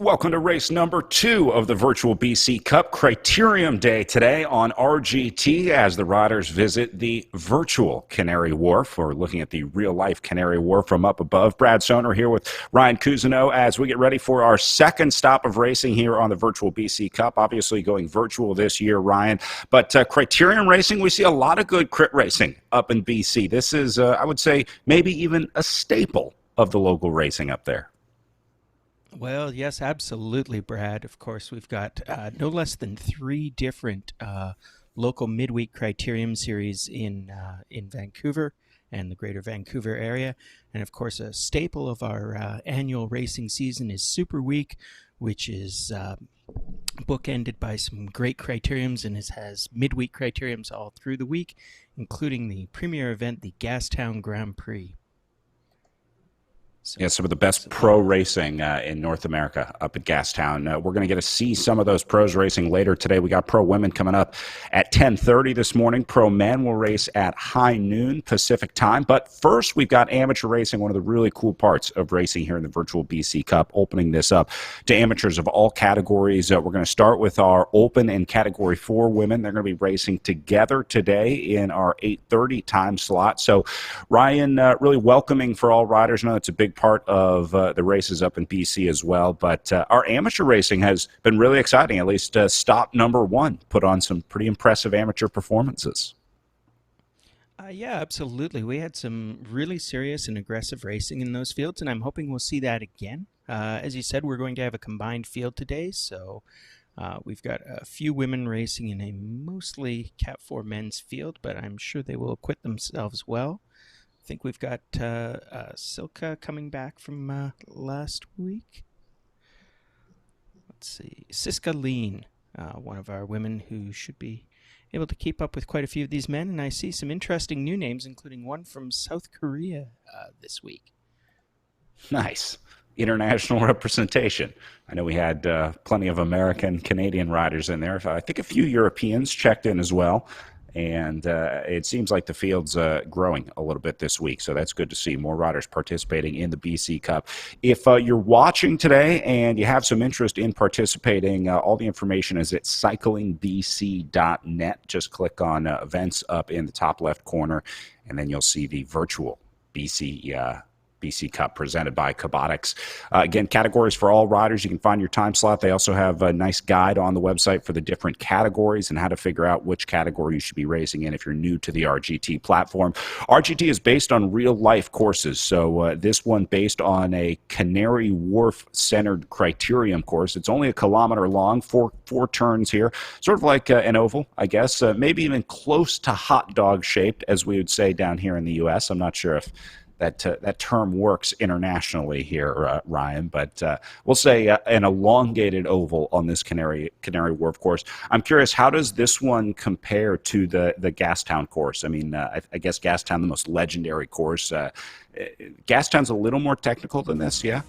Welcome to race number 2 of the virtual BC Cup Criterium Day today on RGT as the riders visit the virtual Canary Wharf. We're looking at the real-life Canary Wharf from up above. Brad Soner here with Ryan Cousineau as we get ready for our second stop of racing here on the virtual BC Cup. Obviously going virtual this year, Ryan. But Criterium Racing, we see a lot of good crit racing up in BC. This is, I would say, maybe even a staple of the local racing up there. Well, yes, absolutely, Brad. Of course, we've got no less than 3 different local midweek criterium series in Vancouver and the greater Vancouver area. And of course, a staple of our annual racing season is Super Week, which is bookended by some great criteriums and has midweek criteriums all through the week, including the premier event, the Gastown Grand Prix. So Yeah, some of the best pro racing in North America up at Gastown. We're going to get to see some of those pros racing later today. We got pro women coming up at 10:30 this morning. Pro men will race at high noon Pacific time. But first, we've got amateur racing, one of the really cool parts of racing here in the Virtual BC Cup, opening this up to amateurs of all categories. We're going to start with our open and Category 4 women. They're going to be racing together today in our 8:30 time slot. So, Ryan, really welcoming for all riders. I know it's a big part of the races up in BC as well, but our amateur racing has been really exciting. At least stop number 1 put on some pretty impressive amateur performances. Yeah, absolutely. We had some really serious and aggressive racing in those fields, and I'm hoping we'll see that again. As you said, we're going to have a combined field today, so we've got a few women racing in a mostly Cat 4 men's field, but I'm sure they will acquit themselves well. I think we've got Silka coming back from last week. Let's see. Siska Lean, one of our women who should be able to keep up with quite a few of these men. And I see some interesting new names, including one from South Korea this week. Nice. International representation. I know we had plenty of American, Canadian riders in there. I think a few Europeans checked in as well. And it seems like the field's growing a little bit this week, so that's good to see more riders participating in the BC Cup. If you're watching today and you have some interest in participating, all the information is at cyclingbc.net. Just click on events up in the top left corner, and then you'll see the virtual BC Cup presented by Cobotix. Again, categories for all riders. You can find your time slot. They also have a nice guide on the website for the different categories and how to figure out which category you should be racing in if you're new to the RGT platform. RGT is based on real-life courses, so this one based on a Canary Wharf-centered criterium course. It's only 1 kilometer long, four turns here, sort of like an oval, I guess, maybe even close to hot dog-shaped, as we would say down here in the U.S. I'm not sure if that term works internationally here, Ryan, but we'll say an elongated oval on this Canary Wharf course. I'm curious, how does this one compare to the Gastown course? I mean, I guess Gastown, the most legendary course. Gastown's a little more technical than this, yeah?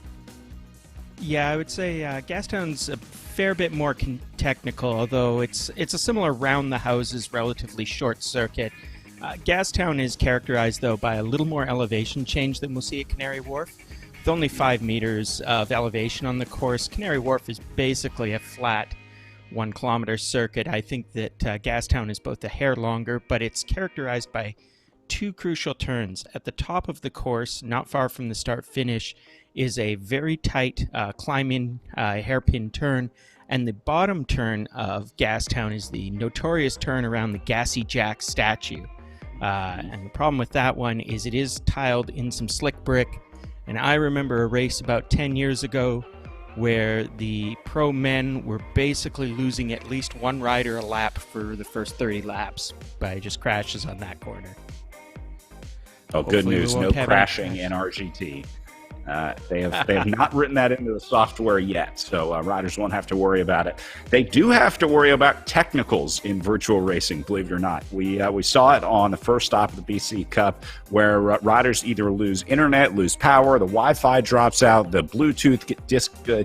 Yeah, I would say Gastown's a fair bit more technical, although it's a similar round the houses, relatively short circuit. Gastown is characterized, though, by a little more elevation change than we'll see at Canary Wharf. With only 5 meters of elevation on the course, Canary Wharf is basically a flat 1 kilometer circuit. I think that Gastown is both a hair longer, but it's characterized by 2 crucial turns. At the top of the course, not far from the start-finish, is a very tight climb-in hairpin turn, and the bottom turn of Gastown is the notorious turn around the Gassy Jack statue. And the problem with that one is it is tiled in some slick brick. And I remember a race about 10 years ago where the pro men were basically losing at least 1 rider a lap for the first 30 laps by just crashes on that corner. Oh, good news. No crashing in RGT. They have not written that into the software yet, so riders won't have to worry about it. They do have to worry about technicals in virtual racing, believe it or not. We saw it on the first stop of the BC Cup, where riders either lose internet, lose power, the Wi-Fi drops out, the Bluetooth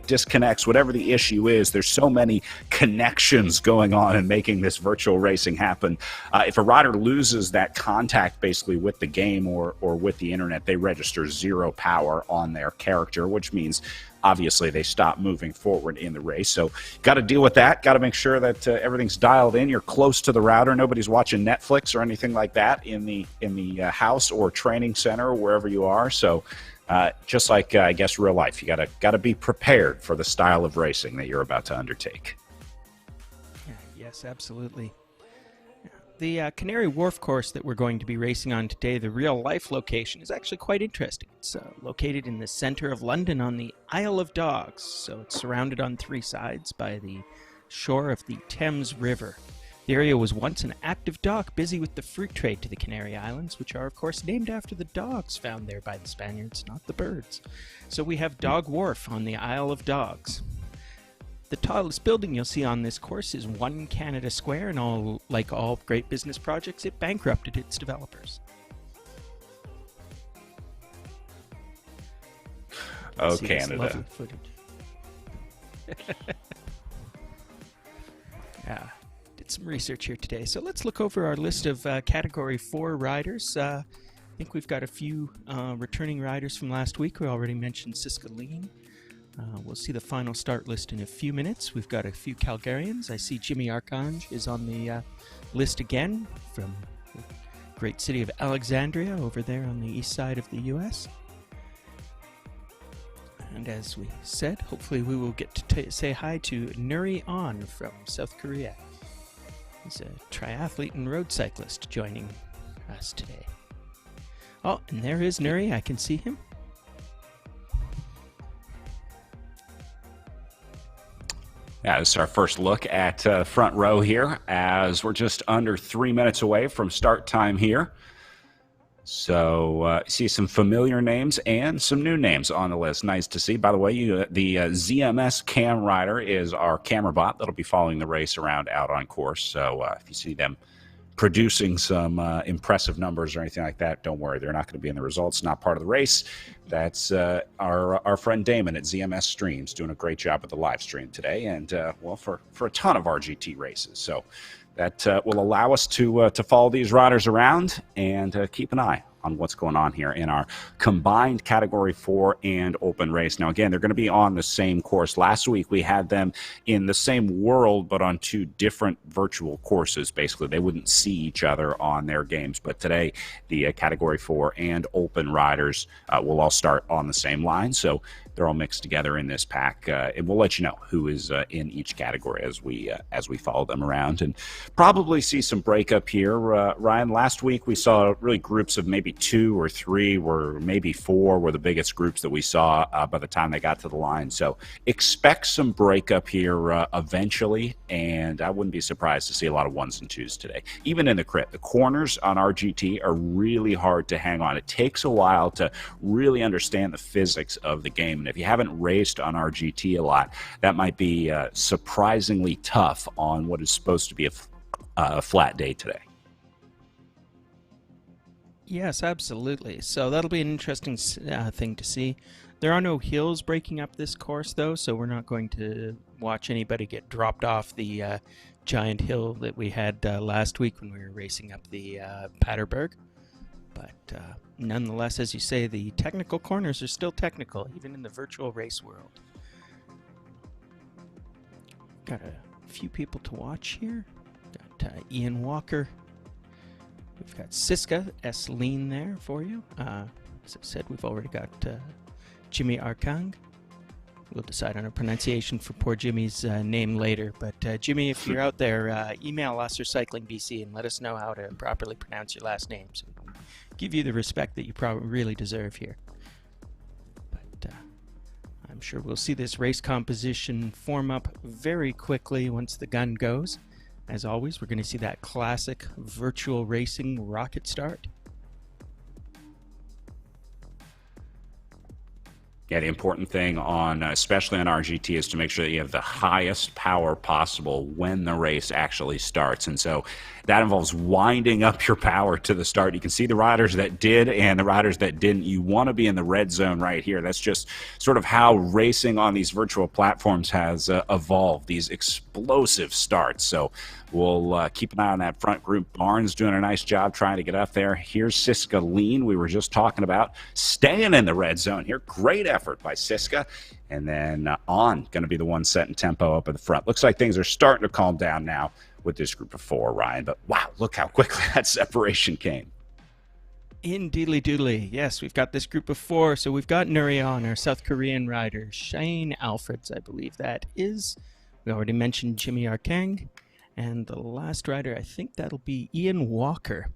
disconnects, whatever the issue is. There's so many connections going on in making this virtual racing happen. If a rider loses that contact basically with the game or with the internet, they register 0 power on their character, which means obviously they stop moving forward in the race. So got to deal with that. Got to make sure that everything's dialed in. You're close to the router. Nobody's watching Netflix or anything like that in the house or training center or wherever you are. So just like I guess real life, you got to be prepared for the style of racing that you're about to undertake. Yeah, yes, absolutely. The Canary Wharf course that we're going to be racing on today, the real-life location, is actually quite interesting. It's located in the center of London on the Isle of Dogs, so it's surrounded on 3 sides by the shore of the Thames River. The area was once an active dock busy with the fruit trade to the Canary Islands, which are, of course, named after the dogs found there by the Spaniards, not the birds. So we have Dog Wharf on the Isle of Dogs. The tallest building you'll see on this course is One Canada Square, and like all great business projects, it bankrupted its developers. Oh, See this Canada. lovely footage. Yeah, did some research here today. So let's look over our list of Category 4 riders. I think we've got a few returning riders from last week. We already mentioned Siska Lean. We'll see the final start list in a few minutes. We've got a few Calgarians. I see Jimmy Archange is on the list again from the great city of Alexandria over there on the east side of the U.S. And as we said, hopefully we will get to say hi to Nuri An from South Korea. He's a triathlete and road cyclist joining us today. Oh, and there is Nuri. I can see him. Yeah, this is our first look at front row here as we're just under 3 minutes away from start time here. So see some familiar names and some new names on the list. Nice to see. By the way, the ZMS Cam Rider is our camera bot that'll be following the race around out on course. So if you see them producing some impressive numbers or anything like that, don't worry. They're not going to be in the results, not part of the race. That's our friend Damon at ZMS Streams doing a great job with the live stream today and, well, for a ton of RGT races. So that will allow us to follow these riders around and keep an eye on what's going on here in our combined Category 4 and open race. Now, again, they're going to be on the same course. Last week, we had them in the same world, but on two different virtual courses. Basically, they wouldn't see each other on their games. But today, the Category 4 and open riders will all start on the same line. So they're all mixed together in this pack, and we'll let you know who is in each category as we follow them around, and probably see some breakup here. Ryan, last week we saw really groups of maybe 2 or 3, or maybe 4 were the biggest groups that we saw by the time they got to the line. So expect some breakup here eventually, and I wouldn't be surprised to see a lot of 1s and 2s today. Even in the crit, the corners on RGT are really hard to hang on. It takes a while to really understand the physics of the game. And if you haven't raced on RGT a lot, that might be surprisingly tough on what is supposed to be a flat day today. Yes, absolutely. So that'll be an interesting thing to see. There are no hills breaking up this course, though, so we're not going to watch anybody get dropped off the giant hill that we had last week when we were racing up the Paterberg. But nonetheless, as you say, the technical corners are still technical, even in the virtual race world. Got a few people to watch here. Got Ian Walker. We've got Siska S. Lean there for you. As I said, we've already got Jimmy Arkang. We'll decide on a pronunciation for poor Jimmy's name later. But Jimmy, if you're out there, email us or Cycling BC and let us know how to properly pronounce your last name, so we can give you the respect that you probably really deserve here. But I'm sure we'll see this race composition form up very quickly once the gun goes. As always, we're going to see that classic virtual racing rocket start. Yeah, the important thing on, especially on RGT, is to make sure that you have the highest power possible when the race actually starts. And so that involves winding up your power to the start. You can see the riders that did and the riders that didn't. You want to be in the red zone right here. That's just sort of how racing on these virtual platforms has evolved, these explosive starts. So we'll keep an eye on that front group. Barnes doing a nice job trying to get up there. Here's Siska Lean, we were just talking about, staying in the red zone here. Great effort by Siska. And then On going to be the one setting tempo up at the front. Looks like things are starting to calm down now with this group of 4, Ryan. But wow, look how quickly that separation came. Indeedly doodly. Yes, we've got this group of 4. So we've got Nuri An, our South Korean rider. Shane Alfreds, I believe that is. We already mentioned Jimmy Arkang. And the last rider, I think that'll be Ian Walker.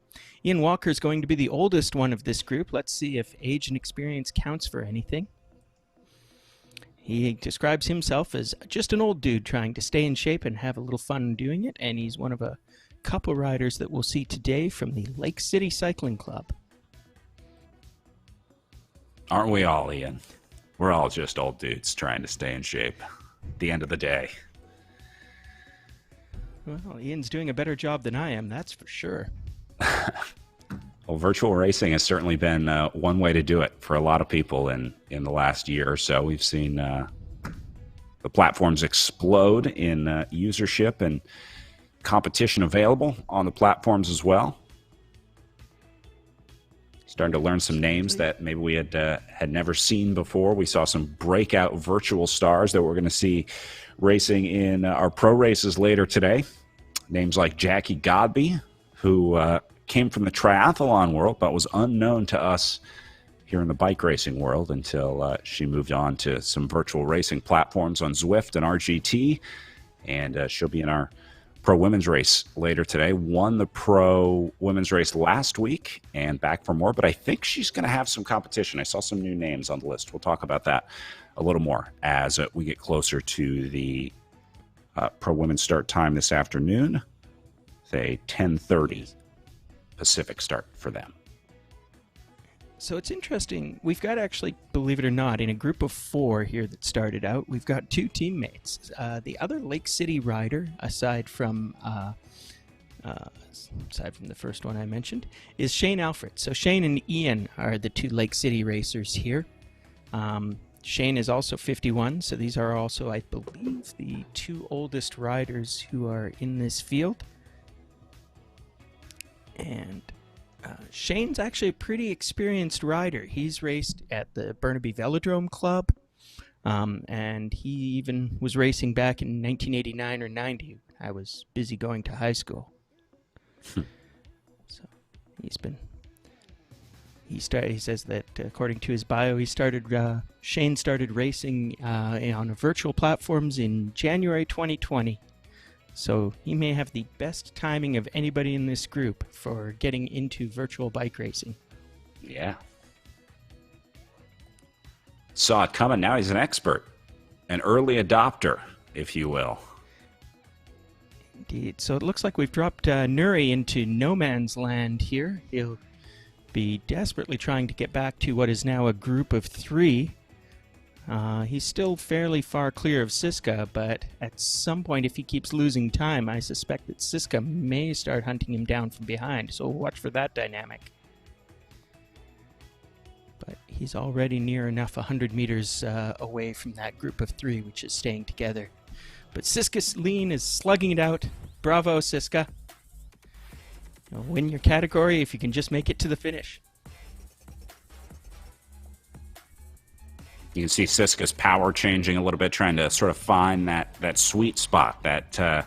Ian Walker is going to be the oldest one of this group. Let's see if age and experience counts for anything. He describes himself as just an old dude trying to stay in shape and have a little fun doing it. And he's one of a couple riders that we'll see today from the Lake City Cycling Club. Aren't we all, Ian? We're all just old dudes trying to stay in shape at the end of the day. Well, Ian's doing a better job than I am, that's for sure. Well, virtual racing has certainly been one way to do it for a lot of people in the last year or so. We've seen the platforms explode in usership and competition available on the platforms as well. Starting to learn some names that maybe we had never seen before. We saw some breakout virtual stars that we're going to see racing in our pro races later today. Names like Jackie Godby, who came from the triathlon world but was unknown to us here in the bike racing world until she moved on to some virtual racing platforms on Zwift and RGT, and she'll be in our pro women's race later today. Won the pro women's race last week and back for more, but I think she's going to have some competition. I saw some new names on the list. We'll talk about that a little more as we get closer to the pro women's start time this afternoon. Say 10:30 Pacific start for them. So it's interesting. We've got, actually, believe it or not, in a group of 4 here that started out, we've got 2 teammates. The other Lake City rider, aside from the first one I mentioned, is Shane Alfred. So Shane and Ian are the 2 Lake City racers here. Shane is also 51, so these are also, I believe, the 2 oldest riders who are in this field. And Shane's actually a pretty experienced rider. He's raced at the Burnaby Velodrome Club, and he even was racing back in 1989 or 90. I was busy going to high school. So he says that according to his bio, Shane started racing on virtual platforms in January 2020. So he may have the best timing of anybody in this group for getting into virtual bike racing. Yeah. Saw it coming. Now he's an expert, an early adopter, if you will. Indeed. So it looks like we've dropped Nuri into no man's land here. He'll be desperately trying to get back to what is now a group of 3. He's still fairly far clear of Siska, but at some point, if he keeps losing time, I suspect that Siska may start hunting him down from behind, so watch for that dynamic. But he's already near enough 100 meters away from that group of 3, which is staying together. But Siska Lean is slugging it out. Bravo, Siska. You'll win your category if you can just make it to the finish. You can see Siska's power changing a little bit, trying to sort of find that sweet spot, that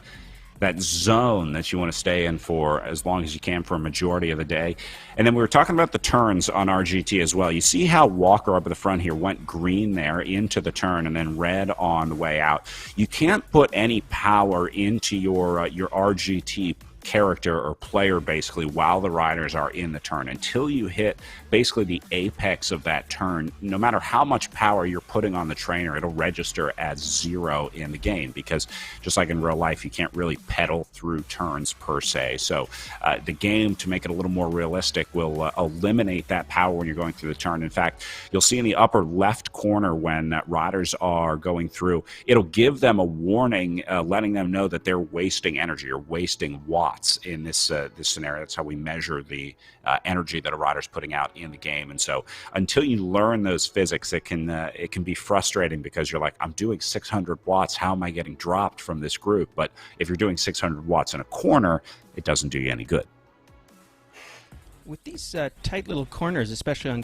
zone that you want to stay in for as long as you can for a majority of the day. And then we were talking about the turns on RGT as well. You see how Walker up at the front here went green there into the turn and then red on the way out. You can't put any power into your RGT character or player basically while the riders are in the turn until you hit basically the apex of that turn. No matter how much power you're putting on the trainer, it'll register as 0 in the game, because just like in real life, you can't really pedal through turns per se. So the game, to make it a little more realistic, will eliminate that power when you're going through the turn. In fact, you'll see in the upper left corner when riders are going through, it'll give them a warning letting them know that they're wasting energy or wasting watts in this scenario. That's how we measure the energy that a rider's putting out in the game. And so until you learn those physics, it can be frustrating, because you're like, I'm doing 600 watts. How am I getting dropped from this group? But if you're doing 600 watts in a corner, it doesn't do you any good. With these tight little corners, especially on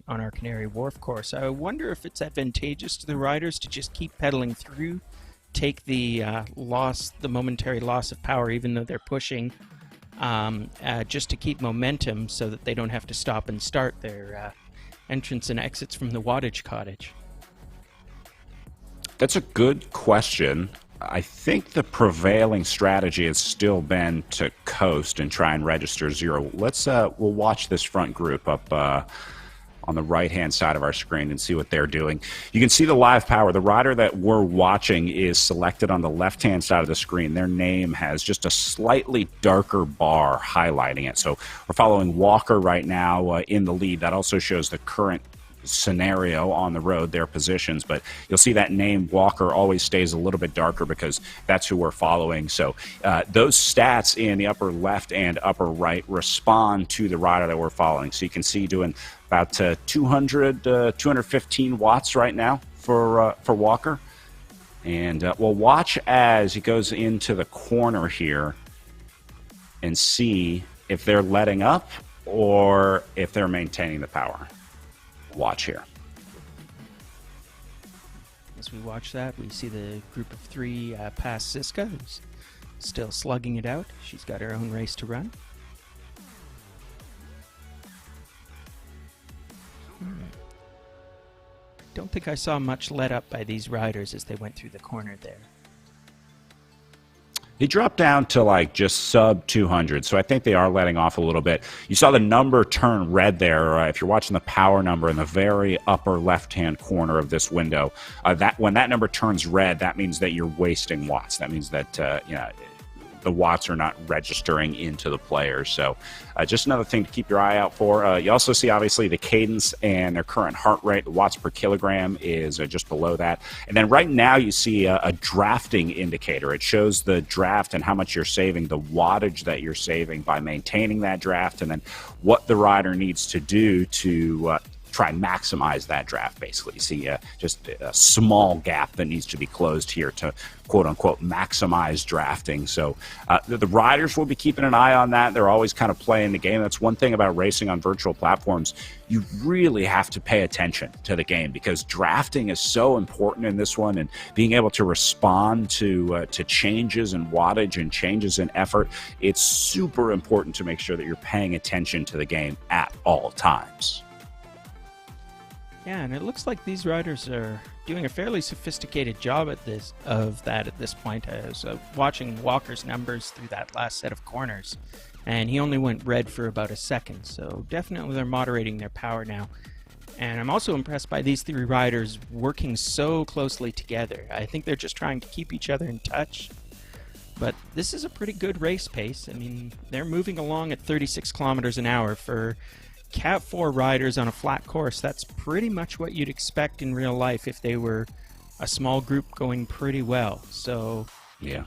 our Canary Wharf course, I wonder if it's advantageous to the riders to just keep pedaling through, take the momentary loss of power, even though they're pushing, just to keep momentum so that they don't have to stop and start their entrance and exits from the wattage cottage. That's a good question. I think the prevailing strategy has still been to coast and try and register 0. We'll watch this front group up on the right-hand side of our screen and see what they're doing. You can see the live power. The rider that we're watching is selected on the left-hand side of the screen. Their name has just a slightly darker bar highlighting it. So we're following Walker right now in the lead. That also shows the current scenario on the road, their positions, but you'll see that name Walker always stays a little bit darker because that's who we're following. So those stats in the upper left and upper right respond to the rider that we're following. So you can see doing about 215 watts right now for Walker. And we'll watch as he goes into the corner here and see if they're letting up or if they're maintaining the power. Watch here. As we watch that, we see the group of three pass Siska, who's still slugging it out. She's got her own race to run. Don't think I saw much let up by these riders as they went through the corner there. He dropped down to like just sub 200, so I think they are letting off a little bit. You saw the number turn red there. If you're watching the power number in the very upper left-hand corner of this window, that when that number turns red, that means that you're wasting watts. That means that the watts are not registering into the players. So just another thing to keep your eye out for. You also see, obviously, the cadence and their current heart rate. The watts per kilogram is just below that. And then right now you see a drafting indicator. It shows the draft and how much you're saving, the wattage that you're saving by maintaining that draft, and then what the rider needs to do to try and maximize that draft, basically. You see just a small gap that needs to be closed here to quote-unquote maximize drafting. So the riders will be keeping an eye on that. They're always kind of playing the game. That's one thing about racing on virtual platforms. You really have to pay attention to the game because drafting is so important in this one, and being able to respond to changes in wattage and changes in effort, it's super important to make sure that you're paying attention to the game at all times. Yeah, and it looks like these riders are doing a fairly sophisticated job at this point. I was watching Walker's numbers through that last set of corners, and he only went red for about a second, so definitely they're moderating their power now. And I'm also impressed by these three riders working so closely together. I think they're just trying to keep each other in touch. But this is a pretty good race pace. I mean, they're moving along at 36 kilometers an hour for Cat 4 riders on a flat course. That's pretty much what you'd expect in real life if they were a small group going pretty well. So yeah,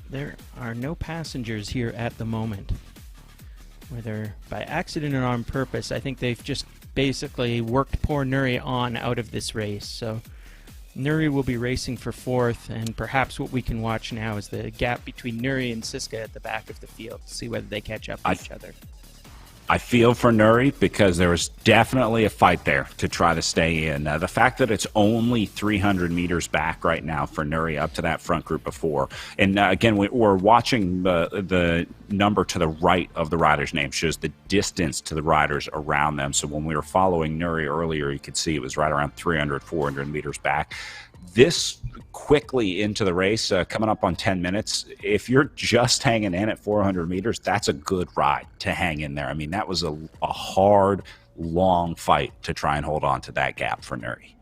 there are no passengers here at the moment. Whether by accident or on purpose, I think they've just basically worked poor Nuri on out of this race. So Nuri will be racing for fourth, and perhaps what we can watch now is the gap between Nuri and Siska at the back of the field to see whether they catch up to each other. I feel for Nuri because there was definitely a fight there to try to stay in. The fact that it's only 300 meters back right now for Nuri up to that front group of four. And again, we're watching the number to the right of the rider's name shows the distance to the riders around them. So when we were following Nuri earlier, you could see it was right around 300, 400 meters back. This quickly into the race, coming up on 10 minutes, if you're just hanging in at 400 meters, that's a good ride to hang in there. I mean, that was a hard, long fight to try and hold on to that gap for Nuri.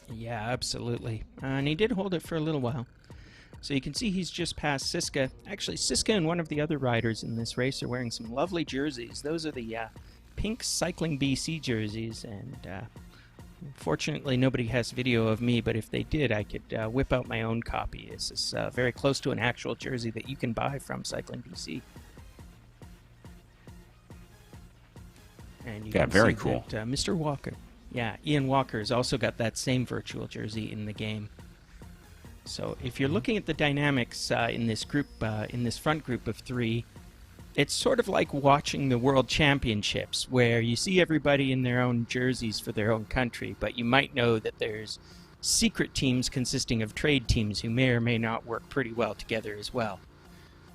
Yeah, absolutely. And he did hold it for a little while. So you can see he's just past Siska. Actually, Siska and one of the other riders in this race are wearing some lovely jerseys. Those are the pink Cycling BC jerseys, and fortunately, nobody has video of me, but if they did, I could whip out my own copy. This is very close to an actual jersey that you can buy from Cycling BC. And you can very see cool. That, Mr. Walker, Ian Walker has also got that same virtual jersey in the game. So if you're looking at the dynamics in this group, in this front group of three, it's sort of like watching the World Championships, where you see everybody in their own jerseys for their own country, but you might know that there's secret teams consisting of trade teams who may or may not work pretty well together as well.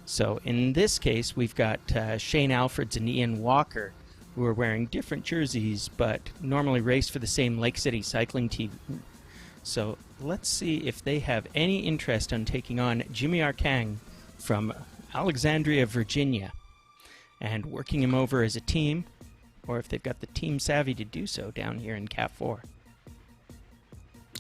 So in this case, we've got Shane Alfreds and Ian Walker, who are wearing different jerseys, but normally race for the same Lake City cycling team. So let's see if they have any interest on taking on Jimmy Arkang from Alexandria, Virginia, and working him over as a team, or if they've got the team savvy to do so down here in Cat 4.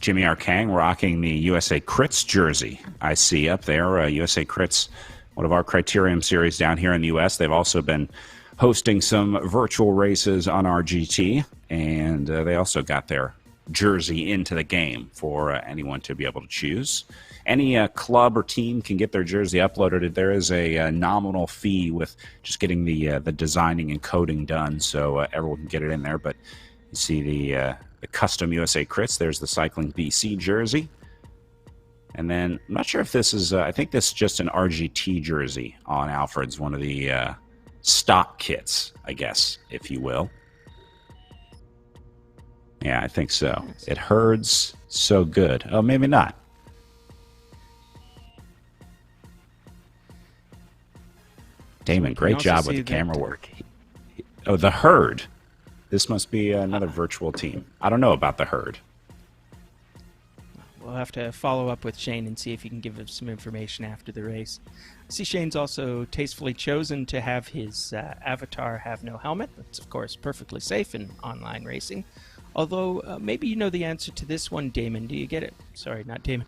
Jimmy Arkang rocking the USA Crits jersey I see up there. USA Crits, one of our Criterium series down here in the U.S. They've also been hosting some virtual races on RGT, and they also got their jersey into the game for anyone to be able to choose. Any club or team can get their jersey uploaded. There is a nominal fee with just getting the designing and coding done, so everyone can get it in there. But you see the custom USA Crits. There's the Cycling BC jersey. And then I'm not sure if this is, I think this is just an RGT jersey on Alfred's, one of the stock kits, I guess, if you will. Yeah, I think so. It herds so good. Oh, maybe not. Damon, great job with the camera work. Oh, the herd. This must be another virtual team. I don't know about the herd. We'll have to follow up with Shane and see if he can give us some information after the race. I see Shane's also tastefully chosen to have his avatar have no helmet. That's, of course, perfectly safe in online racing. Although, maybe you know the answer to this one, Damon. Do you get it? Sorry, not Damon.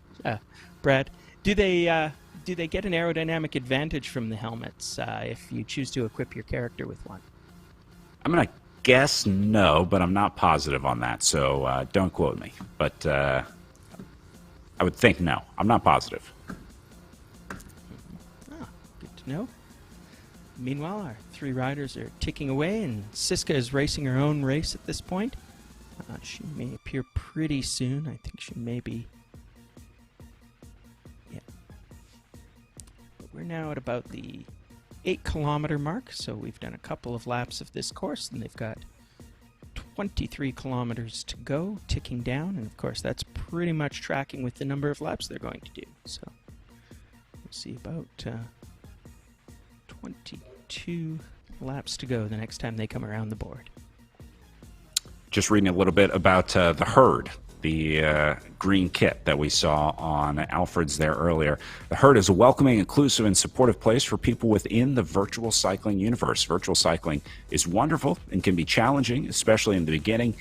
Brad. Do they get an aerodynamic advantage from the helmets if you choose to equip your character with one? I'm going to guess no, but I'm not positive on that, so don't quote me. But I would think no. I'm not positive. Good to know. Meanwhile, our three riders are ticking away, and Siska is racing her own race at this point. She may appear pretty soon. I think she may be. Yeah. But we're now at about the 8-kilometer mark, so we've done a couple of laps of this course, and they've got 23 kilometers to go, ticking down, and of course that's pretty much tracking with the number of laps they're going to do. So we'll see about 22 laps to go the next time they come around the board. Just reading a little bit about the herd, the green kit that we saw on Alfred's there earlier. The herd is a welcoming, inclusive, and supportive place for people within the virtual cycling universe. Virtual cycling is wonderful and can be challenging, especially in the beginning.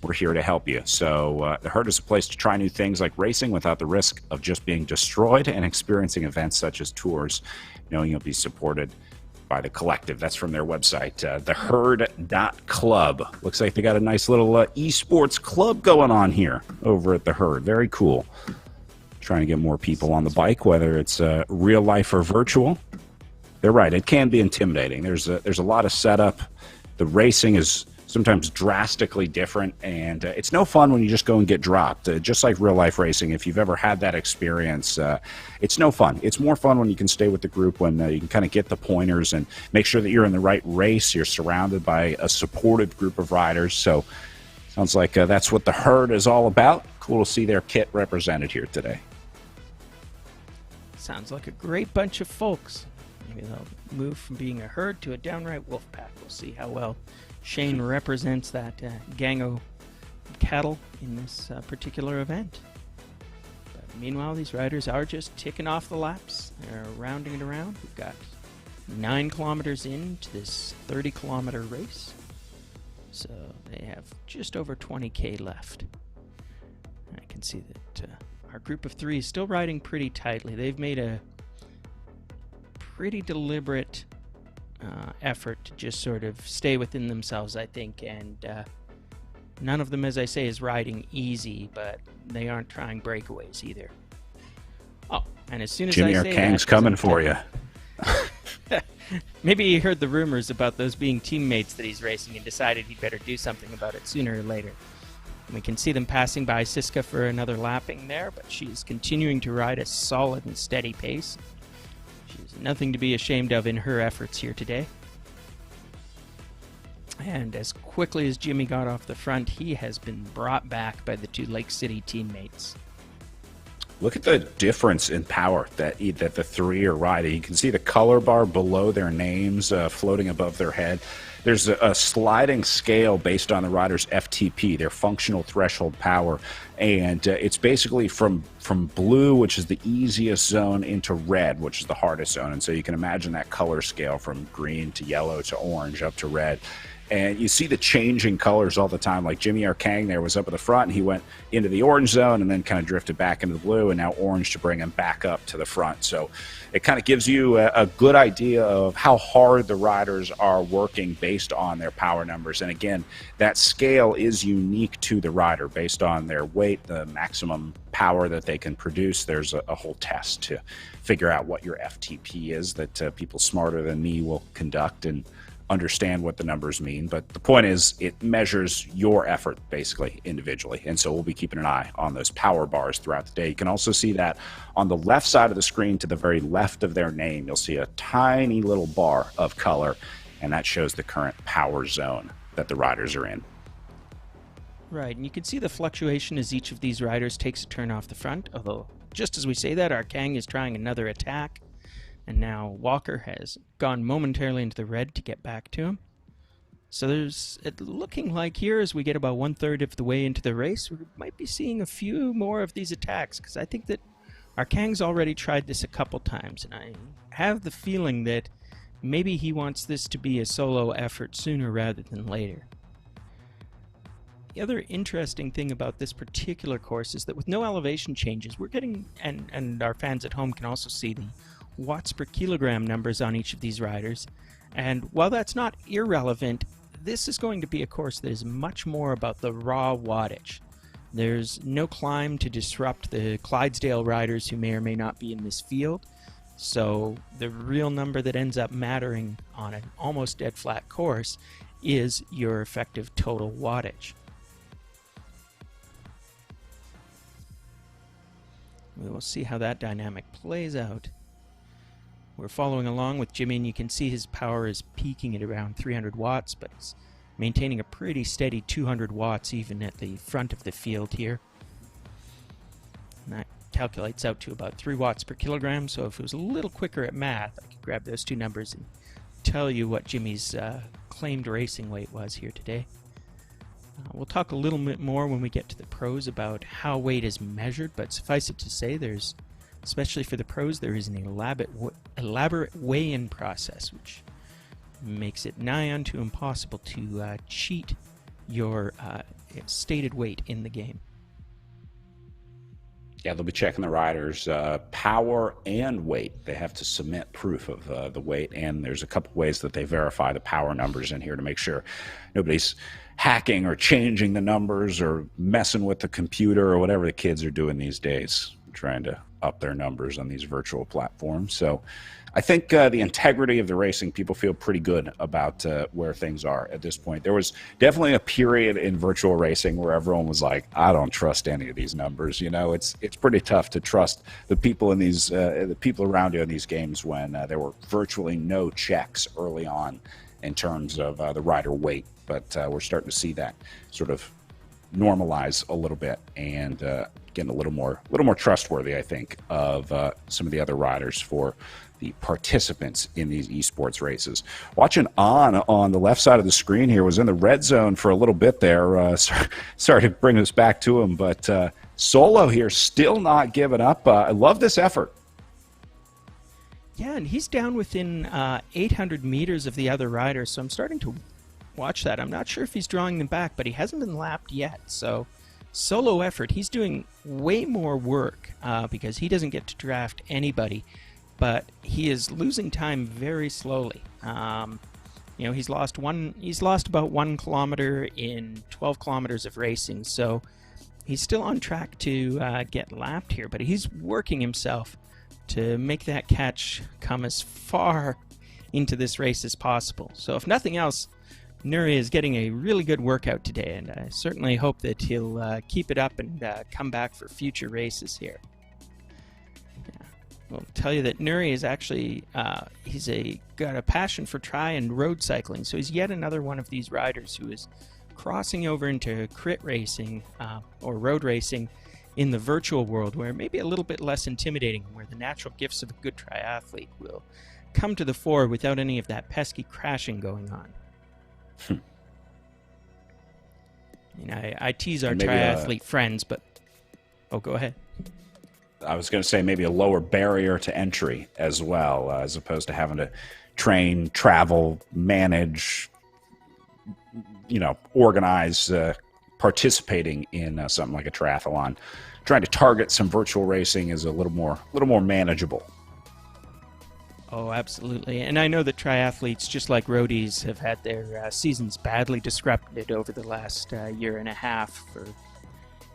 We're here to help you. So the herd is a place to try new things like racing without the risk of just being destroyed, and experiencing events such as tours, knowing you'll be supported by the collective. That's from their website, theherd.club. Looks like they got a nice little esports club going on here over at the herd. Very cool. Trying to get more people on the bike, whether it's real life or virtual. They're right. It can be intimidating. There's a lot of setup. The racing is sometimes drastically different, and it's no fun when you just go and get dropped. Just like real life racing, if you've ever had that experience, it's no fun. It's more fun when you can stay with the group, when you can kind of get the pointers and make sure that you're in the right race. You're surrounded by a supportive group of riders. So sounds like that's what the herd is all about. Cool to see their kit represented here today. Sounds like a great bunch of folks. Maybe they'll move from being a herd to a downright wolf pack. We'll see how well Shane represents that gang of cattle in this particular event. But meanwhile, these riders are just ticking off the laps. They're rounding it around. We've got 9 kilometers into this 30-kilometer race. So they have just over 20K left. And I can see that our group of 3 is still riding pretty tightly. They've made a pretty deliberate effort to just sort of stay within themselves, I think, and none of them, as I say, is riding easy, but they aren't trying breakaways either. Oh, and as soon as Jimmy I say Kang's that, coming for you. Maybe he heard the rumors about those being teammates that he's racing and decided he'd better do something about it sooner or later. And we can see them passing by Siska for another lapping there, but she's continuing to ride a solid and steady pace. She's nothing to be ashamed of in her efforts here today. And as quickly as Jimmy got off the front, he has been brought back by the 2 Lake City teammates. Look at the difference in power that the 3 are riding. You can see the color bar below their names floating above their head. There's a sliding scale based on the rider's FTP, their functional threshold power, and it's basically from blue, which is the easiest zone, into red, which is the hardest zone. And so you can imagine that color scale from green to yellow to orange up to red. And you see the changing colors all the time. Like Jimmy R. Kang there was up at the front, and he went into the orange zone and then kind of drifted back into the blue, and now orange to bring him back up to the front. So it kind of gives you a good idea of how hard the riders are working based on their power numbers. And again, that scale is unique to the rider based on their weight, the maximum power that they can produce. There's a whole test to figure out what your FTP is that people smarter than me will conduct and understand what the numbers mean. But the point is, it measures your effort basically individually. And so we'll be keeping an eye on those power bars throughout the day. You can also see that on the left side of the screen to the very left of their name, you'll see a tiny little bar of color, and that shows the current power zone that the riders are in. Right, and you can see the fluctuation as each of these riders takes a turn off the front, although just as we say that, our Kang is trying another attack. And now Walker has gone momentarily into the red to get back to him. So there's it looking like here as we get about 1/3 of the way into the race, we might be seeing a few more of these attacks, because I think that our Kang's already tried this a couple times, and I have the feeling that maybe he wants this to be a solo effort sooner rather than later. The other interesting thing about this particular course is that with no elevation changes, we're getting, and our fans at home can also see the watts per kilogram numbers on each of these riders. And while that's not irrelevant, this is going to be a course that is much more about the raw wattage. There's no climb to disrupt the Clydesdale riders who may or may not be in this field. So the real number that ends up mattering on an almost dead flat course is your effective total wattage. We will see how that dynamic plays out. We're following along with Jimmy, and you can see his power is peaking at around 300 watts, but he's maintaining a pretty steady 200 watts even at the front of the field here. And that calculates out to about 3 watts per kilogram, so if it was a little quicker at math, I could grab those two numbers and tell you what Jimmy's claimed racing weight was here today. We'll talk a little bit more when we get to the pros about how weight is measured, but suffice it to say, especially for the pros, there is an elaborate weigh-in process, which makes it nigh unto impossible to cheat your stated weight in the game. Yeah, they'll be checking the riders' power and weight. They have to submit proof of the weight, and there's a couple ways that they verify the power numbers in here to make sure nobody's hacking or changing the numbers or messing with the computer or whatever the kids are doing these days, trying to up their numbers on these virtual platforms. So I think the integrity of the racing, people feel pretty good about where things are at this point. There was definitely a period in virtual racing where everyone was like, I don't trust any of these numbers. You know, it's pretty tough to trust the people in these, the people around you in these games when there were virtually no checks early on in terms of the rider weight. But we're starting to see that sort of normalize a little bit and getting a little more trustworthy, I think, of some of the other riders for the participants in these esports races. Watching on the left side of the screen here was in the red zone for a little bit there. Sorry to bring us back to him, but Solo here still not giving up. I love this effort. Yeah, and he's down within 800 meters of the other riders, so I'm starting to watch that. I'm not sure if he's drawing them back, but he hasn't been lapped yet. So solo effort, he's doing way more work because he doesn't get to draft anybody, but he is losing time very slowly. You know, he's lost about 1 kilometer in 12 kilometers of racing, so he's still on track to get lapped here, but he's working himself to make that catch come as far into this race as possible. So if nothing else, Nuri is getting a really good workout today, and I certainly hope that he'll keep it up and come back for future races here. Yeah. We'll tell you that Nuri is actually, he's got a passion for and road cycling, so he's yet another one of these riders who is crossing over into crit racing or road racing in the virtual world, where it may be a little bit less intimidating, where the natural gifts of a good triathlete will come to the fore without any of that pesky crashing going on. You know, I tease our triathlete friends, but go ahead. I was going to say maybe a lower barrier to entry as well, as opposed to having to train, travel, manage, organize participating in something like a triathlon. Trying to target some virtual racing is a little more manageable. Oh, absolutely. And I know that triathletes, just like roadies, have had their seasons badly disrupted over the last year and a half for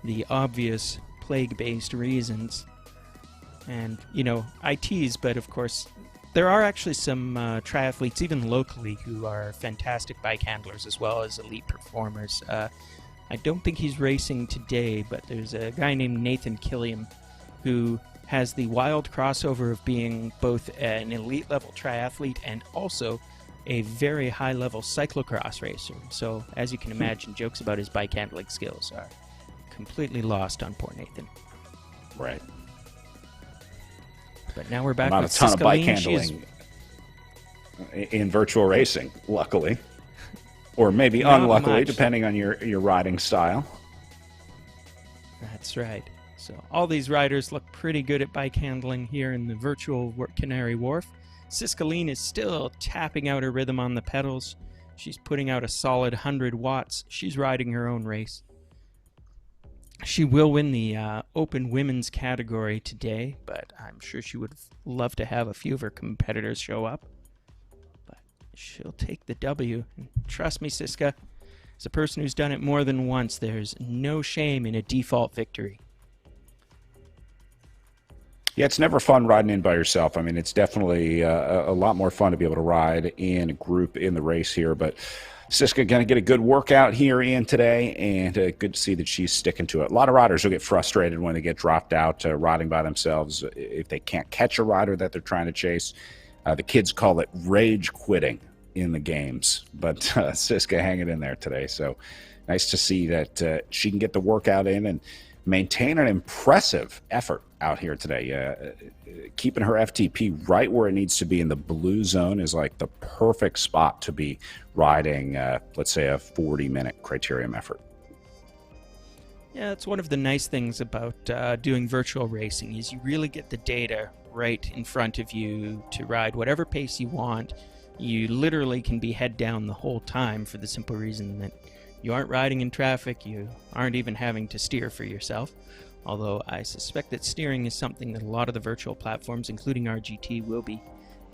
the obvious plague-based reasons. And, ITs, but of course, there are actually some triathletes, even locally, who are fantastic bike handlers as well as elite performers. I don't think he's racing today, but there's a guy named Nathan Killiam who has the wild crossover of being both an elite level triathlete and also a very high level cyclocross racer. So, as you can imagine, jokes about his bike handling skills are completely lost on poor Nathan. Right. But now we're back Not with a ton of bike Siskaleen. handling in virtual racing, luckily. Or maybe Not unluckily, much. depending on your riding style. That's right. So all these riders look pretty good at bike handling here in the virtual Canary Wharf. Siskaleen is still tapping out her rhythm on the pedals. She's putting out a solid 100 watts. She's riding her own race. She will win the open women's category today, but I'm sure she would love to have a few of her competitors show up. But she'll take the W. And trust me, Siska, as a person who's done it more than once, there's no shame in a default victory. Yeah, it's never fun riding in by yourself. I mean, it's definitely a lot more fun to be able to ride in a group in the race here. But Siska going to get a good workout here in today, and good to see that she's sticking to it. A lot of riders will get frustrated when they get dropped out riding by themselves if they can't catch a rider that they're trying to chase. The kids call it rage quitting in the games, but Siska hanging in there today. So nice to see that she can get the workout in and maintain an impressive effort out here today. Keeping her FTP right where it needs to be in the blue zone is like the perfect spot to be riding, let's say, a 40-minute criterium effort. Yeah, it's one of the nice things about doing virtual racing is you really get the data right in front of you to ride whatever pace you want. You literally can be head down the whole time for the simple reason that you aren't riding in traffic, you aren't even having to steer for yourself. Although I suspect that steering is something that a lot of the virtual platforms, including RGT, will be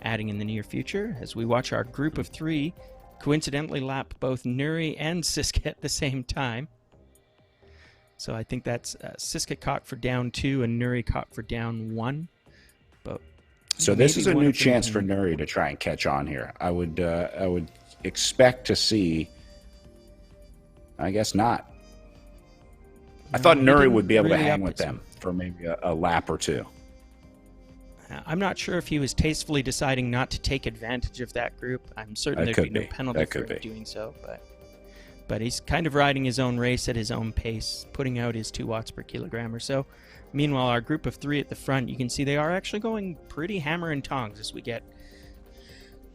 adding in the near future as we watch our group of three coincidentally lap both Nuri and Siska at the same time. So I think that's Siska caught for down 2 and Nuri caught for down 1. But so this is a new chance for Nuri to try and catch on here. I would expect to see. I guess not. I thought Nuri would be able to hang with them for maybe a lap or two. I'm not sure if he was tastefully deciding not to take advantage of that group. I'm certain there'd be no penalty for doing so, but he's kind of riding his own race at his own pace, putting out his 2 watts per kilogram or so. Meanwhile, our group of 3 at the front, you can see they are actually going pretty hammer and tongs as we get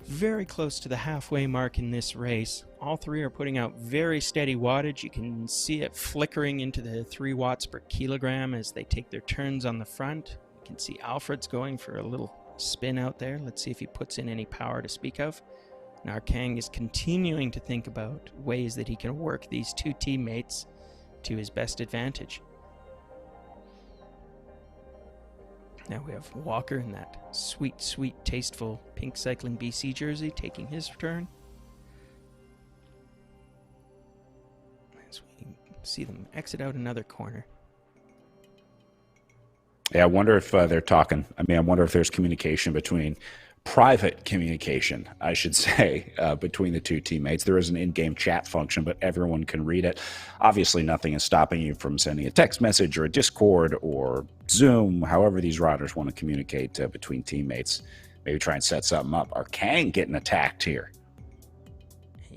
very close to the halfway mark in this race. All 3 are putting out very steady wattage. You can see it flickering into the 3 watts per kilogram as they take their turns on the front. You can see Alfred's going for a little spin out there. Let's see if he puts in any power to speak of. And our Kang is continuing to think about ways that he can work these 2 teammates to his best advantage. Now we have Walker in that sweet, sweet, tasteful pink Cycling BC jersey taking his turn. As we see them exit out another corner. Yeah, I wonder if they're talking. I mean, I wonder if there's private communication, I should say, between the 2 teammates. There is an in-game chat function, but everyone can read it. Obviously, nothing is stopping you from sending a text message or a Discord or Zoom, however these riders want to communicate between teammates. Maybe try and set something up. Are Kang getting attacked here?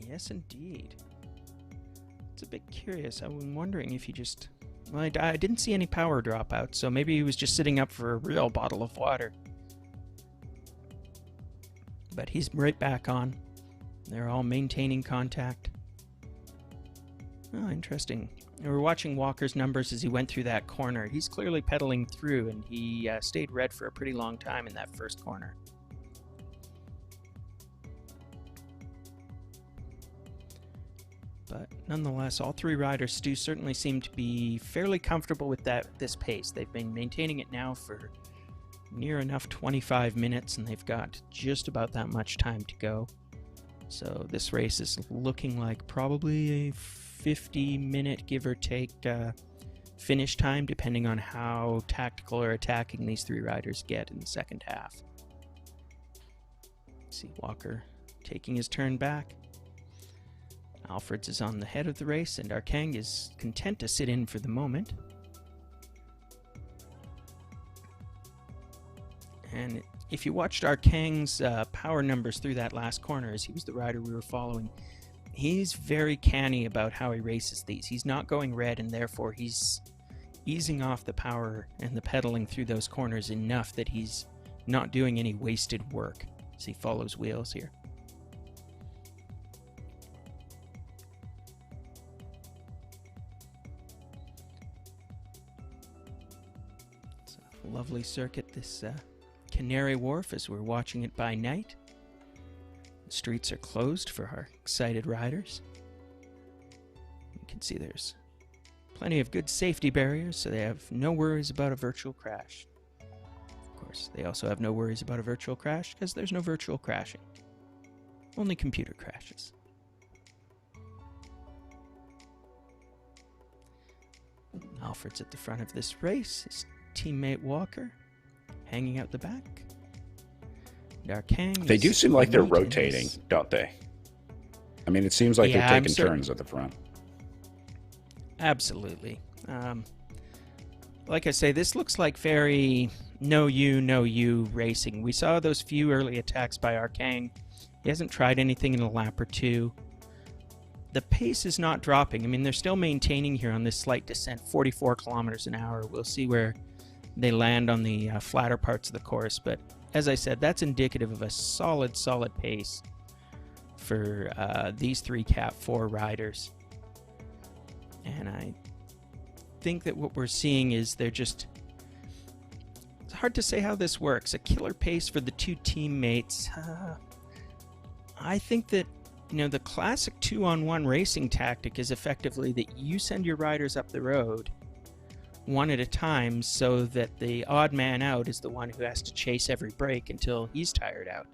Yes, indeed. It's a bit curious. I'm wondering if he just... Well, I didn't see any power drop out, so maybe he was just sitting up for a real bottle of water. But he's right back on. They're all maintaining contact. Oh, interesting. We're watching Walker's numbers as he went through that corner. He's clearly pedaling through, and he stayed red for a pretty long time in that first corner. But nonetheless, all three riders do certainly seem to be fairly comfortable with this pace. They've been maintaining it now for near enough 25 minutes, and they've got just about that much time to go. So this race is looking like probably a 50-minute, give or take, finish time, depending on how tactical or attacking these three riders get in the second half. See Walker taking his turn back. Alfreds is on the head of the race, and Arkang is content to sit in for the moment. And if you watched Arkang's power numbers through that last corner, as he was the rider we were following, he's very canny about how he races these. He's not going red, and therefore he's easing off the power and the pedaling through those corners enough that he's not doing any wasted work as he follows wheels here. It's a lovely circuit, this Canary Wharf, as we're watching it by night. The streets are closed for our excited riders. You can see there's plenty of good safety barriers, so they have no worries about a virtual crash. Of course, they also have no worries about a virtual crash because there's no virtual crashing. Only computer crashes. Alfred's at the front of this race. His teammate Walker hanging out the back. Arkang, they do seem like they're rotating, don't they? I mean, it seems like they're taking turns at the front. Absolutely. Like I say, this looks like very no you racing. We saw those few early attacks by Arkang. He hasn't tried anything in a lap or two. The pace is not dropping. I mean, they're still maintaining here on this slight descent, 44 kilometers an hour. We'll see where they land on the flatter parts of the course, but as I said, that's indicative of a solid pace for these three Cat 4 riders. And I think that what we're seeing is it's hard to say how this works. A killer pace for the two teammates. I think that, the classic 2-on-1 racing tactic is effectively that you send your riders up the road one at a time, so that the odd man out is the one who has to chase every break until he's tired out.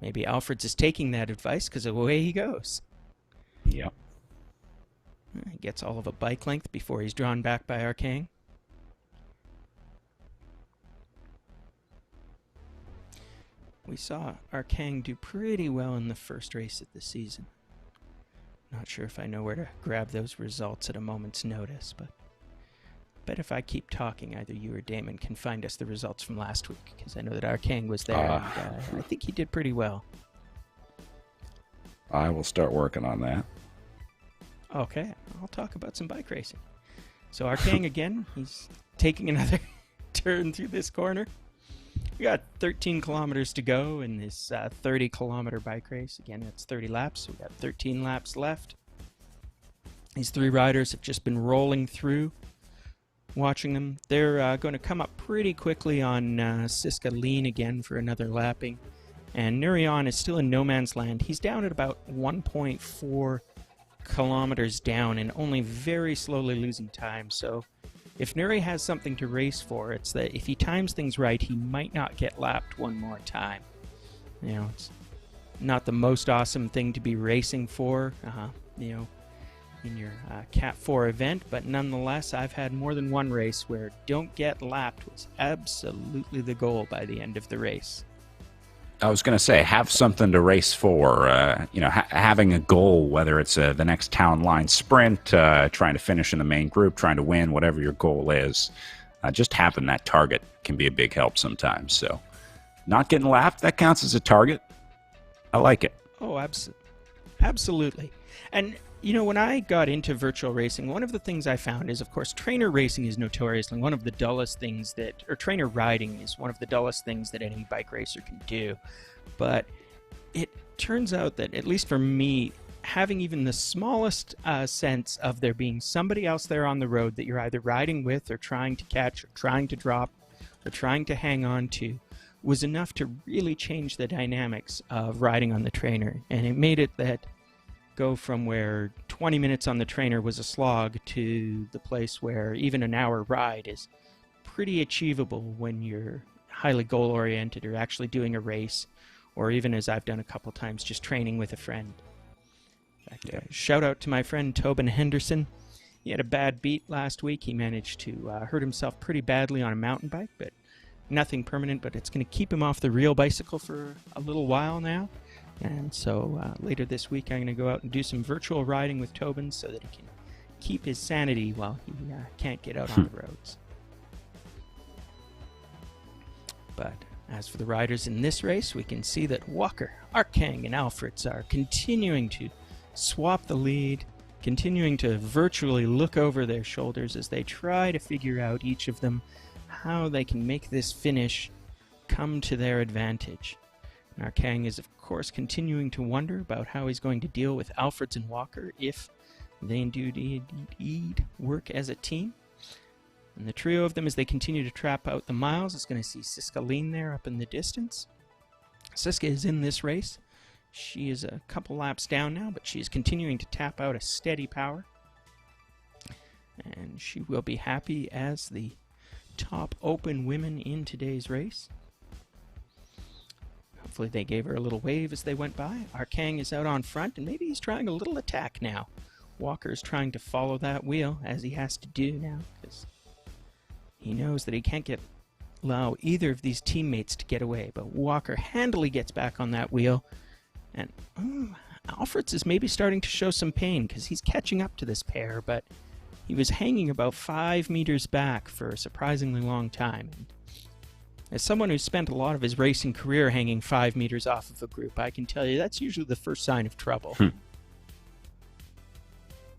Maybe Alfreds is taking that advice because away he goes. Yep. He gets all of a bike length before he's drawn back by Arkang. We saw Arkang do pretty well in the first race of the season. Not sure if I know where to grab those results at a moment's notice, but bet if I keep talking, either you or Damon can find us the results from last week, because I know that Arkang was there, and I think he did pretty well. I will start working on that. Okay, I'll talk about some bike racing. So Arkang again, he's taking another turn through this corner. We got 13 kilometers to go in this 30-kilometer bike race. Again, it's 30 laps, so we got 13 laps left. These three riders have just been rolling through. Watching them, they're going to come up pretty quickly on Siska Lean again for another lapping. And Nurion is still in no man's land. He's down at about 1.4 kilometers down and only very slowly losing time. So if Nuri has something to race for, it's that if he times things right, he might not get lapped one more time. It's not the most awesome thing to be racing for, in your Cat 4 event, but nonetheless, I've had more than one race where don't get lapped was absolutely the goal by the end of the race. I was going to say, have something to race for. Having a goal, whether it's the next town line sprint, trying to finish in the main group, trying to win, whatever your goal is, just having that target can be a big help sometimes. So, not getting lapped, that counts as a target. I like it. Oh, absolutely. And when I got into virtual racing, one of the things I found is, of course, trainer racing is notoriously one of the dullest things or trainer riding is one of the dullest things that any bike racer can do. But it turns out that, at least for me, having even the smallest sense of there being somebody else there on the road that you're either riding with or trying to catch or trying to drop or trying to hang on to was enough to really change the dynamics of riding on the trainer. And it made it that go from where 20 minutes on the trainer was a slog to the place where even an hour ride is pretty achievable when you're highly goal-oriented or actually doing a race, or even, as I've done a couple times, just training with a friend. In fact, shout out to my friend Tobin Henderson. He had a bad beat last week. He managed to hurt himself pretty badly on a mountain bike, but nothing permanent, but it's going to keep him off the real bicycle for a little while now. And so later this week I'm going to go out and do some virtual riding with Tobin so that he can keep his sanity while he can't get out on the roads. But as for the riders in this race, we can see that Walker, Arkang, and Alfreds are continuing to swap the lead, continuing to virtually look over their shoulders as they try to figure out, each of them, how they can make this finish come to their advantage. And Arkang is, of course, continuing to wonder about how he's going to deal with Alfreds and Walker if they indeed work as a team. And the trio of them, as they continue to trap out the miles, is going to see Siska Lean there up in the distance. Siska is in this race. She is a couple laps down now, but she is continuing to tap out a steady power. And she will be happy as the top open women in today's race. Hopefully they gave her a little wave as they went by. Arkang is out on front, and maybe he's trying a little attack now. Walker is trying to follow that wheel, as he has to do now, because he knows that he can't allow either of these teammates to get away. But Walker handily gets back on that wheel, and Alfreds is maybe starting to show some pain because he's catching up to this pair, but he was hanging about 5 meters back for a surprisingly long time. And as someone who's spent a lot of his racing career hanging 5 meters off of a group, I can tell you that's usually the first sign of trouble.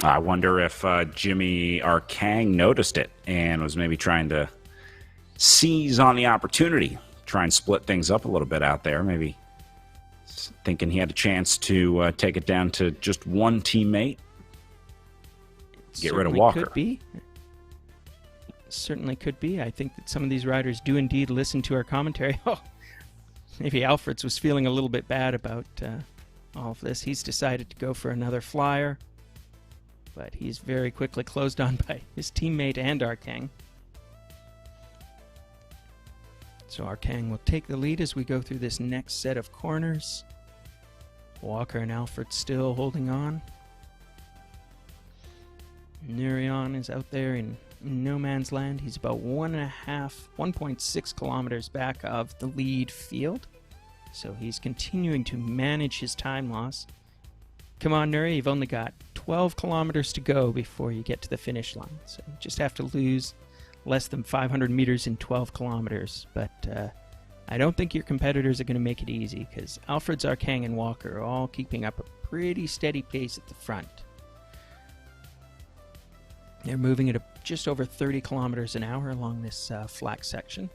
I wonder if Jimmy Arkang noticed it and was maybe trying to seize on the opportunity, try and split things up a little bit out there, maybe thinking he had a chance to take it down to just one teammate, get rid of Walker. Could be. Certainly could be. I think that some of these riders do indeed listen to our commentary. Oh, maybe Alfreds was feeling a little bit bad about all of this. He's decided to go for another flyer, but he's very quickly closed on by his teammate and Arkang. So Arkang will take the lead as we go through this next set of corners. Walker and Alfred still holding on. Nurion is out there in no man's land. He's about 1.6 kilometers back of the lead field. So he's continuing to manage his time loss. Come on, Nuri, you've only got 12 kilometers to go before you get to the finish line. So you just have to lose less than 500 meters in 12 kilometers. But I don't think your competitors are going to make it easy, because Alfreds, Arkang, and Walker are all keeping up a pretty steady pace at the front. They're moving at just over 30 kilometers an hour along this flat section.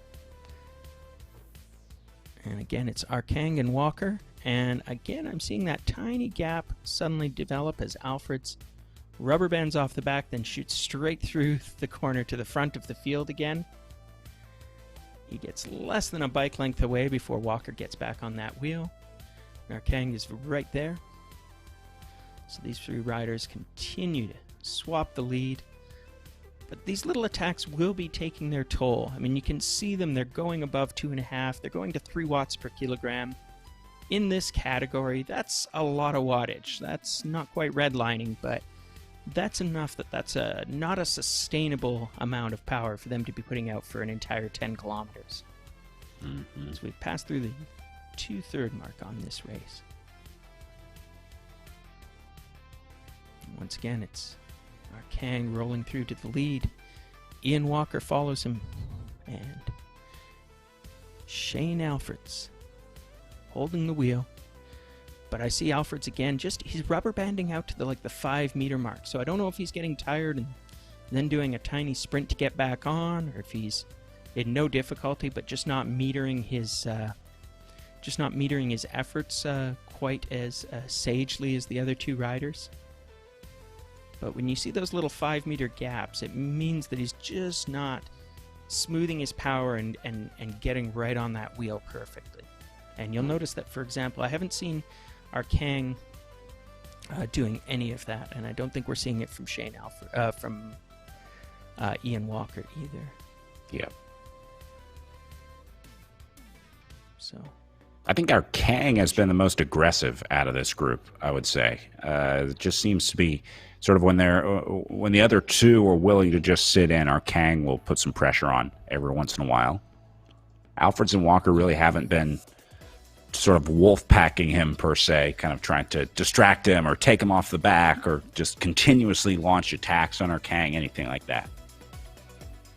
And again, it's Arkang and Walker. And again, I'm seeing that tiny gap suddenly develop as Alfreds rubber bands off the back, then shoots straight through the corner to the front of the field again. He gets less than a bike length away before Walker gets back on that wheel. Arkang is right there. So these three riders continue to swap the lead. But these little attacks will be taking their toll. I mean, you can see them. They're going above 2.5. They're going to 3 watts per kilogram. In this category, that's a lot of wattage. That's not quite redlining, but that's enough that that's not a sustainable amount of power for them to be putting out for an entire 10 kilometers. As we pass through the 2/3 mark on this race. And once again, it's Arkang rolling through to the lead. Ian Walker follows him, and Shane Alfreds holding the wheel. But I see Alfreds again, he's rubber banding out to the 5 meter mark. So I don't know if he's getting tired and then doing a tiny sprint to get back on, or if he's in no difficulty, but just not metering his efforts quite as sagely as the other two riders. But when you see those little 5 meter gaps, it means that he's just not smoothing his power and getting right on that wheel perfectly. And you'll notice that, for example, I haven't seen Arkang doing any of that, and I don't think we're seeing it from Ian Walker either. Yeah. So I think our Kang has been the most aggressive out of this group, I would say. It just seems to be sort of when the other two are willing to just sit in, our Kang will put some pressure on every once in a while. Alfreds and Walker really haven't been sort of wolf packing him per se, kind of trying to distract him or take him off the back or just continuously launch attacks on our Kang, anything like that.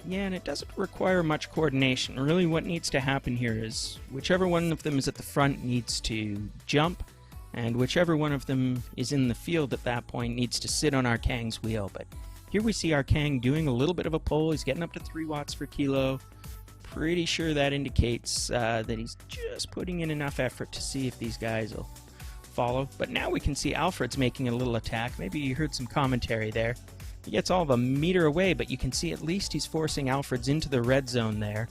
yeah, and it doesn't require much coordination. Really what needs to happen here is whichever one of them is at the front needs to jump, and whichever one of them is in the field at that point needs to sit on our Kang's wheel. But here we see our Kang doing a little bit of a pull. He's getting up to 3 watts per kilo. Pretty sure that indicates that he's just putting in enough effort to see if these guys will follow. But now we can see Alfred's making a little attack. Maybe you heard some commentary there. He gets all of a meter away, but you can see at least he's forcing Alfred's into the red zone there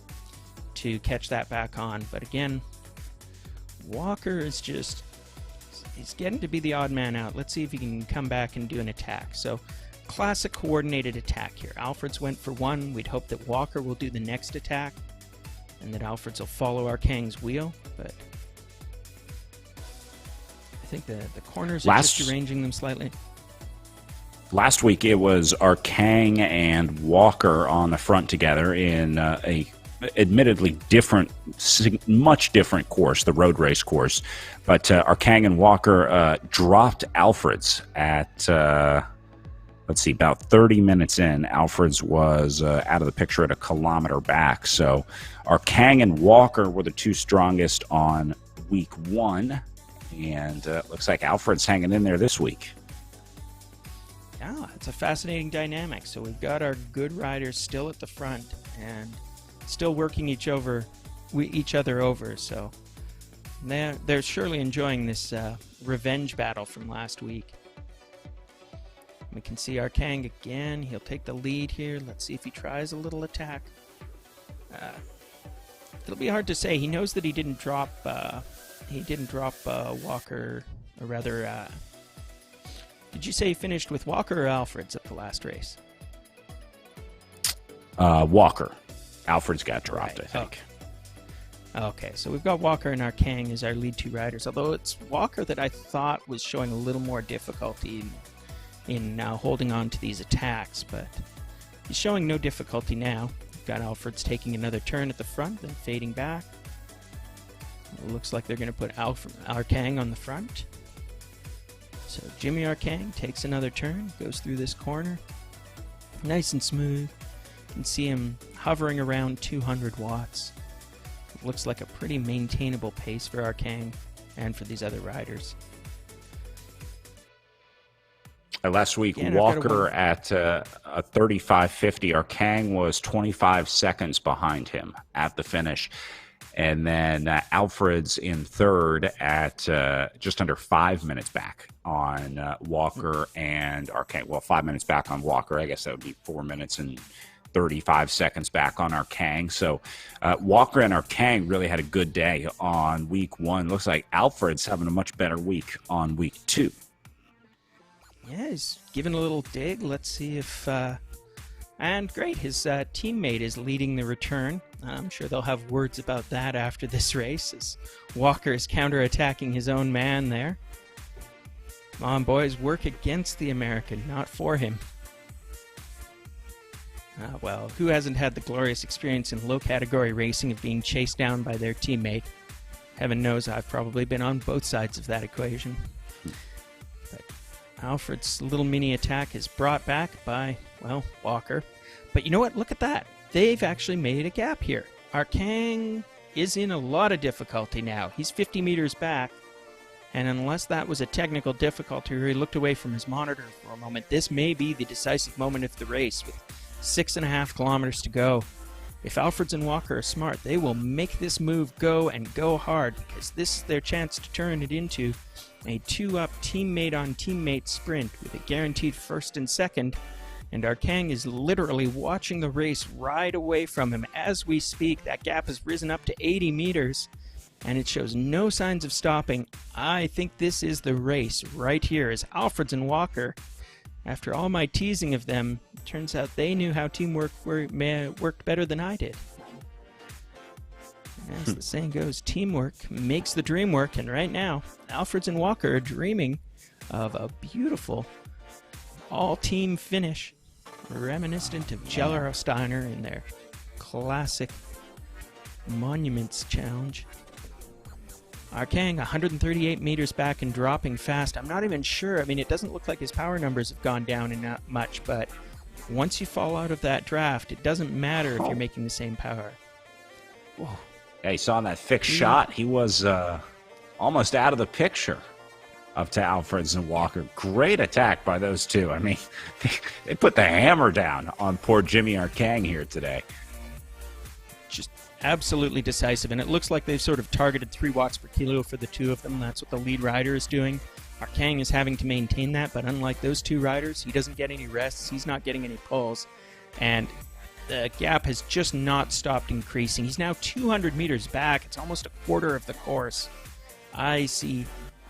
to catch that back on. But again, Walker is he's getting to be the odd man out. Let's see if he can come back and do an attack. So classic coordinated attack here. Alfred's went for one. We'd hope that Walker will do the next attack and that Alfred's will follow our Kang's wheel, but I think the corners are just arranging them slightly. Last week it was our Kang and Walker on the front together in a admittedly different, much different course, the road race course. But our Kang and Walker dropped Alfred's at, let's see, about 30 minutes in. Alfred's was out of the picture at a kilometer back. So our Kang and Walker were the two strongest on week 1. And looks like Alfred's hanging in there this week. Yeah, it's a fascinating dynamic. So we've got our good riders still at the front and still working each other over. So they're surely enjoying this revenge battle from last week. We can see our Kang again. He'll take the lead here. Let's see if he tries a little attack. It'll be hard to say. He knows that he didn't drop Walker, or rather, did you say he finished with Walker or Alfred's at the last race? Walker. Alfred's got dropped, right. I think. Okay, so we've got Walker and our Kang as our lead 2 riders, although it's Walker that I thought was showing a little more difficulty in holding on to these attacks, but he's showing no difficulty now. We've got Alfred's taking another turn at the front, then fading back. It looks like they're going to put our Kang on the front. So Jimmy Arcang takes another turn, goes through this corner, nice and smooth. You can see him hovering around 200 watts. It looks like a pretty maintainable pace for Arcang and for these other riders. Last week, Walker at a 35.50. Arcang was 25 seconds behind him at the finish. And then Alfred's in third at just under 5 minutes back on Walker and Arcang. Well, 5 minutes back on Walker. I guess that would be 4 minutes and 35 seconds back on Arcang. So Walker and Arcang really had a good day on week 1. Looks like Alfred's having a much better week on week 2. Yeah, he's giving a little dig. Let's see if... and great, his teammate is leading the return. I'm sure they'll have words about that after this race, as Walker is counterattacking his own man there. Come on, boys, work against the American, not for him. Well, who hasn't had the glorious experience in low-category racing of being chased down by their teammate? Heaven knows I've probably been on both sides of that equation. But Alfred's little mini attack is brought back by, well, Walker. But you know what? Look at that. They've actually made a gap here. Arcang is in a lot of difficulty now. He's 50 meters back. And unless that was a technical difficulty or he looked away from his monitor for a moment, this may be the decisive moment of the race with 6.5 kilometers to go. If Alfreds and Walker are smart, they will make this move go and go hard, because this is their chance to turn it into a 2-up teammate-on-teammate sprint with a guaranteed first and second. And Arcang is literally watching the race ride away from him as we speak. That gap has risen up to 80 meters. and it shows no signs of stopping. I think this is the race right here as Alfreds and Walker, after all my teasing of them, it turns out they knew how teamwork worked better than I did. As the saying goes, teamwork makes the dream work, and right now, Alfreds and Walker are dreaming of a beautiful all-team finish, reminiscent of Jellerow Steiner in their classic Monuments Challenge. Arkang 138 meters back and dropping fast. I'm not even sure. I mean, it doesn't look like his power numbers have gone down enough much, but once you fall out of that draft, it doesn't matter if you're making the same power. Whoa. Yeah, you saw that fixed shot. He was almost out of the picture up to Alfreds and Walker. Great attack by those two. I mean, they put the hammer down on poor Jimmy Arkang here today. Just absolutely decisive, and it looks like they've sort of targeted 3 watts per kilo for the two of them. That's what the lead rider is doing. Arkang is having to maintain that, but unlike those two riders, he doesn't get any rests. He's not getting any pulls, and the gap has just not stopped increasing. He's now 200 meters back. It's almost a quarter of the course. I see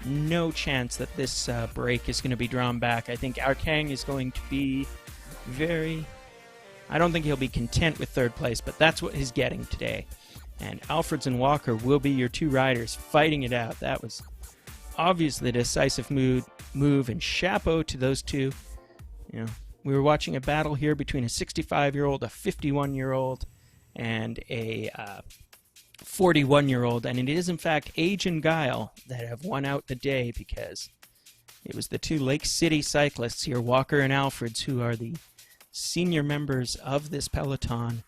no chance that this break is going to be drawn back. I think Arkang is going to be I don't think he'll be content with third place, but that's what he's getting today. And Alfreds and Walker will be your two riders fighting it out. That was obviously a decisive move, and chapeau to those two. You know, we were watching a battle here between a 65-year-old, a 51-year-old, and a 41-year-old, and it is in fact age and guile that have won out the day, because it was the two Lake City cyclists here, Walker and Alfreds, who are the senior members of this peloton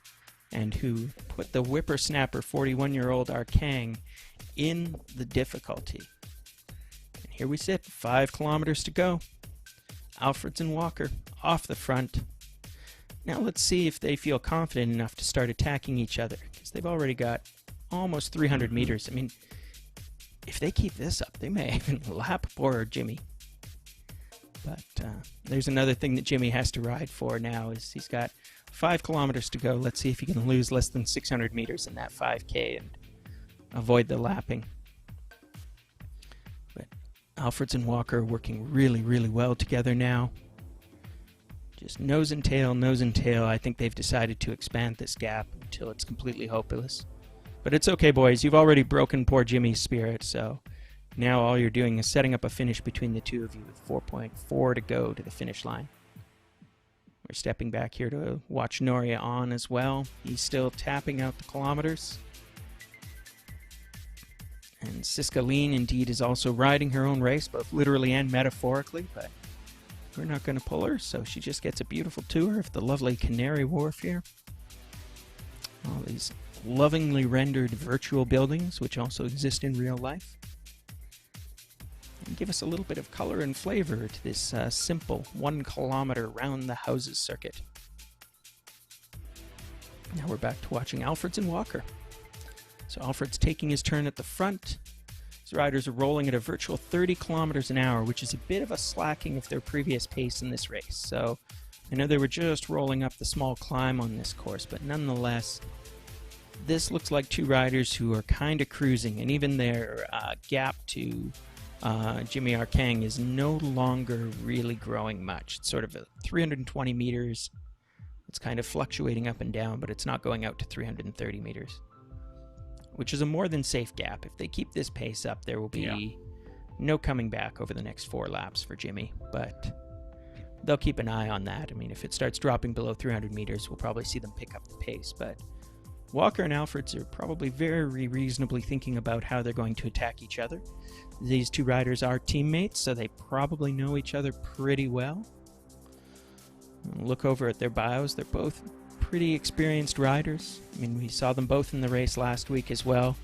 and who put the whippersnapper 41-year-old Arkang in the difficulty. And here we sit, 5 kilometers to go. Alfreds and Walker off the front. Now let's see if they feel confident enough to start attacking each other, because they've already got almost 300 meters. I mean, if they keep this up, they may even lap poor Jimmy. But there's another thing that Jimmy has to ride for now, is he's got 5 kilometers to go. Let's see if he can lose less than 600 meters in that 5K and avoid the lapping. But Alfreds and Walker are working really, really well together now. Just nose and tail, nose and tail. I think they've decided to expand this gap until it's completely hopeless. But it's okay, boys. You've already broken poor Jimmy's spirit, so now all you're doing is setting up a finish between the two of you with 4.4 to go to the finish line. We're stepping back here to watch Noria on as well. He's still tapping out the kilometers. And Siska Lean indeed is also riding her own race, both literally and metaphorically, but we're not going to pull her, so she just gets a beautiful tour of the lovely Canary Wharf here. All these lovingly rendered virtual buildings, which also exist in real life, and give us a little bit of color and flavor to this simple 1 kilometer round the houses circuit. Now we're back to watching Alfreds and Walker. So Alfred's taking his turn at the front. His riders are rolling at a virtual 30 kilometers an hour, which is a bit of a slacking of their previous pace in this race. So I know they were just rolling up the small climb on this course, but nonetheless, this looks like two riders who are kind of cruising, and even their gap to Jimmy Arkang is no longer really growing much. It's sort of 320 meters. It's kind of fluctuating up and down, but it's not going out to 330 meters, which is a more than safe gap. If they keep this pace up, there will be no coming back over the next 4 laps for Jimmy, but they'll keep an eye on that. I mean, if it starts dropping below 300 meters, we'll probably see them pick up the pace, but Walker and Alfreds are probably very reasonably thinking about how they're going to attack each other. These two riders are teammates, so they probably know each other pretty well. Look over at their bios. They're both pretty experienced riders. I mean, we saw them both in the race last week as well.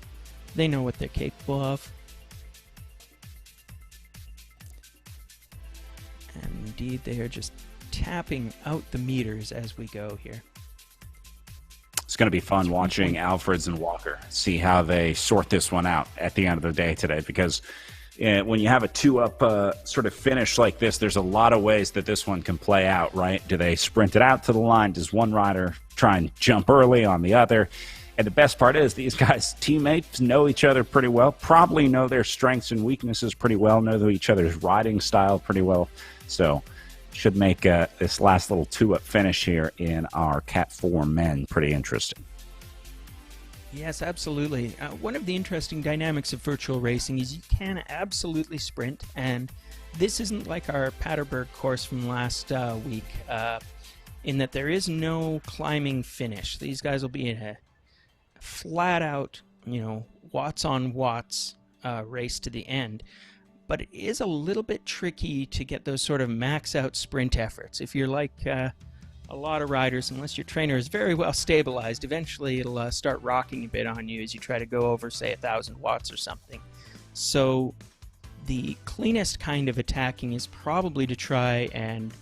They know what they're capable of. And indeed, they are just tapping out the meters as we go here. It's going to be fun watching Alfreds and Walker, see how they sort this one out at the end of the day today, because when you have a 2-up sort of finish like this, there's a lot of ways that this one can play out, right? Do they sprint it out to the line? Does one rider try and jump early on the other? And the best part is these guys, teammates, know each other pretty well, probably know their strengths and weaknesses pretty well, know each other's riding style pretty well. So should make this last little two-up finish here in our Cat 4 men pretty interesting. Yes, absolutely. One of the interesting dynamics of virtual racing is you can absolutely sprint, and this isn't like our Paterberg course from last week, in that there is no climbing finish. These guys will be in a flat-out, watts on watts race to the end. But it is a little bit tricky to get those sort of max-out sprint efforts. If you're like a lot of riders, unless your trainer is very well stabilized, eventually it'll start rocking a bit on you as you try to go over, say, 1,000 watts or something. So the cleanest kind of attacking is probably to try and,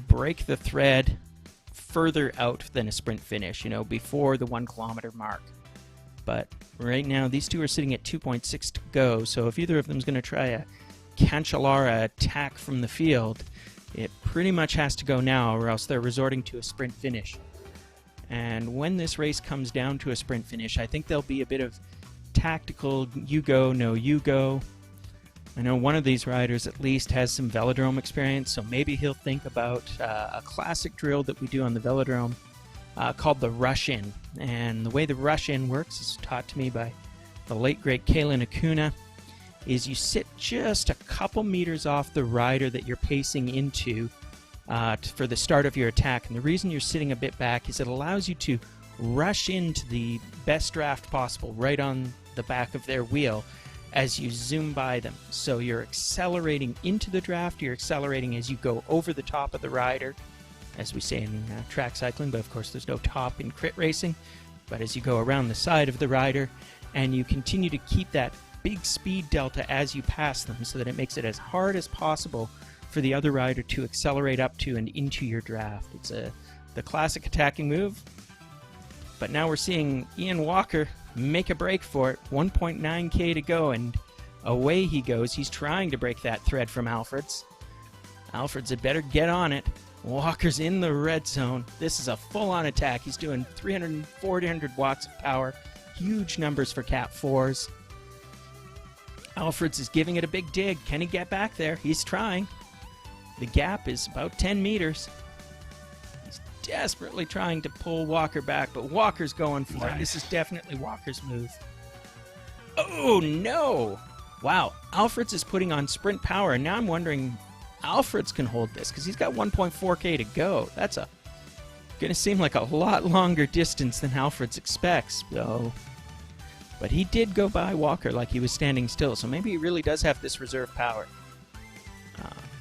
break the thread further out than a sprint finish, before the 1 kilometer mark. But right now, these two are sitting at 2.6 to go, so if either of them is going to try a Cancellara attack from the field, it pretty much has to go now, or else they're resorting to a sprint finish. And when this race comes down to a sprint finish, I think there'll be a bit of tactical you go, no you go. I know one of these riders at least has some velodrome experience, so maybe he'll think about a classic drill that we do on the velodrome called the rush-in. And the way the rush-in works is taught to me by the late, great Kaylin Acuna, is you sit just a couple meters off the rider that you're pacing into for the start of your attack. And the reason you're sitting a bit back is it allows you to rush into the best draft possible right on the back of their wheel as you zoom by them. So you're accelerating into the draft, you're accelerating as you go over the top of the rider, as we say in track cycling, but of course there's no top in crit racing. But as you go around the side of the rider, and you continue to keep that big speed delta as you pass them, so that it makes it as hard as possible for the other rider to accelerate up to and into your draft. It's the classic attacking move, but now we're seeing Ian Walker make a break for it. 1.9k to go, and away he goes. He's trying to break that thread from Alfred's. Alfred's had better get on it. Walker's in the red zone. This is a full-on attack. He's doing 300, 400 watts of power. Huge numbers for Cat 4s. Alfred's is giving it a big dig. Can he get back there? He's trying. The gap is about 10 meters. He's desperately trying to pull Walker back, but Walker's going for it. This is definitely Walker's move. Oh, no! Wow, Alfred's is putting on sprint power, and now I'm wondering Alfred's can hold this, because he's got 1.4k to go. That's going to seem like a lot longer distance than Alfred's expects, though. But he did go by Walker like he was standing still, so maybe he really does have this reserve power.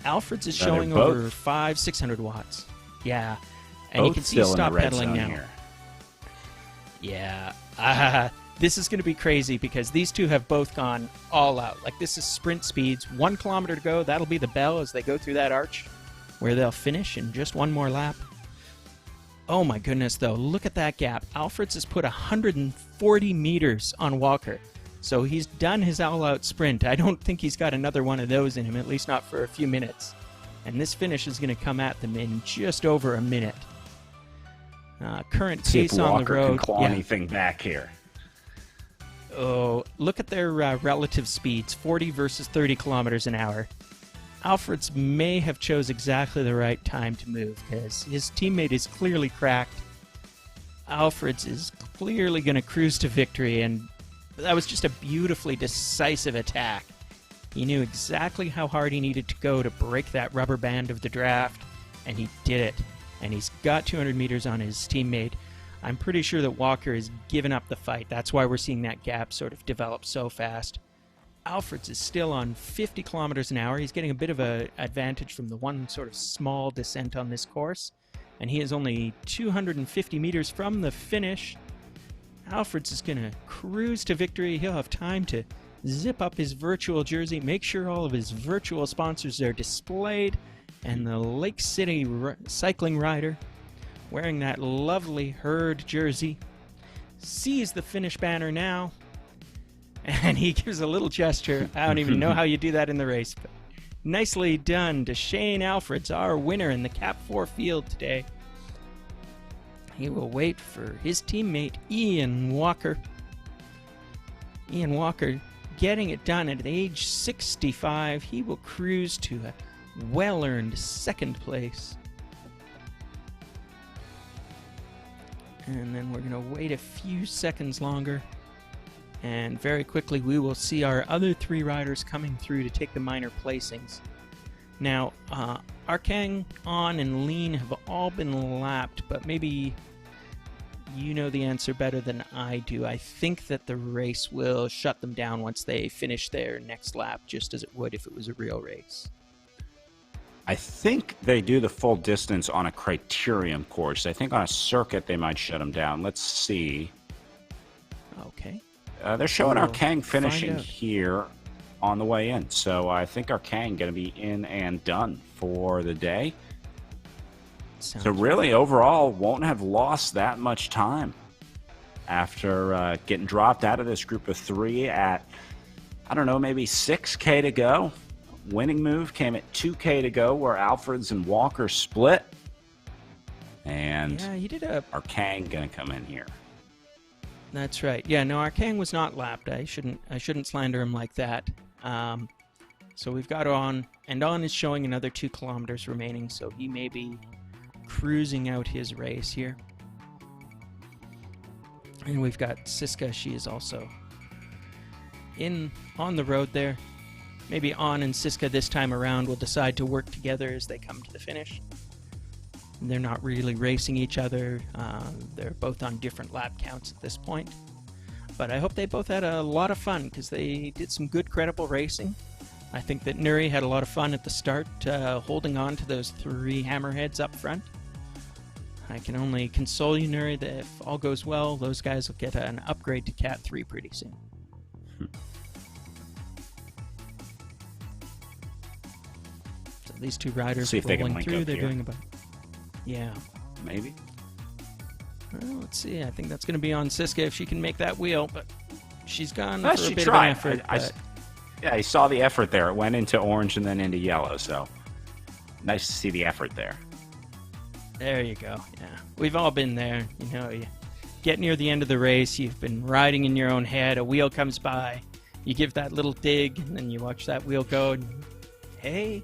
Alfred's is showing over 600 watts. Yeah, and you can see he's stop pedaling now. Here. Yeah, this is going to be crazy because these two have both gone all out. Like, this is sprint speeds. 1 kilometer to go. That'll be the bell as they go through that arch where they'll finish in just one more lap. Oh my goodness, though. Look at that gap. Alfred's has put 140 meters on Walker. So he's done his all-out sprint. I don't think he's got another one of those in him, at least not for a few minutes. And this finish is going to come at them in just over a minute. Current pace on the road. Can claw anything back here. Oh, look at their relative speeds, 40 versus 30 kilometers an hour. Alfred's may have chose exactly the right time to move because his teammate is clearly cracked. Alfred's is clearly going to cruise to victory, and that was just a beautifully decisive attack. He knew exactly how hard he needed to go to break that rubber band of the draft, and he did it. And he's got 200 meters on his teammate. I'm pretty sure that Walker has given up the fight. That's why we're seeing that gap sort of develop so fast. Alfred's is still on 50 kilometers an hour. He's getting a bit of an advantage from the one sort of small descent on this course. And he is only 250 meters from the finish. Alfred's is going to cruise to victory. He'll have time to zip up his virtual jersey, make sure all of his virtual sponsors are displayed, and the Lake City cycling rider, wearing that lovely herd jersey, sees the finish banner now, and he gives a little gesture. I don't even know how you do that in the race, but nicely done to Shane Alfred's, our winner in the Cap 4 field today. He will wait for his teammate, Ian Walker. Ian Walker getting it done at age 65. He will cruise to a well-earned second place. And then we're going to wait a few seconds longer. And very quickly we will see our other three riders coming through to take the minor placings. Now, Arkang, On, and Lean have all been lapped, but maybe you know the answer better than I do. I think that the race will shut them down once they finish their next lap, just as it would if it was a real race. I think they do the full distance on a criterium course. I think on a circuit they might shut them down. Let's see. Okay. They're showing We'll Arkang finishing find out. here on the way in. So I think Arkang going to be in and done for the day. Sounds So really, overall, won't have lost that much time after getting dropped out of this group of three at, I don't know, maybe 6K to go. Winning move came at 2K to go, where Alfreds and Walker split. And Yeah, he did a... Arkang going to come in here. That's right. Yeah, no, Arkang was not lapped. I shouldn't slander him like that. So we've got On, and On is showing another 2 kilometers remaining, so he may be cruising out his race here. And we've got Siska. She is also on the road there. Maybe On and Siska this time around will decide to work together as they come to the finish. They're not really racing each other. They're both on different lap counts at this point. But I hope they both had a lot of fun because they did some good, credible racing. I think that Nuri had a lot of fun at the start, holding on to those 3 hammerheads up front. I can only console you, Nuri, that if all goes well, those guys will get an upgrade to Cat 3 pretty soon. So these 2 riders See if they can rolling link through, up they're here. doing about... Yeah. Maybe. Well, let's see. I think that's going to be on Siska if she can make that wheel, but she's gone Well, for a she bit tried. of an effort. but Yeah, you saw the effort there. It went into orange and then into yellow, so nice to see the effort there. there you go. Yeah, we've all been there. You know, you get near the end of the race, you've been riding in your own head, a wheel comes by, you give that little dig, and then you watch that wheel go, and hey,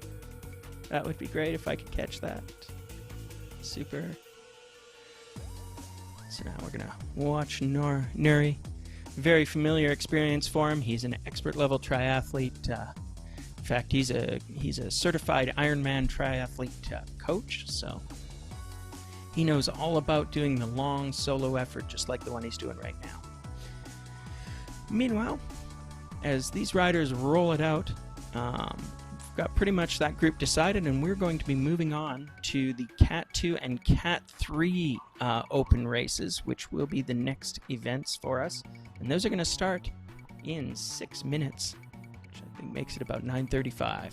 that would be great if I could catch that. Super. So now we're going to watch Nuri. Very familiar experience for him. He's an expert level triathlete. In fact, he's a certified Ironman triathlete coach, so he knows all about doing the long solo effort just like the one he's doing right now. Meanwhile, as these riders roll it out, we've got pretty much that group decided, and we're going to be moving on to the Cat 2 and Cat 3 open races, which will be the next events for us. And those are going to start in 6 minutes, which I think makes it about 9:35.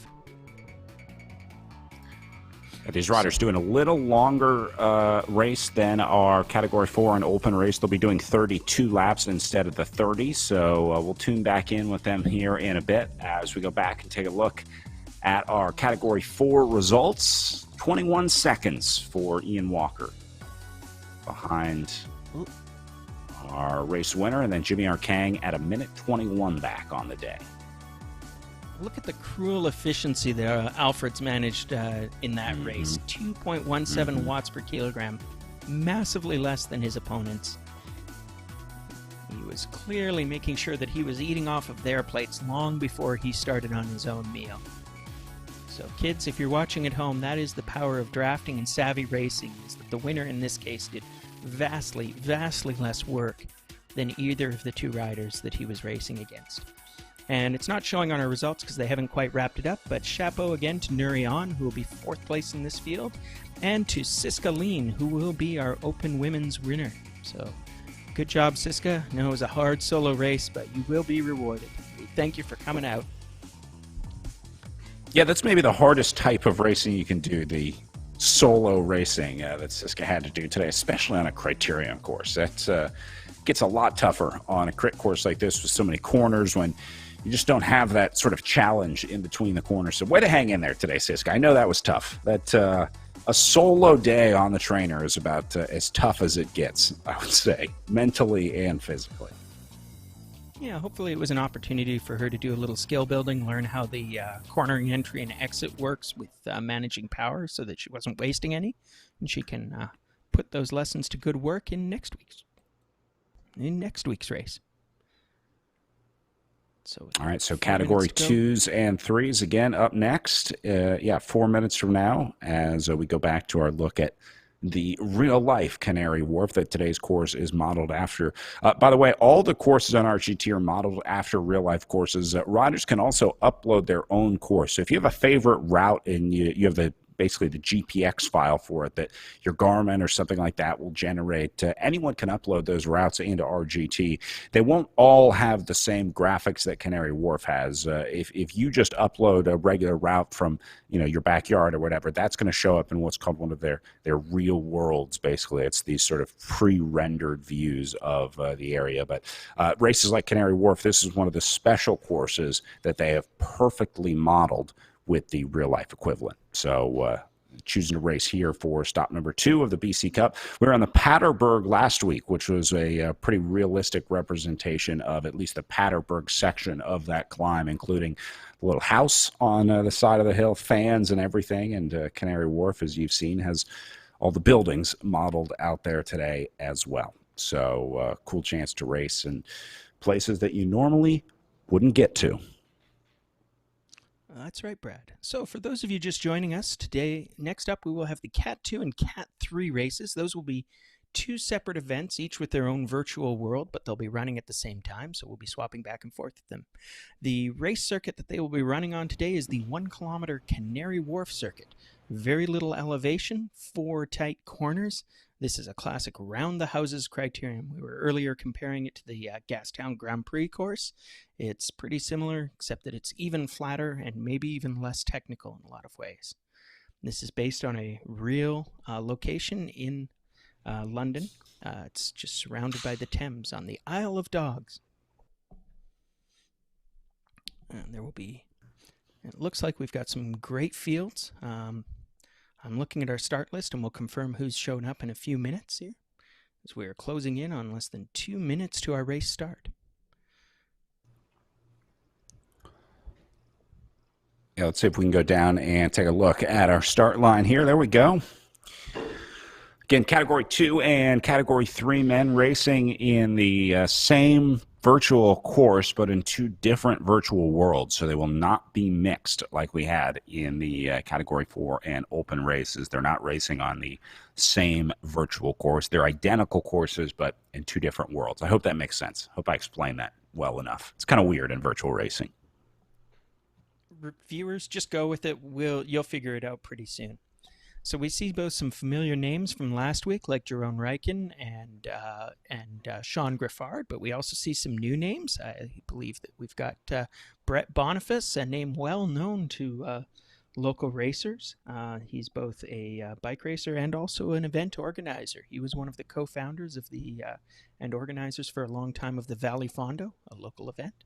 These riders doing a little longer race than our Category 4 and open race. They'll be doing 32 laps instead of the 30, so we'll tune back in with them here in a bit as we go back and take a look at our Category 4 results. 21 seconds for Ian Walker behind our race winner, and then Jimmy Arkang at 1:21 back on the day. Look at the cruel efficiency there Alfred's managed in that race. 2.17 watts per kilogram. Massively less than his opponents. He was clearly making sure that he was eating off of their plates long before he started on his own meal. So kids, if you're watching at home, that is the power of drafting and savvy racing, is that the winner in this case did vastly, vastly less work than either of the 2 riders that he was racing against. And it's not showing on our results because they haven't quite wrapped it up, but chapeau again to Nuri On, who will be 4th place in this field, and to Siska Lean, who will be our Open Women's winner. So, good job, Siska. I know it was a hard solo race, but you will be rewarded. We thank you for coming out. Yeah, that's maybe the hardest type of racing you can do, the solo racing that Siska had to do today, especially on a criterium course. That gets a lot tougher on a crit course like this with so many corners when you just don't have that sort of challenge in between the corners. So way to hang in there today, Siska. I know that was tough. That a solo day on the trainer is about as tough as it gets, I would say, mentally and physically. Yeah, hopefully it was an opportunity for her to do a little skill building, learn how the cornering entry and exit works with managing power so that she wasn't wasting any, and she can put those lessons to good work in next week's race. So, all right, so category 2s and 3s again up next. 4 minutes from now as we go back to our look at the real-life Canary Wharf that today's course is modeled after. By the way, all the courses on RGT are modeled after real-life courses. Riders can also upload their own course. So if you have a favorite route and you have basically the GPX file for it that your Garmin or something like that will generate. Anyone can upload those routes into RGT. They won't all have the same graphics that Canary Wharf has. If you just upload a regular route from your backyard or whatever, that's going to show up in what's called one of their real worlds. Basically, it's these sort of pre-rendered views of the area. But races like Canary Wharf, this is one of the special courses that they have perfectly modeled with the real-life equivalent. So choosing to race here for stop number 2 of the BC Cup. We were on the Paterberg last week, which was a pretty realistic representation of at least the Paterberg section of that climb, including the little house on the side of the hill, fans and everything. And Canary Wharf, as you've seen, has all the buildings modeled out there today as well. So cool chance to race in places that you normally wouldn't get to. That's right, Brad. So for those of you just joining us today, next up we will have the Cat 2 and Cat 3 races. Those will be 2 separate events, each with their own virtual world, but they'll be running at the same time, so we'll be swapping back and forth with them. The race circuit that they will be running on today is the 1-kilometer Canary Wharf circuit. Very little elevation, 4 tight corners. This is a classic round-the-houses criterium. We were earlier comparing it to the Gastown Grand Prix course. It's pretty similar, except that it's even flatter and maybe even less technical in a lot of ways. This is based on a real location in London. It's just surrounded by the Thames on the Isle of Dogs. And there will be... It looks like we've got some great fields. I'm looking at our start list, and we'll confirm who's shown up in a few minutes here, as we are closing in on less than 2 minutes to our race start. Yeah, let's see if we can go down and take a look at our start line here. There we go. Again, Category 2 and Category 3 men racing in the same virtual course, but in 2 different virtual worlds, so they will not be mixed like we had in the Category 4 and open races. They're not racing on the same virtual course. They're identical courses, but in 2 different worlds. I hope that makes sense. Hope I explained that well enough. It's kind of weird in virtual racing. Viewers, just go with it. You'll figure it out pretty soon. So we see both some familiar names from last week, like Jeroen Rijken and Sean Griffard, but we also see some new names. I believe that we've got Brett Boniface, a name well known to local racers. He's both a bike racer and also an event organizer. He was one of the co-founders of and organizers for a long time of the Valley Fondo, a local event.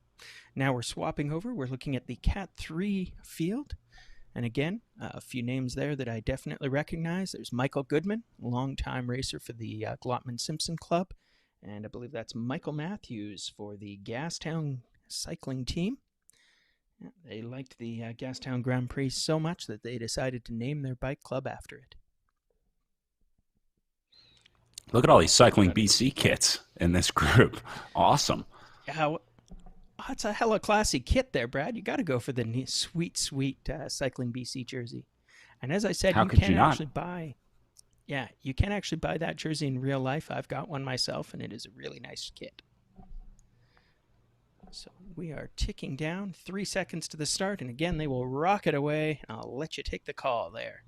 Now we're swapping over. We're looking at the Cat 3 field. And again, a few names there that I definitely recognize. There's Michael Goodman, longtime racer for the Glotman Simpson Club. And I believe that's Michael Matthews for the Gastown Cycling team. Yeah, they liked the Gastown Grand Prix so much that they decided to name their bike club after it. Look at all these Cycling BC kits in this group. Awesome. Yeah, it's a hella classy kit there, Brad. You got to go for the sweet Cycling BC jersey. And as I said, you can actually buy that jersey in real life. I've got one myself, and it is a really nice kit. So we are ticking down 3 seconds to the start, and again, they will rocket away. I'll let you take the call there.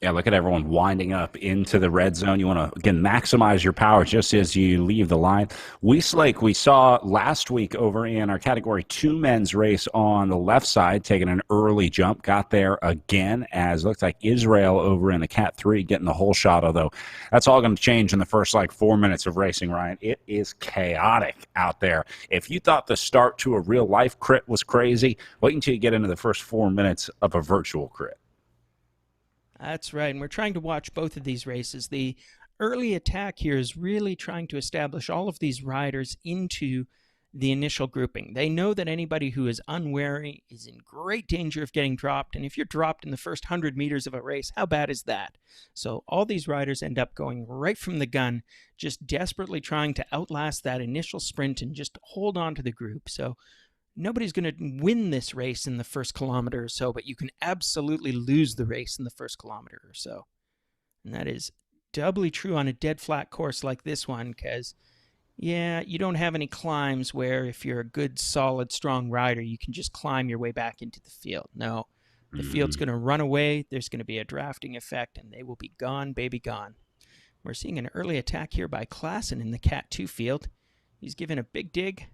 Yeah, look at everyone winding up into the red zone. You want to, again, maximize your power just as you leave the line. Westlake, we saw last week over in our Category 2 men's race on the left side, taking an early jump, got there again, as it looked like Israel over in the Cat 3 getting the whole shot, although that's all going to change in the first, 4 minutes of racing, Ryan. It is chaotic out there. If you thought the start to a real-life crit was crazy, wait until you get into the first 4 minutes of a virtual crit. That's right. And we're trying to watch both of these races. The early attack here is really trying to establish all of these riders into the initial grouping. They know that anybody who is unwary is in great danger of getting dropped. And if you're dropped in the first 100 meters of a race, how bad is that? So all these riders end up going right from the gun, just desperately trying to outlast that initial sprint and just hold on to the group. So nobody's going to win this race in the first kilometer or so, but you can absolutely lose the race in the first kilometer or so. And that is doubly true on a dead flat course like this one, because, yeah, you don't have any climbs where if you're a good, solid, strong rider, you can just climb your way back into the field. No, the field's going to run away. There's going to be a drafting effect, and they will be gone, baby, gone. We're seeing an early attack here by Klassen in the Cat 2 field. He's given a big dig,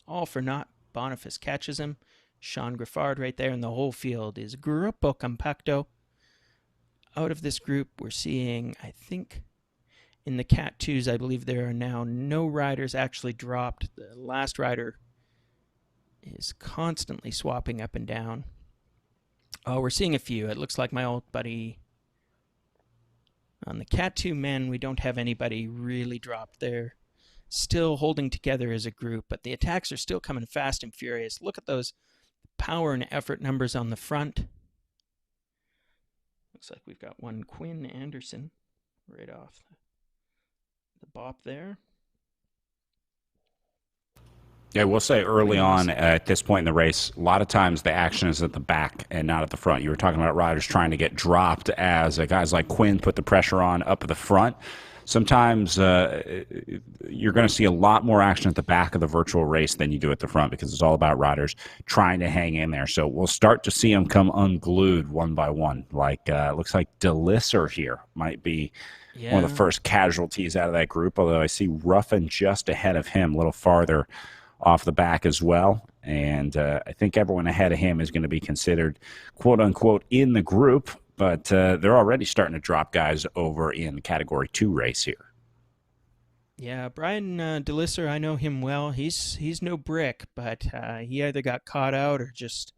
all for naught. Boniface catches him. Sean Griffard right there, and the whole field is Gruppo Compacto. Out of this group, we're seeing, I think, in the Cat 2s, I believe there are now no riders actually dropped. The last rider is constantly swapping up and down. Oh, we're seeing a few. It looks like my old buddy. On the Cat 2 men, we don't have anybody really dropped there. Still holding together as a group, but the attacks are still coming fast and furious. Look at those power and effort numbers on the front. Looks like we've got one Quinn Anderson right off the bop there. Yeah, we'll say early on at this point in the race, a lot of times the action is at the back and not at the front. You were talking about riders trying to get dropped as guys like Quinn put the pressure on up at the front. Sometimes you're going to see a lot more action at the back of the virtual race than you do at the front, because it's all about riders trying to hang in there. So we'll start to see them come unglued one by one. Like looks like DeLisser here might be one of the first casualties out of that group, although I see Ruffin just ahead of him, a little farther off the back as well. And I think everyone ahead of him is going to be considered, quote unquote, in the group. But they're already starting to drop guys over in the Category 2 race here. Yeah, Brian DeLisser, I know him well. He's no brick, but he either got caught out or just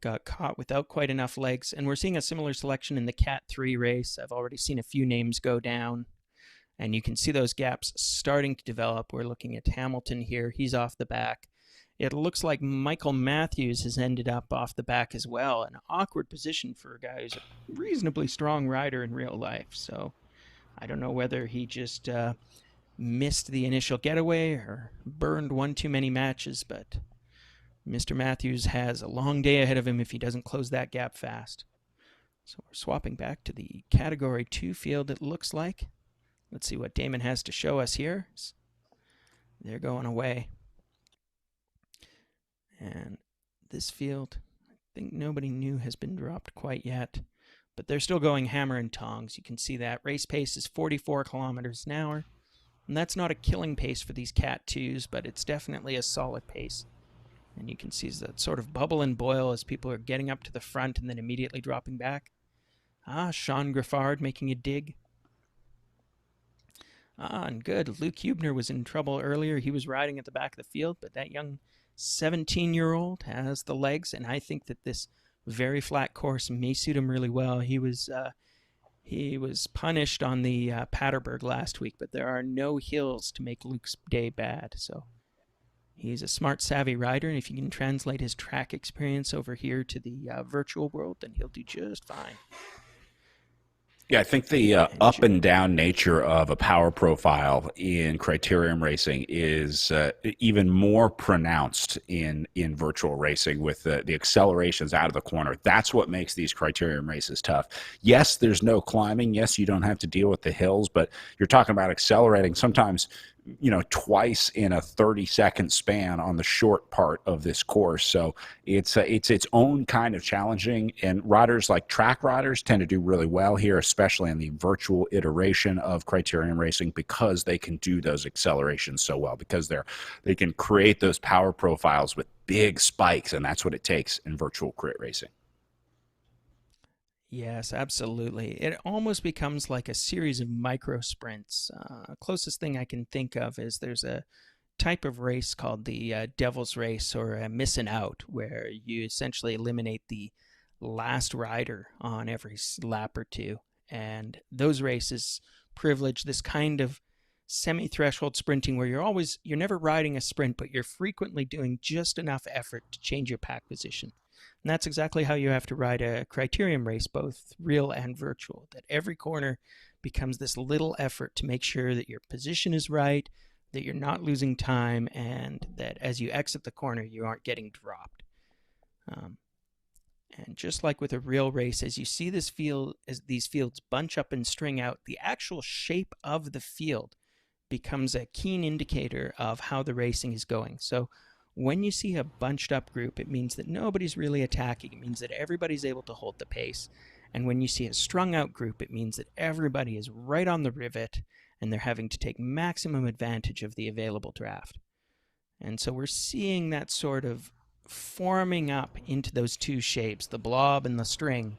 got caught without quite enough legs. And we're seeing a similar selection in the Cat 3 race. I've already seen a few names go down, and you can see those gaps starting to develop. We're looking at Hamilton here. He's off the back. It looks like Michael Matthews has ended up off the back as well. An awkward position for a guy who's a reasonably strong rider in real life. So I don't know whether he just missed the initial getaway or burned one too many matches, but Mr. Matthews has a long day ahead of him if he doesn't close that gap fast. So we're swapping back to the Category 2 field, it looks like. Let's see what Damon has to show us here. They're going away. And this field, I think nobody new has been dropped quite yet, but they're still going hammer and tongs. You can see that race pace is 44 kilometers an hour, and that's not a killing pace for these Cat 2s, but it's definitely a solid pace. And you can see that sort of bubble and boil as people are getting up to the front and then immediately dropping back. Sean Griffard making a dig. And good. Luke Hubner was in trouble earlier. He was riding at the back of the field, but that young 17-year-old has the legs, and I think that this very flat course may suit him really well. He was punished on the Paterberg last week, but there are no hills to make Luke's day bad. So he's a smart, savvy rider, and if you can translate his track experience over here to the virtual world, then he'll do just fine. Yeah, I think the up and down nature of a power profile in criterium racing is even more pronounced in virtual racing with the accelerations out of the corner. That's what makes these criterium races tough. Yes, there's no climbing. Yes, you don't have to deal with the hills, but you're talking about accelerating sometimes, twice in a 30-second span on the short part of this course. So it's its own kind of challenging, and riders like track riders tend to do really well here, especially in the virtual iteration of criterium racing, because they can do those accelerations so well, because they can create those power profiles with big spikes, and that's what it takes in virtual crit racing. Yes, absolutely. It almost becomes like a series of micro sprints. Closest thing I can think of is there's a type of race called the Devil's Race, or a missing out, where you essentially eliminate the last rider on every lap or two. And those races privilege this kind of semi-threshold sprinting where you're never riding a sprint, but you're frequently doing just enough effort to change your pack position. And that's exactly how you have to ride a criterium race, both real and virtual, that every corner becomes this little effort to make sure that your position is right, that you're not losing time, and that as you exit the corner, you aren't getting dropped. And just like with a real race, as you see this field, as these fields bunch up and string out, the actual shape of the field becomes a keen indicator of how the racing is going. So when you see a bunched up group, it means that nobody's really attacking. It means that everybody's able to hold the pace. And when you see a strung out group, it means that everybody is right on the rivet and they're having to take maximum advantage of the available draft. And so we're seeing that sort of forming up into those two shapes, the blob and the string,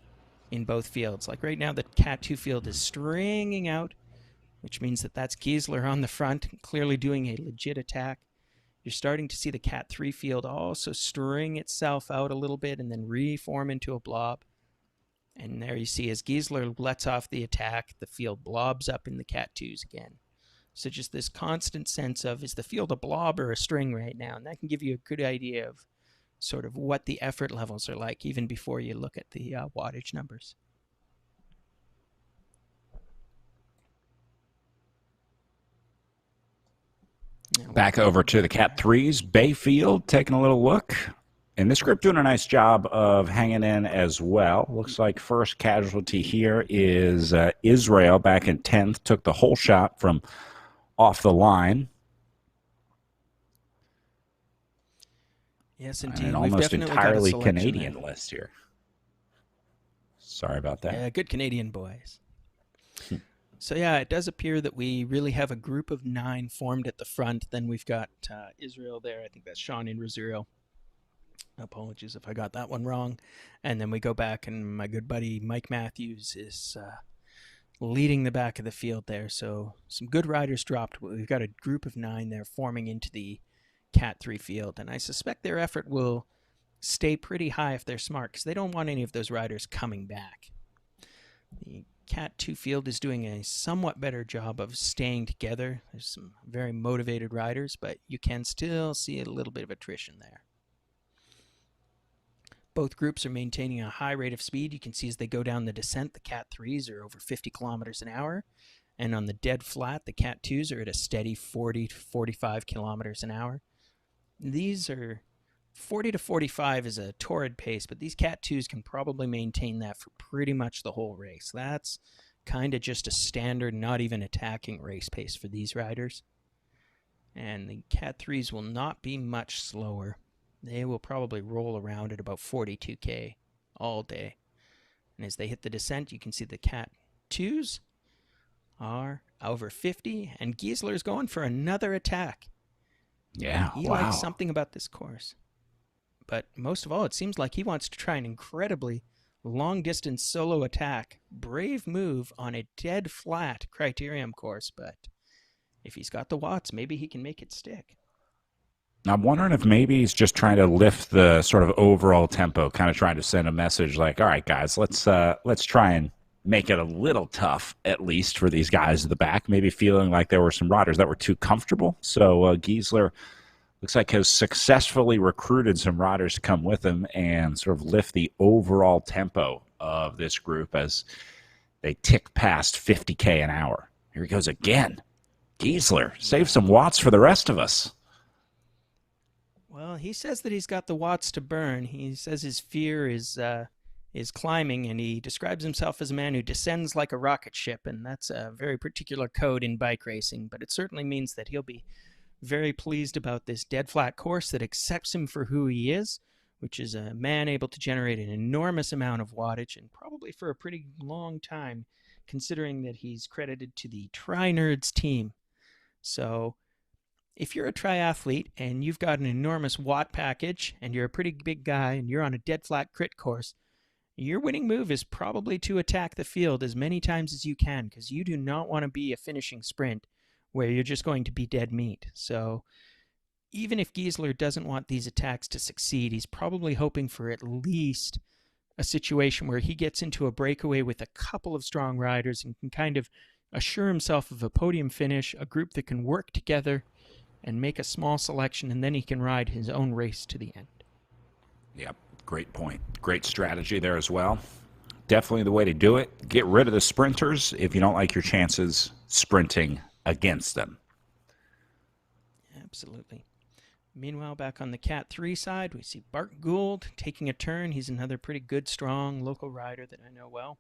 in both fields. Like right now, the Cat 2 field is stringing out, which means that that's Giesler on the front, clearly doing a legit attack. You're starting to see the Cat 3 field also string itself out a little bit and then reform into a blob. And there you see as Giesler lets off the attack, the field blobs up in the Cat 2s again. So just this constant sense of, is the field a blob or a string right now? And that can give you a good idea of sort of what the effort levels are like even before you look at the wattage numbers. Back over to the Cat 3s, Bayfield taking a little look. And this group doing a nice job of hanging in as well. Looks like first casualty here is Israel back in 10th. Took the whole shot from off the line. Yes, indeed. An almost entirely Canadian list here. Sorry about that. Yeah, good Canadian boys. So yeah, it does appear that we really have a group of 9 formed at the front. Then we've got Israel there. I think that's Sean in Rosario. Apologies if I got that one wrong. And then we go back, and my good buddy Mike Matthews is leading the back of the field there. So some good riders dropped. We've got a group of 9 there forming into the Cat 3 field, and I suspect their effort will stay pretty high if they're smart, because they don't want any of those riders coming back. The Cat 2 field is doing a somewhat better job of staying together. There's some very motivated riders, but you can still see a little bit of attrition there. Both groups are maintaining a high rate of speed. You can see as they go down the descent, the Cat 3s are over 50 kilometers an hour. And on the dead flat, the Cat 2s are at a steady 40 to 45 kilometers an hour. These are 40 to 45 is a torrid pace, but these Cat 2s can probably maintain that for pretty much the whole race. That's kind of just a standard, not even attacking race pace for these riders. And the Cat 3s will not be much slower. They will probably roll around at about 42K all day. And as they hit the descent, you can see the Cat 2s are over 50, and Giesler's going for another attack. Yeah, he likes something about this course. But most of all, it seems like he wants to try an incredibly long-distance solo attack. Brave move on a dead flat criterium course, but if he's got the watts, maybe he can make it stick. I'm wondering if maybe he's just trying to lift the sort of overall tempo, kind of trying to send a message like, all right, guys, let's try and make it a little tough, at least for these guys at the back, maybe feeling like there were some riders that were too comfortable. So Giesler looks like has successfully recruited some riders to come with him and sort of lift the overall tempo of this group as they tick past 50K an hour. Here he goes again. Giesler, save some watts for the rest of us. Well, he says that he's got the watts to burn. He says his fear is climbing, and he describes himself as a man who descends like a rocket ship, and that's a very particular code in bike racing, but it certainly means that he'll be very pleased about this dead flat course that accepts him for who he is, which is a man able to generate an enormous amount of wattage, and probably for a pretty long time, considering that he's credited to the Tri-Nerds team. So if you're a triathlete and you've got an enormous watt package and you're a pretty big guy and you're on a dead flat crit course, your winning move is probably to attack the field as many times as you can, because you do not want to be a finishing sprint where you're just going to be dead meat. So even if Giesler doesn't want these attacks to succeed, he's probably hoping for at least a situation where he gets into a breakaway with a couple of strong riders and can kind of assure himself of a podium finish, a group that can work together and make a small selection, and then he can ride his own race to the end. Yep, great point. Great strategy there as well. Definitely the way to do it. Get rid of the sprinters if you don't like your chances sprinting against them. Absolutely. Meanwhile, back on the Cat 3 side, we see Bart Gould taking a turn. He's another pretty good, strong local rider that I know well.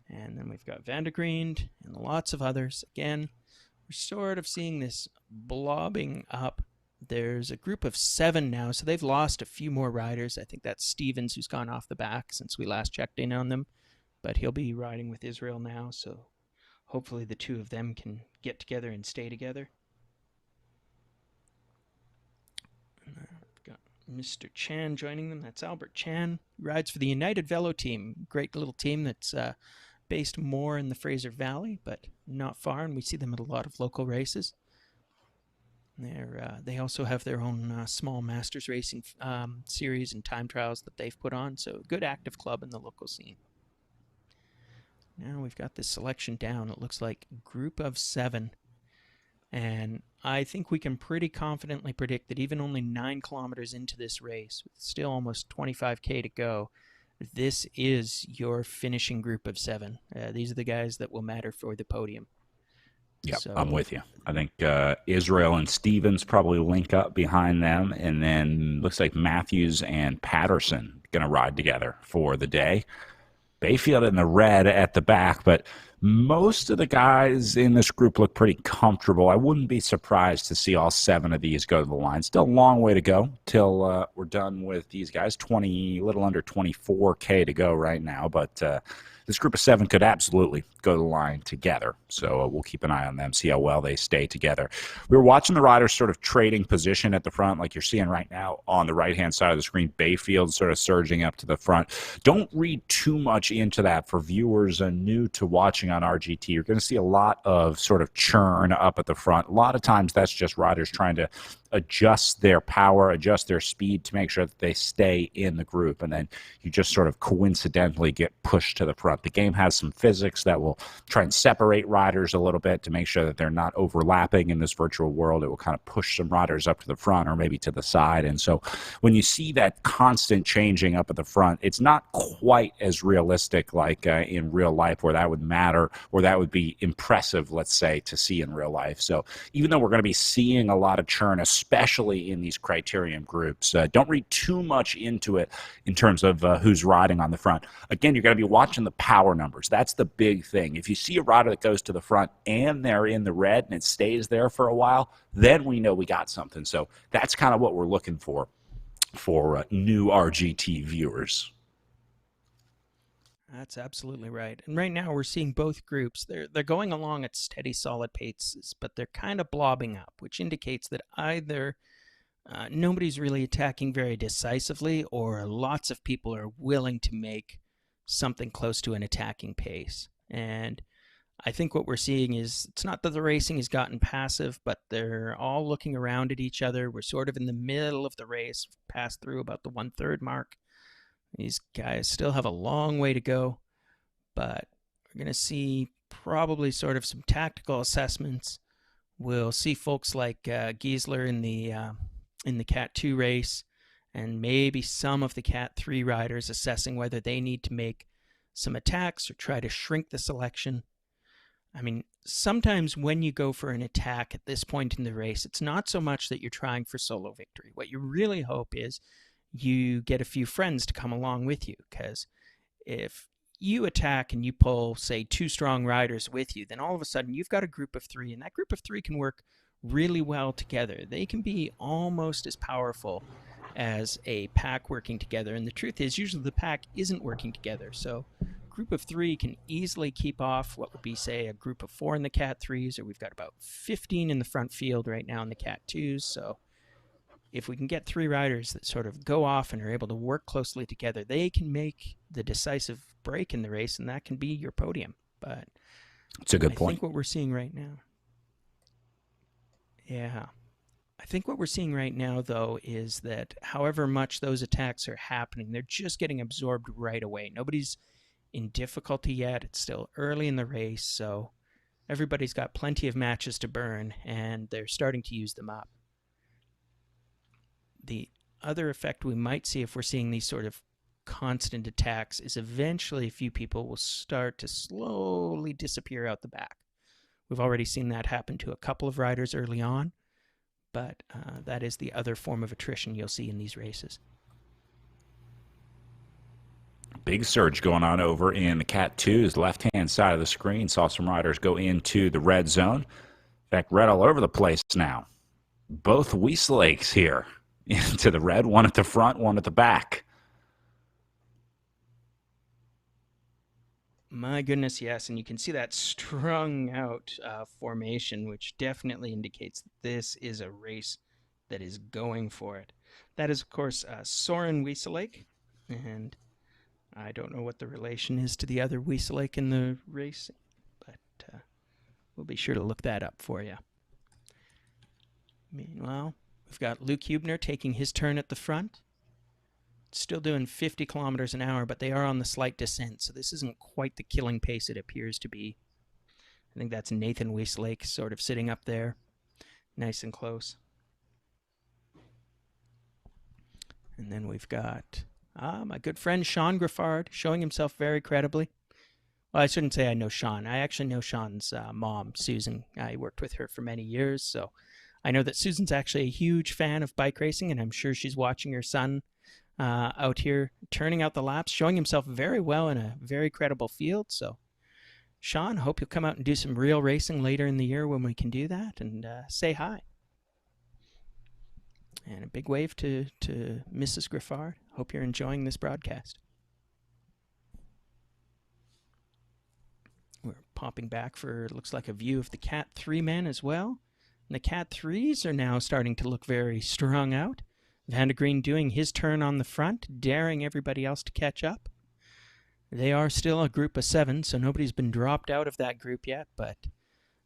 And then we've got Vandergriend and lots of others. Again, we're sort of seeing this blobbing up. There's a group of 7 now, so they've lost a few more riders. I think that's Stevens, who's gone off the back since we last checked in on them. But he'll be riding with Israel now, so hopefully the two of them can get together and stay together. Got Mr. Chan joining them. That's Albert Chan. He rides for the United Velo team. Great little team that's based more in the Fraser Valley, but not far, and we see them at a lot of local races. They also have their own small masters racing series and time trials that they've put on, so a good active club in the local scene. Now we've got this selection down. It looks like group of 7. And I think we can pretty confidently predict that even only 9 kilometers into this race, with still almost 25K to go, this is your finishing group of 7. These are the guys that will matter for the podium. Yep, so, I'm with you. I think Israel and Stevens probably link up behind them, and then looks like Matthews and Patterson going to ride together for the day. Bayfield in the red at the back, but most of the guys in this group look pretty comfortable. I wouldn't be surprised to see all 7 of these go to the line. Still a long way to go till we're done with these guys. A little under 24K to go right now, but this group of 7 could absolutely go to the line together. So we'll keep an eye on them, see how well they stay together. We were watching the riders sort of trading position at the front, like you're seeing right now on the right-hand side of the screen. Bayfield sort of surging up to the front. Don't read too much into that for viewers new to watching on RGT. You're going to see a lot of sort of churn up at the front. A lot of times that's just riders trying to adjust their power, adjust their speed to make sure that they stay in the group, and then you just sort of coincidentally get pushed to the front. The game has some physics that will try and separate riders a little bit to make sure that they're not overlapping in this virtual world. It will kind of push some riders up to the front or maybe to the side, and so when you see that constant changing up at the front, it's not quite as realistic like in real life, where that would matter or that would be impressive, let's say, to see in real life. So even though we're going to be seeing a lot of churn, especially in these criterium groups, don't read too much into it in terms of who's riding on the front. Again, you're going to be watching the power numbers. That's the big thing. If you see a rider that goes to the front and they're in the red and it stays there for a while, then we know we got something. So that's kind of what we're looking for new RGT viewers. That's absolutely right. And right now we're seeing both groups. They're going along at steady, solid paces, but they're kind of blobbing up, which indicates that either nobody's really attacking very decisively, or lots of people are willing to make something close to an attacking pace. And I think what we're seeing is, it's not that the racing has gotten passive, but they're all looking around at each other. We're sort of in the middle of the race, passed through about the 1/3 mark. These guys still have a long way to go, but we're going to see probably sort of some tactical assessments. We'll see folks like Giesler in the Cat 2 race, and maybe some of the Cat 3 riders assessing whether they need to make some attacks or try to shrink the selection. I mean, sometimes when you go for an attack at this point in the race, it's not so much that you're trying for solo victory. What you really hope is you get a few friends to come along with you, because if you attack and you pull, say, 2 strong riders with you, then all of a sudden you've got a group of 3, and that group of 3 can work really well together. They can be almost as powerful as a pack working together, and the truth is usually the pack isn't working together. So group of 3 can easily keep off what would be, say, a group of 4 in the Cat 3s, or we've got about 15 in the front field right now in the Cat 2s. So if we can get 3 riders that sort of go off and are able to work closely together, they can make the decisive break in the race, and that can be your podium. But it's a good point. I think what we're seeing right now, yeah, I think what we're seeing right now, though, is that however much those attacks are happening, they're just getting absorbed right away. Nobody's in difficulty yet. It's still early in the race, so everybody's got plenty of matches to burn, and they're starting to use them up. The other effect we might see if we're seeing these sort of constant attacks is eventually a few people will start to slowly disappear out the back. We've already seen that happen to a couple of riders early on, but that is the other form of attrition you'll see in these races. Big surge going on over in the Cat 2's left-hand side of the screen. Saw some riders go into the red zone. In fact, red all over the place now. Both Wieslakes here into the red, one at the front, one at the back. My goodness, yes, and you can see that strung out formation, which definitely indicates that this is a race that is going for it. That is, of course, Soren Wieselake, and I don't know what the relation is to the other Wieselake in the race, but we'll be sure to look that up for you. Meanwhile, we've got Luke Hubner taking his turn at the front. Still doing 50 kilometers an hour, but they are on the slight descent, so this isn't quite the killing pace it appears to be. I think that's Nathan Wieselake sort of sitting up there, nice and close. And then we've got my good friend Sean Griffard showing himself very credibly. Well, I shouldn't say I know Sean. I actually know Sean's mom, Susan. I worked with her for many years, so I know that Susan's actually a huge fan of bike racing, and I'm sure she's watching her son out here turning out the laps, showing himself very well in a very credible field. So, Sean, hope you'll come out and do some real racing later in the year when we can do that, and say hi. And a big wave to Mrs. Griffard. Hope you're enjoying this broadcast. We're popping back for, looks like, a view of the Cat 3 men as well. And the Cat 3s are now starting to look very strung out. Van de Green doing his turn on the front, daring everybody else to catch up. They are still a group of 7, so nobody's been dropped out of that group yet, but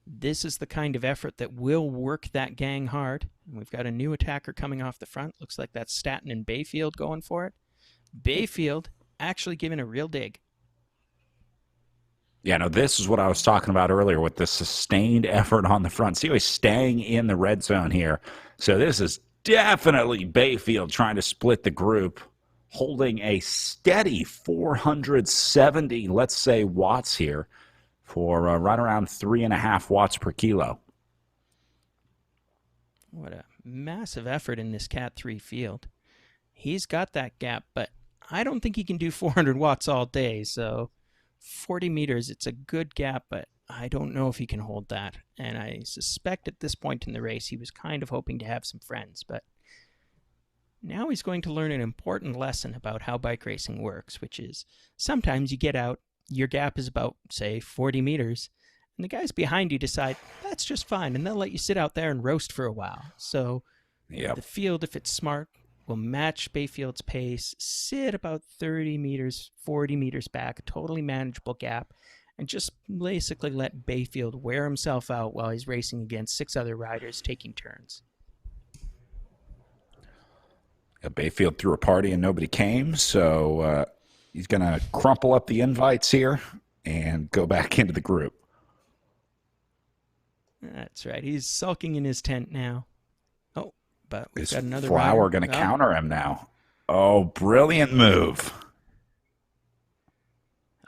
this is the kind of effort that will work that gang hard. And we've got a new attacker coming off the front. Looks like that's Staton and Bayfield going for it. Bayfield actually giving a real dig. Yeah, no, this is what I was talking about earlier with the sustained effort on the front. See how he's staying in the red zone here. So this is definitely Bayfield trying to split the group, holding a steady 470, let's say, watts here for right around 3.5 watts per kilo. What a massive effort in this Cat 3 field. He's got that gap, but I don't think he can do 400 watts all day, so 40 meters, it's a good gap, but I don't know if he can hold that. And I suspect at this point in the race, he was kind of hoping to have some friends, but now he's going to learn an important lesson about how bike racing works, which is sometimes you get out, your gap is about, say, 40 meters, and the guys behind you decide that's just fine, and they'll let you sit out there and roast for a while. So the field, if it's smart, will match Bayfield's pace, sit about 30 meters, 40 meters back, a totally manageable gap, and just basically let Bayfield wear himself out while he's racing against 6 other riders taking turns. Bayfield threw a party and nobody came, so he's going to crumple up the invites here and go back into the group. That's right. He's sulking in his tent now. Oh, but we've got another Flower going to counter him now. Oh, brilliant move.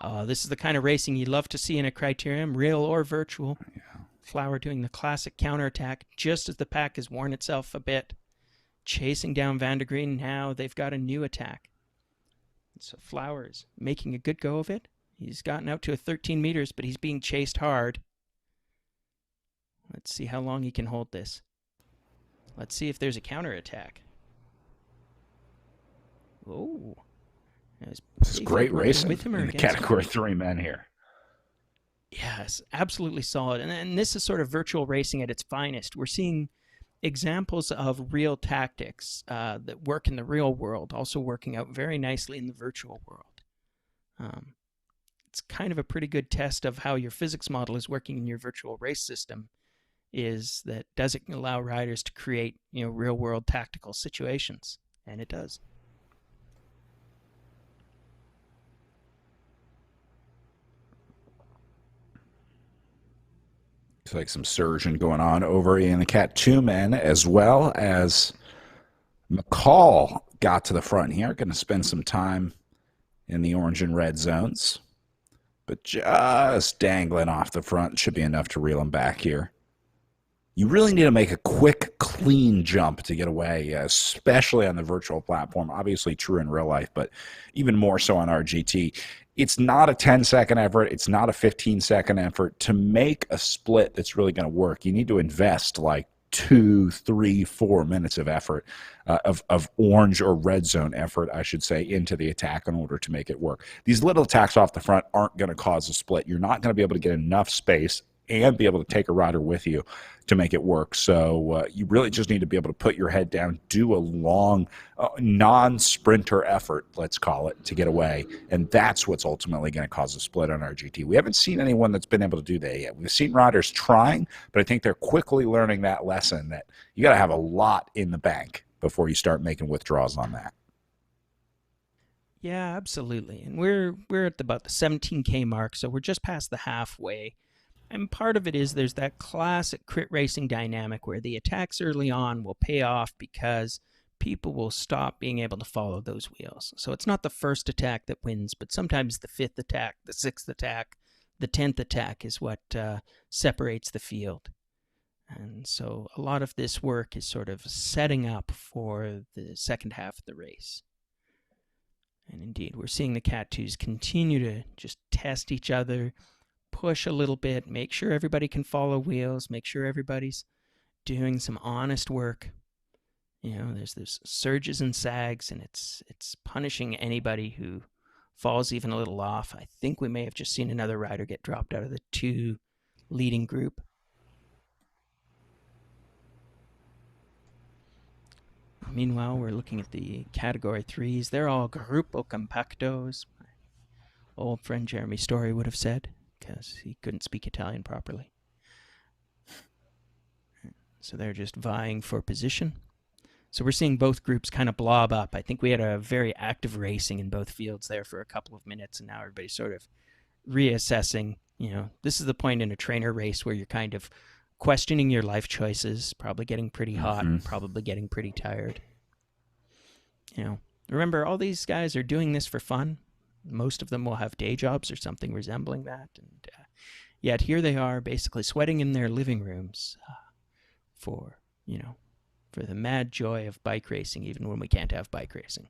Oh, this is the kind of racing you love to see in a criterium, real or virtual. Yeah. Flower doing the classic counterattack just as the pack has worn itself a bit. Chasing down Van de Green now. They've got a new attack. So Flower is making a good go of it. He's gotten out to a 13 meters, but he's being chased hard. Let's see how long he can hold this. Let's see if there's a counterattack. Oh. This is great racing in the Category 3 men here. Yes, absolutely solid. And this is sort of virtual racing at its finest. We're seeing examples of real tactics that work in the real world, also working out very nicely in the virtual world. It's kind of a pretty good test of how your physics model is working in your virtual race system is that does it allow riders to create, real world tactical situations? And it does. Looks like some surgeon going on over in the Cat 2 men, as well as McCall got to the front here. Going to spend some time in the orange and red zones, but just dangling off the front should be enough to reel him back here. You really need to make a quick, clean jump to get away, especially on the virtual platform. Obviously true in real life, but even more so on RGT. It's not a 10-second effort. It's not a 15-second effort. To make a split that's really going to work, you need to invest like 2, 3, 4 minutes of effort, of orange or red zone effort, I should say, into the attack in order to make it work. These little attacks off the front aren't going to cause a split. You're not going to be able to get enough space and be able to take a rider with you to make it work. So you really just need to be able to put your head down, do a long, non-sprinter effort, let's call it, to get away. And that's what's ultimately going to cause a split on RGT. We haven't seen anyone that's been able to do that yet. We've seen riders trying, but I think they're quickly learning that lesson that you got to have a lot in the bank before you start making withdrawals on that. Yeah, absolutely. And we're at about the 17K mark, so we're just past the halfway. And part of it is there's that classic crit racing dynamic where the attacks early on will pay off because people will stop being able to follow those wheels. So it's not the first attack that wins, but sometimes the fifth attack, the sixth attack, the 10th attack is what separates the field. And so a lot of this work is sort of setting up for the second half of the race. And indeed, we're seeing the Cat 2s continue to just test each other, push a little bit, make sure everybody can follow wheels, make sure everybody's doing some honest work. There's surges and sags, and it's punishing anybody who falls even a little off. I think we may have just seen another rider get dropped out of the 2 leading group. Meanwhile, we're looking at the category 3s. They're all Gruppo Compactos. My old friend Jeremy Story would have said, because he couldn't speak Italian properly. So they're just vying for position. So we're seeing both groups kind of blob up. I think we had a very active racing in both fields there for a couple of minutes, and now everybody's sort of reassessing. This is the point in a trainer race where you're kind of questioning your life choices, probably getting pretty hot, probably getting pretty tired. Remember, all these guys are doing this for fun. Most of them will have day jobs or something resembling that. And yet here they are basically sweating in their living rooms for the mad joy of bike racing, even when we can't have bike racing.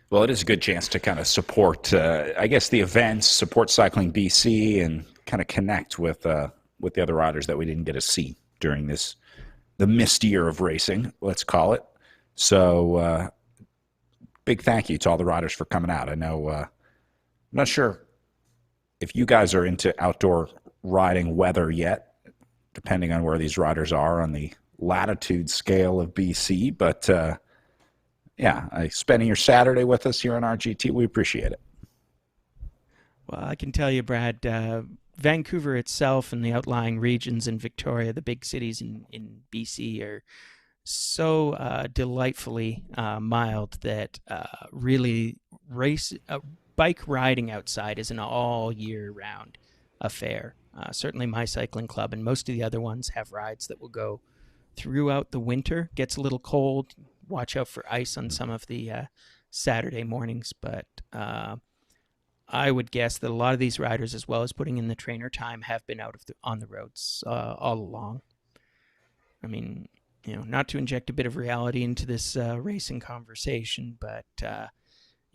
Well, it is a good chance to kind of support, I guess, the events, support Cycling BC, and kind of connect with the other riders that we didn't get to see during the missed year of racing, let's call it. So big thank you to all the riders for coming out. I know, I'm not sure if you guys are into outdoor riding weather yet, depending on where these riders are on the latitude scale of BC, but spending your Saturday with us here on RGT, we appreciate it. Well, I can tell you, Brad, Vancouver itself and the outlying regions in Victoria, the big cities in BC, are so delightfully mild that really bike riding outside is an all year round affair. Certainly my cycling club and most of the other ones have rides that will go throughout the winter. Gets a little cold. Watch out for ice on some of the Saturday mornings, but I would guess that a lot of these riders, as well as putting in the trainer time, have been out on the roads all along. I mean, not to inject a bit of reality into this racing conversation, but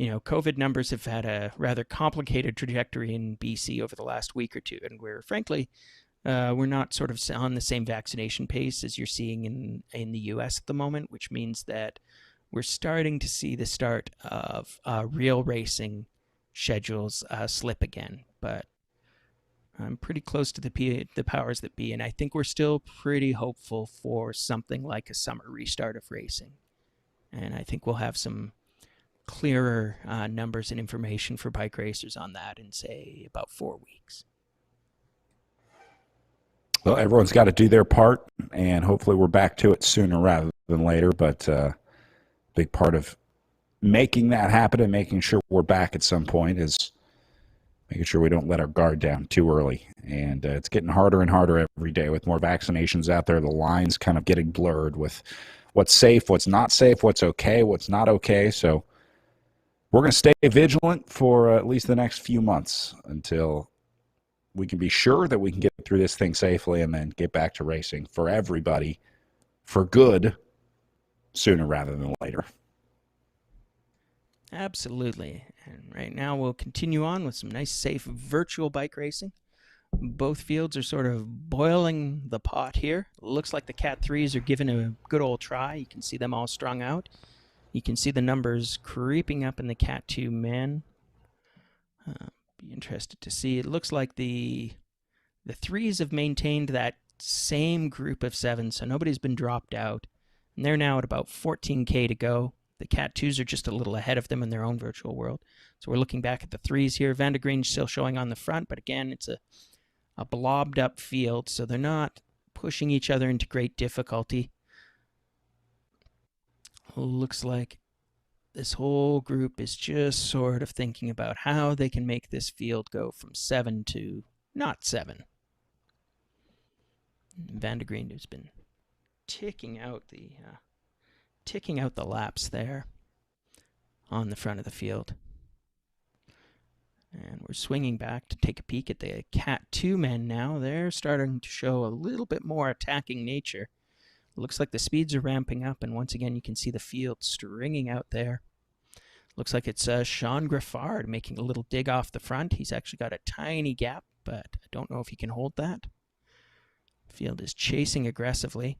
COVID numbers have had a rather complicated trajectory in BC over the last week or two, and we're not sort of on the same vaccination pace as you're seeing in the US at the moment, which means that we're starting to see the start of real racing schedules slip again. But I'm pretty close to the powers that be, and I think we're still pretty hopeful for something like a summer restart of racing. And I think we'll have some clearer numbers and information for bike racers on that in, say, about 4 weeks. Well, everyone's got to do their part, and hopefully we're back to it sooner rather than later. But big part of making that happen and making sure we're back at some point is making sure we don't let our guard down too early. And it's getting harder and harder every day with more vaccinations out there. The lines kind of getting blurred with what's safe, what's not safe, what's okay, what's not okay. So we're going to stay vigilant for at least the next few months until we can be sure that we can get through this thing safely and then get back to racing for everybody for good sooner rather than later. Absolutely. And right now we'll continue on with some nice, safe virtual bike racing. Both fields are sort of boiling the pot here. Looks like the Cat 3s are giving a good old try. You can see them all strung out. You can see the numbers creeping up in the Cat 2 men. Be interested to see. It looks like the 3s have maintained that same group of 7, so nobody's been dropped out. And they're now at about 14K to go. The Cat 2s are just a little ahead of them in their own virtual world. So we're looking back at the 3s here. Van der Green still showing on the front, but again, it's a blobbed up field, so they're not pushing each other into great difficulty. Looks like this whole group is just sort of thinking about how they can make this field go from 7 to not 7. Van der Green has been ticking out the laps there on the front of the field. And we're swinging back to take a peek at the Cat 2 men now. They're starting to show a little bit more attacking nature. Looks like the speeds are ramping up, and once again you can see the field stringing out there. Looks like it's Sean Graffard making a little dig off the front. He's actually got a tiny gap, but I don't know if he can hold that. Field is chasing aggressively.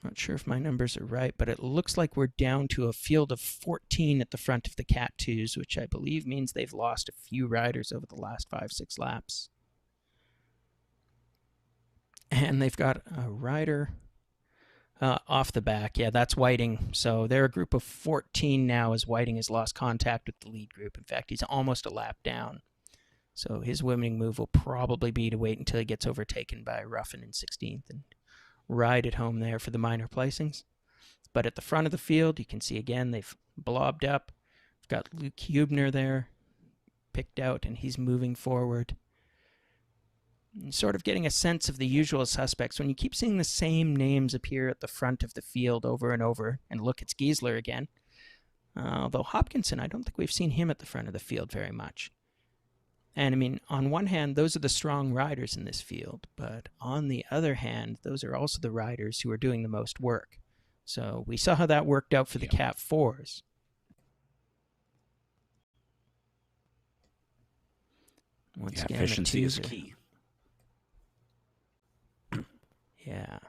Not sure if my numbers are right, but it looks like we're down to a field of 14 at the front of the Cat 2s, which I believe means they've lost a few riders over the last 5-6 laps. And they've got a rider off the back. Yeah, that's Whiting. So they're a group of 14 now as Whiting has lost contact with the lead group. In fact, he's almost a lap down. So his winning move will probably be to wait until he gets overtaken by Ruffin in 16th and ride it home there for the minor placings. But at the front of the field, you can see again they've blobbed up. We've got Luke Hubner there picked out, and he's moving forward. And sort of getting a sense of the usual suspects. When you keep seeing the same names appear at the front of the field over and over, and look, it's Giesler again. Although Hopkinson, I don't think we've seen him at the front of the field very much. And I mean, on one hand, those are the strong riders in this field, but on the other hand, those are also the riders who are doing the most work. So we saw how that worked out for the Cat 4s. Once again, efficiency is key. Yeah.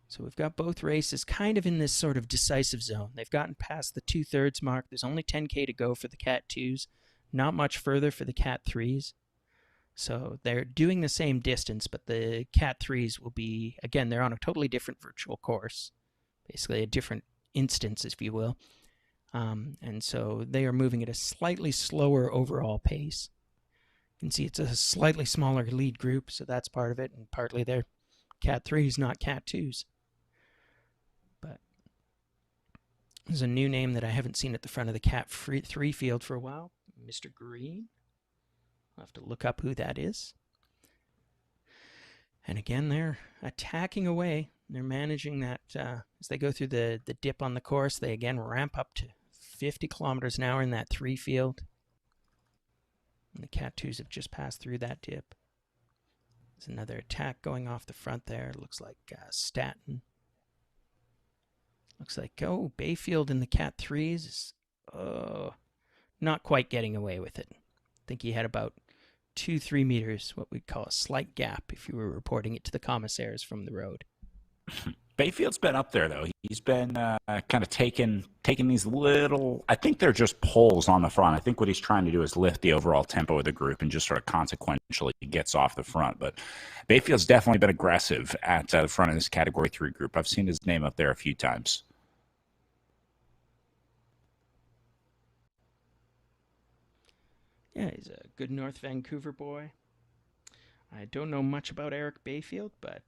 So we've got both races kind of in this sort of decisive zone. They've gotten past the 2/3 mark. There's only 10K to go for the Cat 2s. Not much further for the Cat 3s. So they're doing the same distance, but the Cat 3s will be, again, they're on a totally different virtual course. Basically a different instance, if you will. And so they are moving at a slightly slower overall pace. You can see it's a slightly smaller lead group, so that's part of it, and partly they're Cat 3s, not Cat 2s. But there's a new name that I haven't seen at the front of the Cat 3 field for a while. Mr. Green. I'll have to look up who that is. And again, they're attacking away. They're managing that as they go through the dip on the course. They again ramp up to 50 kilometers an hour in that 3 field. And the Cat 2s have just passed through that dip. There's another attack going off the front there. Looks like Staten. Looks like, Bayfield in the Cat 3s is not quite getting away with it. I think he had about 2-3 meters, what we'd call a slight gap, if you were reporting it to the commissaires from the road. Bayfield's been up there, though. He's been kind of taking these little, I think they're just poles on the front. I think what he's trying to do is lift the overall tempo of the group and just sort of consequentially gets off the front. But Bayfield's definitely been aggressive at the front of this Category 3 group. I've seen his name up there a few times. Yeah, he's a good North Vancouver boy. I don't know much about Eric Bayfield, but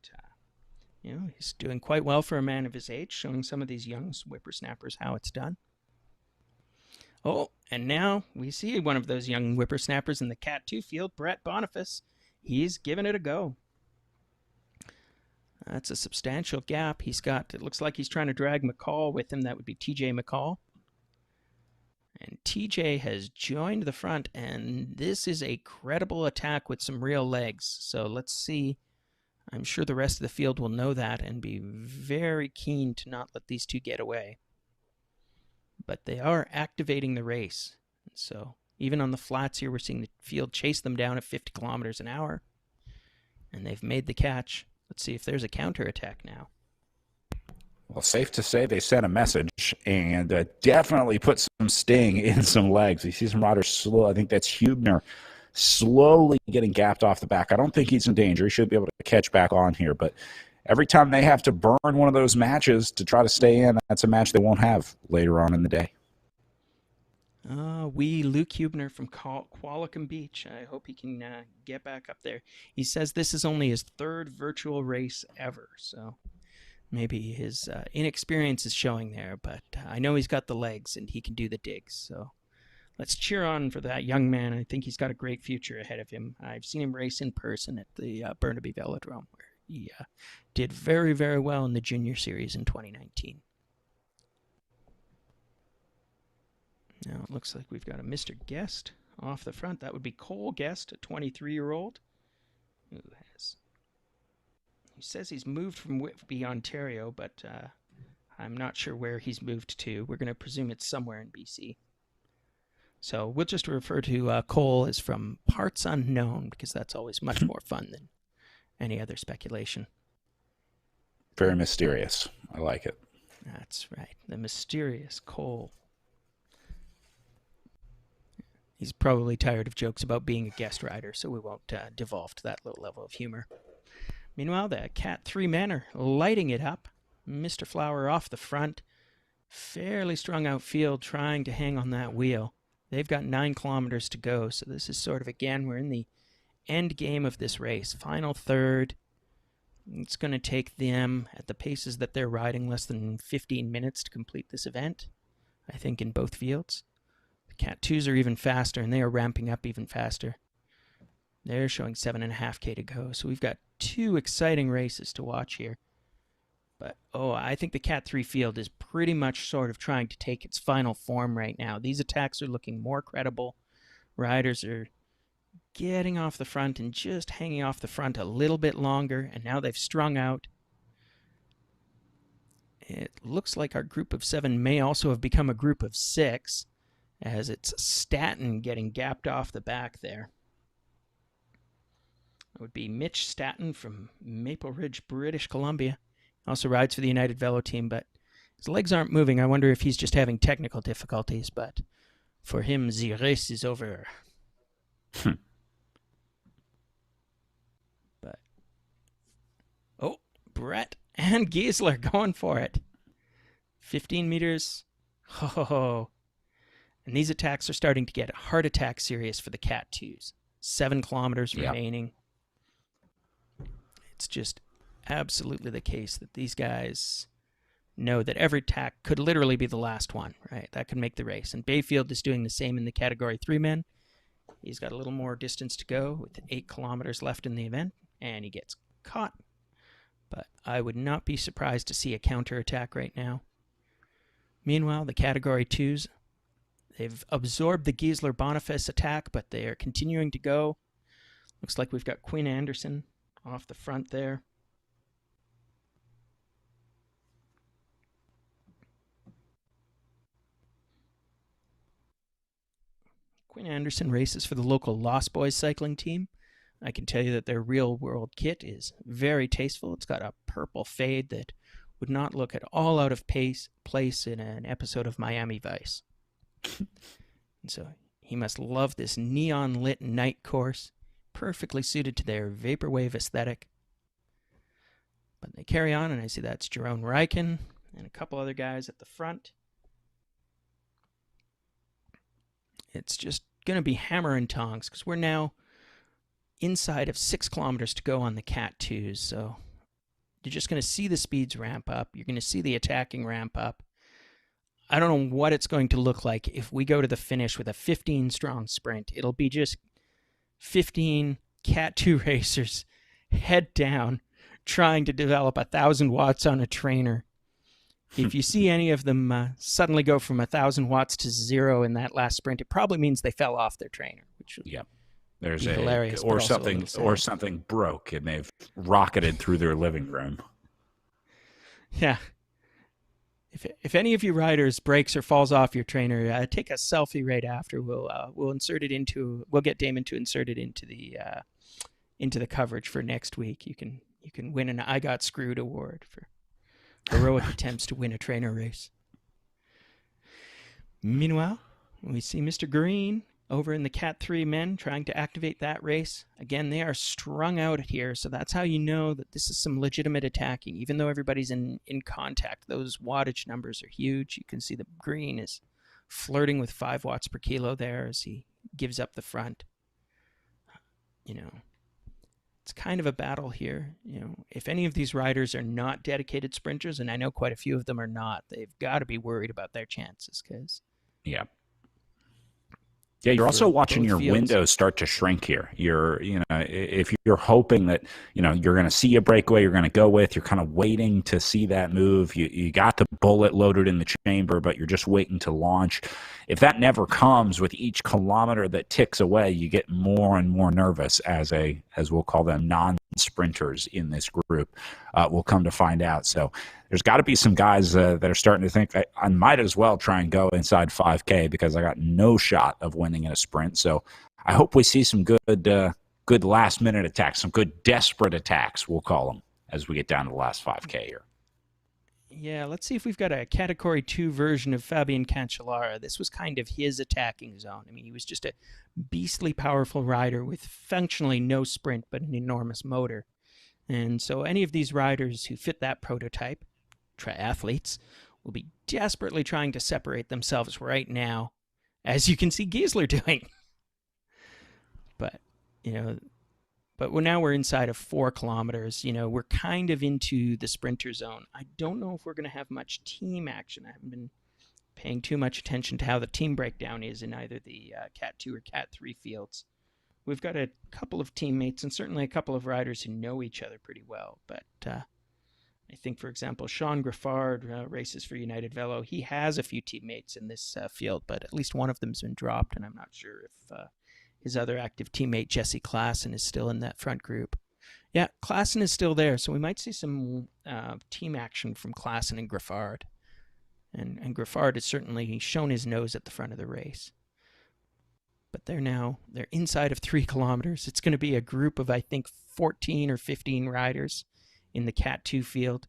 he's doing quite well for a man of his age, showing some of these young whippersnappers how it's done. Oh, and now we see one of those young whippersnappers in the Cat 2 field, Brett Boniface. He's giving it a go. That's a substantial gap. It looks like he's trying to drag McCall with him. That would be TJ McCall. And TJ has joined the front, and this is a credible attack with some real legs. So let's see. I'm sure the rest of the field will know that and be very keen to not let these two get away. But they are activating the race. So even on the flats here, we're seeing the field chase them down at 50 kilometers an hour. And they've made the catch. Let's see if there's a counterattack now. Well, safe to say they sent a message and definitely put some sting in some legs. You see some riders slow. I think that's Hubner slowly getting gapped off the back. I don't think he's in danger. He should be able to catch back on here. But every time they have to burn one of those matches to try to stay in, that's a match they won't have later on in the day. Luke Hubner from Qualicum Beach. I hope he can get back up there. He says this is only his third virtual race ever, so maybe his inexperience is showing there, but I know he's got the legs and he can do the digs, so let's cheer on for that young man. I think he's got a great future ahead of him. I've seen him race in person at the Burnaby Velodrome, where he did very, very well in the junior series in 2019. Now it looks like we've got a Mr. Guest off the front. That would be Cole Guest, a 23-year-old who says he's moved from Whitby, Ontario, but I'm not sure where he's moved to. We're going to presume it's somewhere in BC. So we'll just refer to Cole as from parts unknown, because that's always much more fun than any other speculation. Very mysterious. I like it. That's right. The mysterious Cole. He's probably tired of jokes about being a guest rider, so we won't devolve to that low level of humor. Meanwhile, the Cat 3 men are lighting it up. Mr. Flower off the front. Fairly strung out field, trying to hang on that wheel. They've got 9 kilometers to go, so this is sort of, again, we're in the end game of this race. Final third. It's going to take them, at the paces that they're riding, less than 15 minutes to complete this event, I think, in both fields. The Cat 2s are even faster, and they are ramping up even faster. They're showing 7.5K to go, so we've got 2 exciting races to watch here. But, I think the Cat 3 field is pretty much sort of trying to take its final form right now. These attacks are looking more credible. Riders are getting off the front and just hanging off the front a little bit longer, and now they've strung out. It looks like our group of 7 may also have become a group of 6, as it's Staton getting gapped off the back there. It would be Mitch Staton from Maple Ridge, British Columbia. Also rides for the United Velo team, but his legs aren't moving. I wonder if he's just having technical difficulties, but for him, the race is over. But, Brett and Giesler going for it. 15 meters. And these attacks are starting to get heart attack serious for the Cat 2s. 7 kilometers remaining. It's just absolutely the case that these guys know that every attack could literally be the last one, right? That could make the race. And Bayfield is doing the same in the Category 3 men. He's got a little more distance to go with 8 kilometers left in the event, and he gets caught. But I would not be surprised to see a counterattack right now. Meanwhile, the Category 2s, they've absorbed the Giesler-Boniface attack, but they are continuing to go. Looks like we've got Quinn Anderson off the front there. Quinn Anderson races for the local Lost Boys cycling team. I can tell you that their real-world kit is very tasteful. It's got a purple fade that would not look at all out of place in an episode of Miami Vice. And so he must love this neon-lit night course, perfectly suited to their vaporwave aesthetic. But they carry on, and I see that's Jerome Ryken and a couple other guys at the front. It's just going to be hammer and tongs, because we're now inside of 6 kilometers to go on the Cat 2s. So you're just going to see the speeds ramp up. You're going to see the attacking ramp up. I don't know what it's going to look like if we go to the finish with a 15 strong sprint. It'll be just 15 Cat 2 racers head down trying to develop 1,000 watts on a trainer. If you see any of them suddenly go from 1,000 watts to 0 in that last sprint, it probably means they fell off their trainer, which would There's be hilarious, or something broke and they've rocketed through their living room. Yeah. If any of you riders breaks or falls off your trainer, take a selfie right after. We'll insert it into. We'll get Damon to insert it into the coverage for next week. You can win an I Got Screwed award for heroic attempts to win a trainer race. Meanwhile, we see Mr. Green over in the Cat 3 men trying to activate that race. Again, they are strung out here, so that's how you know that this is some legitimate attacking. Even though everybody's in contact, those wattage numbers are huge. You can see that Green is flirting with 5 watts per kilo there as he gives up the front. It's kind of a battle here. If any of these riders are not dedicated sprinters, and I know quite a few of them are not, they've got to be worried about their chances because... Yeah, you're also watching your windows start to shrink here. If you're hoping that, you're going to see a breakaway you're going to go with, you're kind of waiting to see that move. You got the bullet loaded in the chamber, but you're just waiting to launch. If that never comes with each kilometer that ticks away, you get more and more nervous as we'll call them non-sprinters in this group. We'll come to find out. So there's got to be some guys that are starting to think I might as well try and go inside 5K because I got no shot of winning in a sprint. So I hope we see some good last-minute attacks, some good desperate attacks, we'll call them, as we get down to the last 5K here. Yeah, let's see if we've got a Category 2 version of Fabian Cancellara. This was kind of his attacking zone. I mean, he was just a beastly powerful rider with functionally no sprint but an enormous motor. And so any of these riders who fit that prototype, triathletes, will be desperately trying to separate themselves right now, as you can see Giesler doing. But we're inside of 4 kilometers. We're kind of into the sprinter zone. I don't know if we're going to have much team action. I haven't been paying too much attention to how the team breakdown is in either the Cat 2 or Cat 3 fields. We've got a couple of teammates and certainly a couple of riders who know each other pretty well. But I think, for example, Sean Griffard races for United Velo. He has a few teammates in this field, but at least one of them's been dropped, and I'm not sure if his other active teammate, Jesse Klassen, is still in that front group. Yeah, Klassen is still there, so we might see some team action from Klassen and Griffard. And Griffard has certainly shown his nose at the front of the race. But they're inside of 3 kilometers. It's going to be a group of, I think, 14 or 15 riders in the Cat 2 field.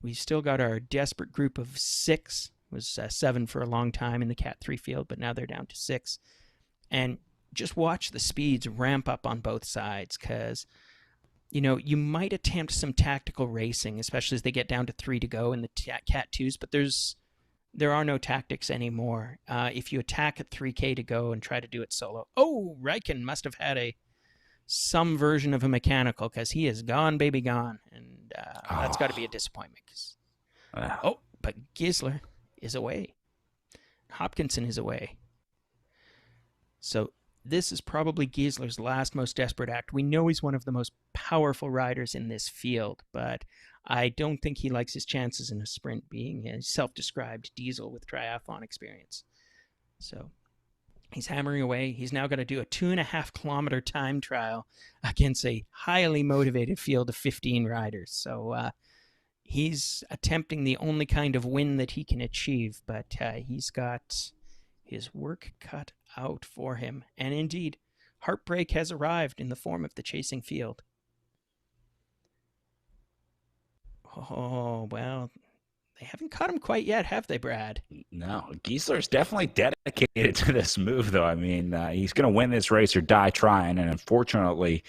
We've still got our desperate group of 6. It was 7 for a long time in the Cat 3 field, but now they're down to 6. And just watch the speeds ramp up on both sides because, you might attempt some tactical racing, especially as they get down to 3 to go in the Cat 2s, but there are no tactics anymore. If you attack at 3K to go and try to do it solo, Riken must have had some version of a mechanical because he is gone, baby, gone. And that's got to be a disappointment. But Giesler is away. Hopkinson is away. So this is probably Giesler's last most desperate act. We know he's one of the most powerful riders in this field, but I don't think he likes his chances in a sprint being a self-described diesel with triathlon experience. So he's hammering away. He's now got to do a 2.5 kilometer time trial against a highly motivated field of 15 riders. So he's attempting the only kind of win that he can achieve, but he's got his work cut out for him. And indeed, heartbreak has arrived in the form of the chasing field. Oh, well, they haven't caught him quite yet, have they, Brad? No, Giesler's definitely dedicated to this move, though. I mean, he's going to win this race or die trying, and unfortunately,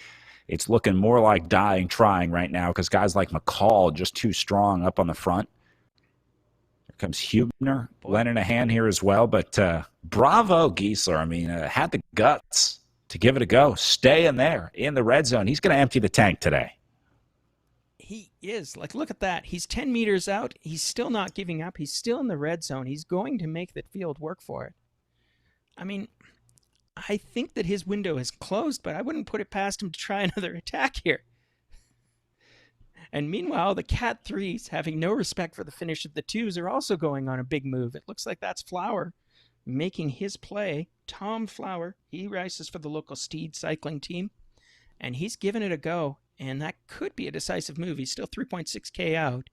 it's looking more like dying trying right now because guys like McCall just too strong up on the front. Here comes Hubner lending a hand here as well, but bravo, Giesler. I mean, had the guts to give it a go. Stay in there in the red zone. He's going to empty the tank today. He is. Like, look at that. He's 10 meters out. He's still not giving up. He's still in the red zone. He's going to make the field work for it. I mean, I think that his window is closed, but I wouldn't put it past him to try another attack here. And meanwhile, the Cat 3s, having no respect for the finish of the 2s, are also going on a big move. It looks like that's Flower making his play. Tom Flower, he races for the local Steed cycling team, and he's given it a go, and that could be a decisive move. He's still 3.6K out.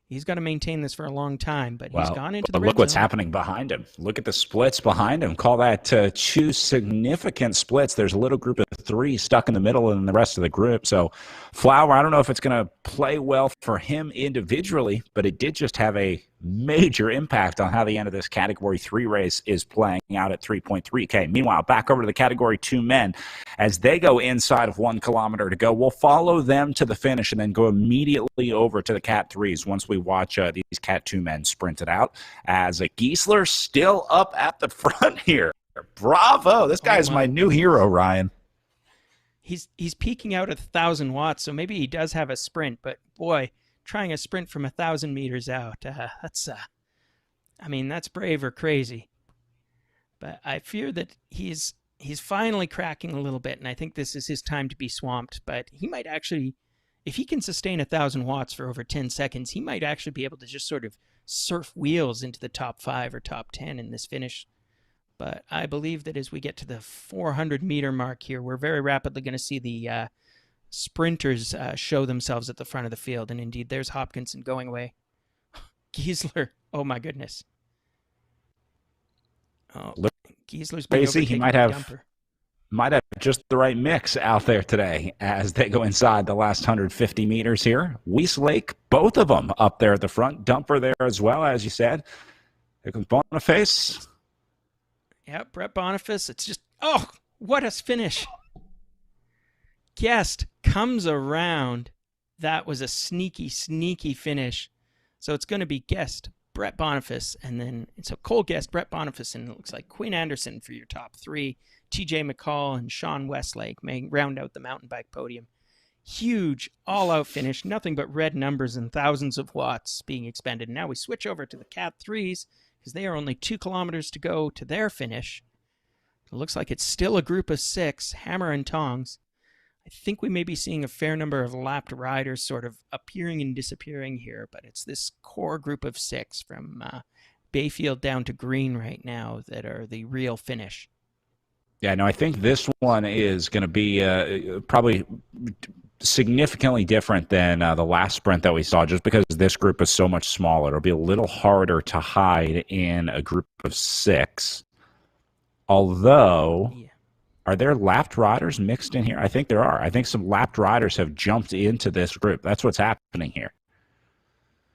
He's got to maintain this for a long time, but he's gone into the red look what's zone. happening behind him. Look at the splits behind him. Call that two significant splits. There's a little group of 3 stuck in the middle and the rest of the group. So Flower, I don't know if it's going to play well for him individually, but it did just have a major impact on how the end of this Category 3 race is playing out at 3.3K. Meanwhile, back over to the Category 2 men. As they go inside of 1 kilometer to go, we'll follow them to the finish and then go immediately over to the Cat 3s once we watch these Cat 2 men sprint it out. As Giesler still up at the front here. Bravo. This guy's my new hero, Ryan. He's peaking out at 1,000 watts, so maybe he does have a sprint, but boy, trying a sprint from 1,000 meters out, that's brave or crazy. But I fear that he's finally cracking a little bit, and I think this is his time to be swamped. But he might actually, if he can sustain 1,000 watts for over 10 seconds, he might actually be able to just sort of surf wheels into the top 5 or top 10 in this finish. But I believe that as we get to the 400-meter mark here, we're very rapidly going to see the sprinters show themselves at the front of the field. And indeed, there's Hopkinson going away. Giesler, oh my goodness. Oh, Giesler's been overtaken. He might have just the right mix out there today as they go inside the last 150 meters here. Westlake, both of them up there at the front. Dumper there as well, as you said. Here comes Boniface. Yeah, Brett Boniface. It's just, oh, what a finish. Guest comes around. That was a sneaky, sneaky finish. So it's going to be Guest, Brett Boniface, and then so Cole Guest, Brett Boniface, and it looks like Quinn Anderson for your top 3. TJ McCall and Sean Westlake may round out the mountain bike podium. Huge all-out finish, nothing but red numbers and thousands of watts being expended. Now we switch over to the Cat 3s because they are only 2 kilometers to go to their finish. It looks like it's still a group of 6, hammer and tongs. I think we may be seeing a fair number of lapped riders sort of appearing and disappearing here, but it's this core group of 6 from Bayfield down to Green right now that are the real finish. Yeah, no, I think this one is going to be probably significantly different than the last sprint that we saw, just because this group is so much smaller. It'll be a little harder to hide in a group of 6. Although, are there lapped riders mixed in here? I think there are. I think some lapped riders have jumped into this group. That's what's happening here.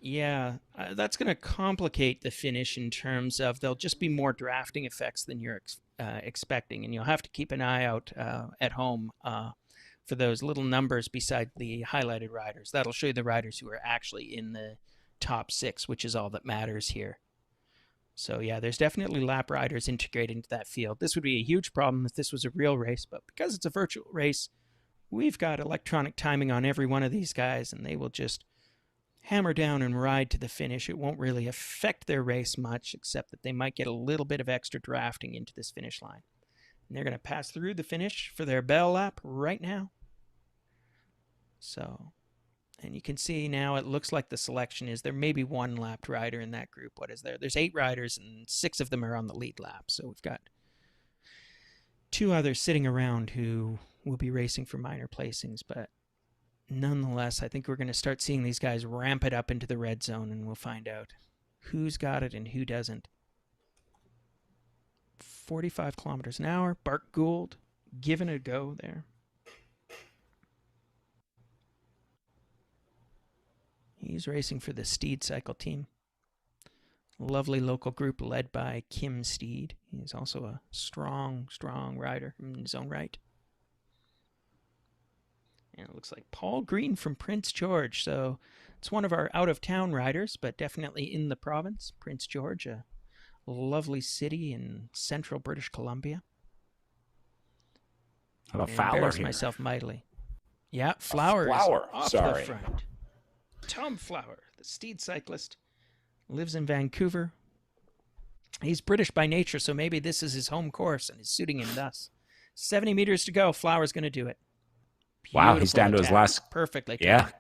Yeah, that's going to complicate the finish in terms of there'll just be more drafting effects than you're expecting, and you'll have to keep an eye out at home for those little numbers beside the highlighted riders. That'll show you the riders who are actually in the top 6, which is all that matters here. So yeah, there's definitely lap riders integrated into that field. This would be a huge problem if this was a real race, but because it's a virtual race, we've got electronic timing on every one of these guys, and they will just hammer down and ride to the finish. It won't really affect their race much, except that they might get a little bit of extra drafting into this finish line. And they're going to pass through the finish for their bell lap right now. So, and you can see now it looks like the selection is there may be 1 lapped rider in that group. What is there? There's 8 riders and 6 of them are on the lead lap. So we've got 2 others sitting around who will be racing for minor placings, but nonetheless, I think we're going to start seeing these guys ramp it up into the red zone, and we'll find out who's got it and who doesn't. 45 kilometers an hour. Bart Gould giving it a go there. He's racing for the Steed Cycle team. Lovely local group led by Kim Steed. He's also a strong, strong rider in his own right. And it looks like Paul Green from Prince George. So it's one of our out-of-town riders, but definitely in the province. Prince George, a lovely city in central British Columbia. How about I Fowler embarrassed here? myself mightily. Yeah, Flower is Flower. off the Sorry. front. Tom Flower, the steed cyclist, lives in Vancouver. He's British by nature, so maybe this is his home course and is suiting him thus. 70 meters to go. Flower's going to do it. Wow, he's Beautiful down to his attack. last. Perfectly Yeah, timed.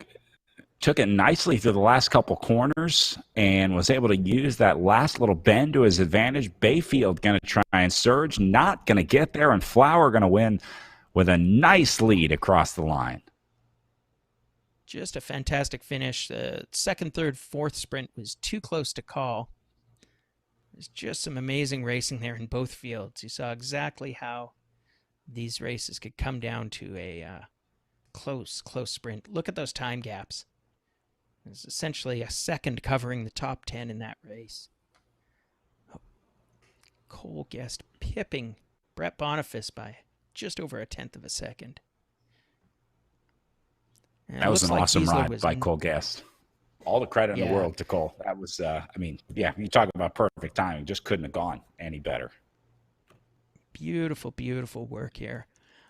took it nicely through the last couple corners and was able to use that last little bend to his advantage. Bayfield going to try and surge, not going to get there, and Flower going to win with a nice lead across the line. Just a fantastic finish. The second, third, fourth sprint was too close to call. There's just some amazing racing there in both fields. You saw exactly how these races could come down to a close sprint. Look at those time gaps. There's essentially a second covering the top 10 in that race. Cole Guest pipping Brett Boniface by just over a tenth of a second. And That was an awesome Giesler ride by Cole Guest. All the credit in the world to Cole. That was, you talk about perfect timing. Just couldn't have gone any better. Beautiful, beautiful work here.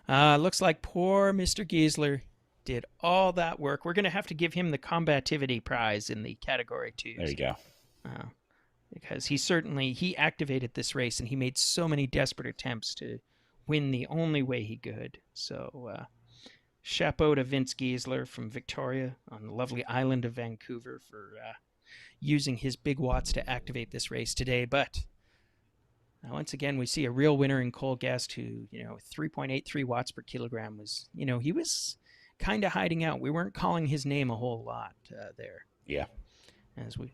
Looks like poor Mr. Giesler did all that work. We're going to have to give him the combativity prize in the category 2. There you go. Because he activated this race and he made so many desperate attempts to win the only way he could. So, chapeau to Vince Giesler from Victoria on the lovely island of Vancouver for using his big watts to activate this race today. But once again, we see a real winner in Cole Guest who, 3.83 watts per kilogram was, he was kind of hiding out. We weren't calling his name a whole lot there. Yeah. As we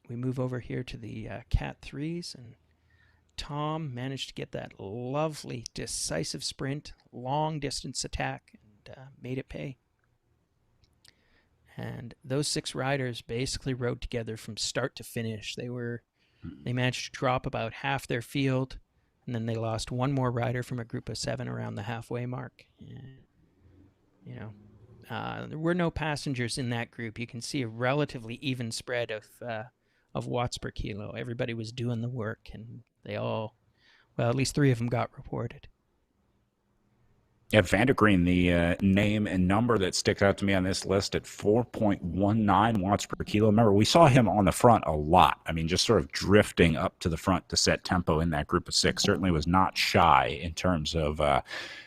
move over here to the Cat 3s, and Tom managed to get that lovely decisive sprint, long distance attack, and made it pay. And those 6 riders basically rode together from start to finish. They managed to drop about half their field, and then they lost one more rider from a group of 7 around the halfway mark. There were no passengers in that group. You can see a relatively even spread of watts per kilo. Everybody was doing the work, and at least 3 of them got reported. Yeah, Vandergreen, the name and number that sticks out to me on this list at 4.19 watts per kilo. Remember, we saw him on the front a lot. I mean, just sort of drifting up to the front to set tempo in that group of 6. Certainly was not shy in terms of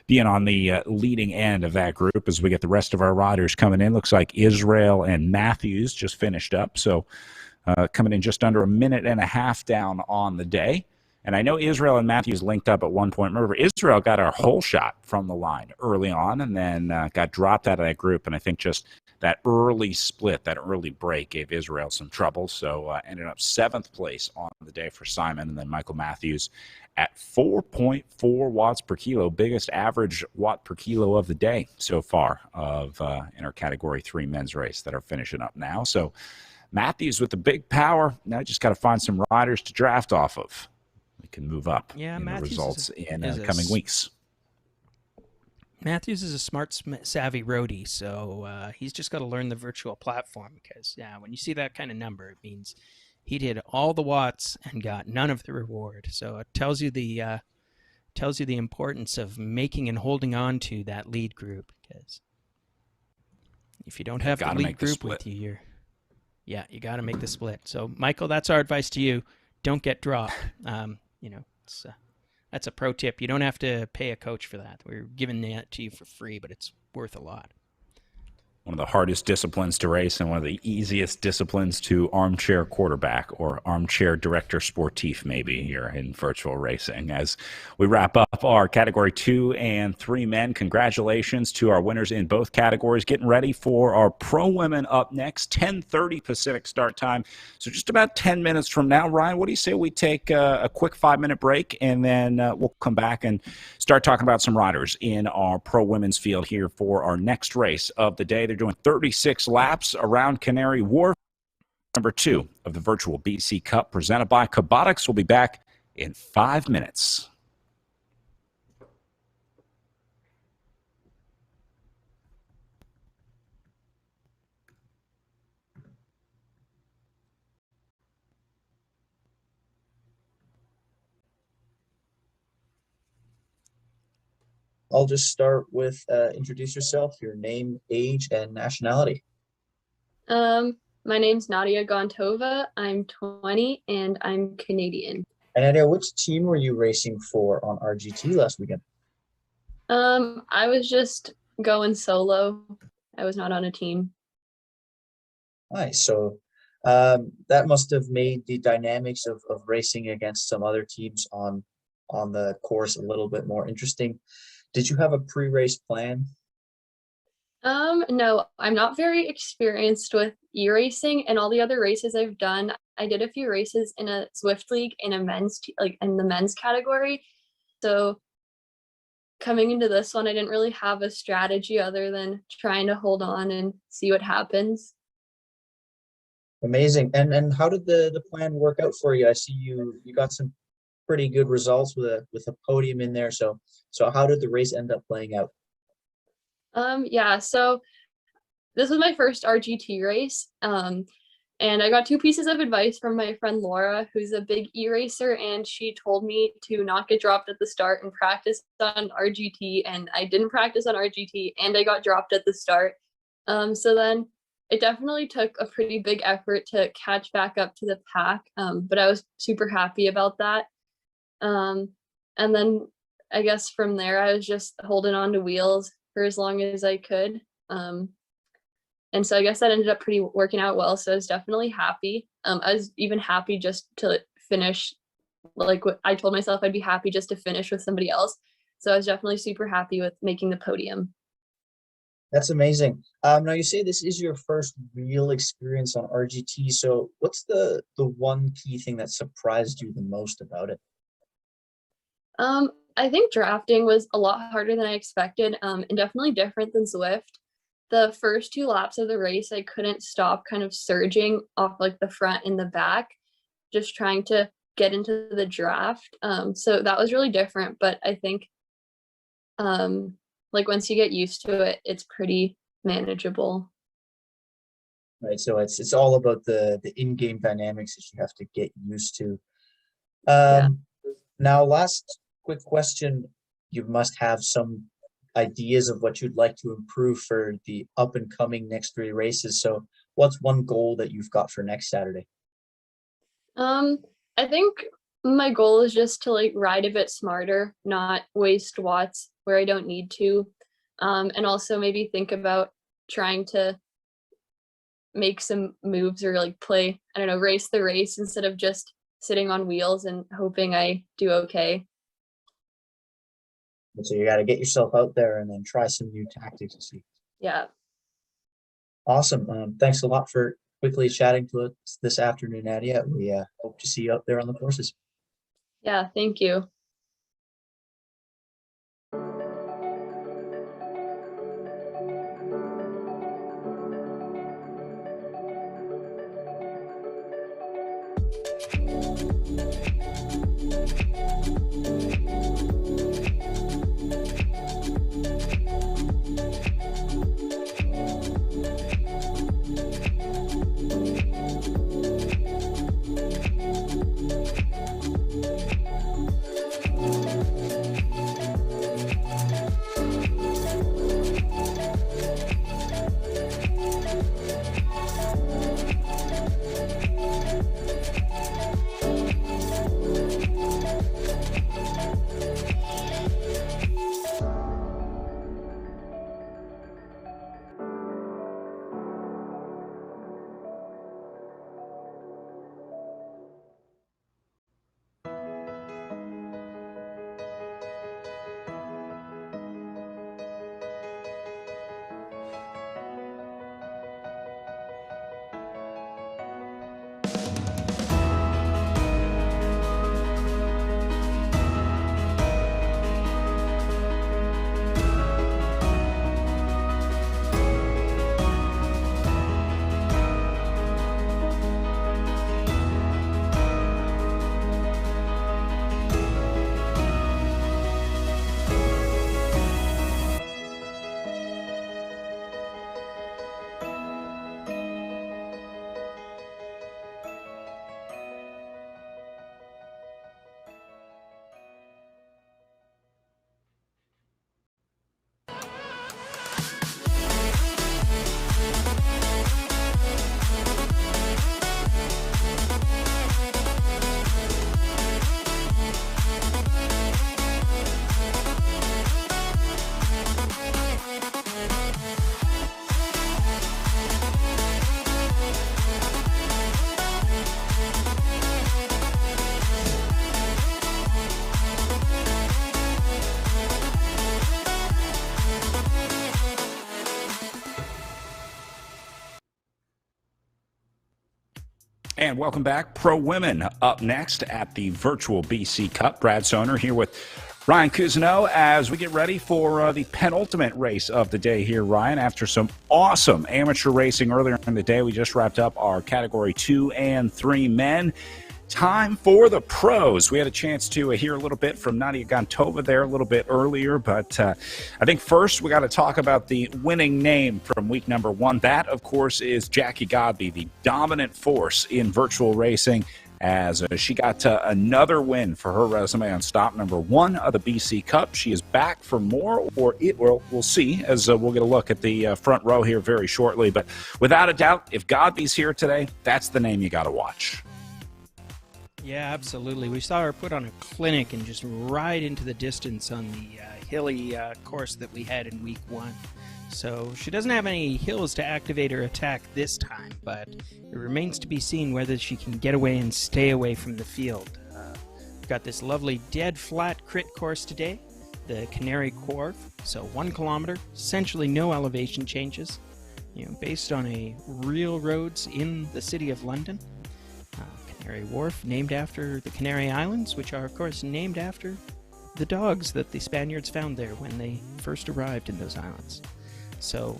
being on the leading end of that group as we get the rest of our riders coming in. Looks like Israel and Matthews just finished up. So coming in just under a minute and a half down on the day. And I know Israel and Matthews linked up at one point. Remember, Israel got a whole shot from the line early on and then got dropped out of that group. And I think just that early split, that early break gave Israel some trouble. So ended up 7th place on the day for Simon. And then Michael Matthews at 4.4 watts per kilo, biggest average watt per kilo of the day so far in our Category 3 men's race that are finishing up now. So Matthews with the big power. Now just got to find some riders to draft off of. We can move up in the results in coming weeks. Matthews is a smart, savvy roadie, so he's just got to learn the virtual platform because, when you see that kind of number, it means he did all the watts and got none of the reward. So it tells you the importance of making and holding on to that lead group because if you don't have the lead group with you, you got to make the split. So, Michael, that's our advice to you. Don't get dropped. That's a pro tip. You don't have to pay a coach for that. We're giving that to you for free, but it's worth a lot. One of the hardest disciplines to race and one of the easiest disciplines to armchair quarterback or armchair director sportif maybe here in virtual racing. As we wrap up our Category 2 and 3 men, congratulations to our winners in both categories. Getting ready for our pro women up next, 10:30 Pacific start time. So just about 10 minutes from now. Ryan, what do you say we take a quick 5-minute break and then we'll come back and start talking about some riders in our pro women's field here for our next race of the day. They're doing 36 laps around Canary Wharf. Number 2 of the virtual BC Cup presented by Cobotix. We'll be back in 5 minutes. I'll just start with introduce yourself, your name, age, and nationality. My name's Nadia Gontova. I'm 20 and I'm Canadian. And Nadia, which team were you racing for on RGT last weekend? I was just going solo. I was not on a team. Nice. So that must have made the dynamics of racing against some other teams on the course a little bit more interesting. Did you have a pre-race plan? No, I'm not very experienced with e-racing, and all the other races I've done, I did a few races in a Zwift league in a in the men's category. So coming into this one, I didn't really have a strategy other than trying to hold on and see what happens. Amazing. And how did the plan work out for you? I see you got some pretty good results with a podium in there. So how did the race end up playing out? Yeah, so this was my first RGT race. And I got two pieces of advice from my friend Laura, who's a big e-racer, and she told me to not get dropped at the start and practice on RGT. And I didn't practice on RGT, and I got dropped at the start. So then it definitely took a pretty big effort to catch back up to the pack, but I was super happy about that. And then I guess from there, I was just holding on to wheels for as long as I could. And so I guess that ended up working out well. So I was definitely happy. I was even happy just to finish, like what I told myself I'd be happy just to finish with somebody else. So I was definitely super happy with making the podium. That's amazing. Now you say this is your first real experience on RGT. So what's the one key thing that surprised you the most about it? I think drafting was a lot harder than I expected, and definitely different than Zwift. The first two laps of the race, I couldn't stop kind of surging off like the front and the back, just trying to get into the draft. So that was really different, but I think like once you get used to it, it's pretty manageable. Right. So it's all about the in-game dynamics that you have to get used to. Yeah. Now, last quick question. You must have some ideas of what you'd like to improve for the up and coming next three races. So what's one goal that you've got for next Saturday? I think my goal is just to like ride a bit smarter, not waste watts where I don't need to. And also maybe think about trying to make some moves or like play, I don't know, race the race instead of just sitting on wheels and hoping I do okay. So you got to get yourself out there and then try some new tactics to see. Yeah. Awesome. Thanks a lot for quickly chatting to us this afternoon, Nadia. We hope to see you out there on the courses. Yeah, thank you. And welcome back. Pro Women up next at the virtual BC Cup. Brad Soner here with Ryan Cousineau as we get ready for the penultimate race of the day here, Ryan. After some awesome amateur racing earlier in the day, we just wrapped up our Category 2 and 3 men. Time for the pros. We had a chance to hear a little bit from Nadia Gantova there a little bit earlier, but I think first we got to talk about the winning name from week number 1. That, of course, is Jackie Godby, the dominant force in virtual racing, as she got another win for her resume on stop number 1 of the BC Cup. She is back for more, or we'll see, as we'll get a look at the front row here very shortly. But without a doubt, if Godby's here today, that's the name you got to watch. Yeah, absolutely. We saw her put on a clinic and just ride into the distance on the hilly course that we had in week 1. So she doesn't have any hills to activate her attack this time, but it remains to be seen whether she can get away and stay away from the field. We've got this lovely dead flat crit course today, the Canary Wharf. So 1 kilometer, essentially no elevation changes, based on a real roads in the city of London. Canary Wharf, named after the Canary Islands, which are, of course, named after the dogs that the Spaniards found there when they first arrived in those islands. So,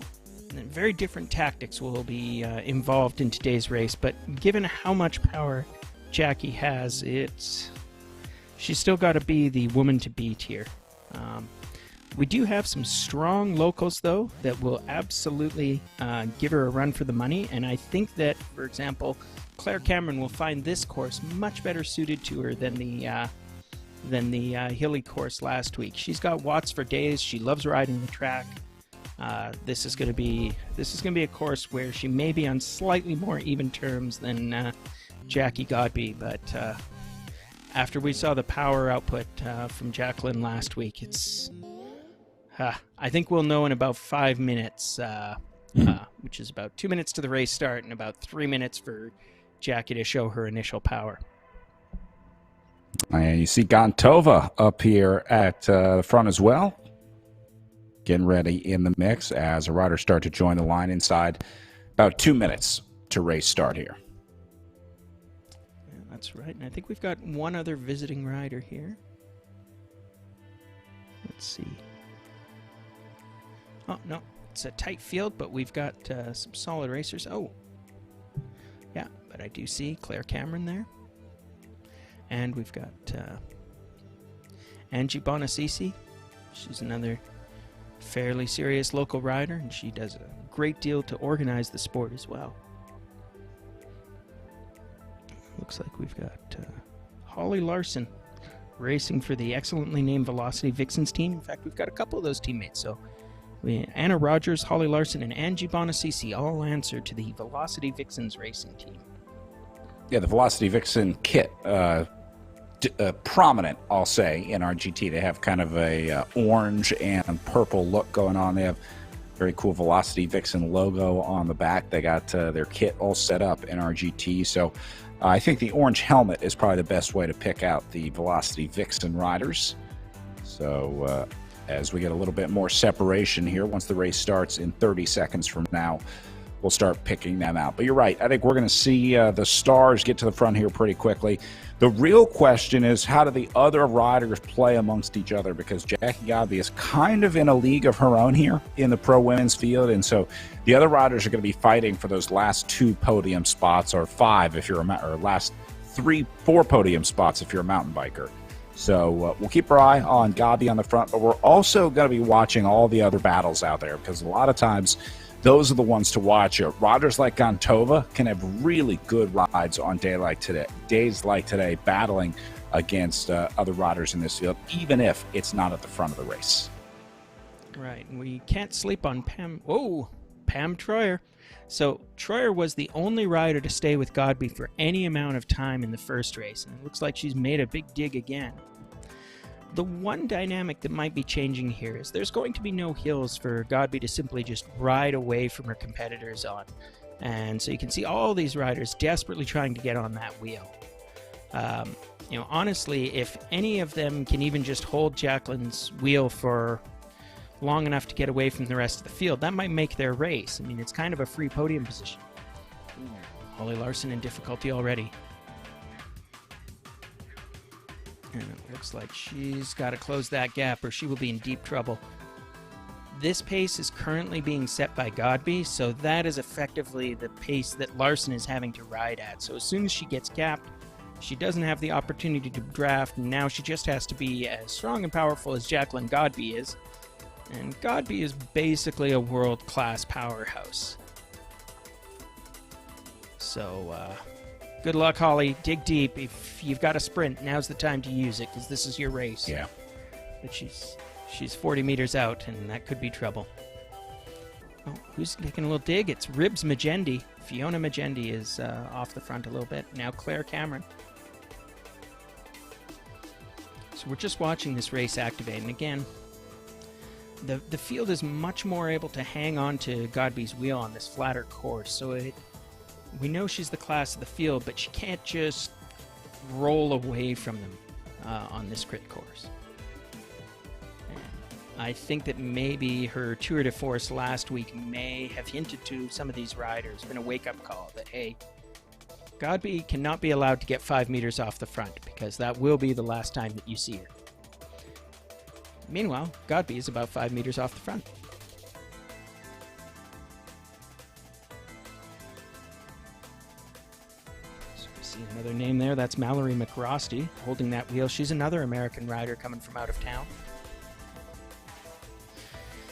very different tactics will be involved in today's race, but given how much power Jackie has, she's still got to be the woman to beat here. We do have some strong locals, though, that will absolutely give her a run for the money, and I think that, for example, Claire Cameron will find this course much better suited to her than the hilly course last week. She's got watts for days. She loves riding the track. This is going to be a course where she may be on slightly more even terms than Jackie Godby, but after we saw the power output from Jacqueline last week, I think we'll know in about 5 minutes, which is about 2 minutes to the race start and about 3 minutes for Jackie to show her initial power. And you see Gantova up here at the front as well, getting ready in the mix as the riders start to join the line inside about 2 minutes to race start here. Yeah, that's right. And I think we've got one other visiting rider here. Let's see. Oh, no, it's a tight field, but we've got some solid racers. Oh, yeah, but I do see Claire Cameron there. And we've got Angie Bonassisi. She's another fairly serious local rider, and she does a great deal to organize the sport as well. Looks like we've got Holly Larson racing for the excellently named Velocity Vixens team. In fact, we've got a couple of those teammates. So Anna Rogers, Holly Larson, and Angie Bonassisi all answer to the Velocity Vixens racing team. Yeah, the Velocity Vixen kit, prominent, I'll say, in RGT. They have kind of a orange and purple look going on. They have very cool Velocity Vixen logo on the back. They got their kit all set up in RGT. So I think the orange helmet is probably the best way to pick out the Velocity Vixen riders. So as we get a little bit more separation here, once the race starts in 30 seconds from now, we'll start picking them out. But you're right. I think we're going to see the stars get to the front here pretty quickly. The real question is, how do the other riders play amongst each other? Because Jackie Godby is kind of in a league of her own here in the pro women's field. And so the other riders are going to be fighting for those last 2 podium spots, or 5 if you're or last 4 podium spots if you're a mountain biker. So we'll keep our eye on Godby on the front, but we're also going to be watching all the other battles out there, because a lot of times those are the ones to watch. Riders like Gantova can have really good rides on days like today, battling against other riders in this field, even if it's not at the front of the race. Right, and we can't sleep on Pam Troyer. So Troyer was the only rider to stay with Godby for any amount of time in the first race, and it looks like she's made a big dig again. The one dynamic that might be changing here is there's going to be no hills for Godby to simply just ride away from her competitors on. And so you can see all these riders desperately trying to get on that wheel. Honestly, if any of them can even just hold Jacqueline's wheel for long enough to get away from the rest of the field, that might make their race. I mean, it's kind of a free podium position. Holly Larson in difficulty already. And it looks like she's got to close that gap or she will be in deep trouble. This pace is currently being set by Godby, so that is effectively the pace that Larson is having to ride at. So as soon as she gets capped, she doesn't have the opportunity to draft, and now she just has to be as strong and powerful as Jacqueline Godby is. And Godby is basically a world-class powerhouse. So, good luck, Holly. Dig deep. If you've got a sprint, now's the time to use it, because this is your race. Yeah. But she's 40 meters out, and that could be trouble. Oh, who's taking a little dig? It's Ribs Magendi. Fiona Magendi is off the front a little bit. Now Claire Cameron. So we're just watching this race activate, and again, the field is much more able to hang on to Godby's wheel on this flatter course. So we know she's the class of the field, but she can't just roll away from them on this crit course. I think that maybe her tour de force last week may have hinted to some of these riders, been a wake-up call that, hey, Godby cannot be allowed to get 5 meters off the front, because that will be the last time that you see her. Meanwhile, Godby is about 5 meters off the front. So we see another name there, that's Mallory McRosty, holding that wheel. She's another American rider coming from out of town.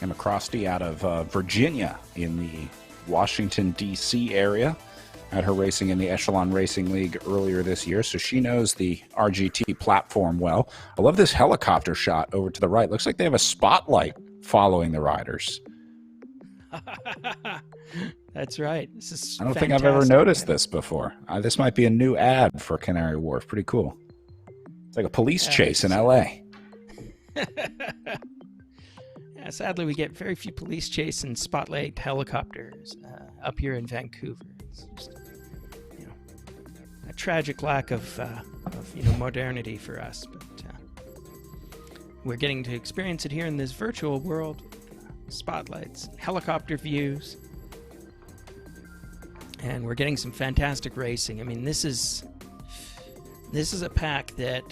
And McCrosty out of Virginia in the Washington, D.C. area. Had her racing in the Echelon Racing League earlier this year, so she knows the RGT platform well. I love this helicopter shot over to the right. Looks like they have a spotlight following the riders. That's right. This is I don't think I've ever noticed this before. This might be a new ad for Canary Wharf. Pretty cool. It's like a police chase in L.A. Yeah, sadly, we get very few police chase and spotlight helicopters up here in Vancouver. It's just, a tragic lack of modernity for us. But we're getting to experience it here in this virtual world. Spotlights, helicopter views, and we're getting some fantastic racing. I mean, this is a pack that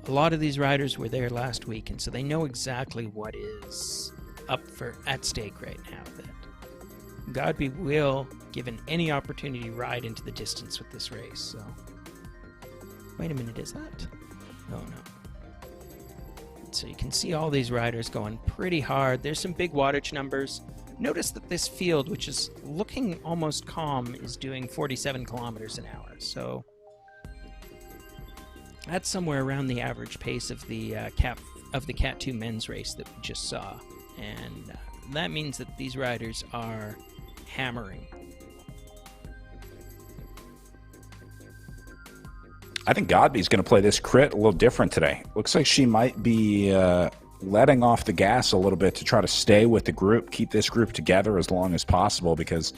a lot of these riders were there last week, and so they know exactly what is at stake right now. That Godby will, given any opportunity, ride into the distance with this race. So, wait a minute, is that? Oh no. So you can see all these riders going pretty hard. There's some big wattage numbers. Notice that this field, which is looking almost calm, is doing 47 kilometers an hour. So that's somewhere around the average pace of the Cat 2 men's race that we just saw, and that means that these riders are hammering. I think Godby's going to play this crit a little different today. Looks like she might be letting off the gas a little bit to try to stay with the group, keep this group together as long as possible, because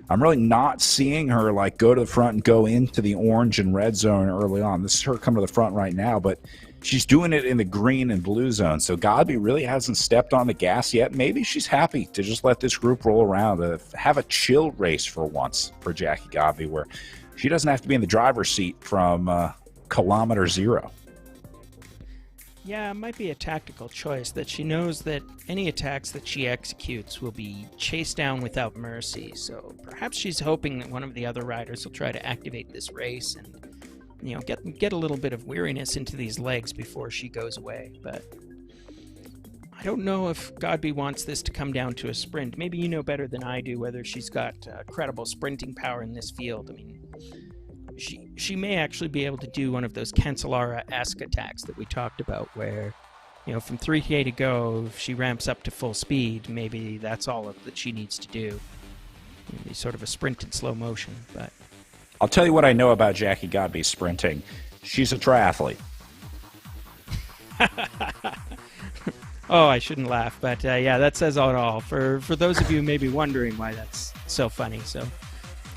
I'm really not seeing her like go to the front and go into the orange and red zone early on. This is her coming to the front right now, but she's doing it in the green and blue zone. So Godby really hasn't stepped on the gas yet. Maybe she's happy to just let this group roll around, have a chill race for once for Jackie Godby, where she doesn't have to be in the driver's seat from kilometer zero. Yeah, it might be a tactical choice that she knows that any attacks that she executes will be chased down without mercy. So perhaps she's hoping that one of the other riders will try to activate this race and, get a little bit of weariness into these legs before she goes away. But I don't know if Godby wants this to come down to a sprint. Maybe you know better than I do whether she's got credible sprinting power in this field. I mean, she may actually be able to do one of those Cancellara-esque attacks that we talked about where, from 3K to go, if she ramps up to full speed, maybe that's all that she needs to do. Maybe sort of a sprint in slow motion. But I'll tell you what I know about Jackie Godby sprinting. She's a triathlete. Oh, I shouldn't laugh, but yeah, that says it all. For those of you maybe wondering why that's so funny. So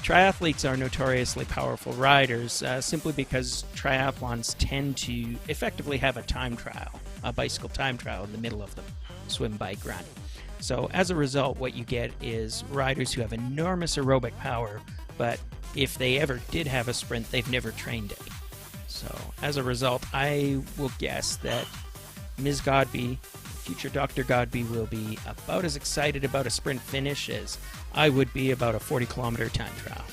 triathletes are notoriously powerful riders simply because triathlons tend to effectively have a bicycle time trial in the middle of them, swim, bike, run. So as a result, what you get is riders who have enormous aerobic power, but if they ever did have a sprint, they've never trained it. So as a result, I will guess that Ms. Godby, future Dr. Godby, will be about as excited about a sprint finish as I would be about a 40-kilometer time trial.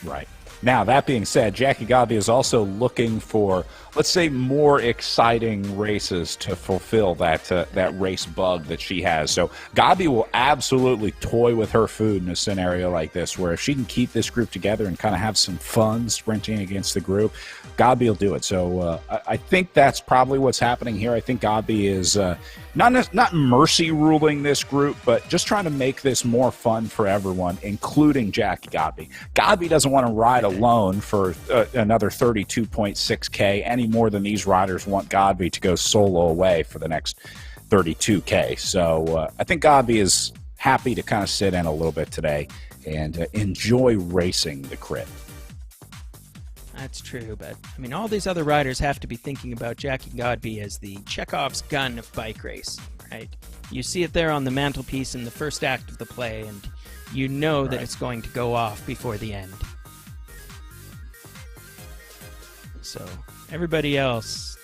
Right. Now, that being said, Jackie Godby is also looking for, let's say, more exciting races to fulfill that race bug that she has. So Godby will absolutely toy with her food in a scenario like this, where if she can keep this group together and kind of have some fun sprinting against the group, Godby will do it. So I think that's probably what's happening here. I think Godby is not mercy ruling this group, but just trying to make this more fun for everyone, including Jackie Godby. Godby doesn't want to ride alone for another 32.6K any more than these riders want Godby to go solo away for the next 32K. So I think Godby is happy to kind of sit in a little bit today and enjoy racing the crit. That's true, but I mean, all these other riders have to be thinking about Jackie Godby as the Chekhov's gun of bike racing, right? You see it there on the mantelpiece in the first act of the play, and you know that it's going to go off before the end. So everybody else,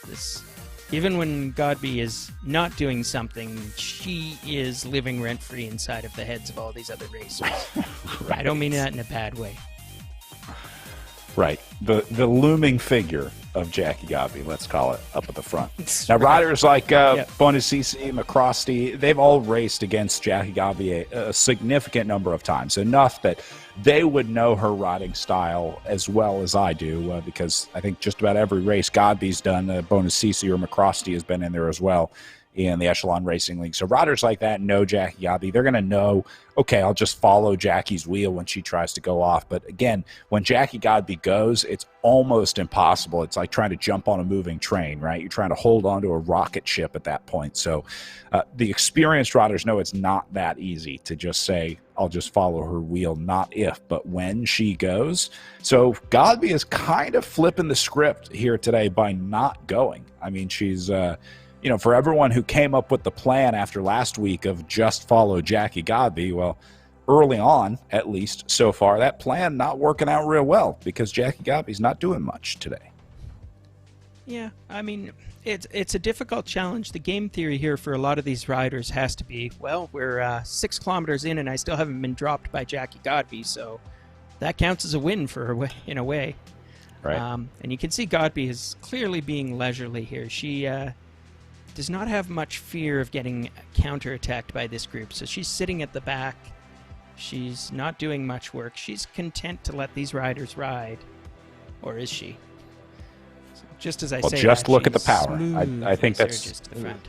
even when Godby is not doing something, she is living rent-free inside of the heads of all these other racers. Right. I don't mean that in a bad way. Right. The looming figure of Jackie Godby, let's call it, up at the front. Now, riders like Bonacisi, McCrosty, they've all raced against Jackie Godby a significant number of times, enough that they would know her riding style as well as I do, because I think just about every race Godby's done, Bonacisi or McCrosty has been in there as well in the Echelon Racing League. So riders like that know Jackie Godby. They're going to know, okay, I'll just follow Jackie's wheel when she tries to go off. But again, when Jackie Godby goes, it's almost impossible. It's like trying to jump on a moving train, right? You're trying to hold on to a rocket ship at that point. So the experienced riders know it's not that easy to just say, I'll just follow her wheel, not if, but when she goes. So Godby is kind of flipping the script here today by not going. I mean, she's... for everyone who came up with the plan after last week of just follow Jackie Godby, well, early on, at least so far, that plan not working out real well because Jackie Godby's not doing much today. Yeah, I mean, it's a difficult challenge. The game theory here for a lot of these riders has to be, well, we're 6 kilometers in and I still haven't been dropped by Jackie Godby, so that counts as a win for her in a way. Right. And you can see Godby is clearly being leisurely here. She... does not have much fear of getting counterattacked by this group. So she's sitting at the back. She's not doing much work. She's content to let these riders ride. Or is she? So just as I say just that, look at the she power. I think surges that's... to the front.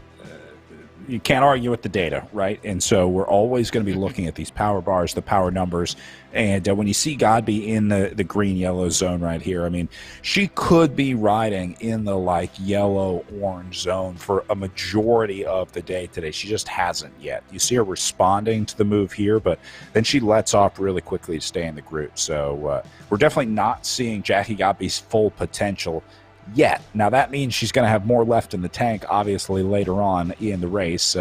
You can't argue with the data, right? And so we're always going to be looking at these power bars, the power numbers. And when you see Godby in the green-yellow zone right here, I mean, she could be riding in the, yellow-orange zone for a majority of the day today. She just hasn't yet. You see her responding to the move here, but then she lets off really quickly to stay in the group. So we're definitely not seeing Jackie Godby's full potential yet. Now, that means she's going to have more left in the tank, obviously, later on in the race,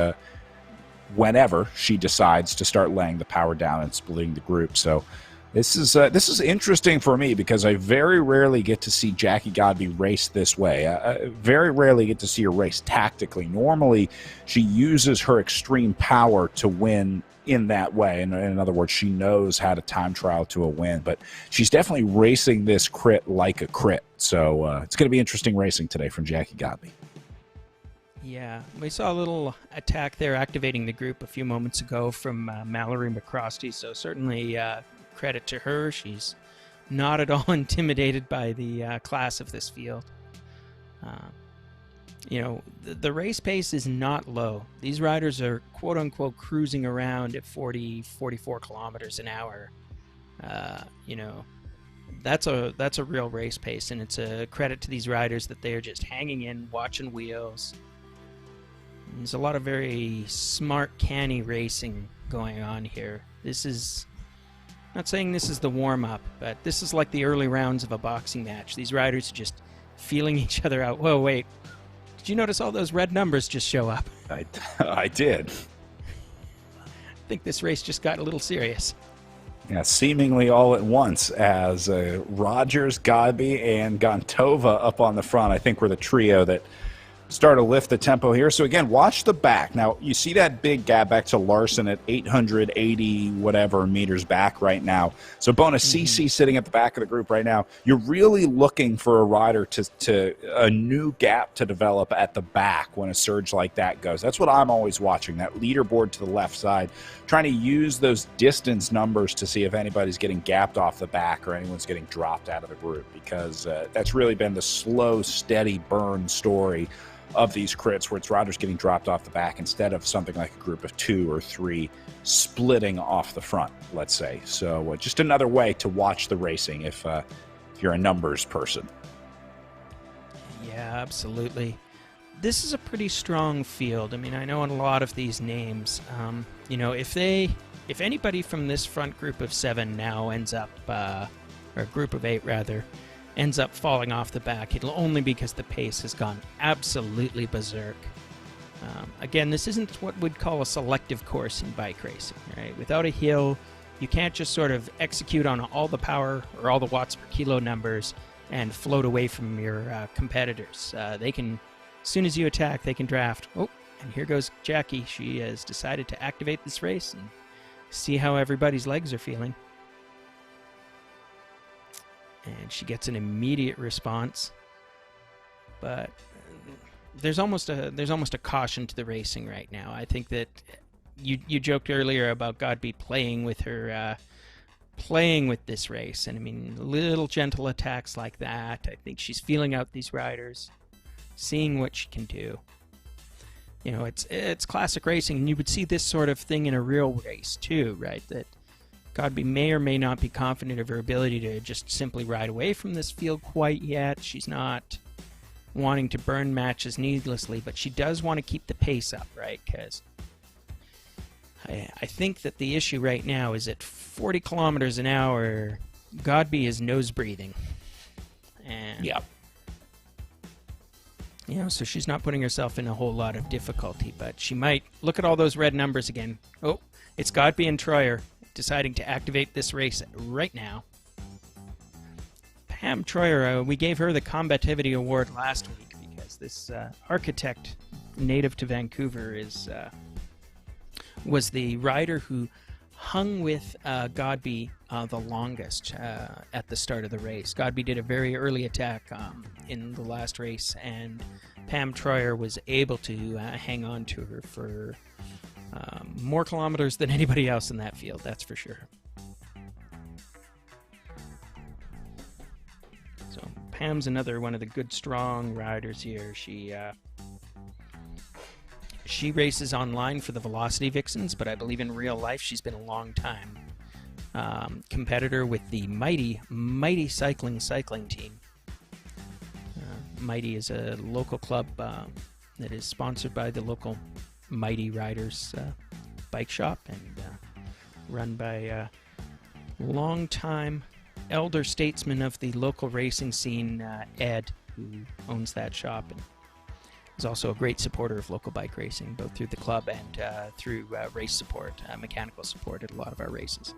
whenever she decides to start laying the power down and splitting the group. So this is interesting for me because I very rarely get to see Jackie Godby race this way. I very rarely get to see her race tactically. Normally, she uses her extreme power to win in that way. In other words, she knows how to time trial to a win, but she's definitely racing this crit like a crit. So it's going to be interesting racing today from Jackie Godby. Yeah, we saw a little attack there activating the group a few moments ago from Mallory McCrosty, so certainly credit to her. She's not at all intimidated by the class of this field. The race pace is not low. These riders are quote-unquote cruising around at 40, 44 kilometers an hour. That's a real race pace, and it's a credit to these riders that they are just hanging in, watching wheels. And there's a lot of very smart, canny racing going on here. This is... not saying this is the warm-up, but this is like the early rounds of a boxing match. These riders are just feeling each other out. Whoa, wait. Did you notice all those red numbers just show up? I did. I think this race just got a little serious. Yeah, seemingly all at once as Rogers, Godby, and Gontova up on the front. I think we're the trio that start to lift the tempo here. So again, watch the back. Now, you see that big gap back to Larson at 880 whatever meters back right now. So bonus CC sitting at the back of the group right now. You're really looking for a rider to a new gap to develop at the back when a surge like that goes. That's what I'm always watching, that leaderboard to the left side, trying to use those distance numbers to see if anybody's getting gapped off the back or anyone's getting dropped out of the group, because that's really been the slow, steady burn story of these crits, where it's riders getting dropped off the back instead of something like a group of 2 or 3 splitting off the front, let's say. So just another way to watch the racing if you're a numbers person. Yeah, absolutely. This is a pretty strong field. I mean, I know a lot of these names. You know, if anybody from this front group of 7 now ends up, or group of 8 rather, ends up falling off the back, it'll only because the pace has gone absolutely berserk. Again, this isn't what we'd call a selective course in bike racing, right? Without a hill, you can't just sort of execute on all the power or all the watts per kilo numbers and float away from your competitors. They can, as soon as you attack, they can draft. Oh, and here goes Jackie. She has decided to activate this race and see how everybody's legs are feeling. And she gets an immediate response, but there's almost a caution to the racing right now. I think that you joked earlier about Godby playing with her, playing with this race, and I mean, little gentle attacks like that. I think she's feeling out these riders, seeing what she can do. You know, it's classic racing, and you would see this sort of thing in a real race too, right? That Godby may or may not be confident of her ability to just simply ride away from this field quite yet. She's not wanting to burn matches needlessly, but she does want to keep the pace up, right? Because I think that the issue right now is at 40 kilometers an hour, Godby is nose breathing. And, yeah. You know, so she's not putting herself in a whole lot of difficulty, but she might look at all those red numbers again. Oh, it's Godby and Troyer deciding to activate this race right now. Pam Troyer, we gave her the Combativity Award last week because this architect native to Vancouver was the rider who hung with Godby the longest at the start of the race. Godby did a very early attack in the last race, and Pam Troyer was able to hang on to her for more kilometers than anybody else in that field, that's for sure. So Pam's another one of the good, strong riders here. She races online for the Velocity Vixens, but I believe in real life she's been a long time competitor with the Mighty Cycling team. Mighty is a local club that is sponsored by the local Mighty Riders bike shop and run by long-time elder statesman of the local racing scene, Ed, who owns that shop and is also a great supporter of local bike racing, both through the club and through race support, mechanical support at a lot of our races.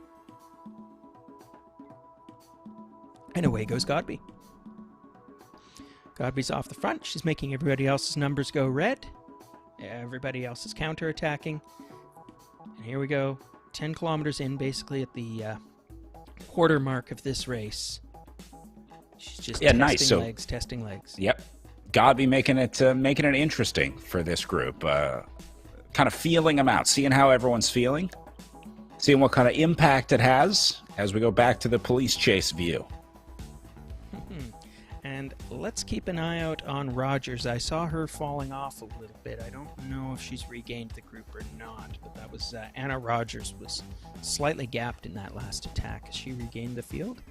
And away goes Godby. Godby's off the front. She's making everybody else's numbers go red. Everybody else is counterattacking. And here we go. 10 kilometers in, basically at the quarter mark of this race. She's just testing legs. Yep. Godby making it interesting for this group. Kind of feeling them out, seeing how everyone's feeling, seeing what kind of impact it has as we go back to the police chase view. And let's keep an eye out on Rogers. I saw her falling off a little bit. I don't know if she's regained the group or not, but that was Anna Rogers was slightly gapped in that last attack. Has she regained the field?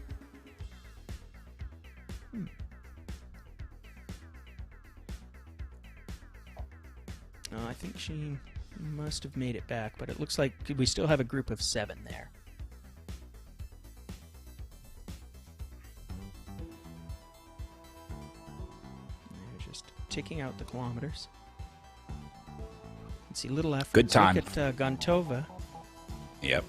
I think she must have made it back, but it looks like we still have a group of 7 there. They're just ticking out the kilometers. Let's see, little effort. Good time. Look at Gontova. Yep.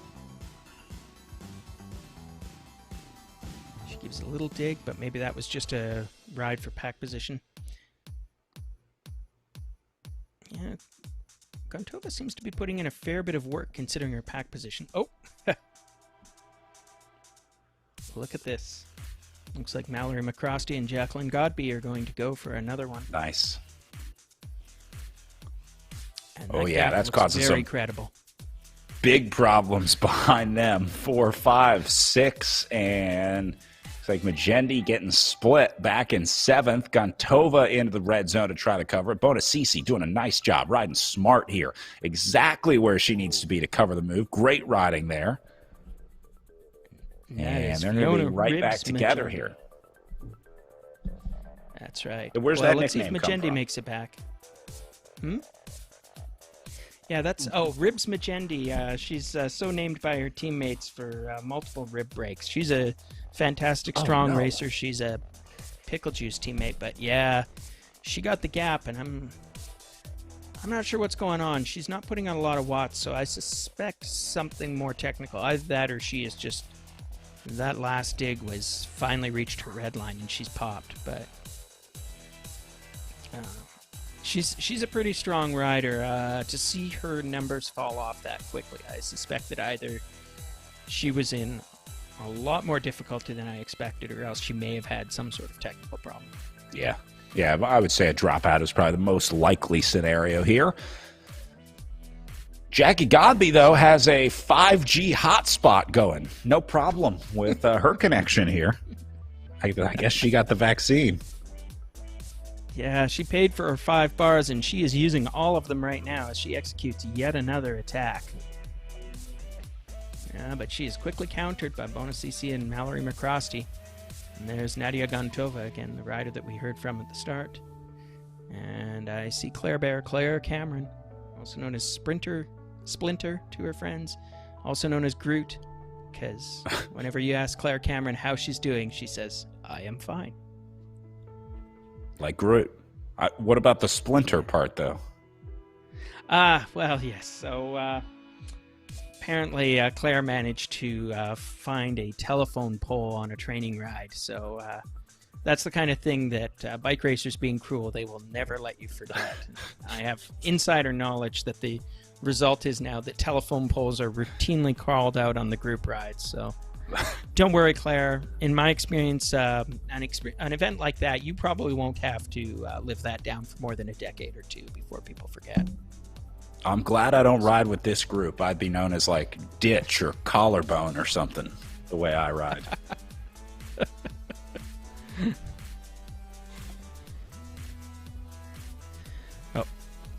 Gives a little dig, but maybe that was just a ride for pack position. Yeah, Gontova seems to be putting in a fair bit of work considering her pack position. Oh! Look at this. Looks like Mallory McCrosty and Jacqueline Godby are going to go for another one. Nice. And Oh yeah, that's causing very some credible. big problems behind them. 4, 5, 6, and it's like Majendi getting split back in 7th. Gontova into the red zone to try to cover it. Bonacisi doing a nice job, riding smart here. Exactly where she needs to be to cover the move. Great riding there. And they're going to be right back together here. That's right. Where's that nickname let's see if come Majendi from? makes it back. Yeah, that's... Oh, Ribs Majendi. She's so named by her teammates for multiple rib breaks. She's a fantastic, strong racer. She's a Pickle Juice teammate. But yeah, she got the gap, and I'm not sure what's going on. She's not putting on a lot of watts, so I suspect something more technical. Either that or she is just... That last dig was finally reached her red line, and she's popped. But she's a pretty strong rider. To see her numbers fall off that quickly, I suspect that either she was in a lot more difficulty than I expected, or else she may have had some sort of technical problem. Yeah. Yeah, I would say a dropout is probably the most likely scenario here. Jackie Godby, though, has a 5G hotspot going. No problem with her connection here. I guess she got the vaccine. Yeah, she paid for her 5 bars, and she is using all of them right now as she executes yet another attack. Yeah, but she is quickly countered by Bonacisi and Mallory McCrosty. And there's Nadia Gontova, again, the rider that we heard from at the start. And I see Claire Cameron, also known as Splinter to her friends, also known as Groot, because whenever you ask Claire Cameron how she's doing, she says, "I am fine." Like Groot. What about the Splinter part, though? Well, yes. So apparently Claire managed to find a telephone pole on a training ride. So that's the kind of thing that bike racers being cruel, they will never let you forget. I have insider knowledge that the result is now that telephone poles are routinely called out on the group rides. So don't worry, Claire. In my experience, an event like that, you probably won't have to live that down for more than a decade or two before people forget. I'm glad I don't ride with this group. I'd be known as like Ditch or Collarbone or something, the way I ride.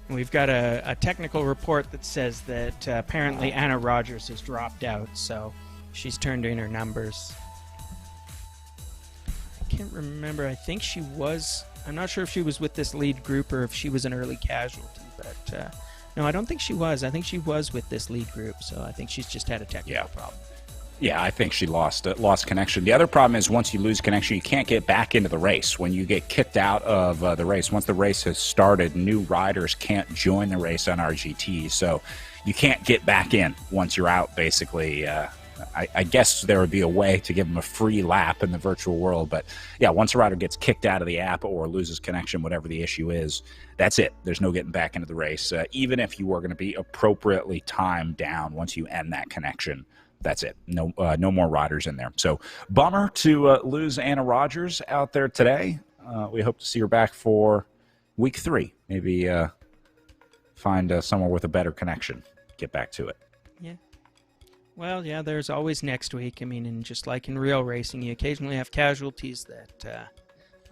We've got a technical report that says that apparently Anna Rogers has dropped out, so she's turned in her numbers. I can't remember. I think she was... I'm not sure if she was with this lead group or if she was an early casualty, but no, I don't think she was. I think she was with this lead group, so I think she's just had a technical problem. Yeah, I think she lost connection. The other problem is once you lose connection, you can't get back into the race. When you get kicked out of the race, once the race has started, new riders can't join the race on RGT, so you can't get back in once you're out, basically. I guess there would be a way to give them a free lap in the virtual world, but yeah, once a rider gets kicked out of the app or loses connection, whatever the issue is, that's it. There's no getting back into the race. Even if you were going to be appropriately timed down once you end that connection, that's it. No more riders in there. So bummer to lose Anna Rogers out there today. We hope to see her back for week 3. Maybe find somewhere with a better connection. Get back to it. Yeah. Well, yeah, there's always next week. I mean, and just like in real racing, you occasionally have casualties that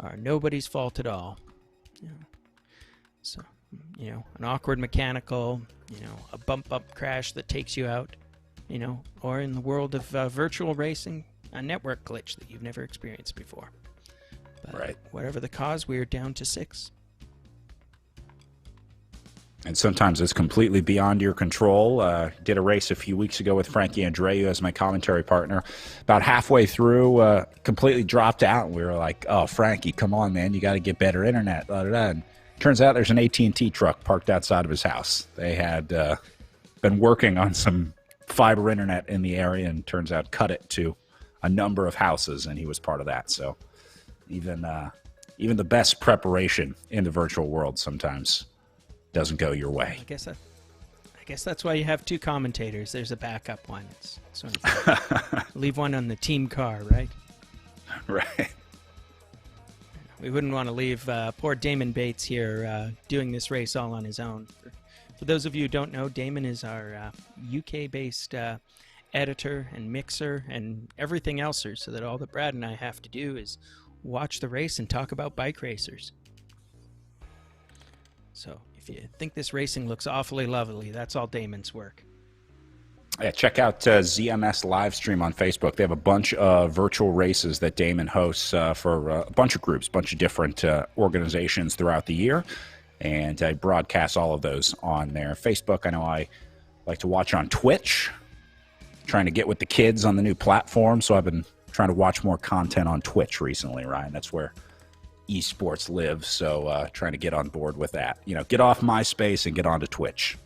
are nobody's fault at all. You know. So, you know, an awkward mechanical, you know, a bump-up crash that takes you out, you know, or in the world of virtual racing, a network glitch that you've never experienced before. But right. Whatever the cause, we're down to 6. And sometimes it's completely beyond your control. Did a race a few weeks ago with Frankie Andreu as my commentary partner. About halfway through, completely dropped out. And we were like, oh, Frankie, come on, man. You got to get better internet. Blah, blah, blah. And turns out there's an AT&T truck parked outside of his house. They had been working on some fiber internet in the area and turns out cut it to a number of houses, and he was part of that. So even the best preparation in the virtual world sometimes doesn't go your way. I guess that's why you have two commentators. There's a backup one. It's sort of leave one on the team car, right? Right. We wouldn't want to leave poor Damon Bates here doing this race all on his own. For those of you who don't know, Damon is our UK-based editor and mixer and everything else, so that all that Brad and I have to do is watch the race and talk about bike racers. So if you think this racing looks awfully lovely, that's all Damon's work. Yeah, check out ZMS live stream on Facebook. They have a bunch of virtual races that Damon hosts for a bunch of groups, a bunch of different organizations throughout the year. And I broadcast all of those on their Facebook. I know I like to watch on Twitch, trying to get with the kids on the new platform. So I've been trying to watch more content on Twitch recently, Ryan. That's where esports live. So trying to get on board with that. Get off MySpace and get onto Twitch.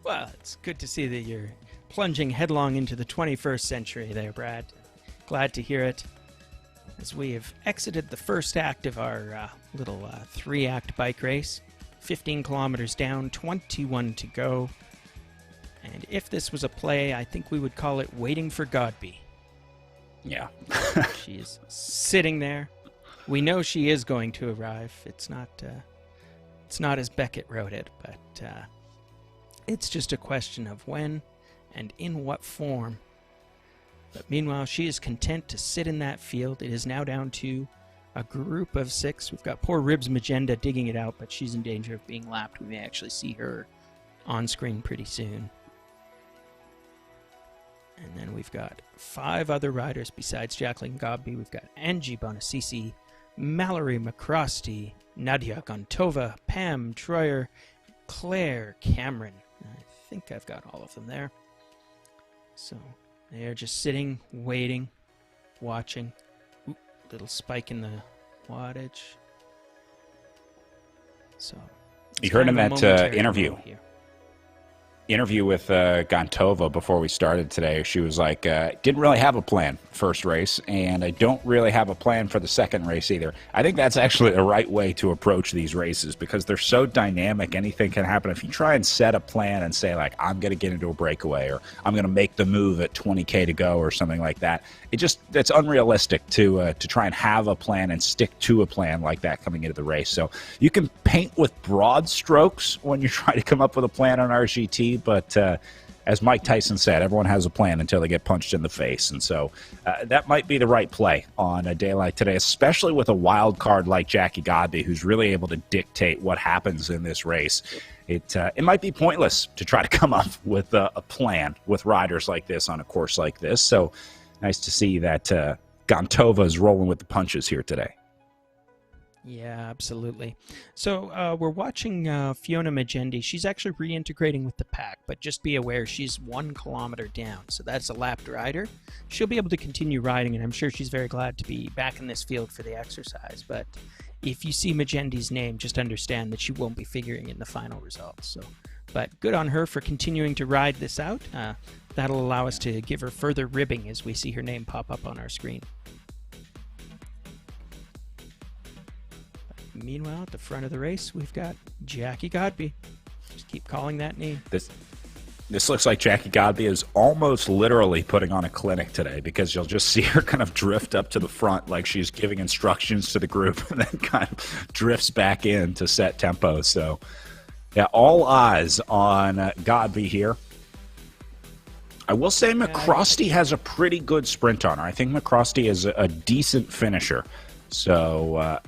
Well, it's good to see that you're plunging headlong into the 21st century there, Brad. Glad to hear it. As we have exited the first act of our little 3-act bike race, 15 kilometers down, 21 to go. And if this was a play, I think we would call it Waiting for Godby. Yeah. She is sitting there. We know she is going to arrive. It's not as Beckett wrote it, but it's just a question of when and in what form. But meanwhile, she is content to sit in that field. It is now down to a group of 6. We've got poor Ribs Magenda digging it out, but she's in danger of being lapped. We may actually see her on screen pretty soon. And then we've got 5 other riders besides Jacqueline Godby. We've got Angie Bonacici, Mallory McCrosty, Nadia Gontova, Pam Troyer, Claire Cameron. I think I've got all of them there. So they're just sitting, waiting, watching. Oop, little spike in the wattage. So you heard in that interview with Gontova before we started today, she was like, didn't really have a plan first race, and I don't really have a plan for the second race either. I think that's actually the right way to approach these races because they're so dynamic. Anything can happen. If you try and set a plan and say, like, I'm going to get into a breakaway or I'm going to make the move at 20K to go or something like that, that's unrealistic to try and have a plan and stick to a plan like that coming into the race. So you can paint with broad strokes when you try to come up with a plan on RGT, but as Mike Tyson said, everyone has a plan until they get punched in the face. And so that might be the right play on a day like today, especially with a wild card like Jackie Godby, who's really able to dictate what happens in this race. It might be pointless to try to come up with a plan with riders like this on a course like this. So nice to see that Gontova is rolling with the punches here today. Yeah, absolutely. So we're watching Fiona Magendi. She's actually reintegrating with the pack, but just be aware she's 1 kilometer down. So that's a lapped rider. She'll be able to continue riding, and I'm sure she's very glad to be back in this field for the exercise. But if you see Magendi's name, just understand that she won't be figuring in the final results. So, but good on her for continuing to ride this out. That'll allow us to give her further ribbing as we see her name pop up on our screen. Meanwhile, at the front of the race, we've got Jackie Godby. Just keep calling that name. This looks like Jackie Godby is almost literally putting on a clinic today because you'll just see her kind of drift up to the front like she's giving instructions to the group and then kind of drifts back in to set tempo. So, yeah, all eyes on Godby here. I will say McCrosty has a pretty good sprint on her. I think McCrosty is a decent finisher. So,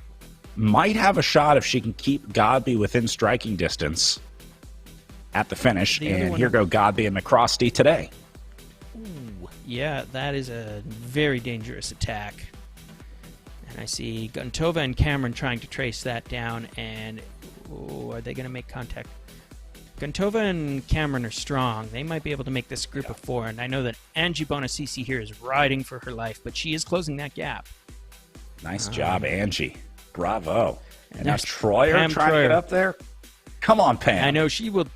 might have a shot if she can keep Godby within striking distance at the finish. And here go Godby and McCrosty today. Ooh, yeah, that is a very dangerous attack. And I see Gontova and Cameron trying to trace that down. And are they going to make contact? Gontova and Cameron are strong. They might be able to make this group of 4. And I know that Angie Bonacici here is riding for her life, but she is closing that gap. Nice job, Angie. Bravo. And now there's Troyer Pam trying to get up there. Come on, Pam. I know she will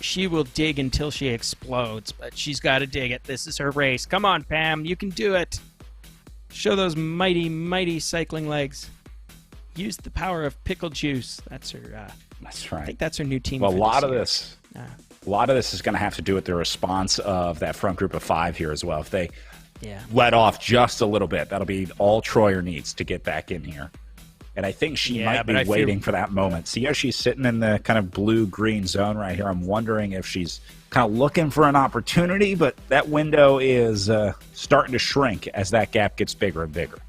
She will dig until she explodes, but she's got to dig it. This is her race. Come on, Pam. You can do it. Show those mighty, mighty cycling legs. Use the power of pickle juice. That's her. That's right. I think that's her new team. Well, for a lot this of year. this. A lot of this is going to have to do with the response of that front group of 5 here as well. If they let off just a little bit, that'll be all Troyer needs to get back in here. And I think she might be waiting for that moment. See how she's sitting in the kind of blue-green zone right here? I'm wondering if she's kind of looking for an opportunity, but that window is starting to shrink as that gap gets bigger and bigger.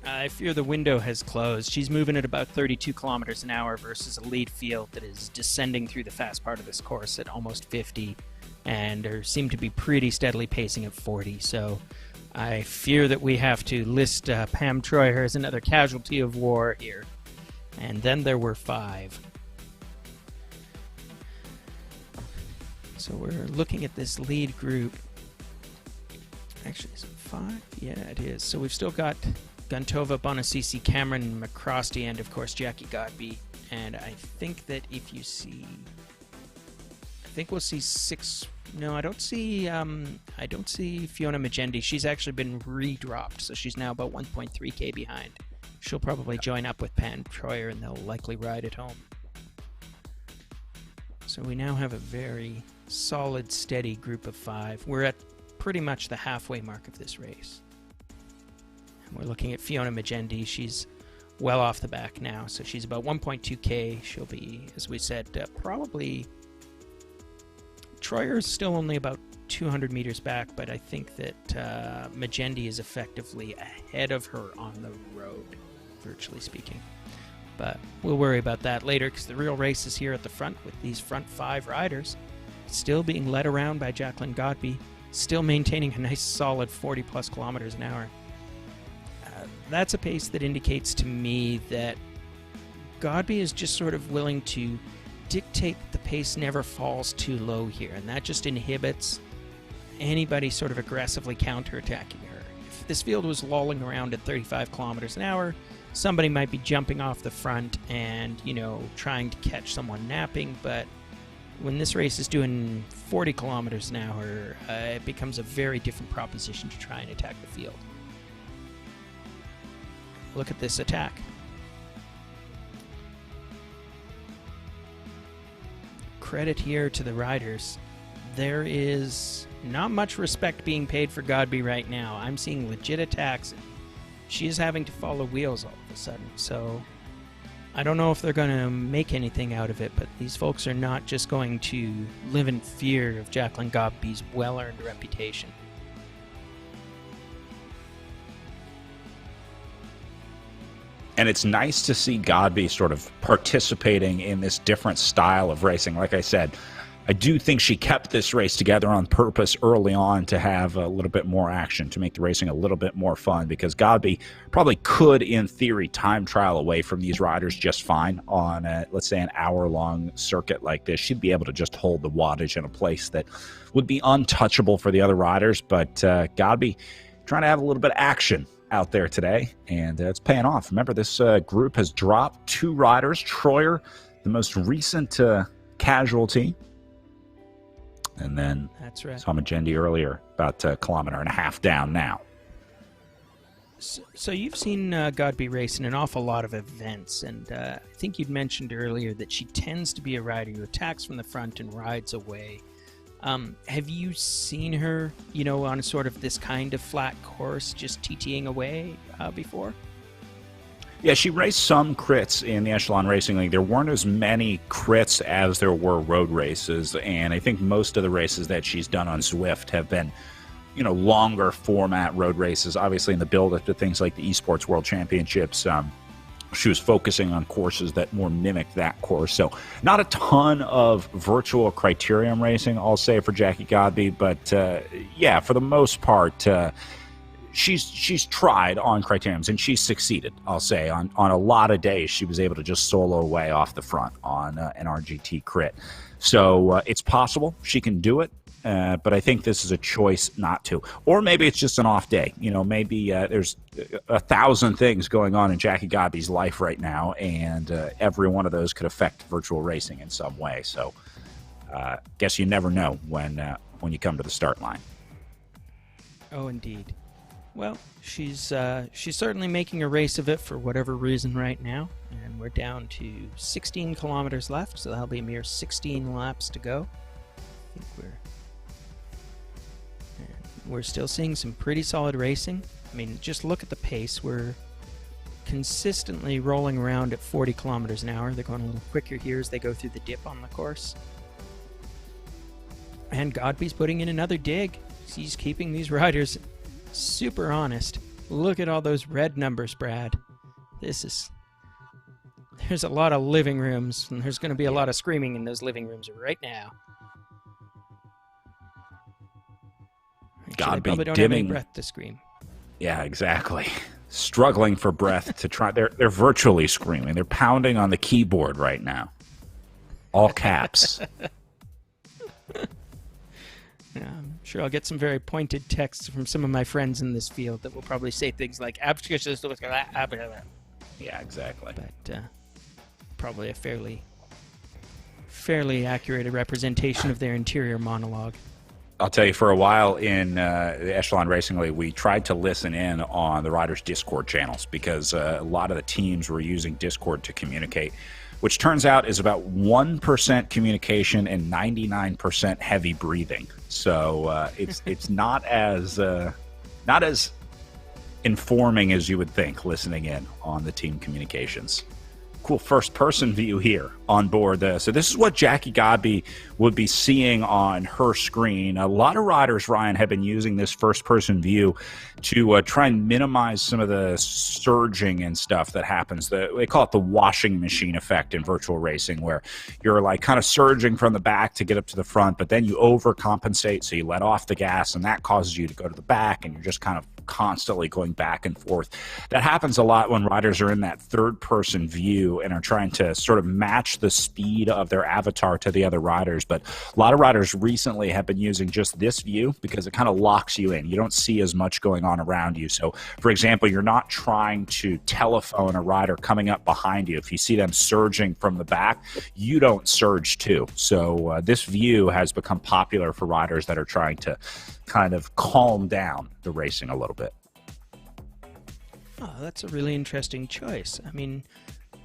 I fear the window has closed. She's moving at about 32 kilometers an hour versus a lead field that is descending through the fast part of this course at almost 50, and seem to be pretty steadily pacing at 40. So I fear that we have to list Pam Troyer as another casualty of war here. And then there were 5. So we're looking at this lead group. Actually, is it 5? Yeah, it is. So we've still got Guntova, Bonacisi, Cameron, McCrosty, and of course Jackie Godby. And I think that if you see, I think we'll see 6. No, I don't see Fiona Magendi. She's actually been redropped, so she's now about 1.3k behind. She'll probably join up with Pam Troyer, and they'll likely ride it home. So we now have a very solid, steady group of 5. We're at pretty much the halfway mark of this race. And we're looking at Fiona Magendi. She's well off the back now, so she's about 1.2k. She'll be, as we said, probably... Troyer is still only about 200 meters back, but I think that Magendi is effectively ahead of her on the road, virtually speaking. But we'll worry about that later, because the real race is here at the front with these front 5 riders still being led around by Jacqueline Godby, still maintaining a nice solid 40 plus kilometers an hour. That's a pace that indicates to me that Godby is just sort of willing to dictate the pace never falls too low here, and that just inhibits anybody sort of aggressively counterattacking her. If this field was lolling around at 35 kilometers an hour, somebody might be jumping off the front and, trying to catch someone napping, but when this race is doing 40 kilometers an hour, it becomes a very different proposition to try and attack the field. Look at this attack. Credit here to the riders. There is not much respect being paid for Godby right now. I'm seeing legit attacks. She is having to follow wheels all of a sudden, so I don't know if they're going to make anything out of it, but these folks are not just going to live in fear of Jacqueline Godby's well-earned reputation. And it's nice to see Godby sort of participating in this different style of racing. Like I said, I do think she kept this race together on purpose early on to have a little bit more action, to make the racing a little bit more fun, because Godby probably could, in theory, time trial away from these riders just fine on, let's say, an hour-long circuit like this. She'd be able to just hold the wattage in a place that would be untouchable for the other riders, but Godby trying to have a little bit of action out there today, and it's paying off. Remember, this group has dropped 2 riders. Troyer, the most recent casualty, and then that's right. saw Magendi earlier, about a kilometer and a half down now. So you've seen Godby race in an awful lot of events, and I think you'd mentioned earlier that she tends to be a rider who attacks from the front and rides away. Have you seen her, on sort of this kind of flat course, just TTing away before? Yeah, she raced some crits in the Echelon Racing League. There weren't as many crits as there were road races, and I think most of the races that she's done on Zwift have been, longer format road races. Obviously, in the build-up to things like the Esports World Championships, she was focusing on courses that more mimic that course. So not a ton of virtual criterium racing, I'll say, for Jackie Godby, but yeah, for the most part, she's tried on criteriums, and she's succeeded, I'll say. On a lot of days, she was able to just solo away off the front on an RGT crit. So it's possible she can do it. But I think this is a choice not to. Or maybe it's just an off day. Maybe there's 1,000 things going on in Jackie Godby's life right now, and every one of those could affect virtual racing in some way. So guess you never know when you come to the start line. Oh, indeed. Well, she's certainly making a race of it for whatever reason right now, and we're down to 16 kilometers left, so that'll be a mere 16 laps to go. I think we're still seeing some pretty solid racing. I mean, just look at the pace. We're consistently rolling around at 40 kilometers an hour. They're going a little quicker here as they go through the dip on the course. And Godby's putting in another dig. He's keeping these riders super honest. Look at all those red numbers, Brad. There's a lot of living rooms, and there's going to be a lot of screaming in those living rooms right now. Godby probably don't dimming. have any breath to scream. Yeah, exactly. Struggling for breath to try. They're virtually screaming. They're pounding on the keyboard right now. All caps. Yeah, I'm sure I'll get some very pointed texts from some of my friends in this field that will probably say things like Yeah, exactly. but probably a fairly accurate representation of their interior monologue. I'll tell you, for a while in the Echelon Racing League, we tried to listen in on the riders' Discord channels because a lot of the teams were using Discord to communicate, which turns out is about 1% communication and 99% heavy breathing. So it's not as informing as you would think listening in on the team communications. Cool first-person view here on board. So this is what Jackie Godby would be seeing on her screen. A lot of riders, Ryan, have been using this first-person view to try and minimize some of the surging and stuff that happens. They call it the washing machine effect in virtual racing, where you're like kind of surging from the back to get up to the front, but then you overcompensate, so you let off the gas, and that causes you to go to the back, and you're just kind of constantly going back and forth. That happens a lot when riders are in that third-person view and are trying to sort of match the speed of their avatar to the other riders. But a lot of riders recently have been using just this view because it kind of locks you in. You don't see as much going on around you. So, for example, you're not trying to telephone a rider coming up behind you. If you see them surging from the back, you don't surge too. So this view has become popular for riders that are trying to kind of calm down the racing a little bit. Oh, that's a really interesting choice. I mean,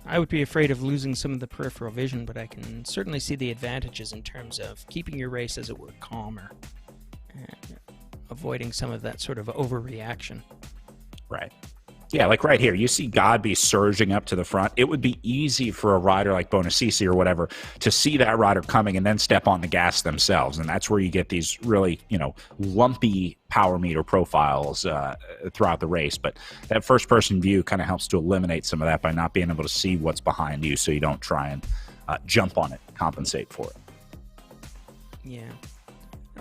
I would be afraid of losing some of the peripheral vision, but I can certainly see the advantages in terms of keeping your race, as it were, calmer and avoiding some of that sort of overreaction. Right. Yeah, like right here, you see Godby surging up to the front. It would be easy for a rider like Bonacisi or whatever to see that rider coming and then step on the gas themselves. And that's where you get these really, lumpy power meter profiles throughout the race. But that first-person view kind of helps to eliminate some of that by not being able to see what's behind you, so you don't try and jump on it, compensate for it. Yeah.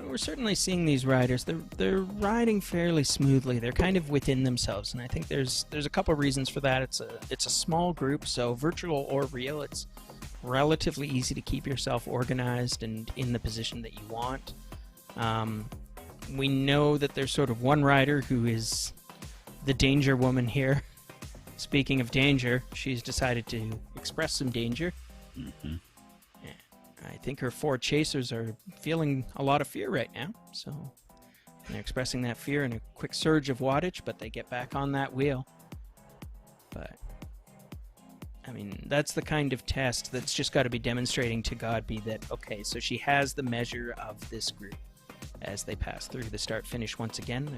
We're certainly seeing these riders. They're riding fairly smoothly. They're kind of within themselves, and I think there's a couple of reasons for that. It's a small group, so virtual or real, it's relatively easy to keep yourself organized and in the position that you want. We know that there's sort of one rider who is the danger woman here. Speaking of danger, she's decided to express some danger. Mm-hmm. I think her 4 chasers are feeling a lot of fear right now, so they're expressing that fear in a quick surge of wattage, but they get back on that wheel. But, I mean, that's the kind of test that's just got to be demonstrating to Godby that, okay, so she has the measure of this group as they pass through the start-finish once again.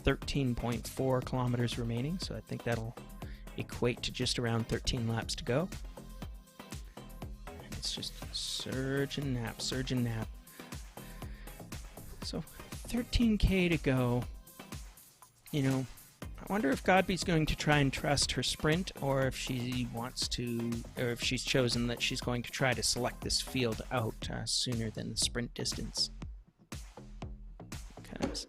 They're 13.4 kilometers remaining, so I think that'll equate to just around 13 laps to go. It's just surge and nap, surge and nap. So 13K to go. I wonder if Godby's going to try and trust her sprint, or if she wants to, or if she's chosen that she's going to try to select this field out sooner than the sprint distance. Because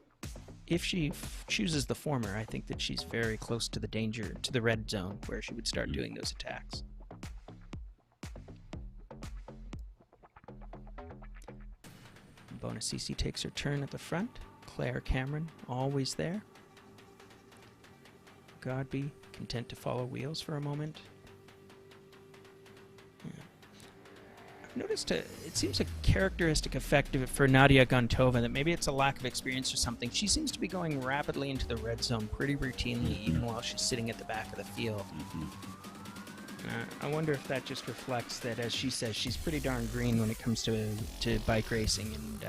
if she chooses the former, I think that she's very close to the danger, to the red zone, where she would start doing those attacks. Bonacisi takes her turn at the front. Claire Cameron, always there. Godby, content to follow wheels for a moment. Yeah. noticed it seems a characteristic effect of it for Nadia Gontova that maybe it's a lack of experience or something. She seems to be going rapidly into the red zone pretty routinely, even while she's sitting at the back of the field. I wonder if that just reflects that, as she says, she's pretty darn green when it comes to bike racing, and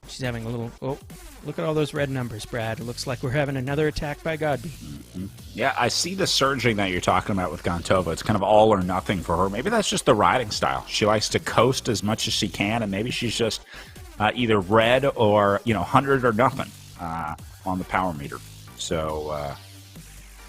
she's having a little... Oh, look at all those red numbers, Brad. It looks like we're having another attack by Godby. Yeah, I see the surging that you're talking about with Gontova. It's kind of all or nothing for her. Maybe that's just the riding style. She likes to coast as much as she can, and maybe she's just either red or 100 or nothing on the power meter. So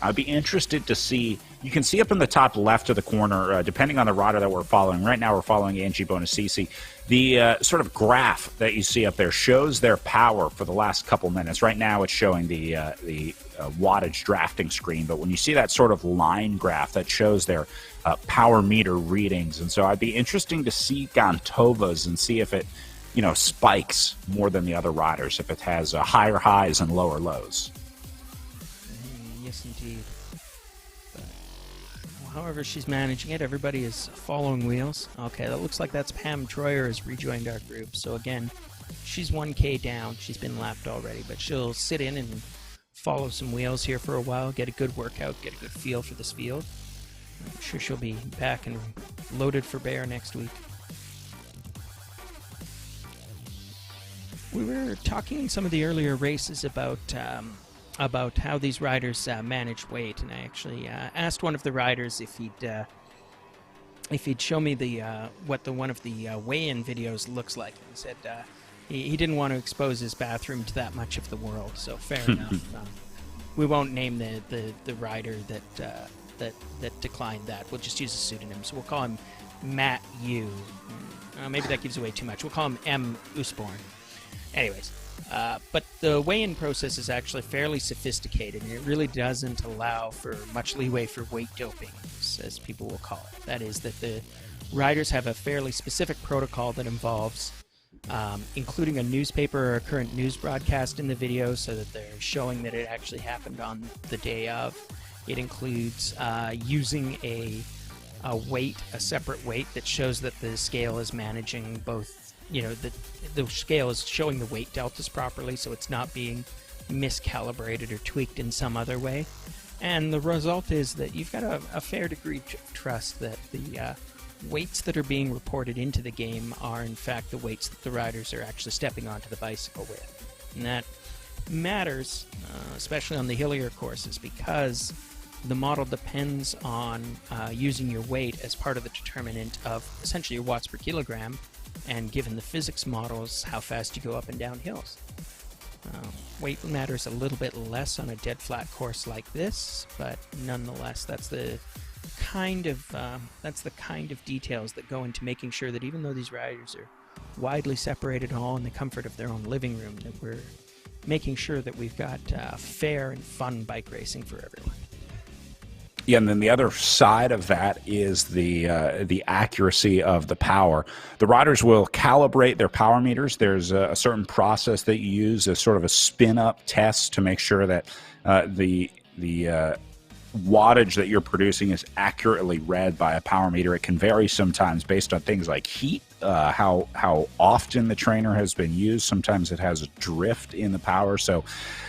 I'd be interested to see. You can see up in the top left of the corner, depending on the rider that we're following. Right now we're following Angie Bonacisi. The sort of graph that you see up there shows their power for the last couple minutes. Right now it's showing the wattage drafting screen, but when you see that sort of line graph, that shows their power meter readings. And so I'd be interesting to see Gontova's and see if it spikes more than the other riders, if it has higher highs and lower lows. Yes, indeed. However she's managing it, everybody is following wheels. Okay, that looks like that's Pam Troyer has rejoined our group. So again, she's 1K down. She's been lapped already, but she'll sit in and follow some wheels here for a while, get a good workout, get a good feel for this field. I'm sure she'll be back and loaded for bear next week. We were talking in some of the earlier races about how these riders manage weight, and I actually asked one of the riders if he'd show me what one of the weigh-in videos looks like. He said he didn't want to expose his bathroom to that much of the world, so fair enough. We won't name the rider that declined that. We'll just use a pseudonym, so we'll call him Matt U. Maybe that gives away too much. We'll call him M. Usborn. Anyways. But the weigh-in process is actually fairly sophisticated, and it really doesn't allow for much leeway for weight doping, as people will call it. That is, that the riders have a fairly specific protocol that involves including a newspaper or a current news broadcast in the video so that they're showing that it actually happened on the day of. It includes using a separate weight that shows that the scale is managing both. The scale is showing the weight deltas properly, so it's not being miscalibrated or tweaked in some other way. And the result is that you've got a fair degree of trust that the weights that are being reported into the game are in fact the weights that the riders are actually stepping onto the bicycle with. And that matters, especially on the hillier courses, because the model depends on using your weight as part of the determinant of essentially your watts per kilogram, and given the physics models, how fast you go up and down hills. Weight matters a little bit less on a dead flat course like this, but nonetheless, that's the kind of details that go into making sure that even though these riders are widely separated, all in the comfort of their own living room, that we're making sure that we've got fair and fun bike racing for everyone. Yeah, and then the other side of that is the accuracy of the power. The riders will calibrate their power meters. There's a certain process that you use, as sort of a spin-up test to make sure that the wattage that you're producing is accurately read by a power meter. It can vary sometimes based on things like heat, how often the trainer has been used. Sometimes it has a drift in the power, so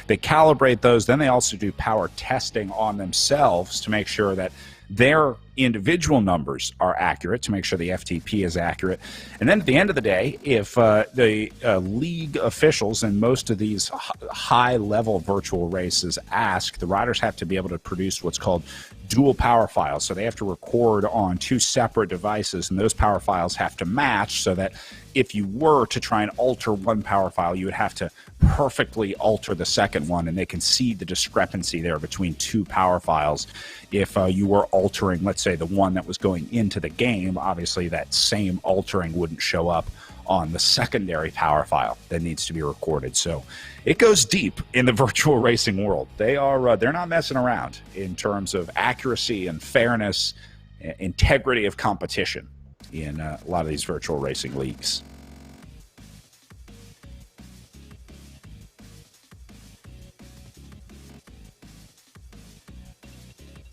they calibrate those. Then they also do power testing on themselves to make sure that their individual numbers are accurate, to make sure the FTP is accurate. And then at the end of the day, if the league officials in most of these high-level virtual races ask, the riders have to be able to produce what's called dual power files. So they have to record on two separate devices, and those power files have to match, so that if you were to try and alter one power file, you would have to perfectly alter the second one, and they can see the discrepancy there between two power files. If you were altering, let's say, the one that was going into the game, obviously that same altering wouldn't show up on the secondary power file that needs to be recorded. So it goes deep in the virtual racing world. They're not messing around in terms of accuracy and fairness, integrity of competition in a lot of these virtual racing leagues.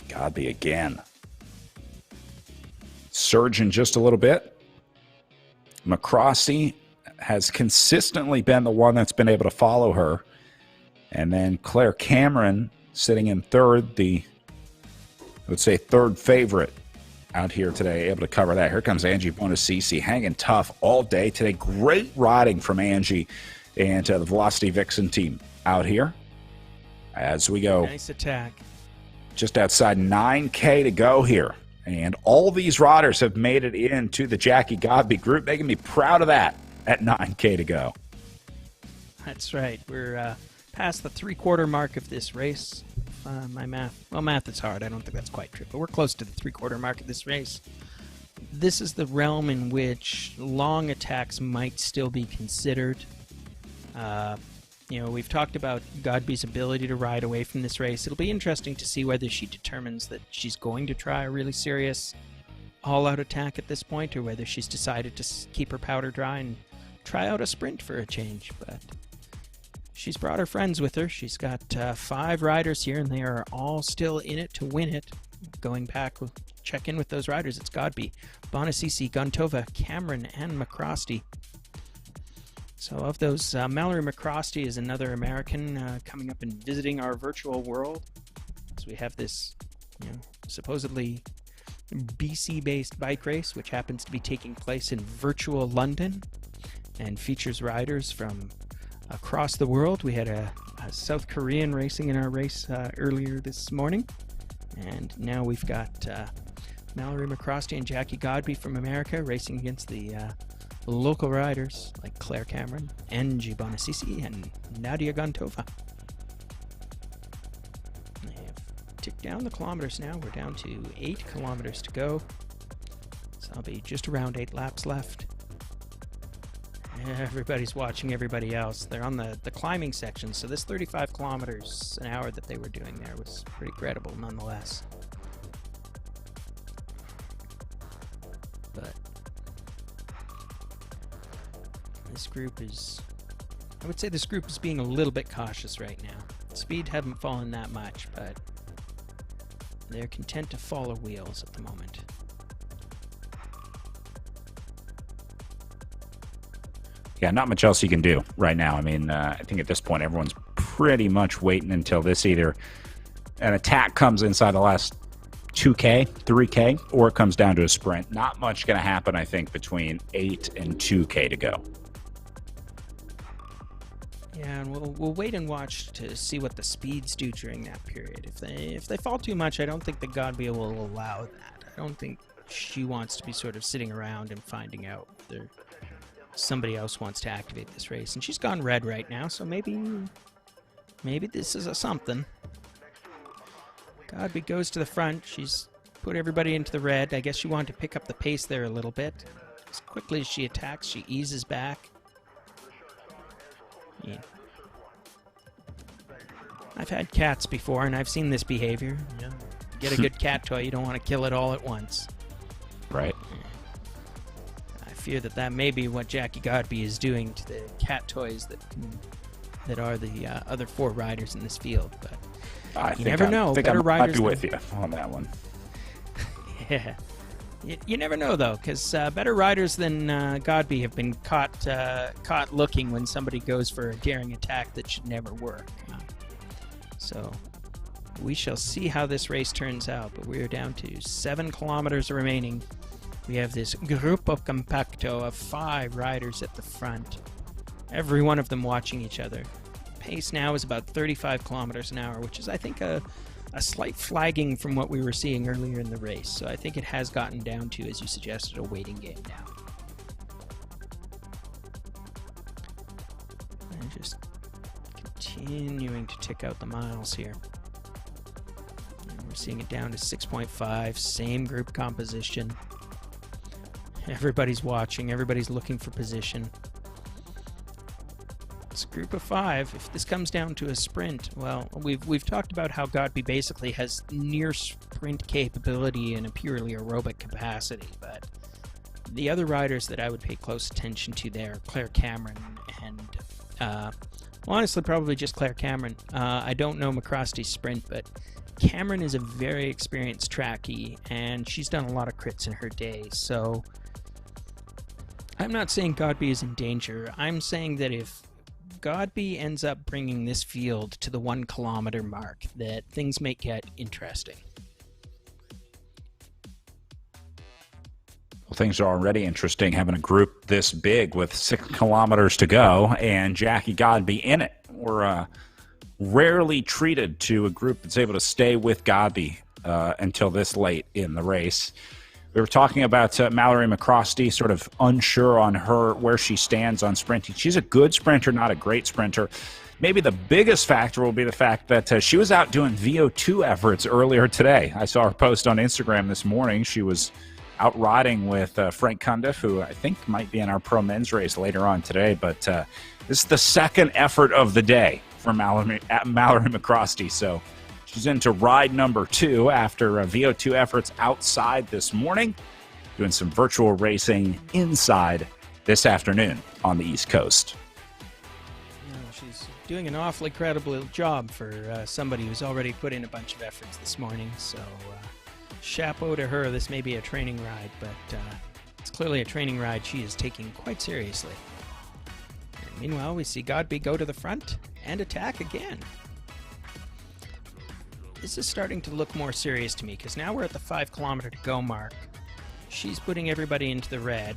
Godby again. surge in just a little bit. McCrosty has consistently been the one that's been able to follow her. And then Claire Cameron sitting in third, I would say third favorite out here today, able to cover that. Here comes Angie Bonacisi, hanging tough all day today. Great riding from Angie and the Velocity Vixen team out here as we go. Nice attack. Just outside 9K to go here. And all these riders have made it into the Jackie Godby group. They can be proud of that at 9K to go. That's right. We're past the three-quarter mark of this race. My math, well, math is hard. I don't think that's quite true, but we're close to the three-quarter mark of this race. This is the realm in which long attacks might still be considered. You know, we've talked about Godby's ability to ride away from this race. It'll be interesting to see whether she determines that she's going to try a really serious all-out attack at this point, or whether she's decided to keep her powder dry and try out a sprint for a change. But she's brought her friends with her. She's got 5 riders here, and they are all still in it to win it. Going back, we'll check in with those riders. It's Godby, Bonacisi, Gontova, Cameron, and McCrosty. So of those, Mallory McCrosty is another American coming up and visiting our virtual world. So we have this, you know, supposedly BC-based bike race, which happens to be taking place in virtual London and features riders from across the world. We had a South Korean racing in our race earlier this morning, and now we've got Mallory McCrosty and Jackie Godby from America racing against the local riders like Claire Cameron, Angie Bonacisi, and Nadia Gontova. They have ticked down the kilometers now. We're down to 8 kilometers to go. So I'll be just around 8 laps left. Everybody's watching everybody else. They're on the climbing section, so this 35 kilometers an hour that they were doing there was pretty credible nonetheless. But this group is, I would say this group is being a little bit cautious right now. Speed haven't fallen that much, but they're content to follow wheels at the moment. Yeah, not much else you can do right now. I mean, I think at this point everyone's pretty much waiting until this either an attack comes inside the last 2K, 3K, or it comes down to a sprint. Not much going to happen, I think, between 8 and 2K to go. Yeah, and we'll wait and watch to see what the speeds do during that period. If they fall too much, I don't think that Godby will allow that. I don't think she wants to be sort of sitting around and finding out whether somebody else wants to activate this race. And she's gone red right now, so maybe this is a something. Godby goes to the front. She's put everybody into the red. I guess she wanted to pick up the pace there a little bit. As quickly as she attacks, she eases back. Yeah. I've had cats before, and I've seen this behavior. You know, get a good cat toy, you don't want to kill it all at once. Right. I fear that may be what Jackie Godby is doing to the cat toys that are the other 4 riders in this field. But you never know. Better riders. I'd be with you on that one. Yeah. You never know, though, because better riders than Godby have been caught looking when somebody goes for a daring attack that should never work. So we shall see how this race turns out, but we are down to 7 kilometers remaining. We have this Gruppo Compacto of 5 riders at the front, every one of them watching each other. Pace now is about 35 kilometers an hour, which is, I think, a slight flagging from what we were seeing earlier in the race. So I think it has gotten down to, as you suggested, a waiting game now. And just continuing to tick out the miles here. And we're seeing it down to 6.5, same group composition. Everybody's watching, everybody's looking for position. It's a group of 5. If this comes down to a sprint, well, we've talked about how Godby basically has near sprint capability in a purely aerobic capacity, but the other riders that I would pay close attention to there, Claire Cameron and honestly probably just Claire Cameron. I don't know McCrosty's sprint, but Cameron is a very experienced trackie, and she's done a lot of crits in her day, so I'm not saying Godby is in danger. I'm saying that if Godby ends up bringing this field to the 1 kilometer mark, that things may get interesting. Well, things are already interesting having a group this big with 6 kilometers to go and Jackie Godby in it. We're rarely treated to a group that's able to stay with Godby until this late in the race. We were talking about Mallory McCrosty, sort of unsure on her where she stands on sprinting. She's a good sprinter, not a great sprinter. Maybe the biggest factor will be the fact that she was out doing VO2 efforts earlier today. I saw her post on Instagram this morning. She was out riding with Frank Cundiff, who I think might be in our pro men's race later on today. But this is the second effort of the day for Mallory McCrosty. So she's into ride number 2 after VO2 efforts outside this morning, doing some virtual racing inside this afternoon on the East Coast. She's doing an awfully credible job for somebody who's already put in a bunch of efforts this morning, so chapeau to her. This may be a training ride, but it's clearly a training ride she is taking quite seriously. And meanwhile, we see Godby go to the front and attack again. This is starting to look more serious to me, because now we're at the 5 kilometer to go mark. She's putting everybody into the red,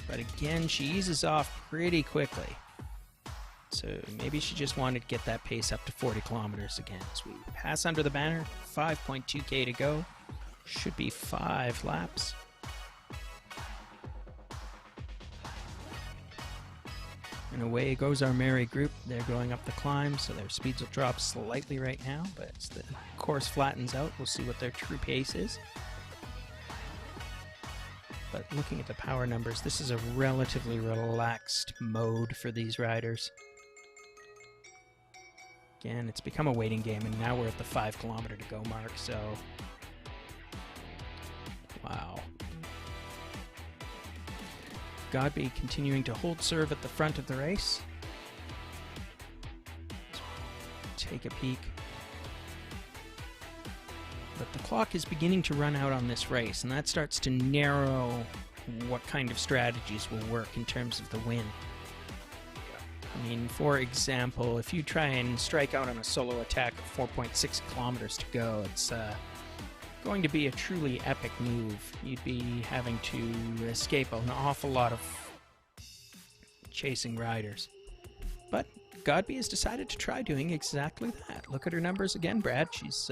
but again, she eases off pretty quickly. So maybe she just wanted to get that pace up to 40 kilometers again. As we pass under the banner, 5.2k to go. Should be 5 laps. And away goes our merry group. They're going up the climb, so their speeds will drop slightly right now, but as the course flattens out, we'll see what their true pace is. But looking at the power numbers, this is a relatively relaxed mode for these riders. Again, it's become a waiting game, and now we're at the 5 kilometer to go mark, so wow. Godby continuing to hold serve at the front of the race. Take a peek. But the clock is beginning to run out on this race, and that starts to narrow what kind of strategies will work in terms of the win. I mean, for example, if you try and strike out on a solo attack of 4.6 kilometers to go, it's going to be a truly epic move. You'd be having to escape an awful lot of chasing riders. But Godby has decided to try doing exactly that. Look at her numbers again, Brad. She's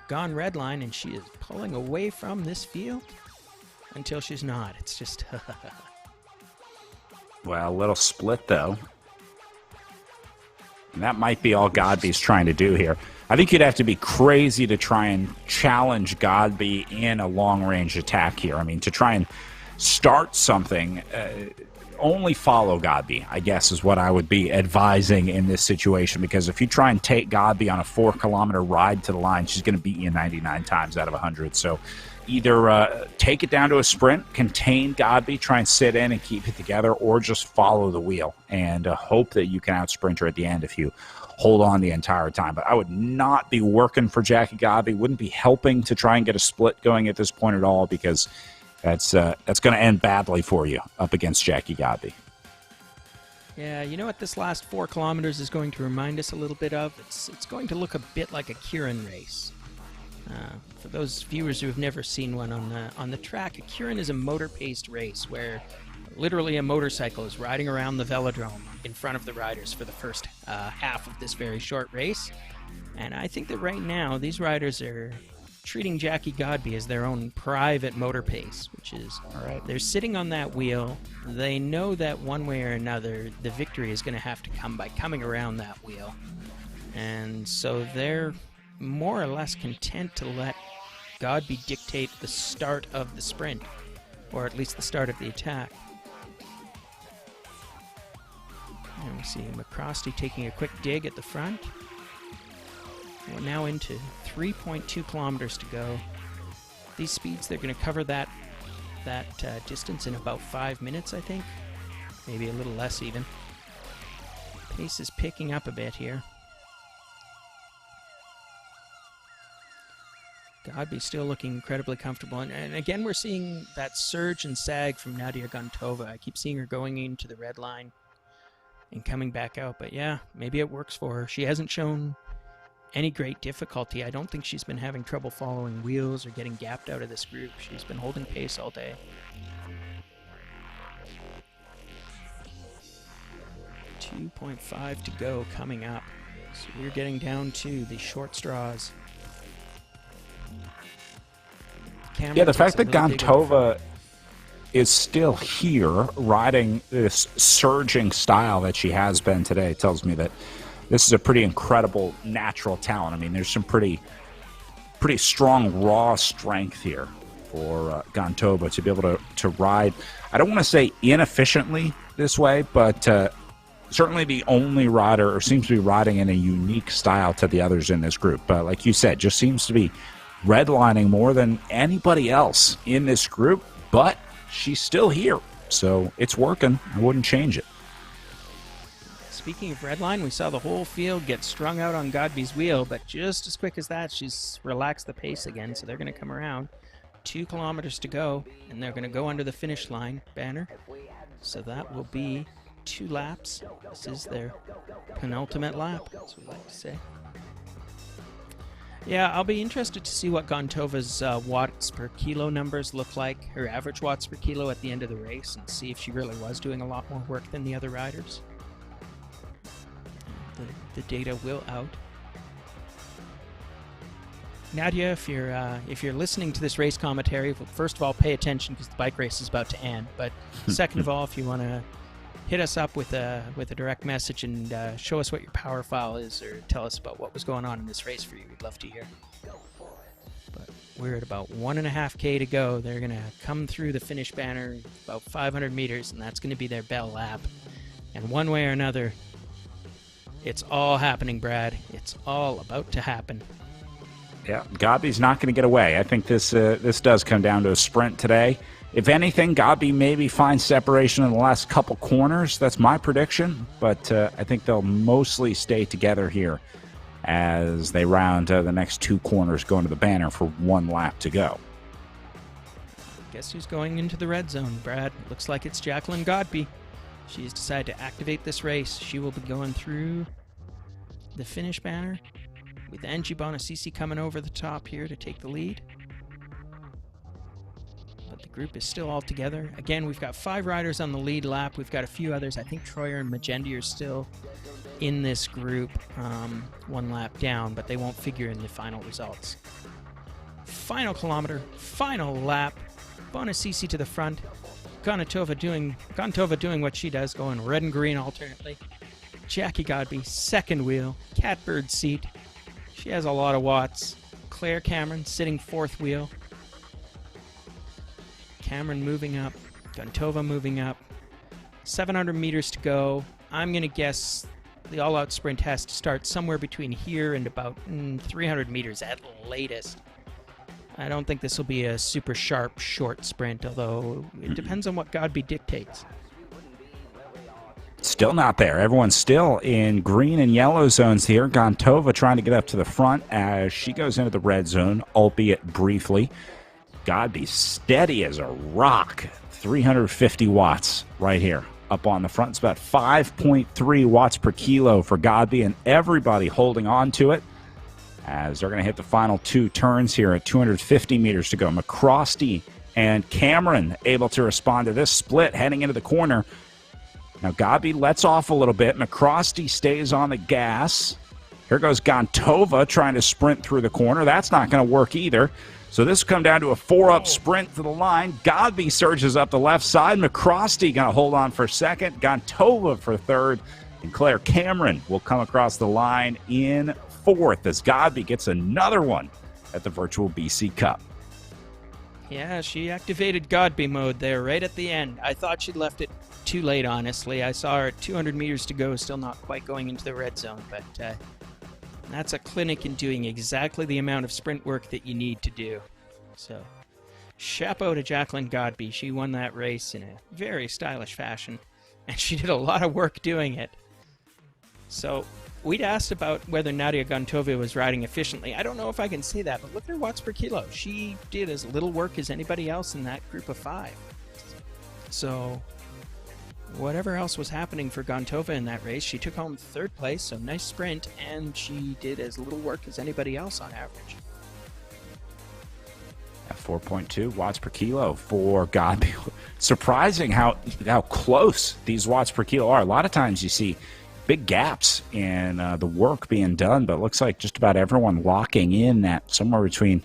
gone red line, and she is pulling away from this field until she's not. It's just Well, a little split, though. And that might be all Godby's trying to do here. I think you'd have to be crazy to try and challenge Godby in a long-range attack here. I mean, to try and start something, only follow Godby, I guess, is what I would be advising in this situation. Because if you try and take Godby on a 4-kilometer ride to the line, she's going to beat you 99 times out of 100. So either take it down to a sprint, contain Godby, try and sit in and keep it together, or just follow the wheel and hope that you can outsprint her at the end if you hold on the entire time. But I would not be working for Jackie Godby, wouldn't be helping to try and get a split going at this point at all, because that's going to end badly for you up against Jackie Godby. Yeah, you know what this last 4 kilometers is going to remind us a little bit of? It's going to look a bit like a Kieran race. For those viewers who have never seen one on the track, a Kieran is a motor-paced race where literally a motorcycle is riding around the velodrome in front of the riders for the first half of this very short race. And I think that right now these riders are treating Jackie Godby as their own private motor pace, which is, all right, they're sitting on that wheel. They know that one way or another the victory is going to have to come by coming around that wheel. And so they're more or less content to let Godby dictate the start of the sprint, or at least the start of the attack. And we see McCrosty taking a quick dig at the front. We're now into 3.2 kilometers to go. These speeds, they're going to cover that distance in about 5 minutes, I think. Maybe a little less even. Pace is picking up a bit here. Godby still looking incredibly comfortable. And again, we're seeing that surge and sag from Nadia Gontova. I keep seeing her going into the red line and coming back out. But yeah, maybe it works for her. She hasn't shown any great difficulty. I don't think she's been having trouble following wheels or getting gapped out of this group. She's been holding pace all day. 2.5 to go coming up. So we're getting down to the short straws. Yeah, the fact that Gontova is still here riding this surging style that she has been today tells me that this is a pretty incredible natural talent. I mean, there's some pretty strong raw strength here for Gontova to be able to ride. I don't want to say inefficiently this way, but certainly the only rider, or seems to be riding in a unique style to the others in this group. But like you said, just seems to be redlining more than anybody else in this group, but she's still here. So it's working. I wouldn't change it. Speaking of redline, we saw the whole field get strung out on Godby's wheel, but just as quick as that, she's relaxed the pace again, so they're going to come around. 2 kilometers to go, and they're going to go under the finish line banner. So that will be 2 laps. This is their penultimate lap, as we like to say. Yeah, I'll be interested to see what Gontova's watts per kilo numbers look like, her average watts per kilo at the end of the race, and see if she really was doing a lot more work than the other riders. The data will out. Nadia, if you're listening to this race commentary, first of all, pay attention because the bike race is about to end. But second of all, if you want to hit us up with a direct message and show us what your power file is, or tell us about what was going on in this race for you, we'd love to hear. But we're at about 1.5K to go. They're gonna come through the finish banner about 500 meters, and that's gonna be their bell lap. And one way or another, it's all happening, Brad. It's all about to happen. Yeah, Godby's not going to get away. I think this does come down to a sprint today. If anything, Godby maybe finds separation in the last couple corners. That's my prediction. But I think they'll mostly stay together here as they round the next 2 corners going to the banner for 1 lap to go. Guess who's going into the red zone, Brad? Looks like it's Jacqueline Godby. She's decided to activate this race. She will be going through the finish banner with Angie Bonacici coming over the top here to take the lead. But the group is still all together. Again, we've got 5 riders on the lead lap. We've got a few others. I think Troyer and Magendi are still in this group, 1 lap down, but they won't figure in the final results. Final kilometer, final lap. Bonacici to the front. Gontova doing what she does, going red and green alternately. Jackie Godby, second wheel, catbird seat. She has a lot of watts. Claire Cameron sitting 4th wheel. Cameron moving up. Gontova moving up. 700 meters to go. I'm going to guess the all-out sprint has to start somewhere between here and about 300 meters at latest. I don't think this will be a super sharp, short sprint, although it depends on what Godby dictates. Still not there. Everyone's still in green and yellow zones here. Gontova trying to get up to the front as she goes into the red zone, albeit briefly. Godby steady as a rock. 350 watts right here up on the front. It's about 5.3 watts per kilo for Godby, and everybody holding on to it as they're going to hit the final 2 turns here at 250 meters to go. McCrosty and Cameron able to respond to this split heading into the corner. Now Godby lets off a little bit. McCrosty stays on the gas. Here goes Gontova trying to sprint through the corner. That's not going to work either. So this will come down to a 4-up sprint to the line. Godby surges up the left side. McCrosty going to hold on for 2nd. Gontova for 3rd. And Claire Cameron will come across the line in 4th as Godby gets another one at the Virtual BC Cup. Yeah, she activated Godby mode there right at the end. I thought she'd left it too late, honestly. I saw her at 200 meters to go, still not quite going into the red zone, but that's a clinic in doing exactly the amount of sprint work that you need to do. So, chapeau to Jacqueline Godby. She won that race in a very stylish fashion, and she did a lot of work doing it. So, We'd asked about whether Nadia Gontova was riding efficiently. I don't know if I can say that, but look at her watts per kilo. She did as little work as anybody else in that group of 5. So whatever else was happening for Gontova in that race, she took home 3rd place, so nice sprint, and she did as little work as anybody else on average. At 4.2 watts per kilo for Godby. Surprising how close these watts per kilo are. A lot of times you see big gaps in the work being done, but it looks like just about everyone locking in at somewhere between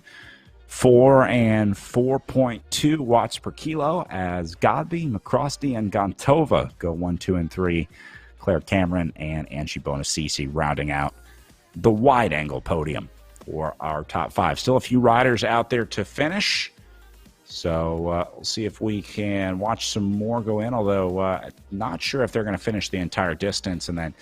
4 and 4.2 watts per kilo as Godby, McCrosty, and Gontova go 1, 2, and 3. Claire Cameron and Angie Bonacisi rounding out the wide-angle podium for our top 5. Still a few riders out there to finish. So we'll see if we can watch some more go in, although not sure if they're going to finish the entire distance. And then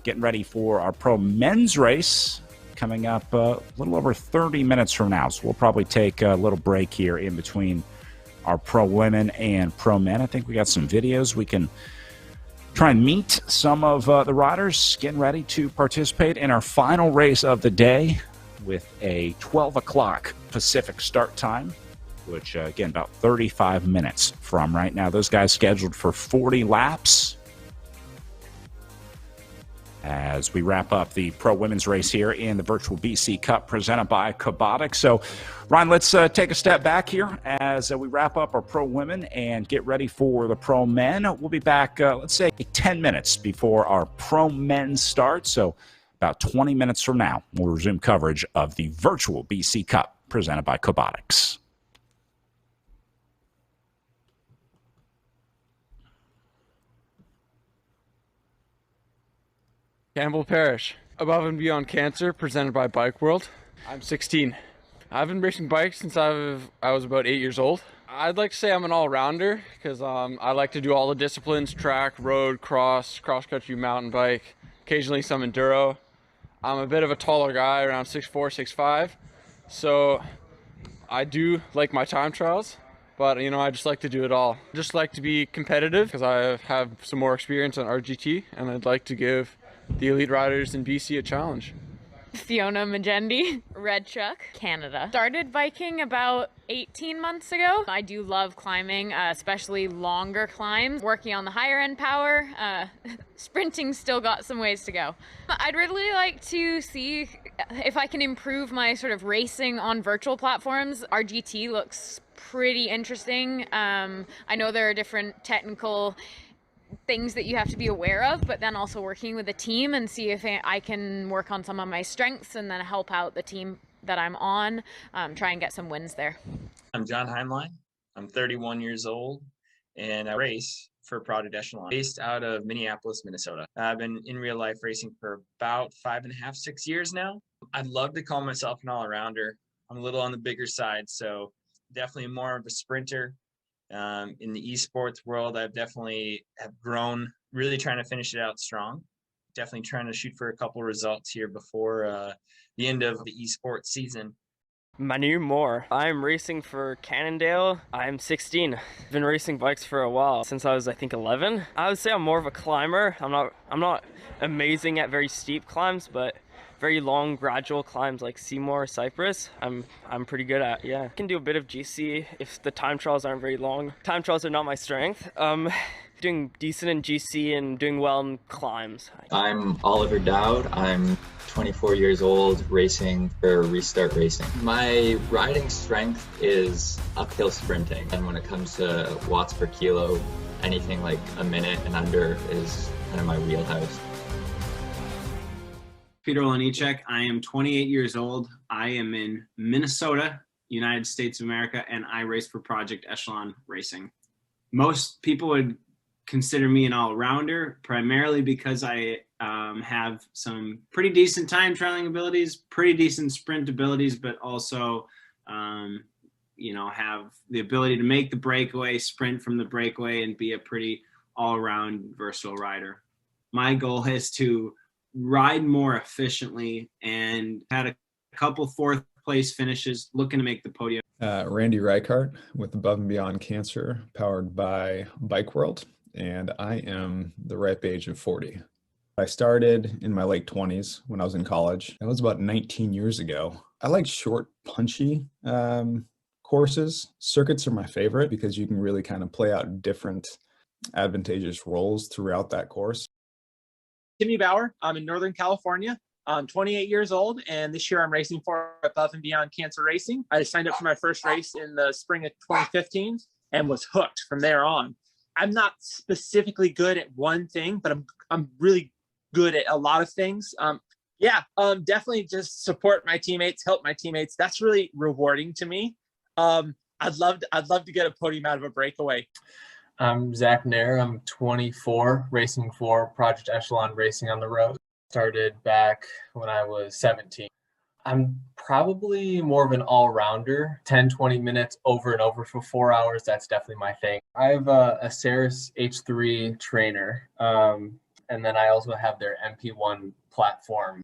getting ready for our pro men's race coming up a little over 30 minutes from now. So we'll probably take a little break here in between our pro women and pro men. I think we got some videos. We can try and meet some of the riders getting ready to participate in our final race of the day with a 12 o'clock Pacific start time, which, again, about 35 minutes from right now. Those guys scheduled for 40 laps as we wrap up the pro women's race here in the virtual BC Cup presented by Cobotix. So, Ryan, let's take a step back here as we wrap up our pro women and get ready for the pro men. We'll be back, let's say, 10 minutes before our pro men start. So, about 20 minutes from now, we'll resume coverage of the virtual BC Cup presented by Cobotix. Campbell Parish, Above and Beyond Cancer, presented by Bike World. I'm 16. I've been racing bikes since I was about 8 years old. I'd like to say I'm an all-rounder because I like to do all the disciplines: track, road, cross-country, mountain bike, occasionally some enduro. I'm a bit of a taller guy, around 6'4", 6'5", so I do like my time trials, but I just like to do it all. I just like to be competitive because I have some more experience on RGT, and I'd like to give the elite riders in BC a challenge. Fiona Magendi, Red Truck, Canada. Started biking about 18 months ago. I do love climbing, especially longer climbs. Working on the higher end power, sprinting still got some ways to go. I'd really like to see if I can improve my sort of racing on virtual platforms. RGT looks pretty interesting. I know there are different technical things that you have to be aware of, but then also working with a team and see if I can work on some of my strengths and then help out the team that I'm on, try and get some wins there. I'm John Heimlein. I'm 31 years old and I race for Project Echelon, based out of Minneapolis, Minnesota. I've been in real life racing for about 5.5, 6 years now. I'd love to call myself an all-arounder. I'm a little on the bigger side, so definitely more of a sprinter. In the esports world, I've definitely have grown, really trying to finish it out strong. Definitely trying to shoot for a couple results here before the end of the esports season. Manu Moore. I'm racing for Cannondale. I'm 16. I've been racing bikes for a while, since I was, I think, 11. I would say I'm more of a climber. I'm not amazing at very steep climbs, but very long, gradual climbs like Seymour, Cypress, I'm pretty good at, yeah. I can do a bit of GC if the time trials aren't very long. Time trials are not my strength. Doing decent in GC and doing well in climbs. I'm Oliver Dowd. I'm 24 years old, racing for Restart Racing. My riding strength is uphill sprinting, and when it comes to watts per kilo, anything like a minute and under is kind of my wheelhouse. Peter Olenichek. I am 28 years old. I am in Minnesota, United States of America, and I race for Project Echelon Racing. Most people would consider me an all-rounder, primarily because I have some pretty decent time trialing abilities, pretty decent sprint abilities, but also, have the ability to make the breakaway, sprint from the breakaway, and be a pretty all-around versatile rider. My goal is to ride more efficiently and had a couple 4th place finishes, looking to make the podium. Randy Reichart with Above and Beyond Cancer, powered by Bike World, and I am the ripe age of 40. I started in my late 20s when I was in college. That was about 19 years ago. I like short, punchy courses. Circuits are my favorite because you can really kind of play out different advantageous roles throughout that course. Timmy Bauer. I'm in Northern California. I'm 28 years old, and this year I'm racing for Above and Beyond Cancer Racing. I signed up for my first race in the spring of 2015 and was hooked from there on. I'm not specifically good at one thing, but I'm really good at a lot of things. Definitely just support my teammates, help my teammates. That's really rewarding to me. I'd love to get a podium out of a breakaway. I'm Zach Nair. I'm 24, racing for Project Echelon Racing on the road. Started back when I was 17. I'm probably more of an all-rounder, 10, 20 minutes over and over for 4 hours. That's definitely my thing. I have a Ceres H3 trainer, and then I also have their MP1 platform.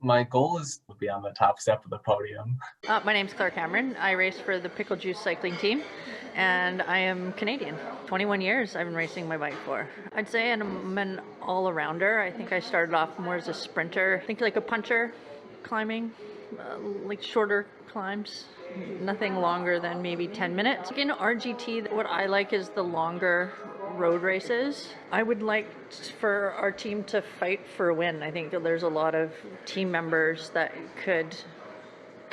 My goal is to be on the top step of the podium. My name's Claire Cameron. I race for the Pickle Juice Cycling team, and I am Canadian. 21 years I've been racing my bike for. I'd say I'm an all-arounder. I think I started off more as a sprinter. I think like a puncher, climbing, like shorter climbs, nothing longer than maybe 10 minutes. In RGT, what I like is the longer road races. I would like for our team to fight for a win. I think that there's a lot of team members that could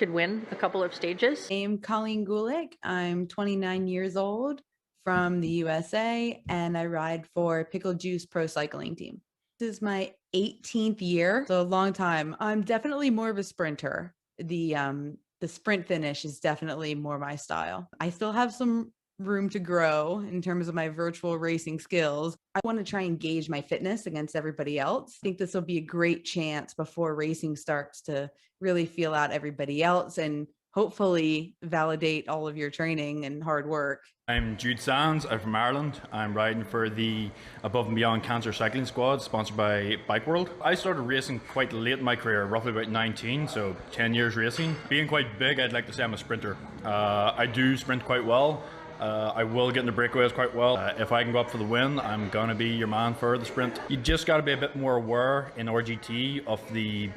win a couple of stages. I'm Colleen Gulick. I'm 29 years old from the USA, and I ride for Pickle Juice Pro Cycling Team. This is my 18th year, so a long time. I'm definitely more of a sprinter. The sprint finish is definitely more my style. I still have some room to grow in terms of my virtual racing skills. I want to try and gauge my fitness against everybody else. I think this will be a great chance before racing starts to really feel out everybody else and hopefully validate all of your training and hard work. I'm Jude Sands. I'm from Ireland. I'm riding for the Above and Beyond Cancer Cycling Squad, sponsored by Bike World. I started racing quite late in my career, roughly about 19, so 10 years racing. Being quite big, I'd like to say I'm a sprinter. I do sprint quite well. I will get in the breakaways quite well. If I can go up for the win, I'm going to be your man for the sprint. You just got to be a bit more aware in RGT of the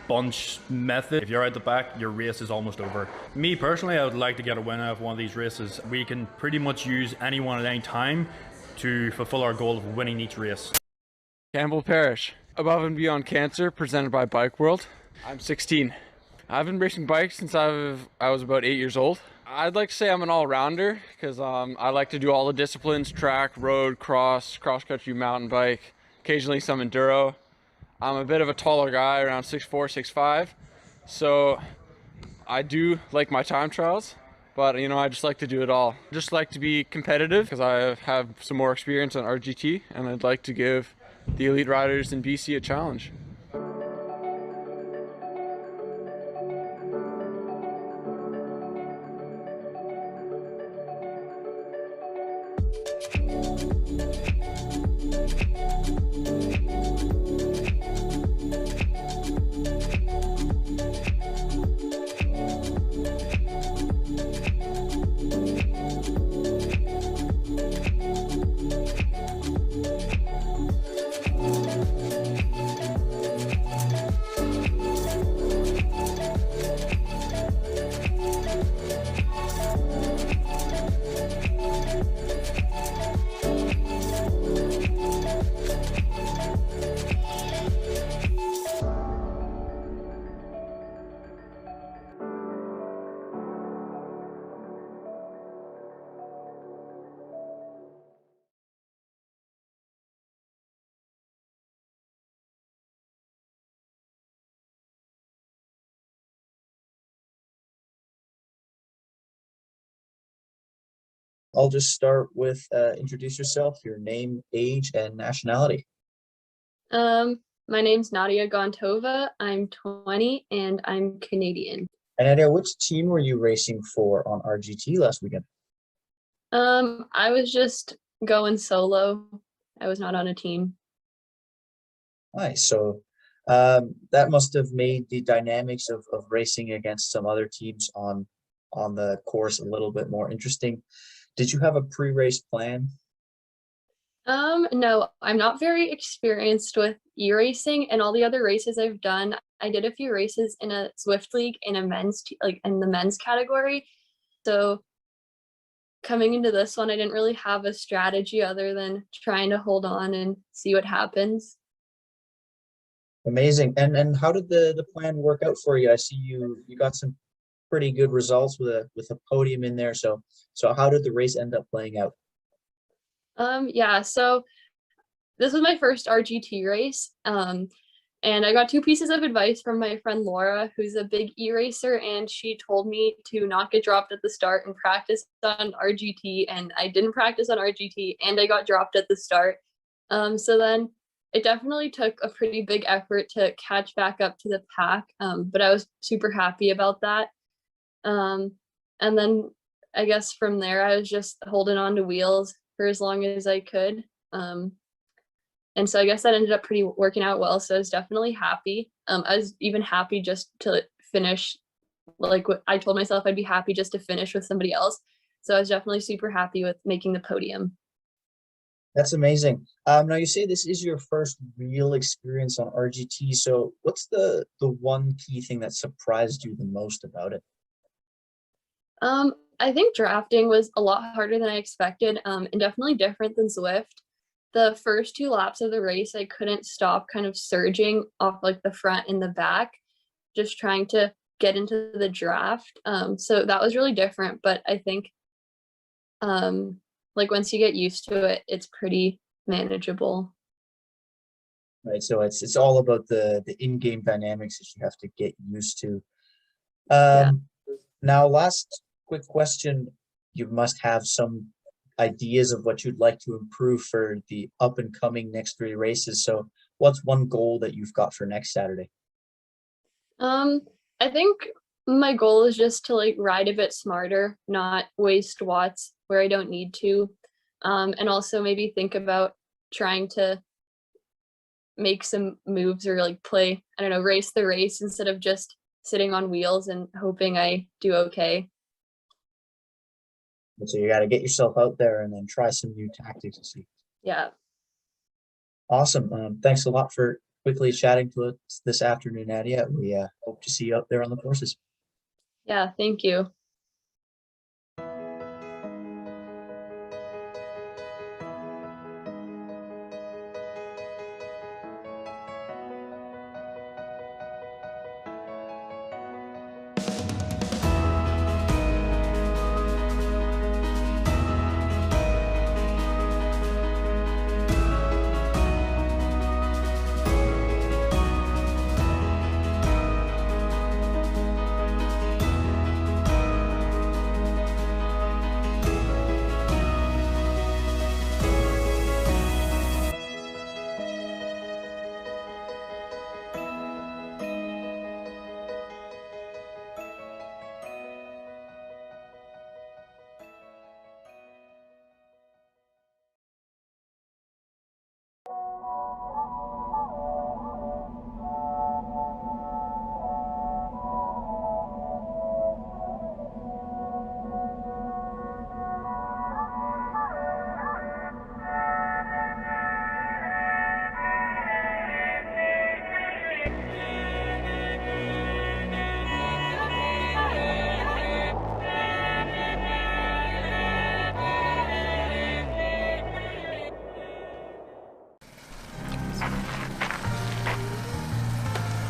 bunch method. If you're at the back, your race is almost over. Me personally, I would like to get a win out of one of these races. We can pretty much use anyone at any time to fulfill our goal of winning each race. Campbell Parish, Above and Beyond Cancer, presented by Bike World. I'm 16. I've been racing bikes since I was about 8 years old. I'd like to say I'm an all-rounder because I like to do all the disciplines: track, road, cross-country, mountain bike, occasionally some enduro. I'm a bit of a taller guy, around 6'4", 6'5", so I do like my time trials, but I just like to do it all. I just like to be competitive because I have some more experience on RGT, and I'd like to give the elite riders in BC a challenge. I'll just start with introduce yourself, your name, age, and nationality. My name's Nadia Gontova. I'm 20 and I'm Canadian. And Nadia, which team were you racing for on RGT last weekend? I was just going solo. I was not on a team. Nice. So that must have made the dynamics of racing against some other teams on the course a little bit more interesting. Did you have a pre-race plan? No, I'm not very experienced with e-racing, and all the other races I've done, I did a few races in a Zwift league in a like in the men's category. So coming into this one, I didn't really have a strategy other than trying to hold on and see what happens. Amazing. And how did the plan work out for you? I see you got some pretty good results with a podium in there. So how did the race end up playing out? Yeah, so this was my first RGT race. And I got two pieces of advice from my friend Laura, who's a big e-racer, and she told me to not get dropped at the start and practice on RGT. And I didn't practice on RGT, and I got dropped at the start. So then it definitely took a pretty big effort to catch back up to the pack, but I was super happy about that. And then I guess from there, I was just holding on to wheels for as long as I could. And so I guess that ended up working out well. So I was definitely happy. I was even happy just to finish, like what I told myself I'd be happy just to finish with somebody else. So I was definitely super happy with making the podium. That's amazing. Now you say this is your first real experience on RGT. So what's the one key thing that surprised you the most about it? I think drafting was a lot harder than I expected, and definitely different than Zwift. The first 2 laps of the race, I couldn't stop kind of surging off like the front and the back, just trying to get into the draft. So that was really different, but I think like once you get used to it, it's pretty manageable. Right. So it's all about the in-game dynamics that you have to get used to. Now, last quick question. You must have some ideas of what you'd like to improve for the up and coming next 3 races. So what's one goal that you've got for next Saturday? I think my goal is just to like ride a bit smarter, not waste watts where I don't need to. And also maybe think about trying to make some moves or like play, I don't know, race the race instead of just sitting on wheels and hoping I do okay. So you got to get yourself out there and then try some new tactics to see. Yeah. Awesome. Thanks a lot for quickly chatting to us this afternoon, Nadia. We hope to see you out there on the courses. Yeah, thank you.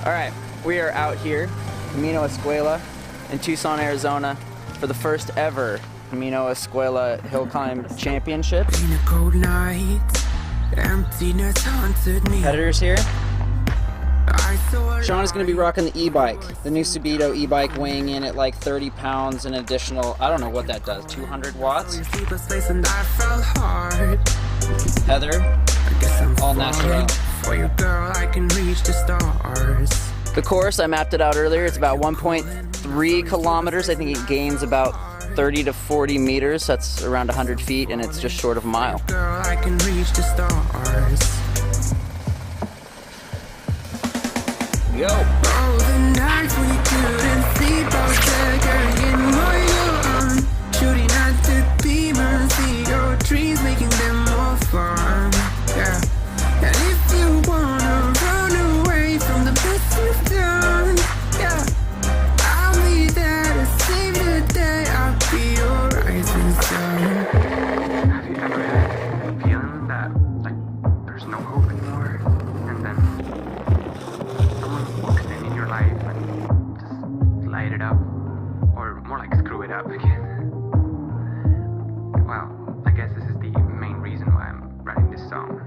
All right, we are out here, Camino Escuela in Tucson, Arizona, for the first ever Camino Escuela Hill Climb Championship. Competitors here. Sean is going to be rocking the e-bike, the new Subito e-bike, weighing in at like 30 pounds, an additional, I don't know what that does, 200 watts. Heather, all natural. For your girl, I can reach the stars. The course, I mapped it out earlier, it's about 1.3 kilometers. I think it gains about 30 to 40 meters, that's around 100 feet, and it's just short of a mile. Girl, I can reach the stars. Yo! Oh, the nights when you couldn't sleep, I was there carrying more you on. Shooting at the demons, see your dreams, making them more fun. up because, well, I guess this is the main reason why I'm writing this song.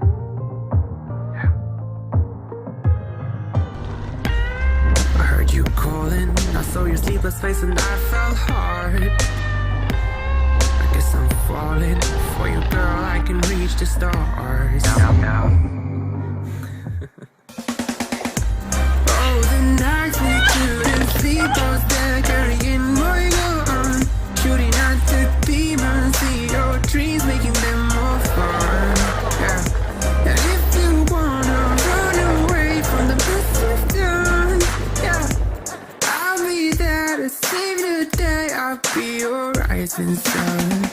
I heard you calling, I saw your sleepless face and I fell hard. I guess I'm falling for you, girl, I can reach the stars. Now. Oh, the nights we couldn't sleep, I was there carrying my gun, shooting at the demons, see your dreams, making them more fun. Yeah. And if you wanna run away from the best you've done, yeah, I'll be there to save the day. I'll be your rising sun.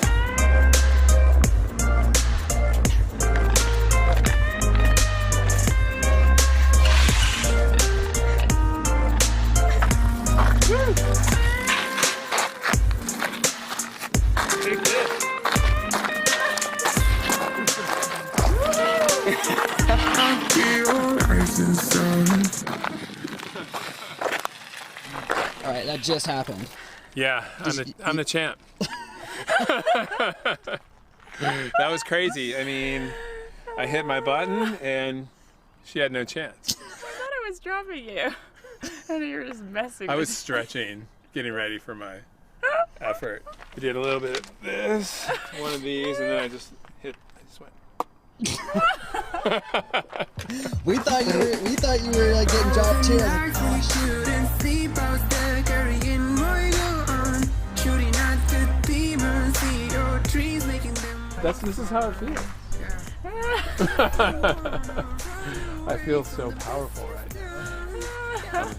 All right, that just happened. Yeah, I'm the champ. That was crazy. I mean, I hit my button and she had no chance. I thought I was dropping you. And you were just messing with me. I was stretching, getting ready for my effort. I did a little bit of this, one of these, and then I just went. We thought you were like getting dropped too. I was like, This is how it feels. I feel so powerful right now.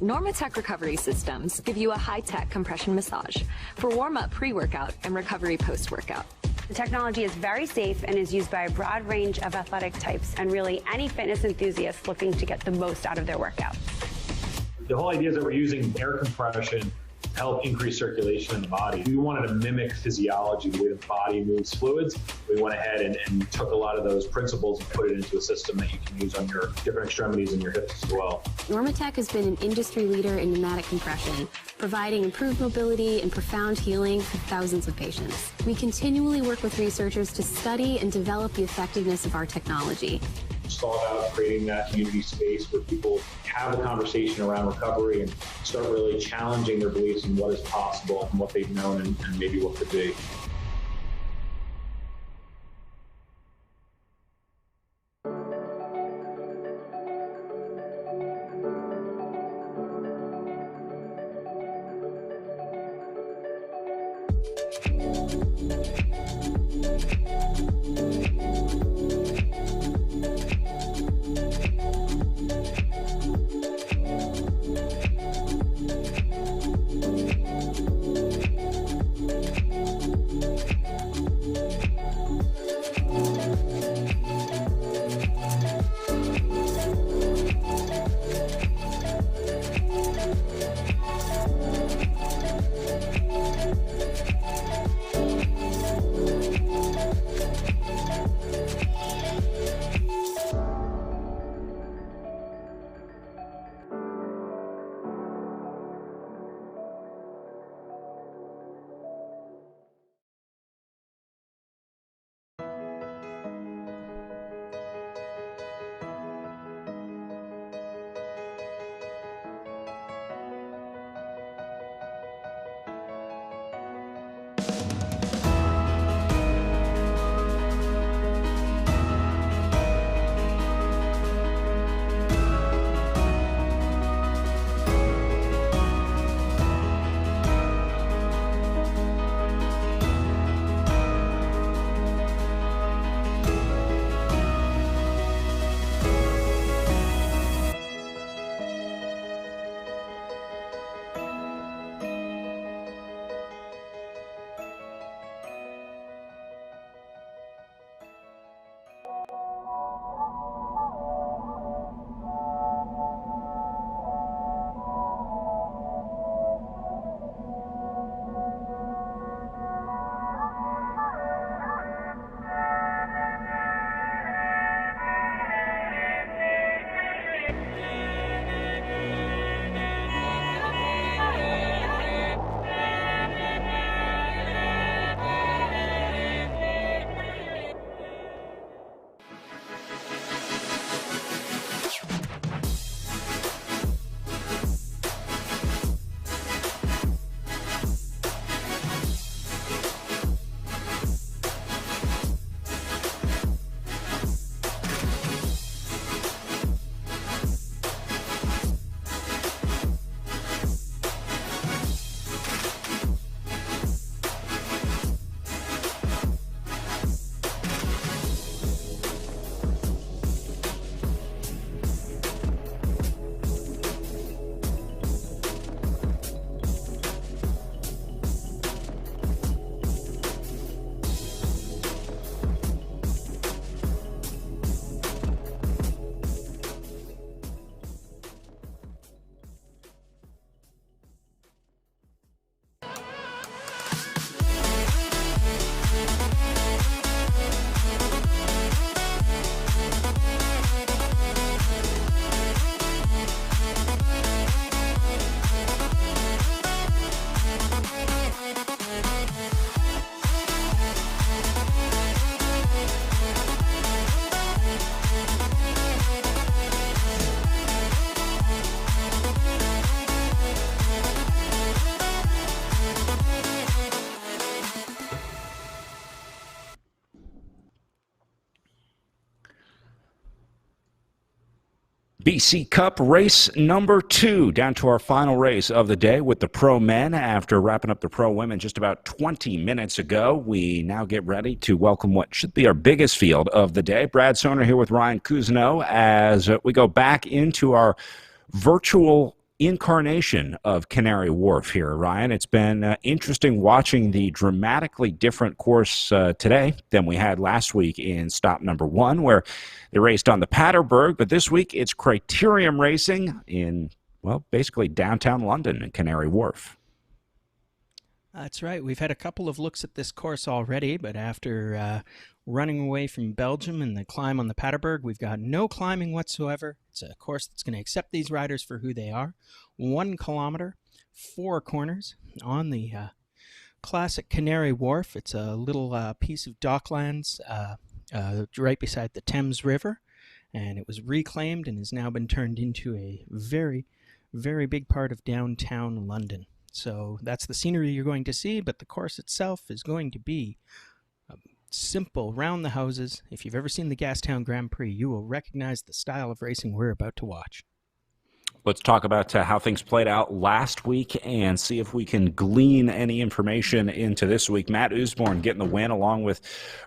Normatec recovery systems give you a high-tech compression massage for warm-up pre-workout and recovery post-workout. The technology is very safe and is used by a broad range of athletic types and really any fitness enthusiast looking to get the most out of their workout. The whole idea is that we're using air compression to help increase circulation in the body. We wanted to mimic physiology, the way the body moves fluids. We went ahead and took a lot of those principles and put it into a system that you can use on your different extremities and your hips as well. Normatec has been an industry leader in pneumatic compression, providing improved mobility and profound healing for thousands of patients. We continually work with researchers to study and develop the effectiveness of our technology. it's all about creating that community space where people have a conversation around recovery and start really challenging their beliefs in what is possible and what they've known and maybe what could be. BC Cup race number 2, down to our final race of the day with the pro men. After wrapping up the pro women just about 20 minutes ago, we now get ready to welcome what should be our biggest field of the day. Brad Soner here with Ryan Cousineau as we go back into our virtual incarnation of Canary Wharf here, Ryan. It's been interesting watching the dramatically different course today than we had last week in stop number 1, where they raced on the Paterberg, but this week it's criterium racing in, well, basically downtown London in Canary Wharf. That's right. We've had a couple of looks at this course already, but after running away from Belgium and the climb on the Paterberg, we've got no climbing whatsoever. It's a course that's going to accept these riders for who they are. 1 kilometer, 4 corners on the classic Canary Wharf. It's a little piece of docklands right beside the Thames River. and it was reclaimed and has now been turned into a very, very big part of downtown London. So that's the scenery you're going to see, but the course itself is going to be simple, round the houses. If you've ever seen the Gastown Grand Prix, you will recognize the style of racing we're about to watch. Let's talk about how things played out last week and see if we can glean any information into this week. Matt Usborne getting the win along with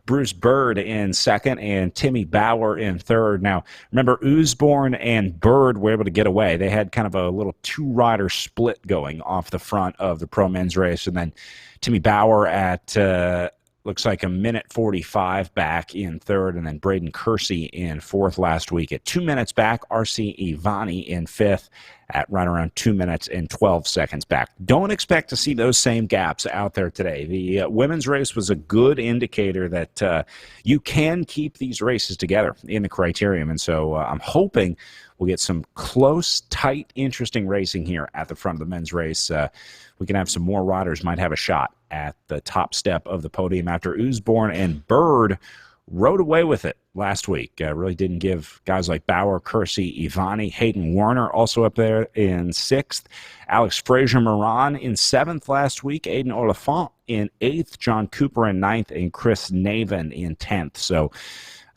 Bruce Bird in second and Timmy Bauer in third. Now, remember, Usborne and Bird were able to get away. They had kind of a little two-rider split going off the front of the Pro Men's race, and then Timmy Bauer at looks like a minute 45 back in third, and then Braden Kersey in fourth last week. At 2 minutes back, R.C. Ivani in fifth at right around 2 minutes and 12 seconds back. Don't expect to see those same gaps out there today. The women's race was a good indicator that you can keep these races together in the criterium, and so I'm hoping we'll get some close, tight, interesting racing here at the front of the men's race. We can have some more riders might have a shot at the top step of the podium after Usborne and Bird rode away with it last week. Really didn't give guys like Bauer, Kersey, Ivani, Hayden Warner also up there in sixth. Alex Frazier-Moran in seventh last week. Aiden Oliphant in eighth. John Cooper in ninth. And Chris Naven in 10th. So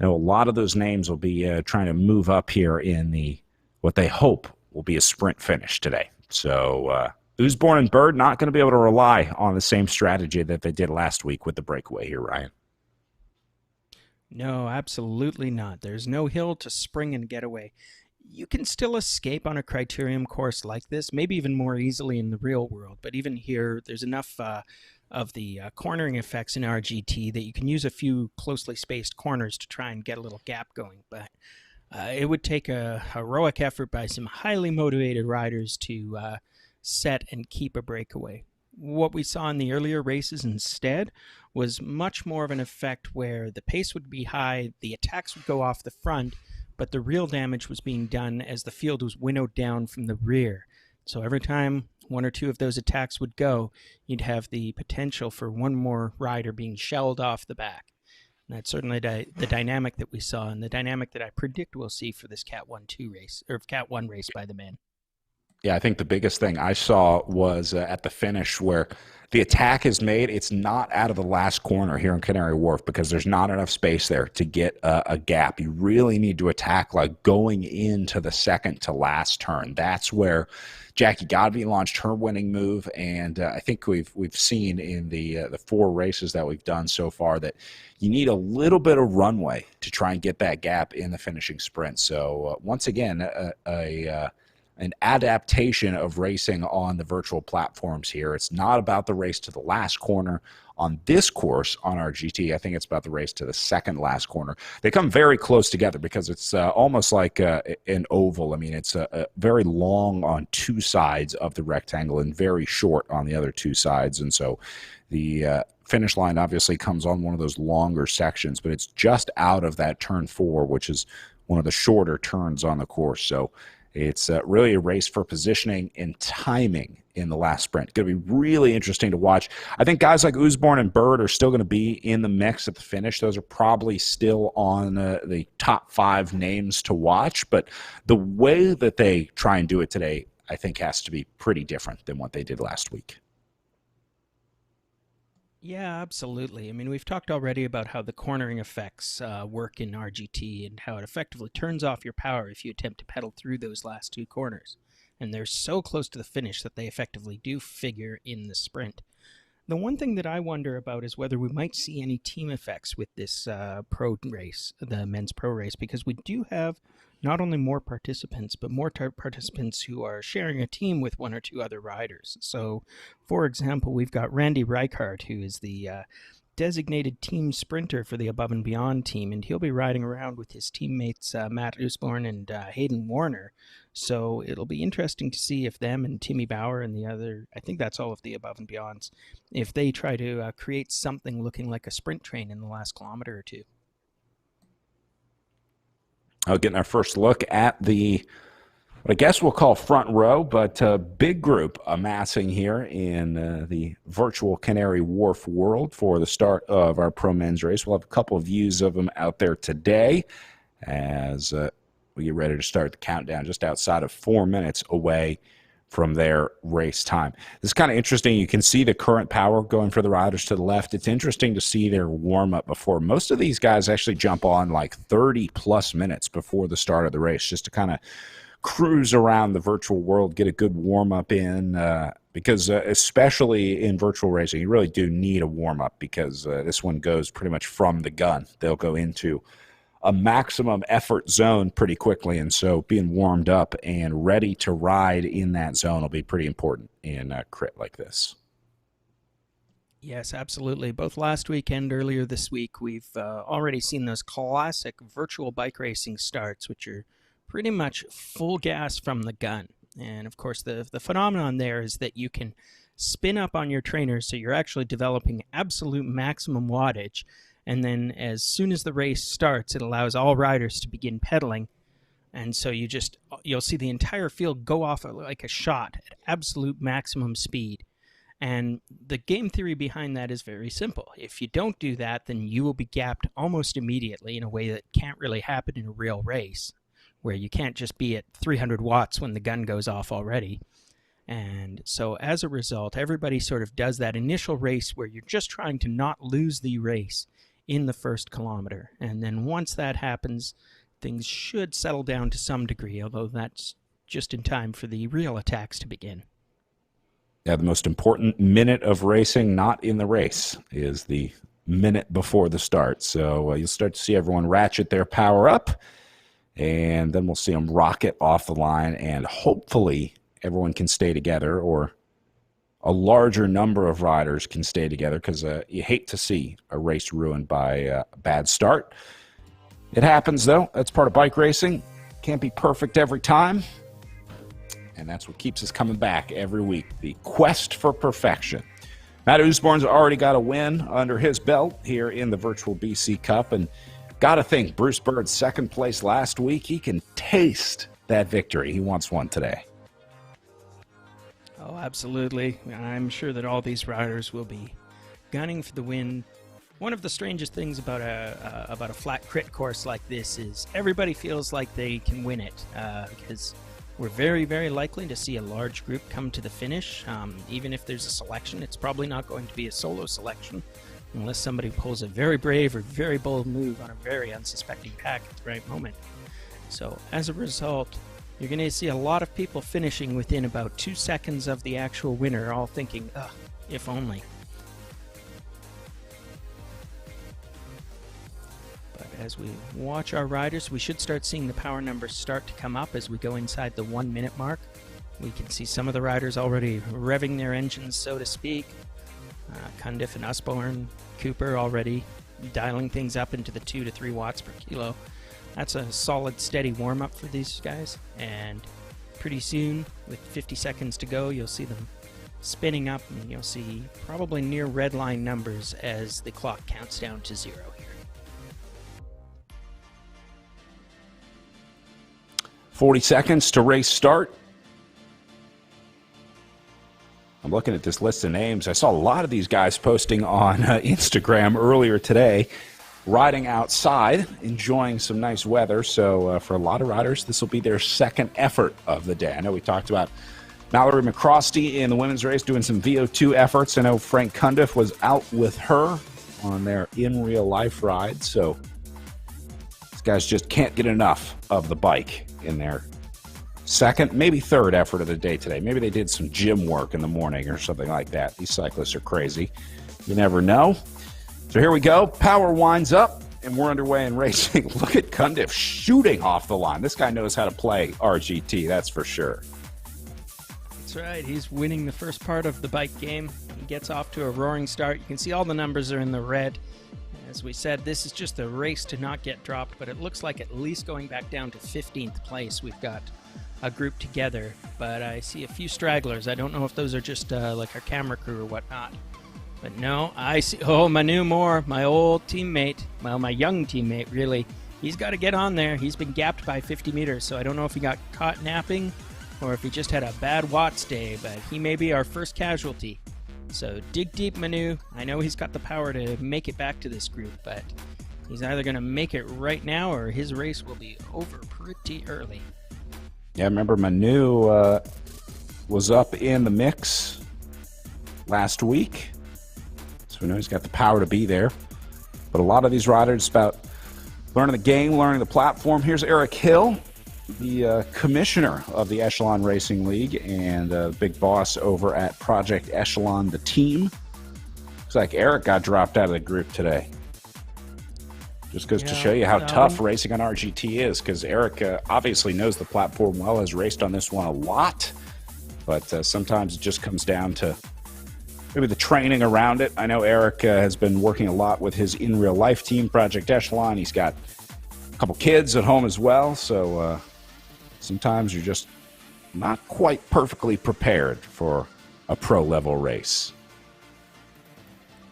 I know a lot of those names will be trying to move up here in the what they hope will be a sprint finish today. So Usborne and Bird not going to be able to rely on the same strategy that they did last week with the breakaway here, Ryan. No, absolutely not. There's no hill to spring and get away. You can still escape on a criterium course like this, maybe even more easily in the real world. But even here, there's enough of the cornering effects in RGT that you can use a few closely spaced corners to try and get a little gap going. But it would take a heroic effort by some highly motivated riders to set and keep a breakaway. What we saw in the earlier races instead was much more of an effect where the pace would be high, the attacks would go off the front, but the real damage was being done as the field was winnowed down from the rear. So every time one or two of those attacks would go, you'd have the potential for one more rider being shelled off the back. And that's certainly the dynamic that we saw, and the dynamic that I predict we'll see for this Cat 1-2 race, or Cat 1 race by the men. Yeah, I think the biggest thing I saw was at the finish where the attack is made. It's not out of the last corner here in Canary Wharf because there's not enough space there to get a gap. You really need to attack like going into the second to last turn. That's where Jackie Godby launched her winning move, and I think we've seen in the 4 races that we've done so far that you need a little bit of runway to try and get that gap in the finishing sprint. So once again, an adaptation of racing on the virtual platforms here. It's not about the race to the last corner on this course on RGT. I think it's about the race to the second last corner. They come very close together because it's almost like an oval. I mean, it's very long on 2 sides of the rectangle and very short on the other 2 sides. And so the finish line obviously comes on one of those longer sections, but it's just out of that turn 4, which is one of the shorter turns on the course. So it's really a race for positioning and timing in the last sprint. Going to be really interesting to watch. I think guys like Usborne and Bird are still going to be in the mix at the finish. Those are probably still on the top 5 names to watch. But the way that they try and do it today, I think, has to be pretty different than what they did last week. Yeah, absolutely. I mean, we've talked already about how the cornering effects work in RGT and how it effectively turns off your power if you attempt to pedal through those last 2 corners. And they're so close to the finish that they effectively do figure in the sprint. The one thing that I wonder about is whether we might see any team effects with this pro race, the men's pro race, because we do have not only more participants, but more participants who are sharing a team with 1 or 2 other riders. So, for example, we've got Randy Reichart, who is the designated team sprinter for the Above and Beyond team, and he'll be riding around with his teammates Matt Usborne and Hayden Warner. So it'll be interesting to see if them and Timmy Bauer and the other, I think that's all of the Above and Beyonds, if they try to create something looking like a sprint train in the last kilometer or 2. Getting our first look at the, what I guess we'll call front row, but a big group amassing here in the virtual Canary Wharf world for the start of our pro men's race. We'll have a couple of views of them out there today as we get ready to start the countdown, just outside of 4 minutes away from their race time. This is kind of interesting. You can see the current power going for the riders to the left. It's interesting to see their warm-up before. Most of these guys actually jump on like 30-plus minutes before the start of the race just to kind of cruise around the virtual world, get a good warm-up in, because especially in virtual racing, you really do need a warm-up because this one goes pretty much from the gun. They'll go into a maximum effort zone pretty quickly, and so being warmed up and ready to ride in that zone will be pretty important in a crit like this. Yes, absolutely. Both last week and earlier this week, we've already seen those classic virtual bike racing starts, which are pretty much full gas from the gun. And of course, the phenomenon there is that you can spin up on your trainer, so you're actually developing absolute maximum wattage. And then as soon as the race starts, it allows all riders to begin pedaling. And so you'll see the entire field go off like a shot at absolute maximum speed. And the game theory behind that is very simple. If you don't do that, then you will be gapped almost immediately in a way that can't really happen in a real race, where you can't just be at 300 watts when the gun goes off already. And so as a result, everybody sort of does that initial race where you're just trying to not lose the race in the first kilometer. And then once that happens, things should settle down to some degree, although that's just in time for the real attacks to begin. Yeah, the most important minute of racing, not in the race, is the minute before the start. So you'll start to see everyone ratchet their power up, and then we'll see them rocket off the line, and hopefully everyone can stay together, or a larger number of riders can stay together, because you hate to see a race ruined by a bad start. It happens, though. That's part of bike racing. Can't be perfect every time, and that's what keeps us coming back every week, the quest for perfection. Matt Usborne's already got a win under his belt here in the virtual BC Cup, and got to think Bruce Bird's second place last week, he can taste that victory. He wants one today. Oh, absolutely. I'm sure that all these riders will be gunning for the win. One of the strangest things about a flat crit course like this is everybody feels like they can win it, because we're very, very likely to see a large group come to the finish. Even if there's a selection, it's probably not going to be a solo selection unless somebody pulls a very brave or very bold move on a very unsuspecting pack at the right moment. So as a result, you're going to see a lot of people finishing within about 2 seconds of the actual winner, all thinking, ugh, if only. But as we watch our riders, we should start seeing the power numbers start to come up as we go inside the 1 minute mark. We can see some of the riders already revving their engines, so to speak. Cundiff and Usborne, Cooper already dialing things up into the 2 to 3 watts per kilo. That's a solid, steady warm-up for these guys, and pretty soon, with 50 seconds to go, you'll see them spinning up, and you'll see probably near red line numbers as the clock counts down to 0 here. 40 seconds to race start. I'm looking at this list of names. I saw a lot of these guys posting on Instagram earlier today, riding outside, enjoying some nice weather. So for a lot of riders, this will be their second effort of the day. I know we talked about Mallory McCrosty in the women's race doing some VO2 efforts. I know Frank Cundiff was out with her on their in real life ride. So these guys just can't get enough of the bike in their second, maybe third effort of the day today. Maybe they did some gym work in the morning or something like that. These cyclists are crazy. You never know. So here we go. Power winds up, and we're underway in racing. Look at Cundiff shooting off the line. This guy knows how to play RGT, that's for sure. That's right. He's winning the first part of the bike game. He gets off to a roaring start. You can see all the numbers are in the red. As we said, this is just a race to not get dropped, but it looks like at least going back down to 15th place, we've got a group together. But I see a few stragglers. I don't know if those are just like our camera crew or whatnot. But no, I see, Manu Moore, my old teammate, well, my young teammate, really. He's got to get on there. He's been gapped by 50 meters, so I don't know if he got caught napping or if he just had a bad watts day, but he may be our first casualty. So dig deep, Manu. I know he's got the power to make it back to this group, but he's either going to make it right now or his race will be over pretty early. Yeah, remember Manu was up in the mix last week, so we know he's got the power to be there. But a lot of these riders, it's about learning the game, learning the platform. Here's Eric Hill, the commissioner of the Echelon Racing League and big boss over at Project Echelon, the team. Looks like Eric got dropped out of the group today. Just goes to show you how tough racing on RGT is, because Eric obviously knows the platform well, has raced on this one a lot, but sometimes it just comes down to maybe the training around it. I know Eric has been working a lot with his in-real-life team, Project Echelon. He's got a couple kids at home as well, so sometimes you're just not quite perfectly prepared for a pro-level race.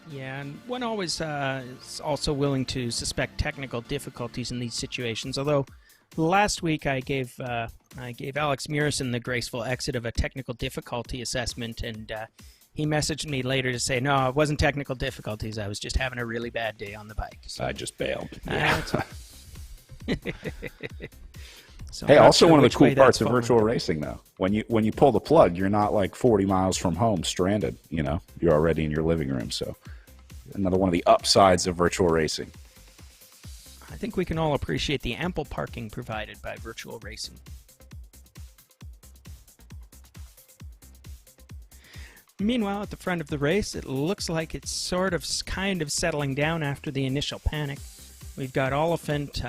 Yeah, and one always is also willing to suspect technical difficulties in these situations. Although last week I gave Alex Murison the graceful exit of a technical difficulty assessment, and he messaged me later to say, no, it wasn't technical difficulties. I was just having a really bad day on the bike. So, I just bailed. So hey, also one of the cool parts of virtual racing, though, when you pull the plug, you're not like 40 miles from home stranded. You know, you're already in your living room. So another one of the upsides of virtual racing. I think we can all appreciate the ample parking provided by virtual racing. Meanwhile, at the front of the race, it looks like it's kind of settling down after the initial panic. We've got Oliphant,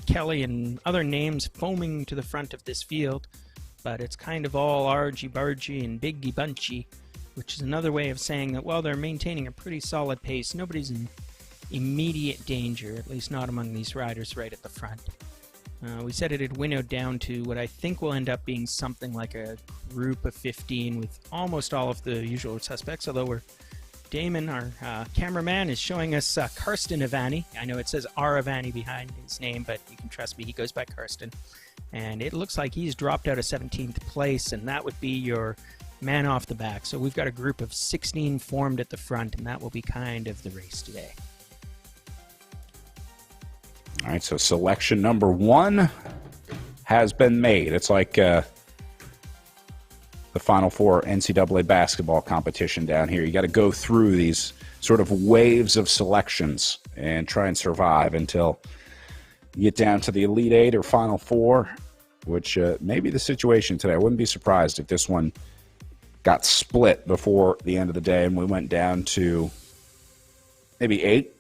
Kelly, and other names foaming to the front of this field, but it's kind of all argy-bargy and biggy-bunchy, which is another way of saying that, well, they're maintaining a pretty solid pace. Nobody's in immediate danger, at least not among these riders right at the front. We said it had winnowed down to what I think will end up being something like a group of 15 with almost all of the usual suspects, although Damon, our cameraman, is showing us Karsten Ivani. I know it says R. Ivani behind his name, but you can trust me, he goes by Karsten. And it looks like he's dropped out of 17th place, and that would be your man off the back. So we've got a group of 16 formed at the front, and that will be kind of the race today. All right, so selection number 1 has been made. It's like the Final Four NCAA basketball competition down here. You got to go through these sort of waves of selections and try and survive until you get down to the Elite Eight or Final Four, which may be the situation today. I wouldn't be surprised if this one got split before the end of the day and we went down to maybe 8,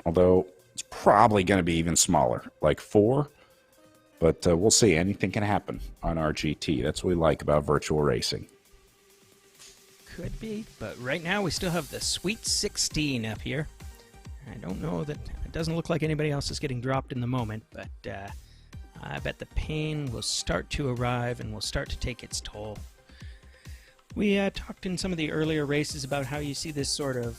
although it's probably going to be even smaller, like 4. But we'll see. Anything can happen on RGT. That's what we like about virtual racing. Could be, but right now we still have the Sweet 16 up here. I don't know that it doesn't look like anybody else is getting dropped in the moment, but I bet the pain will start to arrive and will start to take its toll. We talked in some of the earlier races about how you see this sort of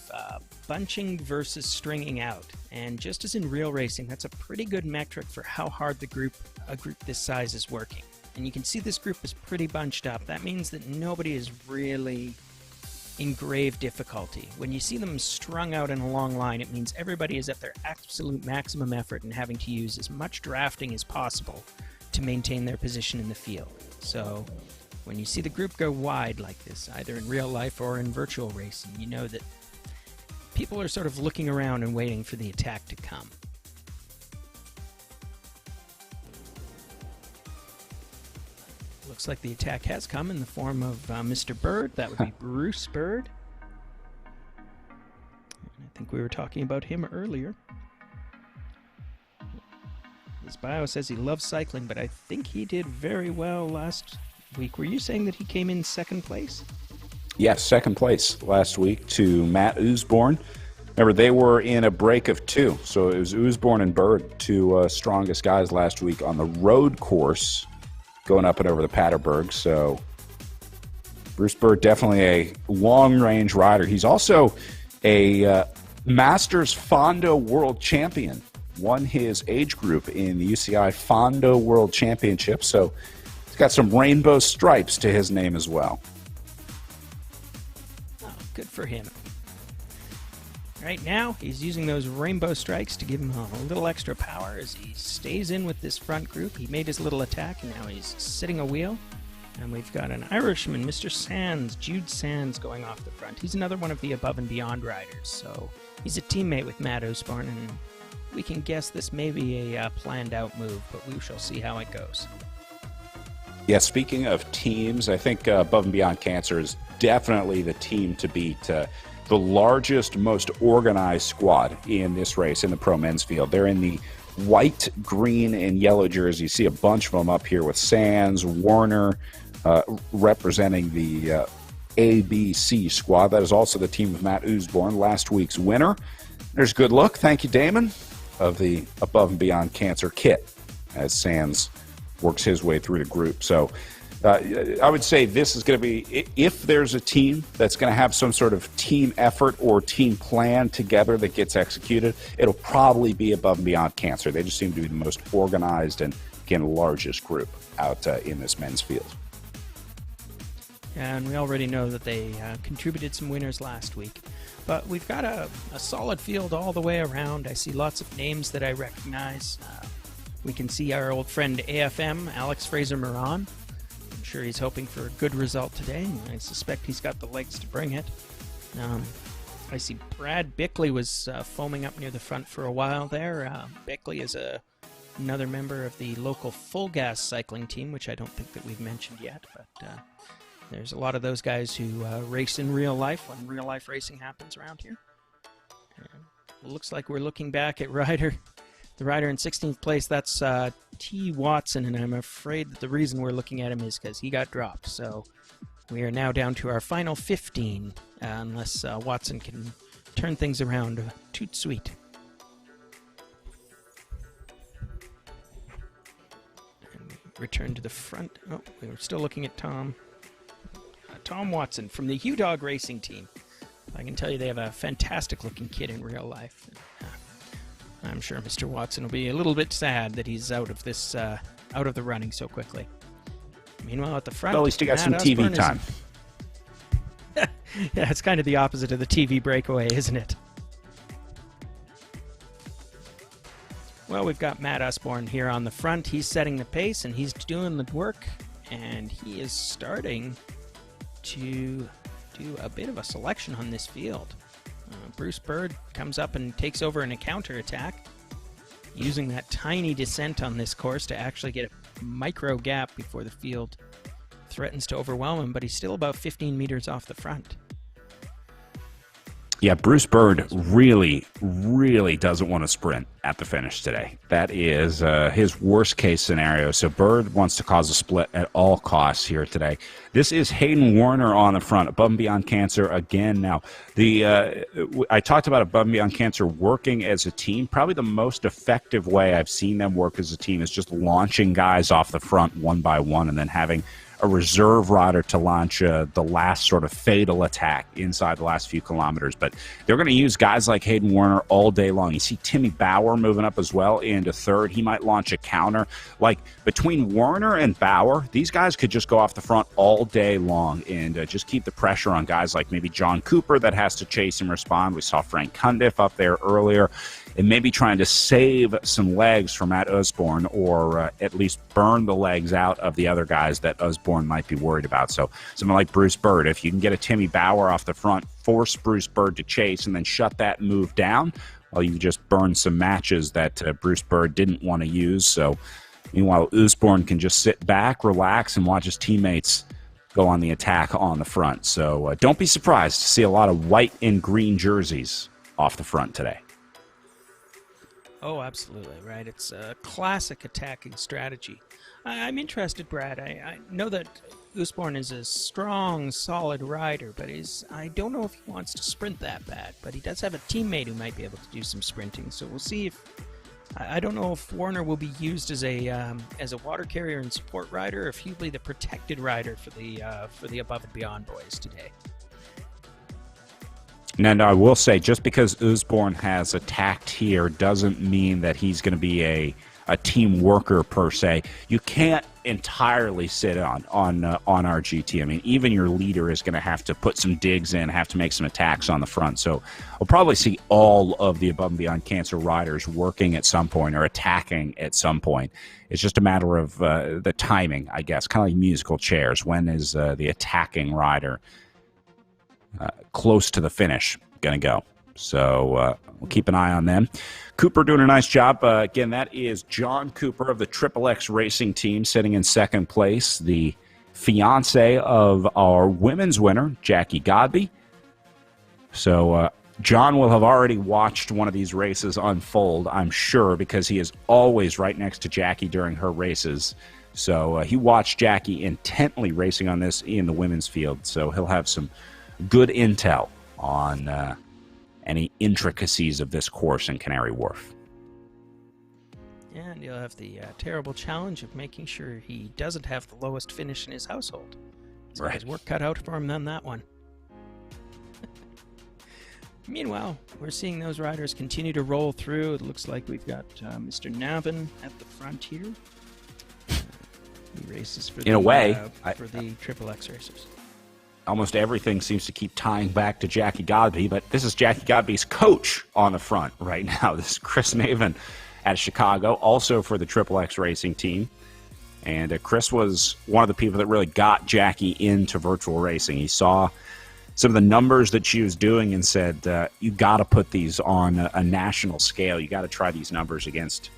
bunching versus stringing out. And just as in real racing, that's a pretty good metric for how hard a group this size is working. And you can see this group is pretty bunched up. That means that nobody is really in grave difficulty. When you see them strung out in a long line, it means everybody is at their absolute maximum effort and having to use as much drafting as possible to maintain their position in the field. So when you see the group go wide like this, either in real life or in virtual racing, you know that people are sort of looking around and waiting for the attack to come. Looks like the attack has come in the form of Mr. Bird. That would be Bruce Bird. And I think we were talking about him earlier. His bio says he loves cycling, but I think he did very well last week. Were you saying that he came in second place? Yes, second place last week to Matt Usborne. Remember, they were in a break of 2, so it was Usborne and Bird, 2 strongest guys last week on the road course, going up and over the Paterberg. So Bruce Bird, definitely a long-range rider. He's also a Masters Fondo World Champion. Won his age group in the UCI Fondo World Championship, so he's got some rainbow stripes to his name as well. Oh, good for him. Right now, he's using those rainbow strikes to give him a little extra power as he stays in with this front group. He made his little attack, and now he's sitting a wheel. And we've got an Irishman, Mr. Sands, Jude Sands, going off the front. He's another one of the Above and Beyond riders, so he's a teammate with Matt Osborne, and we can guess this may be a planned-out move, but we shall see how it goes. Yeah, speaking of teams, I think Above and Beyond Cancer is definitely the team to beat. The largest, most organized squad in this race in the pro men's field. They're in the white, green, and yellow jerseys. You see a bunch of them up here with Sands, Warner, representing the ABC squad. That is also the team of Matt Osborne, last week's winner. There's good luck. Thank you, Damon, of the Above and Beyond Cancer kit, as Sands works his way through the group. So I would say this is going to be, if there's a team that's going to have some sort of team effort or team plan together that gets executed, it'll probably be Above and Beyond Cancer. They just seem to be the most organized and, again, largest group out in this men's field. And we already know that they contributed some winners last week. But we've got a solid field all the way around. I see lots of names that I recognize. We can see our old friend AFM, Alex Fraser-Moran. I'm sure he's hoping for a good result today, and I suspect he's got the legs to bring it. I see Brad Bickley was foaming up near the front for a while there. Bickley is another member of the local Full Gas cycling team, which I don't think that we've mentioned yet, but there's a lot of those guys who race in real life when real life racing happens around here. It looks like we're looking back at the rider in 16th place. That's T. Watson, and I'm afraid that the reason we're looking at him is because he got dropped. So we are now down to our final 15, unless Watson can turn things around. Toot sweet. And we return to the front. Oh, we were still looking at Tom. Tom Watson from the Hugh Dog Racing team. I can tell you they have a fantastic looking kid in real life. I'm sure Mr. Watson will be a little bit sad that he's out of this, out of the running so quickly. Meanwhile, at the front, well, at least he got some TV time. Yeah, it's kind of the opposite of the TV breakaway, isn't it? Well, we've got Matt Osborne here on the front. He's setting the pace, and he's doing the work, and he is starting to do a bit of a selection on this field. Bruce Bird comes up and takes over in a counterattack, using that tiny descent on this course to actually get a micro gap before the field threatens to overwhelm him, but he's still about 15 meters off the front. Yeah, Bruce Bird really, really doesn't want to sprint at the finish today. That is his worst case scenario. So Bird wants to cause a split at all costs here today. This is Hayden Warner on the front, Above and Beyond Cancer again. Now, I talked about Above and Beyond Cancer working as a team. Probably the most effective way I've seen them work as a team is just launching guys off the front one by one and then having a reserve rider to launch the last sort of fatal attack inside the last few kilometers. But they're going to use guys like Hayden Warner all day long. You see Timmy Bauer moving up as well into third. He might launch a counter. Like, between Warner and Bauer, these guys could just go off the front all day long and just keep the pressure on guys like maybe John Cooper that has to chase and respond. We saw Frank Cundiff up there earlier. And maybe trying to save some legs for Matt Osborne, or at least burn the legs out of the other guys that Osborne might be worried about. So someone like Bruce Bird, if you can get a Timmy Bauer off the front, force Bruce Bird to chase, and then shut that move down, well, you just burn some matches that Bruce Bird didn't want to use. So meanwhile, Osborne can just sit back, relax, and watch his teammates go on the attack on the front. So don't be surprised to see a lot of white and green jerseys off the front today. Oh, absolutely, right. It's a classic attacking strategy. I'm interested, Brad. I know that Osborne is a strong, solid rider, but I don't know if he wants to sprint that bad. But he does have a teammate who might be able to do some sprinting, so we'll see if... I don't know if Warner will be used as a water carrier and support rider, or if he'll be the protected rider for the Above and Beyond boys today. No, I will say, just because Osborne has attacked here doesn't mean that he's going to be a a team worker per se, you can't entirely sit on RGT. I mean, even your leader is going to have to put some digs in, have to make some attacks on the front. So we'll probably see all of the Above and Beyond Cancer riders working at some point or attacking at some point. It's just a matter of the timing, I guess, kind of like musical chairs. When is the attacking rider close to the finish going to go? So we'll keep an eye on them. Cooper doing a nice job. Again, that is John Cooper of the XXX Racing Team sitting in second place, the fiance of our women's winner, Jackie Godby. So John will have already watched one of these races unfold, I'm sure, because he is always right next to Jackie during her races. So he watched Jackie intently racing on this in the women's field. So he'll have some good intel on any intricacies of this course in Canary Wharf. And you'll have the terrible challenge of making sure he doesn't have the lowest finish in his household. He's got his work cut out for him on that one. Meanwhile, we're seeing those riders continue to roll through. It looks like we've got Mr. Navin at the front here. He races for in a way, for the XXX racers. Almost everything seems to keep tying back to Jackie Godby, but this is Jackie Godby's coach on the front right now. This is Chris Maven at Chicago, also for the XXX Racing Team. And Chris was one of the people that really got Jackie into virtual racing. He saw some of the numbers that she was doing and said, you got to put these on a national scale. You got to try these numbers against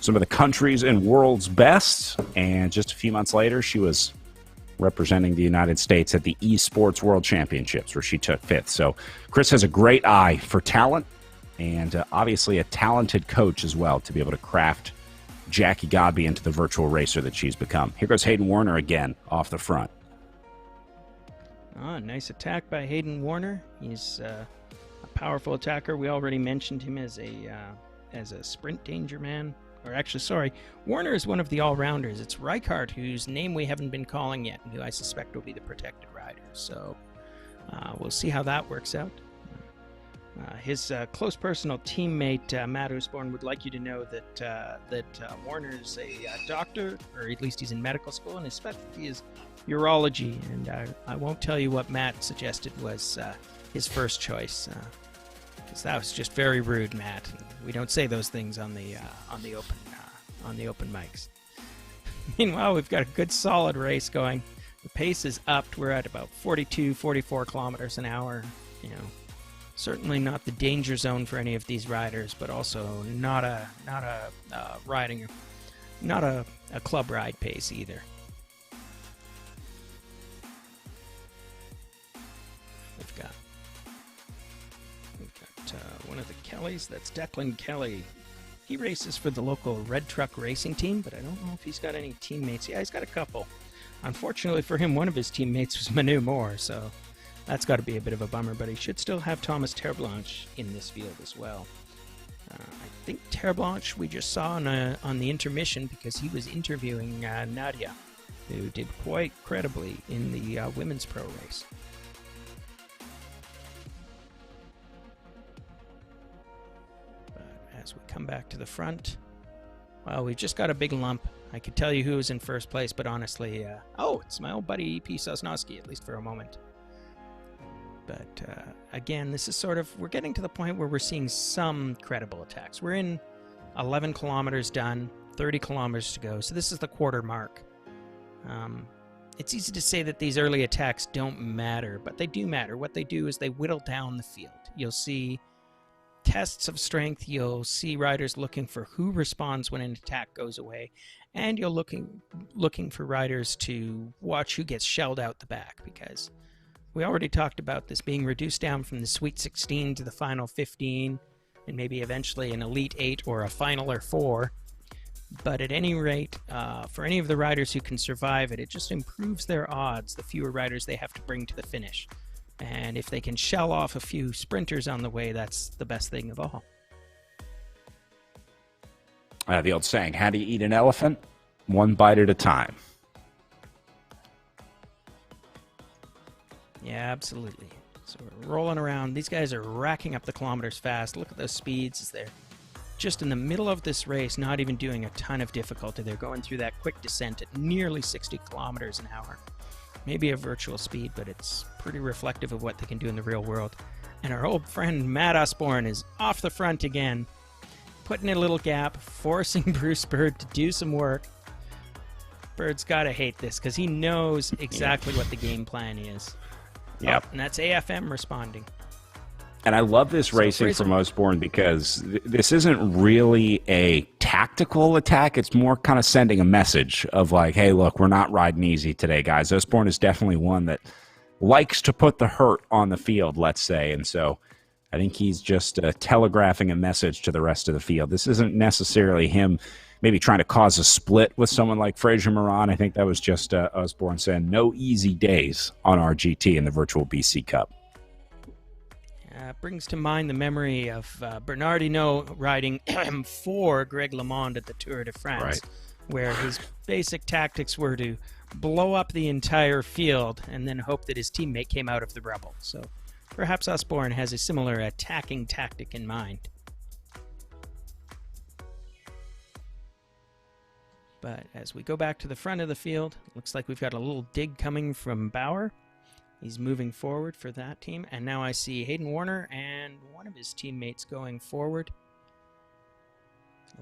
some of the countries and world's best. And just a few months later, she was representing the United States at the Esports World Championships, where she took 5th. So Chris has a great eye for talent and obviously a talented coach as well to be able to craft Jackie Godby into the virtual racer that she's become. Here goes Hayden Warner again off the front. Nice attack by Hayden Warner. He's a powerful attacker. We already mentioned him as a sprint danger man. Or actually, sorry, Warner is one of the all-rounders. It's Reichardt, whose name we haven't been calling yet, and who I suspect will be the protected rider. So we'll see how that works out. His close personal teammate, Matt Osborne, would like you to know that Warner is a doctor, or at least he's in medical school, and his specialty is urology. And I won't tell you what Matt suggested was his first choice, because that was just very rude, Matt. And we don't say those things on the open mics. Meanwhile, we've got a good solid race going. The pace is upped. We're at about 42, 44 kilometers an hour. You know, certainly not the danger zone for any of these riders, but also not a club ride pace either. We've got one of the Kellys. That's Declan Kelly. He races for the local Red Truck Racing Team, but I don't know if he's got any teammates. Yeah, he's got a couple. Unfortunately for him, one of his teammates was Manu Moore, so that's got to be a bit of a bummer, but he should still have Thomas Terreblanche in this field as well. I think Terreblanche we just saw on the intermission because he was interviewing Nadia, who did quite credibly in the women's pro race. As we come back to the front, well, we've just got a big lump. I could tell you who was in first place, but honestly, it's my old buddy E.P. Sosnowski, at least for a moment. But again, this is sort of, we're getting to the point where we're seeing some credible attacks. We're in 11 kilometers done, 30 kilometers to go, so this is the quarter mark. It's easy to say that these early attacks don't matter, but they do matter. What they do is they whittle down the field. You'll see tests of strength, you'll see riders looking for who responds when an attack goes away, and you're looking for riders to watch who gets shelled out the back, because we already talked about this being reduced down from the Sweet 16 to the Final 15, and maybe eventually an Elite 8 or a Final or 4. But at any rate, for any of the riders who can survive it, it just improves their odds, the fewer riders they have to bring to the finish. And if they can shell off a few sprinters on the way, that's the best thing of all. The old saying, how do you eat an elephant? One bite at a time. Yeah, absolutely. So we're rolling around. These guys are racking up the kilometers fast. Look at those speeds as they're just in the middle of this race, not even doing a ton of difficulty. They're going through that quick descent at nearly 60 kilometers an hour. Maybe a virtual speed, but it's pretty reflective of what they can do in the real world. And our old friend Matt Osborne is off the front again, putting in a little gap, forcing Bruce Bird to do some work. Bird's got to hate this because he knows exactly what the game plan is. Yep. Oh, and that's AFM responding. And I love this racing from Osborne because this isn't really a tactical attack. It's more kind of sending a message of like, hey, look, we're not riding easy today, guys. Osborne is definitely one that likes to put the hurt on the field, let's say. And so I think he's just telegraphing a message to the rest of the field. This isn't necessarily him maybe trying to cause a split with someone like Fraser Moran. I think that was just Osborne saying no easy days on RGT in the virtual BC Cup. Brings to mind the memory of Bernard Hinault riding for Greg LeMond at the Tour de France, where his basic tactics were to blow up the entire field and then hope that his teammate came out of the rubble. So perhaps Osborne has a similar attacking tactic in mind. But as we go back to the front of the field, looks like we've got a little dig coming from Bauer. He's moving forward for that team. And now I see Hayden Warner and one of his teammates going forward.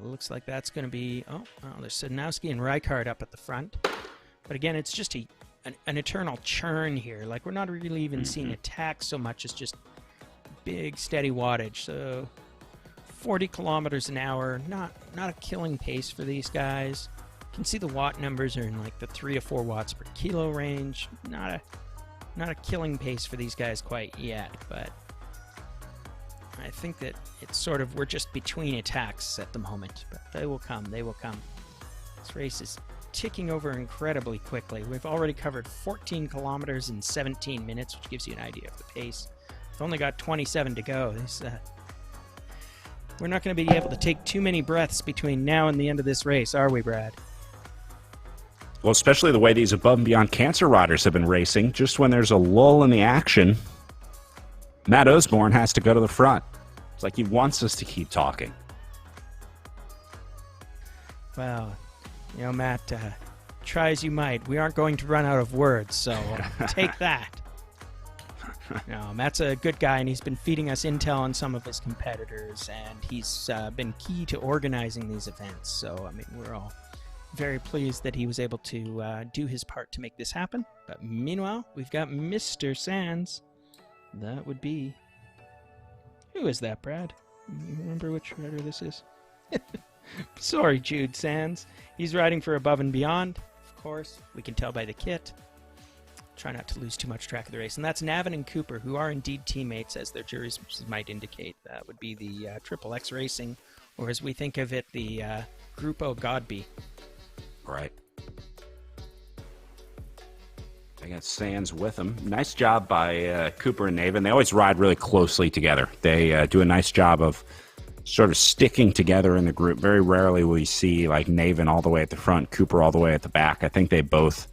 Looks like that's going to be... Oh, there's Sadnowski and Rijkaard up at the front. But again, it's just an eternal churn here. Like, we're not really even seeing attacks so much as just big, steady wattage. So 40 kilometers an hour, not a killing pace for these guys. You can see the watt numbers are in like the 3 or 4 watts per kilo range. Not a killing pace for these guys quite yet, but I think that it's sort of, we're just between attacks at the moment, but they will come, they will come. This race is ticking over incredibly quickly. We've already covered 14 kilometers in 17 minutes, which gives you an idea of the pace. We've only got 27 to go. We're not going to be able to take too many breaths between now and the end of this race, are we, Brad? Well, especially the way these above and beyond cancer riders have been racing. Just when there's a lull in the action, Matt Osborne has to go to the front. It's like he wants us to keep talking. Well, you know, Matt, try as you might, we aren't going to run out of words, so take that. No, Matt's a good guy, and he's been feeding us intel on some of his competitors, and he's been key to organizing these events. So, I mean, we're all very pleased that he was able to do his part to make this happen. But meanwhile, we've got Mr. Sands. That would be... Who is that, Brad? You remember which rider this is? Sorry, Jude Sands. He's riding for Above and Beyond, of course. We can tell by the kit. Try not to lose too much track of the race. And that's Navin and Cooper, who are indeed teammates, as their jerseys might indicate. That would be the Triple X Racing, or as we think of it, the Grupo Godby. Right. I got Sands with him. Nice job by Cooper and Navin. They always ride really closely together. They do a nice job of sort of sticking together in the group. Very rarely will you see like Navin all the way at the front, Cooper all the way at the back. I think they both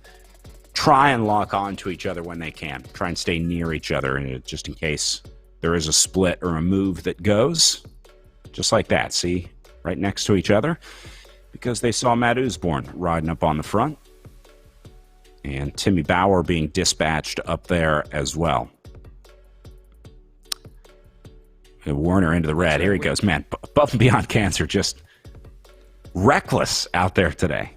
try and lock on to each other when they can. Try and stay near each other, and just in case there is a split or a move that goes. Just like that, see? Right next to each other. Because they saw Matt Osborne riding up on the front. And Timmy Bauer being dispatched up there as well. And Warner into the red. Here he goes. Man, Above and Beyond Cancer just reckless out there today.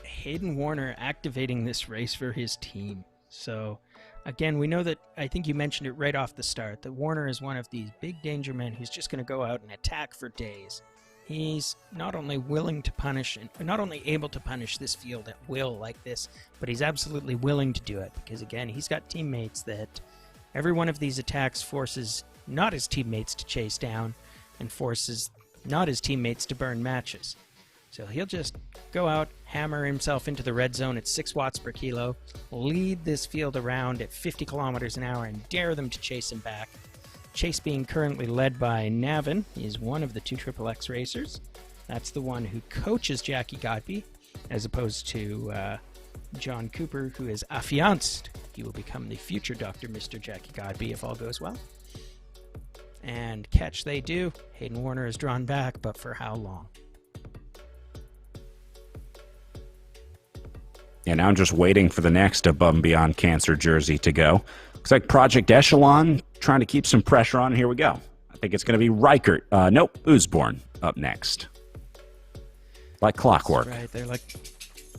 Hayden Warner activating this race for his team. So, again, we know that, I think you mentioned it right off the start, that Warner is one of these big danger men who's just going to go out and attack for days. He's not only willing to punish, and not only able to punish this field at will like this, but he's absolutely willing to do it. Because, again, he's got teammates that every one of these attacks forces not his teammates to chase down and forces not his teammates to burn matches. So he'll just go out, hammer himself into the red zone at 6 watts per kilo, lead this field around at 50 kilometers an hour, and dare them to chase him back. Chase being currently led by Navin. He's one of the 2 XXX racers. That's the one who coaches Jackie Godby, as opposed to John Cooper, who is affianced. He will become the future Dr. Mr. Jackie Godby if all goes well. And catch they do. Hayden Warner is drawn back, but for how long? And now I'm just waiting for the next Above and Beyond Cancer jersey to go. Looks like Project Echelon trying to keep some pressure on. Here we go. I think it's going to be Reichert. Nope, Usborne up next. Like clockwork. That's right.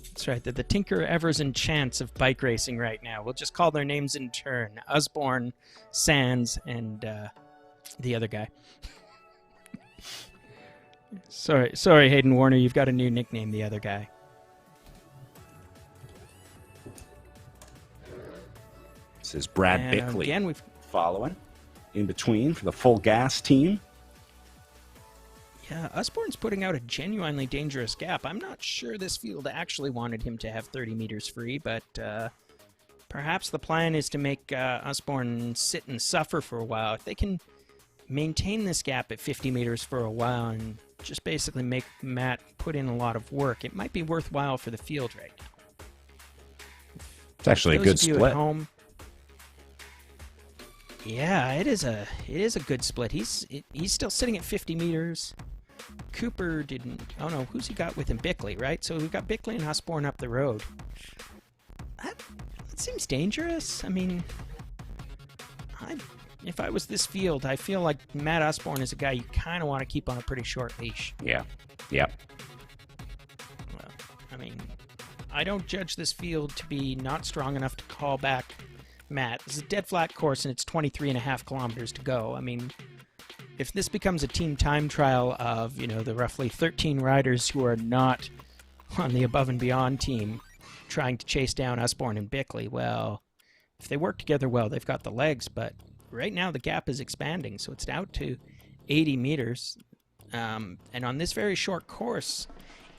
That's right. They're the Tinker, Evers, and Chance of bike racing right now. We'll just call their names in turn. Usborne, Sands, and the other guy. Sorry, Hayden Warner. You've got a new nickname, the other guy. This is Brad And Bickley again, we've following in between for the full gas team. Yeah, Usborne's putting out a genuinely dangerous gap. I'm not sure this field actually wanted him to have 30 meters free, but perhaps the plan is to make Usborne sit and suffer for a while. If they can maintain this gap at 50 meters for a while and just basically make Matt put in a lot of work, it might be worthwhile for the field right now. It's actually a good split. At home, yeah, it is a good split. He's still sitting at 50 meters. Cooper didn't. Oh no, who's he got with him? Bickley, right? So we've got Bickley and Usborne up the road. That seems dangerous. I mean, if I was this field, I feel like Matt Usborne is a guy you kind of want to keep on a pretty short leash. Yeah. Yep. Well, I mean, I don't judge this field to be not strong enough to call back Matt. This is a dead flat course and it's 23.5 kilometers to go. I mean, if this becomes a team time trial of, the roughly 13 riders who are not on the Above and Beyond team trying to chase down Usborne and Bickley, well, if they work together well, they've got the legs, but right now the gap is expanding, so it's out to 80 meters. And on this very short course,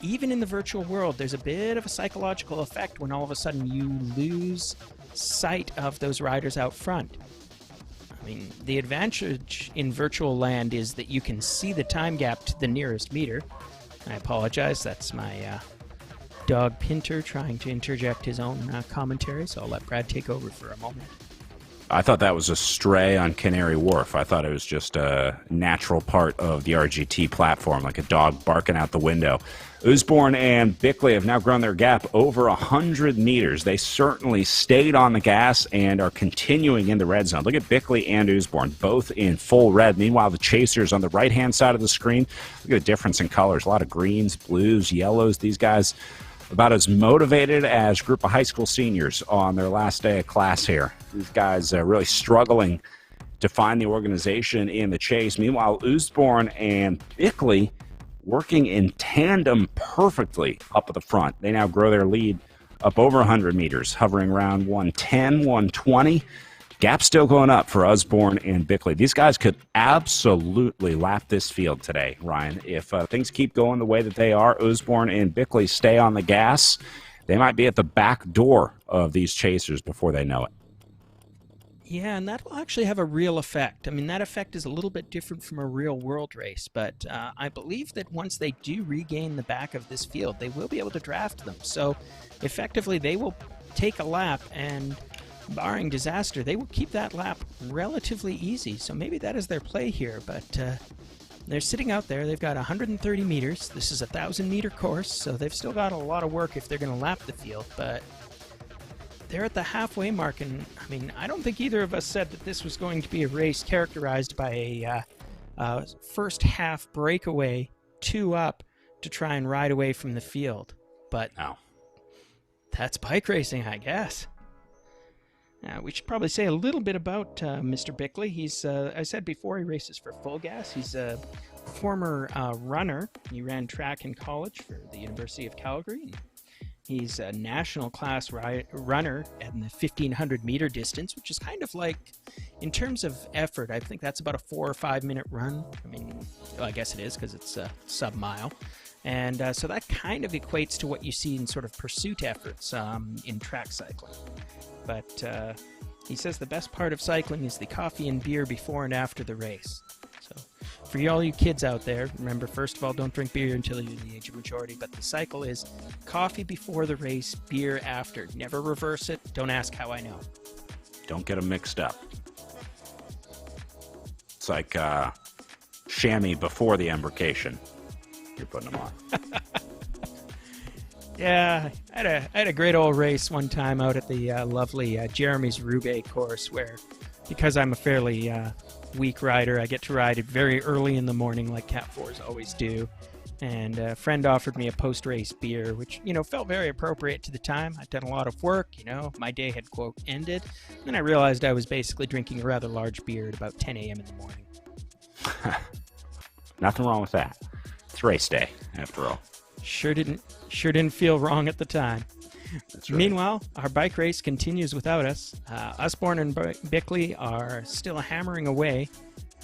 even in the virtual world, there's a bit of a psychological effect when all of a sudden you lose sight of those riders out front. I mean, the advantage in virtual land is that you can see the time gap to the nearest meter. I apologize, that's my dog Pinter trying to interject his own commentary, so I'll let Brad take over for a moment. I thought that was a stray on Canary Wharf. I thought it was just a natural part of the RGT platform, like a dog barking out the window. Usborne and Bickley have now grown their gap over 100 meters. They certainly stayed on the gas and are continuing in the red zone. Look at Bickley and Usborne, both in full red. Meanwhile, the chasers on the right-hand side of the screen, look at the difference in colors. A lot of greens, blues, yellows. These guys about as motivated as a group of high school seniors on their last day of class here. These guys are really struggling to find the organization in the chase. Meanwhile, Usborne and Bickley working in tandem perfectly up at the front. They now grow their lead up over 100 meters, hovering around 110, 120. Gap still going up for Usborne and Bickley. These guys could absolutely lap this field today, Ryan. If things keep going the way that they are, Usborne and Bickley stay on the gas, they might be at the back door of these chasers before they know it. Yeah, and that will actually have a real effect. I mean, that effect is a little bit different from a real-world race, but I believe that once they do regain the back of this field, they will be able to draft them. So, effectively, they will take a lap, and barring disaster, they will keep that lap relatively easy. So maybe that is their play here, but they're sitting out there. They've got 130 meters. This is a 1,000-meter course, so they've still got a lot of work if they're going to lap the field, but they're at the halfway mark, and I mean, I don't think either of us said that this was going to be a race characterized by a first half breakaway, 2 up to try and ride away from the field. But that's bike racing, I guess. We should probably say a little bit about Mr. Bickley. He's, I said before, he races for Full Gas. He's a former runner. He ran track in college for the University of Calgary. And he's a national class runner in the 1,500 meter distance, which is kind of like, in terms of effort, I think that's about a 4 or 5 minute run. I mean, well, I guess it is because it's a sub-mile. And so that kind of equates to what you see in sort of pursuit efforts in track cycling. But he says the best part of cycling is the coffee and beer before and after the race. So for all you kids out there, remember, first of all, don't drink beer until you're the age of maturity. But the cycle is coffee before the race, beer after. Never reverse it. Don't ask how I know. Don't get them mixed up. It's like chamois before the embarkation. You're putting them on. Yeah, I had a great old race one time out at the lovely Jeremy's Roubaix course where, because I'm a fairly weak rider, I get to ride it very early in the morning like Cat 4s always do. And a friend offered me a post-race beer, which, felt very appropriate to the time. I'd done a lot of work, my day had, quote, ended. And I realized I was basically drinking a rather large beer at about 10 a.m. in the morning. Nothing wrong with that. It's race day, after all. Sure didn't feel wrong at the time. That's right. Meanwhile, our bike race continues without us. Usborne and Bickley are still hammering away.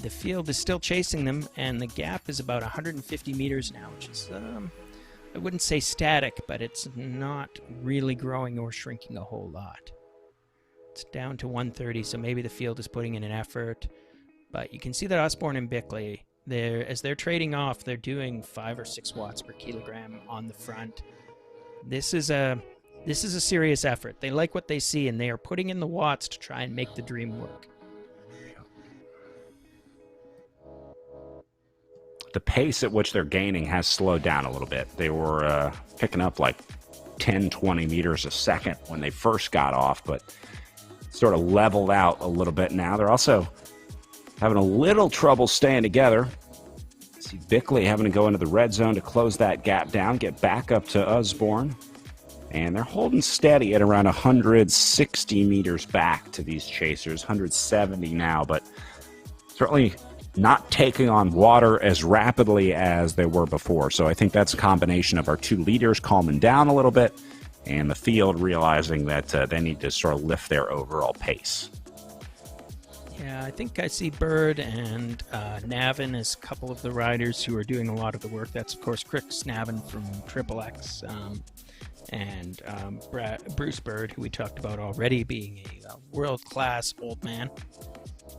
The field is still chasing them, and the gap is about 150 meters now, which is, I wouldn't say static, but it's not really growing or shrinking a whole lot. It's down to 130, so maybe the field is putting in an effort. But you can see that Usborne and Bickley, as they're trading off, they're doing 5 or 6 watts per kilogram on the front. This is a serious effort. They like what they see, and they are putting in the watts to try and make the dream work. The pace at which they're gaining has slowed down a little bit. They were picking up like 10, 20 meters a second when they first got off, but sort of leveled out a little bit now. They're also having a little trouble staying together. See Bickley having to go into the red zone to close that gap down, get back up to Usborne. And they're holding steady at around 160 meters back to these chasers, 170 now, but certainly not taking on water as rapidly as they were before. So I think that's a combination of our two leaders calming down a little bit and the field realizing that they need to sort of lift their overall pace. Yeah, I think I see Bird and Navin as a couple of the riders who are doing a lot of the work. That's, of course, Chris Navin from X, and Bruce Bird, who we talked about already, being a world-class old man.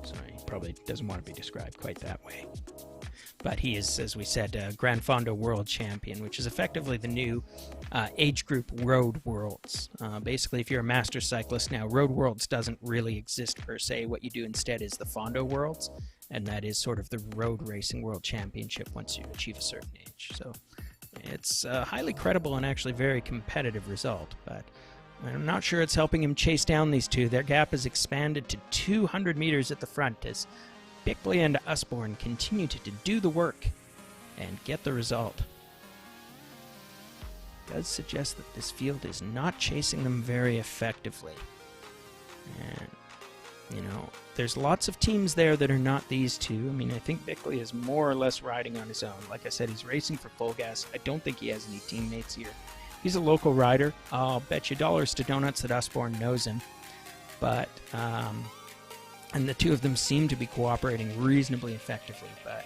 So he probably doesn't want to be described quite that way. But he is, as we said, Gran Fondo World Champion, which is effectively the new age group Road Worlds. Basically, if you're a master cyclist now, Road Worlds doesn't really exist per se. What you do instead is the Fondo Worlds, and that is sort of the road racing world championship once you achieve a certain age. So it's a highly credible and actually very competitive result, but I'm not sure it's helping him chase down these two. Their gap has expanded to 200 meters at the front as Bickley and Usborne continue to do the work and get the result. It does suggest that this field is not chasing them very effectively. And, there's lots of teams there that are not these two. I mean, I think Bickley is more or less riding on his own. Like I said, he's racing for full gas. I don't think he has any teammates here. He's a local rider. I'll bet you dollars to donuts that Usborne knows him. But, and the two of them seem to be cooperating reasonably effectively, but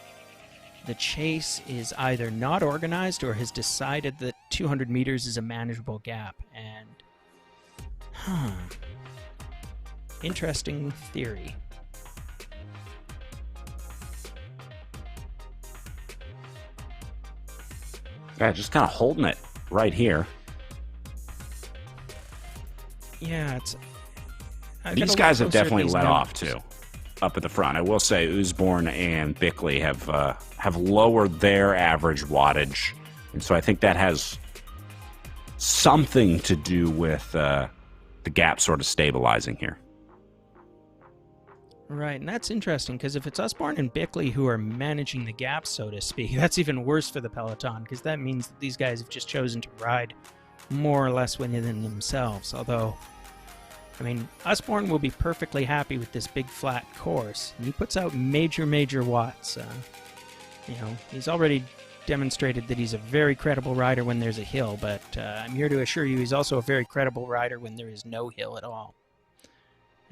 the chase is either not organized or has decided that 200 meters is a manageable gap. And, interesting theory. Yeah, just kind of holding it right here. Yeah, these guys have definitely let off too, up at the front. I will say Usborne and Bickley have lowered their average wattage, and so I think that has something to do with the gap sort of stabilizing here. Right, and that's interesting, because if it's Usborne and Bickley who are managing the gap, so to speak, that's even worse for the peloton, because that means that these guys have just chosen to ride more or less within themselves. Although, I mean, Usborne will be perfectly happy with this big flat course, and he puts out major watts. He's already demonstrated that he's a very credible rider when there's a hill, but I'm here to assure you he's also a very credible rider when there is no hill at all.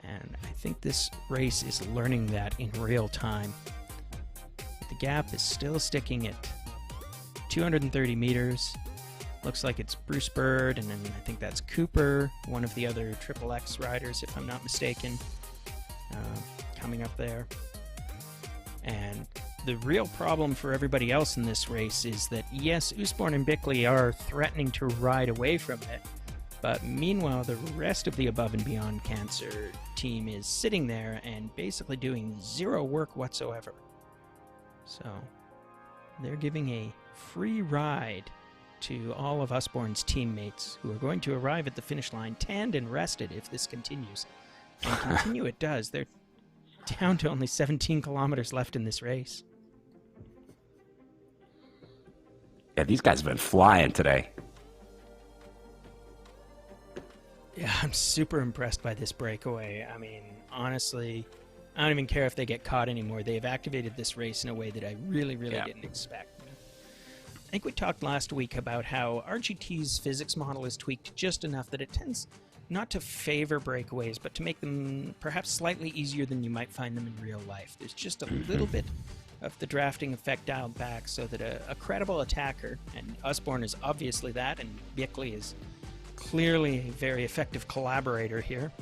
And I think this race is learning that in real time. The gap is still sticking at 230 meters. Looks like it's Bruce Bird, and then I think that's Cooper, one of the other X riders, if I'm not mistaken, coming up there. And the real problem for everybody else in this race is that, yes, Usborne and Bickley are threatening to ride away from it, But meanwhile, the rest of the Above and Beyond Cancer team is sitting there and basically doing zero work whatsoever. So they're giving a free ride to all of Usborne's teammates, who are going to arrive at the finish line tanned and rested if this continues. And continue it does. They're down to only 17 kilometers left in this race. Yeah, these guys have been flying today. Yeah, I'm super impressed by this breakaway. I mean, honestly, I don't even care if they get caught anymore. They have activated this race in a way that I really didn't expect. I think we talked last week about how RGT's physics model is tweaked just enough that it tends not to favor breakaways, but to make them perhaps slightly easier than you might find them in real life. There's just a little bit of the drafting effect dialed back so that a credible attacker, and Usborne is obviously that, and Bickley is clearly a very effective collaborator here,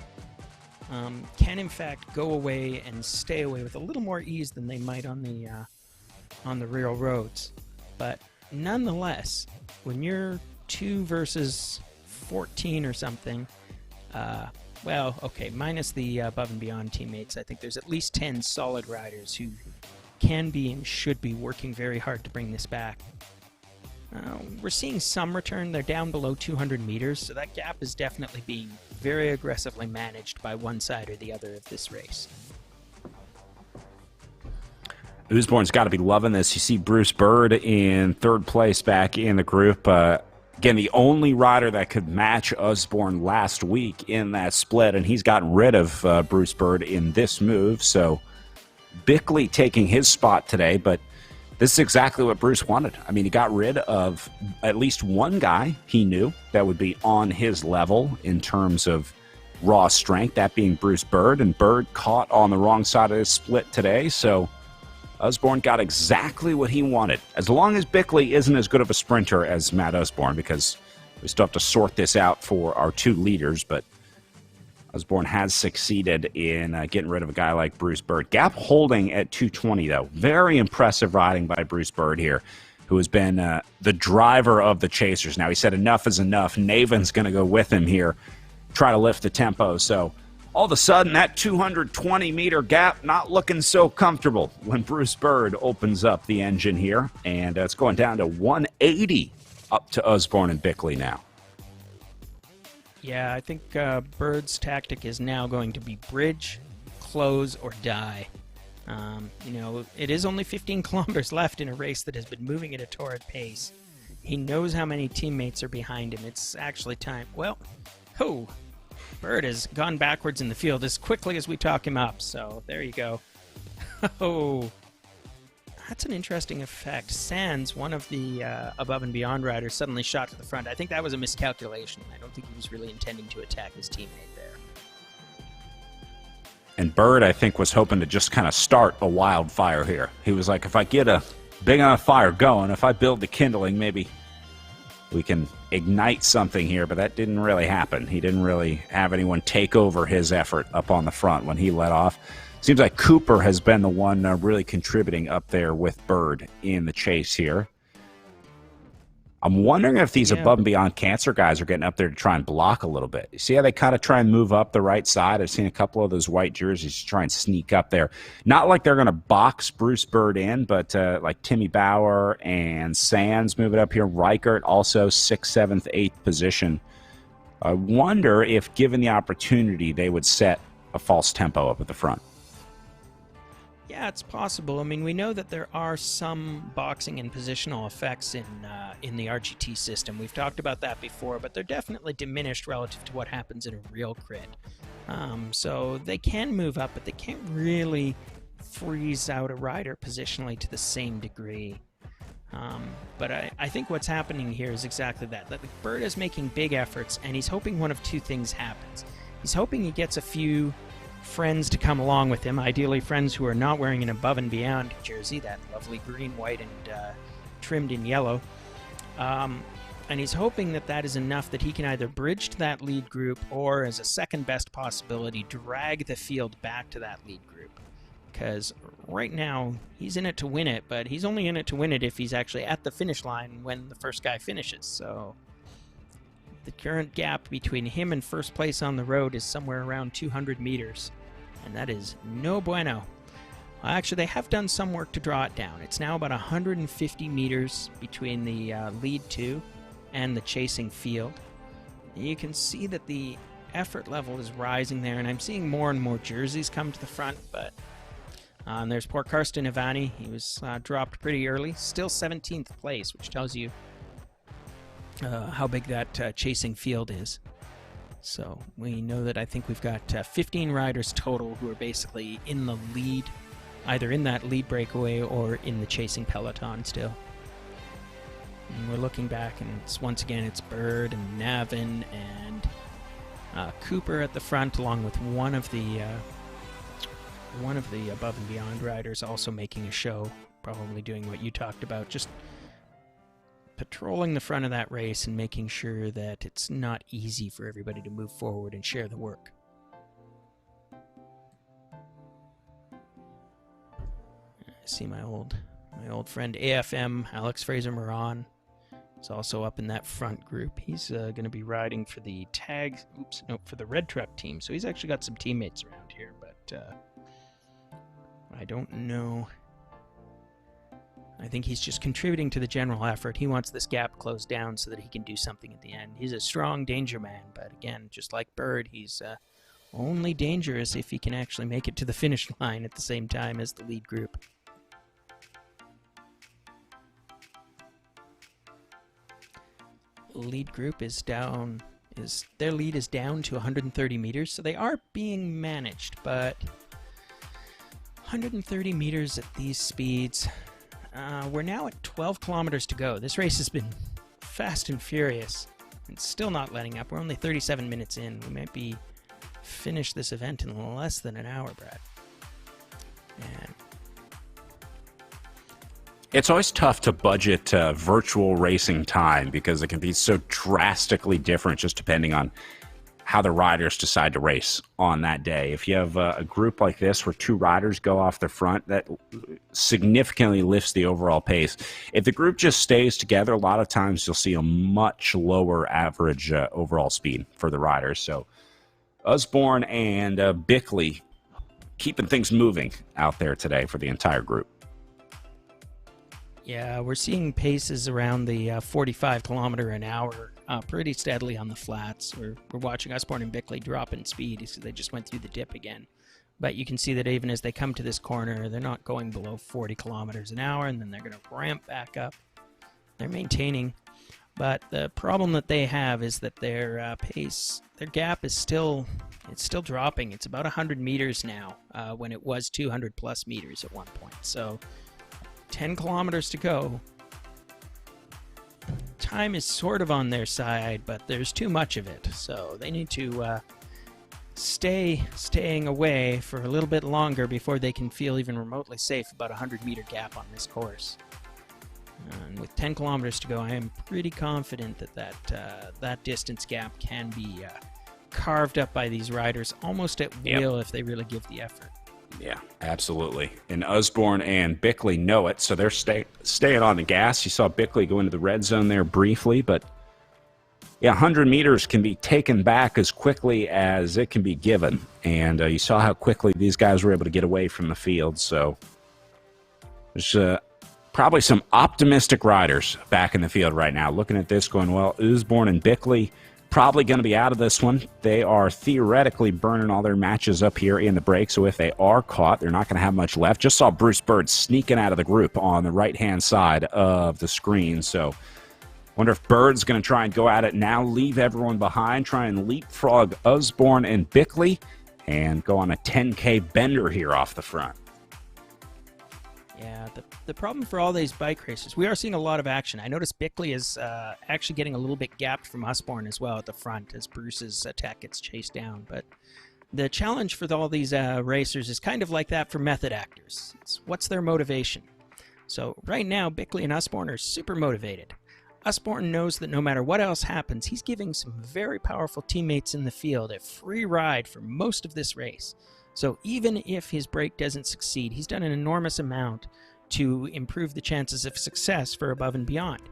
can in fact go away and stay away with a little more ease than they might on the real roads. But nonetheless, when you're 2 versus 14 or something, well, okay, minus the Above and Beyond teammates, I think there's at least 10 solid riders who can be and should be working very hard to bring this back. We're seeing some return. They're down below 200 meters, so that gap is definitely being very aggressively managed by one side or the other of this race. Usborne's got to be loving this. You see Bruce Bird in 3rd place back in the group. Again, the only rider that could match Usborne last week in that split, and he's gotten rid of Bruce Bird in this move. So Bickley taking his spot today, but this is exactly what Bruce wanted. I mean, he got rid of at least one guy he knew that would be on his level in terms of raw strength, that being Bruce Bird, and Bird caught on the wrong side of this split today, so Usborne got exactly what he wanted. As long as Bickley isn't as good of a sprinter as Matt Usborne, because we still have to sort this out for our 2 leaders, but Usborne has succeeded in getting rid of a guy like Bruce Bird. Gap holding at 220, though. Very impressive riding by Bruce Bird here, who has been the driver of the chasers. Now, he said enough is enough. Naven's going to go with him here, try to lift the tempo. So all of a sudden, that 220-meter gap not looking so comfortable when Bruce Bird opens up the engine here. And it's going down to 180 up to Usborne and Bickley now. Yeah, I think Bird's tactic is now going to be bridge, close, or die. You know, it is only 15 kilometers left in a race that has been moving at a torrid pace. He knows how many teammates are behind him. It's actually time. Well, Bird has gone backwards in the field as quickly as we talk him up, so there you go. That's an interesting effect. Sands, one of the Above and Beyond riders, suddenly shot to the front. I think that was a miscalculation. I don't think he was really intending to attack his teammate there. And Bird, I think, was hoping to just kind of start a wildfire here. He was like, if I get a big enough fire going, if I build the kindling, maybe we can ignite something here, but that didn't really happen. He didn't really have anyone take over his effort up on the front when he let off. Seems like Cooper has been the one really contributing up there with Bird in the chase here. I'm wondering if these Above and Beyond Cancer guys are getting up there to try and block a little bit. You see how they kind of try and move up the right side? I've seen a couple of those white jerseys try and sneak up there. Not like they're going to box Bruce Bird in, but like Timmy Bauer and Sands moving up here. Reichert also 6th, 7th, 8th position. I wonder if given the opportunity, they would set a false tempo up at the front. Yeah, it's possible. I mean, we know that there are some boxing and positional effects in the RGT system. We've talked about that before, but they're definitely diminished relative to what happens in a real crit. So they can move up, but they can't really freeze out a rider positionally to the same degree. But I think what's happening here is exactly that. That Bird is making big efforts, and he's hoping one of 2 things happens. He's hoping he gets a few friends to come along with him, ideally friends who are not wearing an Above and Beyond jersey, that lovely green, white, and trimmed in yellow. And he's hoping that that is enough that he can either bridge to that lead group or, as a second best possibility, drag the field back to that lead group. Because right now, he's in it to win it, but he's only in it to win it if he's actually at the finish line when the first guy finishes. So The current gap between him and first place on the road is somewhere around 200 meters, and that is no bueno. Actually, they have done some work to draw it down. It's now about 150 meters between the lead two and the chasing field. You can see that the effort level is rising there, and I'm seeing more and more jerseys come to the front, but and there's poor Karsten Ivani. He was dropped pretty early, still 17th place, which tells you how big that chasing field is. So we know that I think we've got 15 riders total who are basically in the lead, either in that lead breakaway or in the chasing peloton still. And we're looking back, and once again it's Bird and Navin and Cooper at the front, along with one of the above and beyond riders also making a show, probably doing what you talked about, just patrolling the front of that race and making sure that it's not easy for everybody to move forward and share the work. I see my old friend AFM, Alex Fraser Moran, is also up in that front group. He's going to be riding for the for the Red Truck team. So he's actually got some teammates around here, but I don't know. I think he's just contributing to the general effort. He wants this gap closed down so that he can do something at the end. He's a strong danger man, but again, just like Bird, he's only dangerous if he can actually make it to the finish line at the same time as the lead group. Lead group is down, their lead is down to 130 meters, so they are being managed, but 130 meters at these speeds. We're now at 12 kilometers to go. This race has been fast and furious. It's still not letting up. We're only 37 minutes in. We might be finish this event in less than an hour, Brad. And it's always tough to budget virtual racing time because it can be so drastically different just depending on how the riders decide to race on that day. If you have a group like this where two riders go off the front, that significantly lifts the overall pace. If the group just stays together, a lot of times you'll see a much lower average overall speed for the riders. So Usborne and Bickley keeping things moving out there today for the entire group. Yeah, we're seeing paces around the 45 kilometer an hour pretty steadily on the flats. We're watching Usborne and Bickley drop in speed so they just went through the dip again. But you can see that even as they come to this corner, they're not going below 40 kilometers an hour, and then they're going to ramp back up. They're maintaining. But the problem that they have is that their pace, their gap is still dropping. It's about 100 meters now when it was 200 plus meters at one point. So 10 kilometers to go. Time is sort of on their side, but there's too much of it. So they need to staying away for a little bit longer before they can feel even remotely safe about a 100-meter gap on this course. And with 10 kilometers to go, I am pretty confident that distance gap can be carved up by these riders almost at will if they really give the effort. Yeah, absolutely. And Usborne and Bickley know it, so they're staying on the gas. You saw Bickley go into the red zone there briefly, but yeah, 100 meters can be taken back as quickly as it can be given. And you saw how quickly these guys were able to get away from the field. So there's probably some optimistic riders back in the field right now. Looking at this going, well, Usborne and Bickley probably going to be out of this one. They are theoretically burning all their matches up here in the break, so if they are caught, they're not going to have much left. Just saw Bruce Bird sneaking out of the group on the right-hand side of the screen, so wonder if Bird's going to try and go at it now, leave everyone behind, try and leapfrog Usborne and Bickley, and go on a 10K bender here off the front. Yeah, the problem for all these bike races, we are seeing a lot of action. I noticed Bickley is actually getting a little bit gapped from Usborne as well at the front as Bruce's attack gets chased down. But the challenge for all these racers is kind of like that for method actors. It's what's their motivation? So right now, Bickley and Usborne are super motivated. Usborne knows that no matter what else happens, he's giving some very powerful teammates in the field a free ride for most of this race. So even if his break doesn't succeed, he's done an enormous amount to improve the chances of success for above and beyond.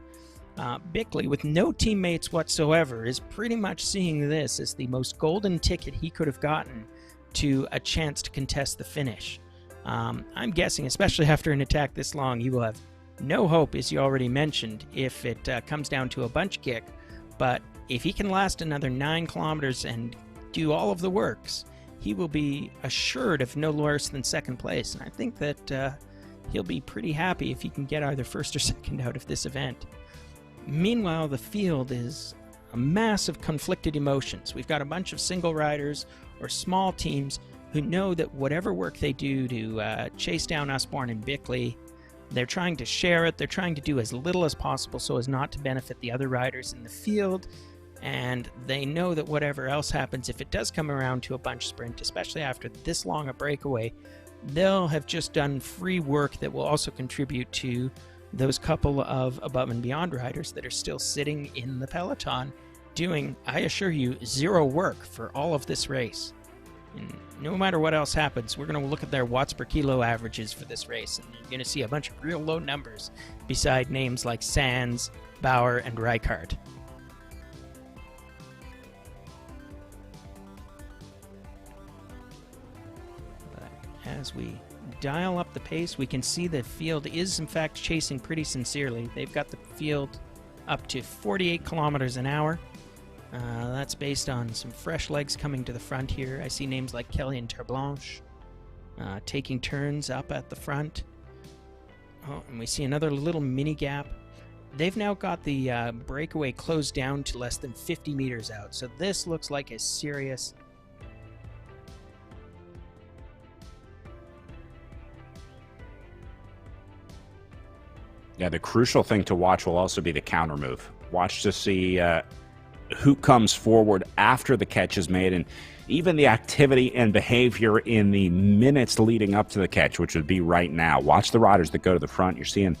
Bickley, with no teammates whatsoever, is pretty much seeing this as the most golden ticket he could have gotten to a chance to contest the finish. I'm guessing, especially after an attack this long, he will have no hope, as you already mentioned, if it comes down to a bunch kick. But if he can last another 9 kilometers and do all of the works, he will be assured of no worse than second place. And I think that he'll be pretty happy if he can get either first or second out of this event. Meanwhile, the field is a mass of conflicted emotions. We've got a bunch of single riders or small teams who know that whatever work they do to chase down Usborne and Bickley, they're trying to share it. They're trying to do as little as possible so as not to benefit the other riders in the field. And they know that whatever else happens, if it does come around to a bunch sprint, especially after this long a breakaway, they'll have just done free work that will also contribute to those couple of above and beyond riders that are still sitting in the peloton doing, I assure you, zero work for all of this race. And no matter what else happens, we're going to look at their watts per kilo averages for this race, and you're going to see a bunch of real low numbers beside names like Sands, Bauer, and Reichardt. But as we dial up the pace, we can see the field is in fact chasing pretty sincerely. They've got the field up to 48 kilometers an hour. That's based on some fresh legs coming to the front here. I see names like Kelly and Terblanche taking turns up at the front. Oh, and we see another little mini gap. They've now got the breakaway closed down to less than 50 meters out. So this looks like a serious... Yeah, the crucial thing to watch will also be the counter move. Watch to see who comes forward after the catch is made, and even the activity and behavior in the minutes leading up to the catch, which would be right now. Watch the riders that go to the front. You're seeing,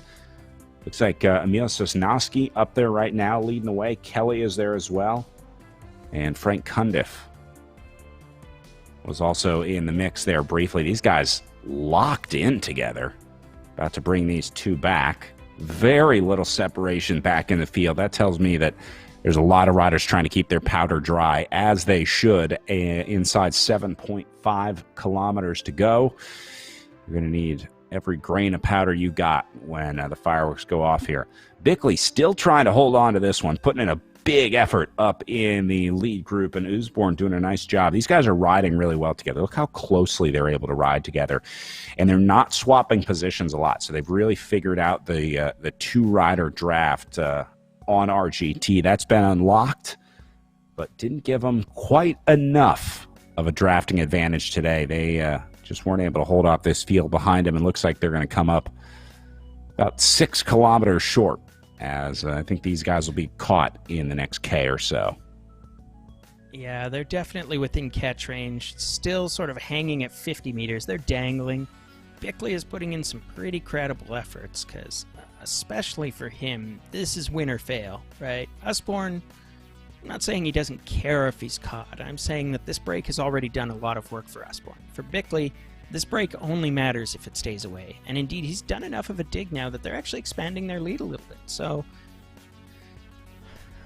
looks like Emil Sosnowski up there right now leading the way. Kelly is there as well. And Frank Cundiff was also in the mix there briefly. These guys locked in together. About to bring these two back. Very little separation back in the field. That tells me that there's a lot of riders trying to keep their powder dry, as they should, inside 7.5 kilometers to go. You're going to need every grain of powder you got when the fireworks go off here. Bickley still trying to hold on to this one, putting in a big effort up in the lead group, and Usborne doing a nice job. These guys are riding really well together. Look how closely they're able to ride together, and they're not swapping positions a lot, so they've really figured out the two-rider draft on RGT. That's been unlocked, but didn't give them quite enough of a drafting advantage today. They just weren't able to hold off this field behind them, and looks like they're going to come up about 6 kilometers short, as I think these guys will be caught in the next K or so. Yeah, they're definitely within catch range, still sort of hanging at 50 meters. They're dangling. Bickley is putting in some pretty credible efforts, because especially for him, this is win or fail, right? Usborne, I'm not saying he doesn't care if he's caught. I'm saying that this break has already done a lot of work for Usborne. For Bickley, this break only matters if it stays away. And indeed, he's done enough of a dig now that they're actually expanding their lead a little bit. So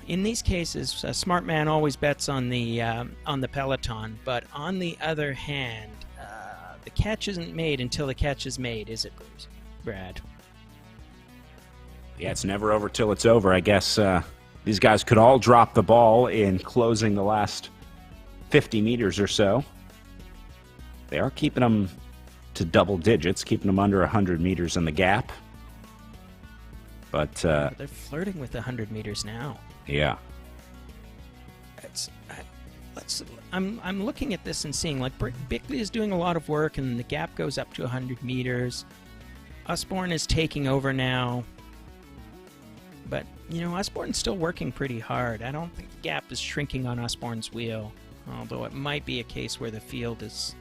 in these cases, a smart man always bets on the peloton. But on the other hand, the catch isn't made until the catch is made, is it, Brad? Yeah, it's never over till it's over. I guess these guys could all drop the ball in closing the last 50 meters or so. They are keeping them to double digits, keeping them under 100 meters in the gap. But they're flirting with 100 meters now. Yeah. I'm looking at this and seeing, like, Bickley is doing a lot of work, and the gap goes up to 100 meters. Usborne is taking over now. But, you know, Usborne's still working pretty hard. I don't think the gap is shrinking on Usborne's wheel, although it might be a case where the field is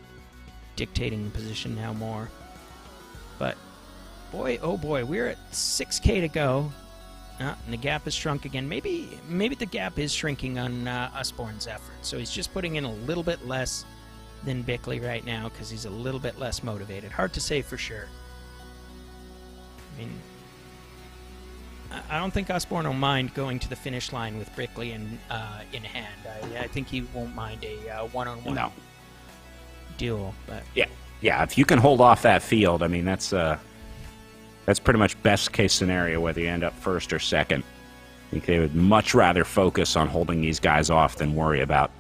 dictating the position now more. But boy, oh boy, we're at 6K to go. And the gap has shrunk again. Maybe the gap is shrinking on Usborne's effort. So he's just putting in a little bit less than Bickley right now because he's a little bit less motivated. Hard to say for sure. I mean, I don't think Osborne will mind going to the finish line with Brickley in hand. I think he won't mind a one-on-one duel. But yeah. If you can hold off that field, I mean, that's pretty much best case scenario, whether you end up first or second. I think they would much rather focus on holding these guys off than worry about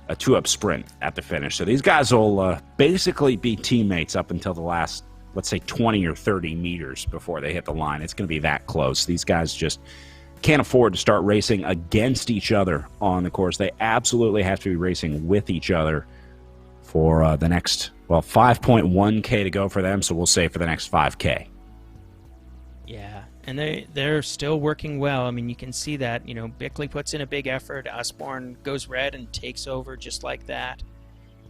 a two-up sprint at the finish. So these guys will basically be teammates up until the last, let's say, 20 or 30 meters before they hit the line. It's going to be that close. These guys just can't afford to start racing against each other on the course. They absolutely have to be racing with each other for the next, 5.1K to go for them, so we'll say for the next 5K. Yeah, and they're still working well. I mean, you can see that, Bickley puts in a big effort. Osborne goes red and takes over just like that.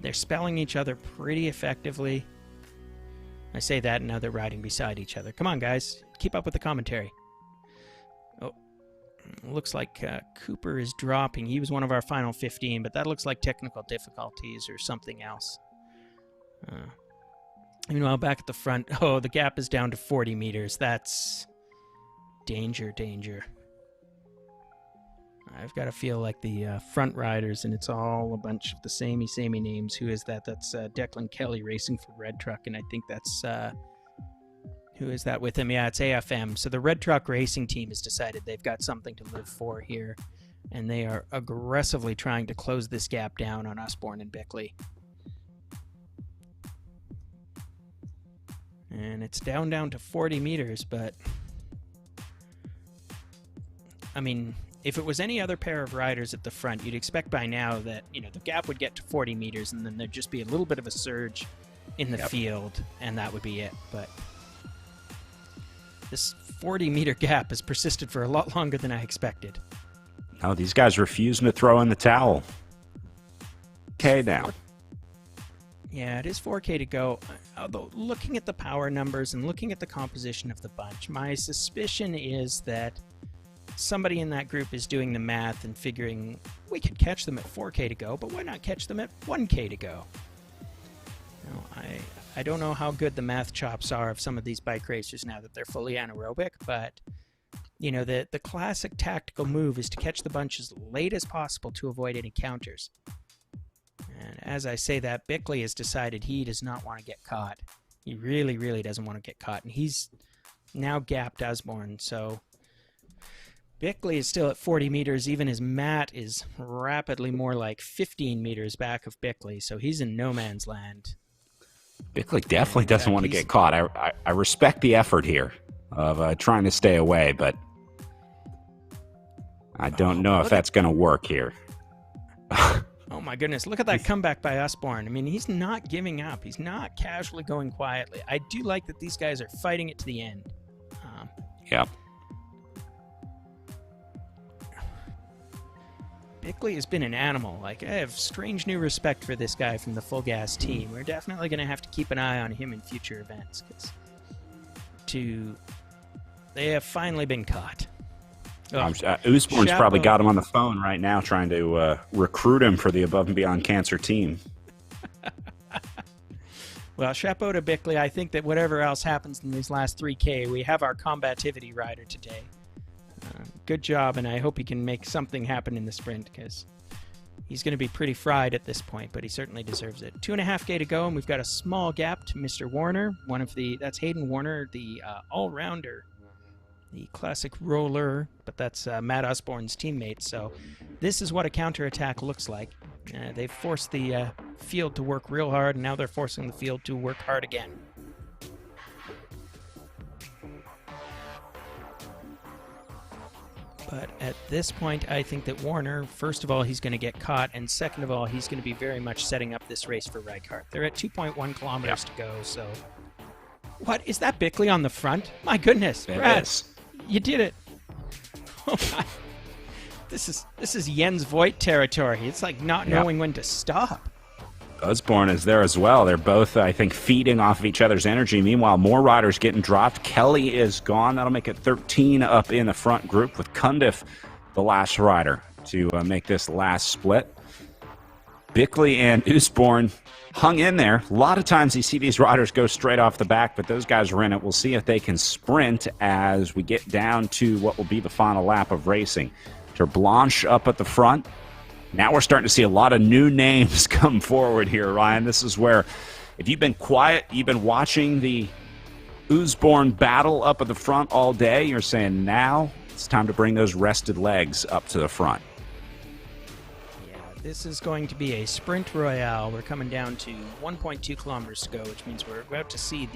They're spelling each other pretty effectively. I say that, and now they're riding beside each other. Come on, guys. Keep up with the commentary. Oh, looks like Cooper is dropping. He was one of our final 15, but that looks like technical difficulties or something else. Meanwhile, back at the front, the gap is down to 40 meters. That's danger. I've got to feel like the front riders, and it's all a bunch of the samey names. Who is that? That's Declan Kelly racing for Red Truck, and I think that's who is that with him? Yeah, it's AFM. So the Red Truck racing team has decided they've got something to live for here, and they are aggressively trying to close this gap down on Osborne and Bickley. And it's down to 40 meters, but I mean, if it was any other pair of riders at the front, you'd expect by now that, the gap would get to 40 meters and then there'd just be a little bit of a surge in the field, and that would be it. But this 40-meter gap has persisted for a lot longer than I expected. No, these guys refusing to throw in the towel. Okay, now. Yeah, it is 4K to go. Although, looking at the power numbers and looking at the composition of the bunch, my suspicion is that somebody in that group is doing the math and figuring we could catch them at 4K to go, but why not catch them at 1K to go? I don't know how good the math chops are of some of these bike racers now that they're fully anaerobic, but the classic tactical move is to catch the bunch as late as possible to avoid any counters. And as I say that, Bickley has decided he does not want to get caught. He really doesn't want to get caught, and he's now gapped Osborne, so Bickley is still at 40 meters, even as Matt is rapidly more like 15 meters back of Bickley, so he's in no man's land. Bickley definitely doesn't want to get caught. I respect the effort here of trying to stay away, but I don't know if that's going to work here. Oh my goodness, look at that comeback by Osborne. I mean, he's not giving up. He's not casually going quietly. I do like that these guys are fighting it to the end. Yeah. Bickley has been an animal. I have strange new respect for this guy from the Full Gas team. We're definitely going to have to keep an eye on him in future events, because they have finally been caught. Usborne's probably got him on the phone right now trying to recruit him for the Above and Beyond Cancer team. Well, chapeau to Bickley. I think that whatever else happens in these last 3K, we have our combativity rider today. Good job, and I hope he can make something happen in the sprint, because he's going to be pretty fried at this point, but he certainly deserves it. 2.5K to go, and we've got a small gap to Mr. Warner. That's Hayden Warner, the all-rounder, the classic roller, but that's Matt Osborne's teammate. So this is what a counterattack looks like. They've forced the field to work real hard, and now they're forcing the field to work hard again. But at this point, I think that Warner, first of all, he's going to get caught, and second of all, he's going to be very much setting up this race for Rijkaard. They're at 2.1 kilometers to go, so... What? Is that Bickley on the front? My goodness, Brad, you did it. Oh my. This is Jens Voigt territory. It's like not knowing when to stop. Osborne is there as well. They're both, I think, feeding off of each other's energy. Meanwhile, more riders getting dropped. Kelly is gone. That'll make it 13 up in the front group, with Cundiff the last rider to make this last split. Bickley and Usborn hung in there. A lot of times you see these riders go straight off the back, but those guys are in it. We'll see if they can sprint as we get down to what will be the final lap of racing. Terblanche up at the front. Now we're starting to see a lot of new names come forward here, Ryan. This is where, if you've been quiet, you've been watching the Usborn battle up at the front all day, you're saying now it's time to bring those rested legs up to the front. This is going to be a sprint royale. We're coming down to 1.2 kilometers to go, which means we're about to see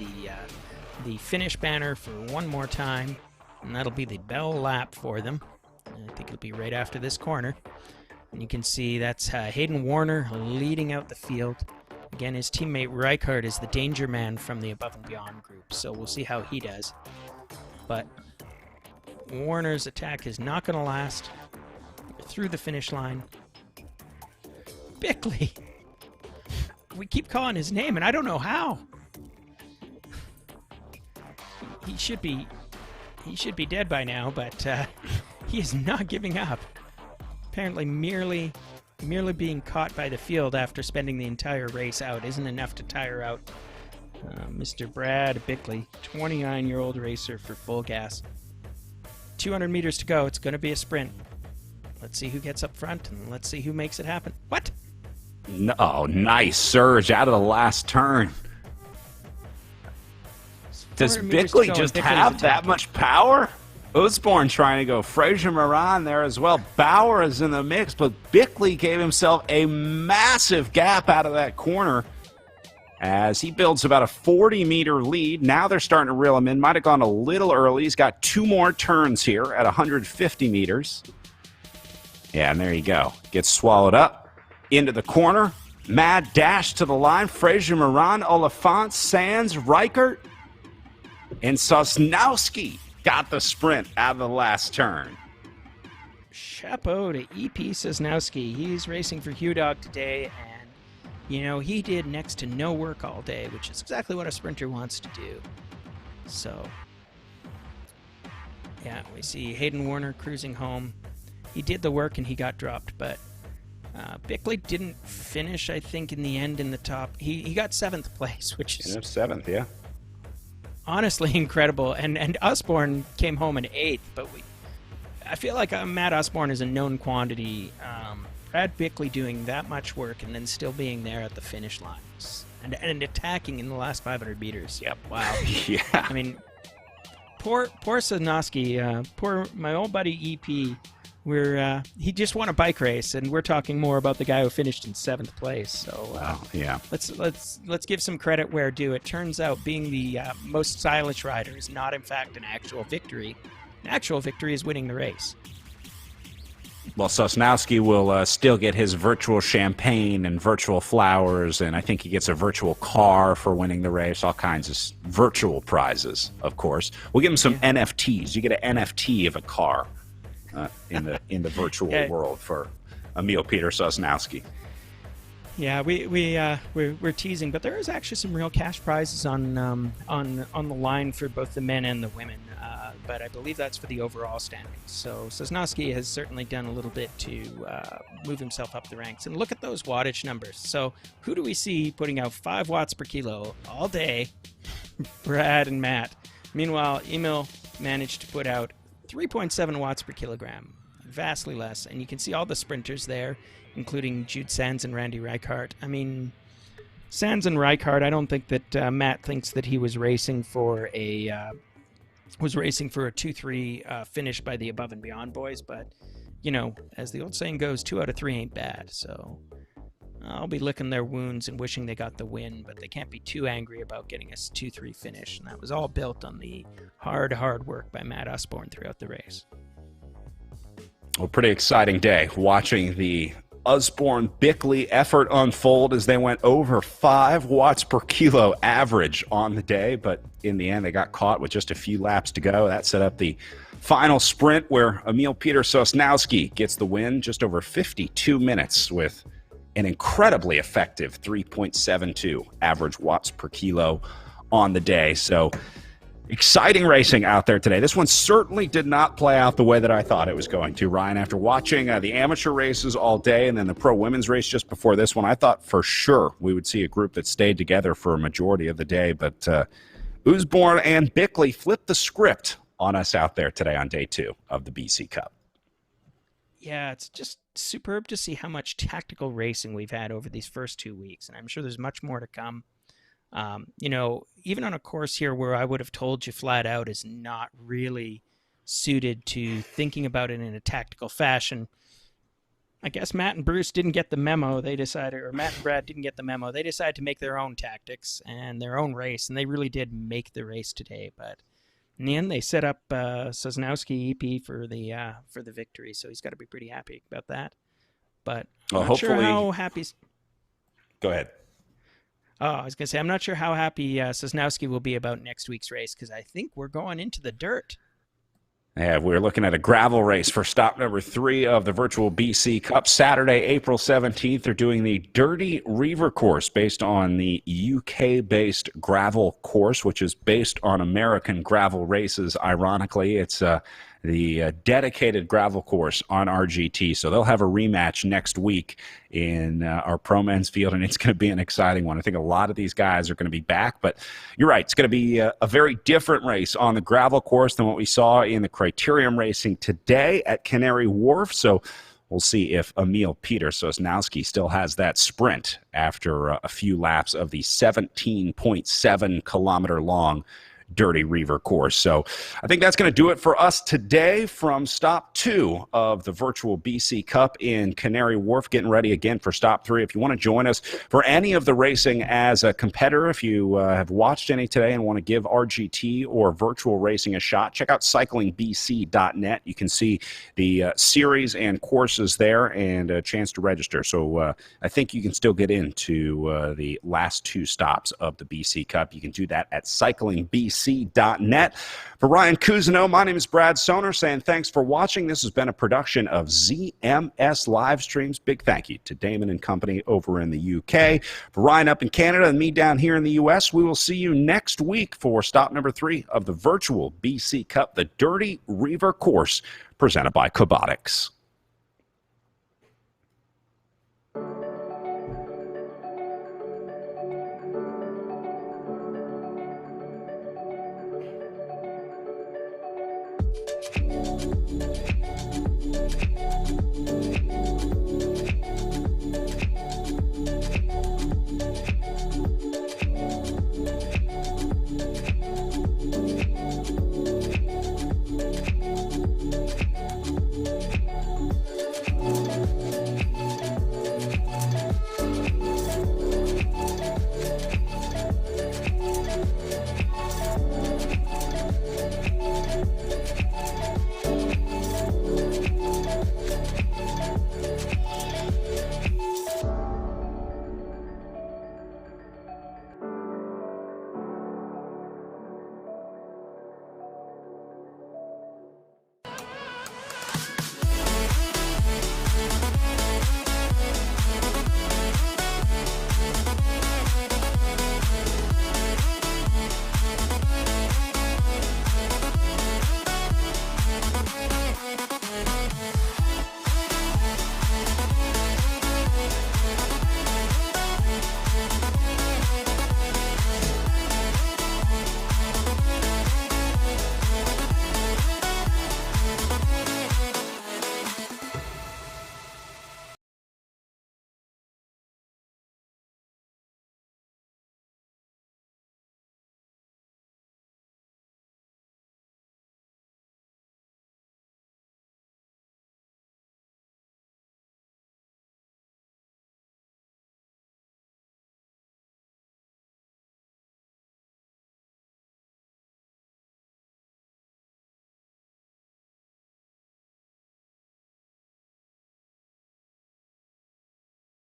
the finish banner for one more time, and that'll be the bell lap for them. I think it'll be right after this corner. And you can see that's Hayden Warner leading out the field. Again, his teammate Reichert is the danger man from the Above and Beyond group, so we'll see how he does. But Warner's attack is not going to last. Through the finish line. Bickley. We keep calling his name, and I don't know how. He should be dead by now, but he is not giving up. Apparently, merely being caught by the field after spending the entire race out isn't enough to tire out Mr. Brad Bickley, 29-year-old racer for Full Gas. 200 meters to go. It's going to be a sprint. Let's see who gets up front, and let's see who makes it happen. What? Oh, nice surge out of the last turn. Does Bickley just have that much power? Usborn trying to go. Fraser Moran there as well. Bauer is in the mix, but Bickley gave himself a massive gap out of that corner as he builds about a 40-meter lead. Now they're starting to reel him in. Might have gone a little early. He's got 2 more turns here at 150 meters. Yeah, and there you go. Gets swallowed up. Into the corner. Mad dash to the line. Fraser Moran, Oliphant, Sands, Reichert, and Sosnowski got the sprint out of the last turn. Chapeau to EP Sosnowski. He's racing for Hugh Dog today, and, you know, he did next to no work all day, which is exactly what a sprinter wants to do. So, yeah, we see Hayden Warner cruising home. He did the work and he got dropped, but Bickley didn't finish, I think, in the end in the top. He got 7th place, which is 7th, yeah. Honestly incredible. And Usborn came home in 8th, but I feel like Matt Usborn is a known quantity. Brad Bickley doing that much work and then still being there at the finish lines and attacking in the last 500 meters. Yep. Wow. Yeah. I mean, poor Sosnowski, poor my old buddy EP. He just won a bike race, and we're talking more about the guy who finished in 7th place. So yeah, let's give some credit where due. It turns out being the most stylish rider is not, in fact, an actual victory. An actual victory is winning the race. Well, Sosnowski will still get his virtual champagne and virtual flowers, and I think he gets a virtual car for winning the race, all kinds of virtual prizes, of course. We'll give him some NFTs. You get an NFT of a car in the virtual world for Emil Peter Sosnowski. Yeah, we're teasing, but there is actually some real cash prizes on the line for both the men and the women. But I believe that's for the overall standings. So Sosnowski has certainly done a little bit to move himself up the ranks. And look at those wattage numbers. So who do we see putting out 5 watts per kilo all day? Brad and Matt. Meanwhile, Emil managed to put out 3.7 watts per kilogram, vastly less. And you can see all the sprinters there, including Jude Sands and Randy Reichart. I mean, Sands and Reichart, I don't think that Matt thinks that he was racing for a 2-3 finish by the Above and Beyond boys, but, you know, as the old saying goes, 2 out of 3 ain't bad. So I'll be licking their wounds and wishing they got the win, but they can't be too angry about getting a 2-3 finish. And that was all built on the hard work by Matt Usborn throughout the race. Well, pretty exciting day watching the Usborn-Bickley effort unfold as they went over 5 watts per kilo average on the day, but in the end they got caught with just a few laps to go. That set up the final sprint where Emil Peter Sosnowski gets the win, just over 52 minutes with an incredibly effective 3.72 average watts per kilo on the day. So Exciting racing out there today. This one certainly did not play out the way that I thought it was going to, Ryan. After watching the amateur races all day and then the pro women's race just before this one, I thought for sure we would see a group that stayed together for a majority of the day. But Usborne and Bickley flipped the script on us out there today on day 2 of the BC Cup. Yeah, it's just superb to see how much tactical racing we've had over these first 2 weeks, and I'm sure there's much more to come. You know, even on a course here where I would have told you flat out is not really suited to thinking about it in a tactical fashion, I guess Matt and Bruce didn't get the memo. They decided, or Matt and Brad didn't get the memo. They decided to make their own tactics and their own race, and they really did make the race today. But in the end, they set up Sosnowski EP for the victory, so he's got to be pretty happy about that. But I'm not sure how happy. Go ahead. Oh, I was going to say, I'm not sure how happy Sosnowski will be about next week's race, because I think we're going into the dirt. Yeah, we're looking at a gravel race for stop number 3 of the virtual BC Cup. Saturday, April 17th, they're doing the Dirty Reaver course based on the UK-based gravel course, which is based on American gravel races. Ironically, it's the dedicated gravel course on RGT. So they'll have a rematch next week in our pro men's field, and it's going to be an exciting one. I think a lot of these guys are going to be back, but you're right. It's going to be a very different race on the gravel course than what we saw in the criterium racing today at Canary Wharf. So we'll see if Emil Peter Sosnowski still has that sprint after a few laps of the 17.7 kilometer long Dirty Reaver course. So I think that's going to do it for us today from stop 2 of the virtual BC Cup in Canary Wharf, getting ready again for stop 3. If you want to join us for any of the racing as a competitor, if you have watched any today and want to give RGT or virtual racing a shot, check out cyclingbc.net. You can see the series and courses there and a chance to register. So I think you can still get into the last 2 stops of the BC Cup. You can do that at cyclingbc.net. For Ryan Cousineau, my name is Brad Soner, saying thanks for watching. This has been a production of ZMS Live Streams. Big thank you to Damon and company over in the UK. For Ryan up in Canada and me down here in the US, we will see you next week for stop number 3 of the virtual BC Cup, the Dirty Reaver course, presented by Cobotix.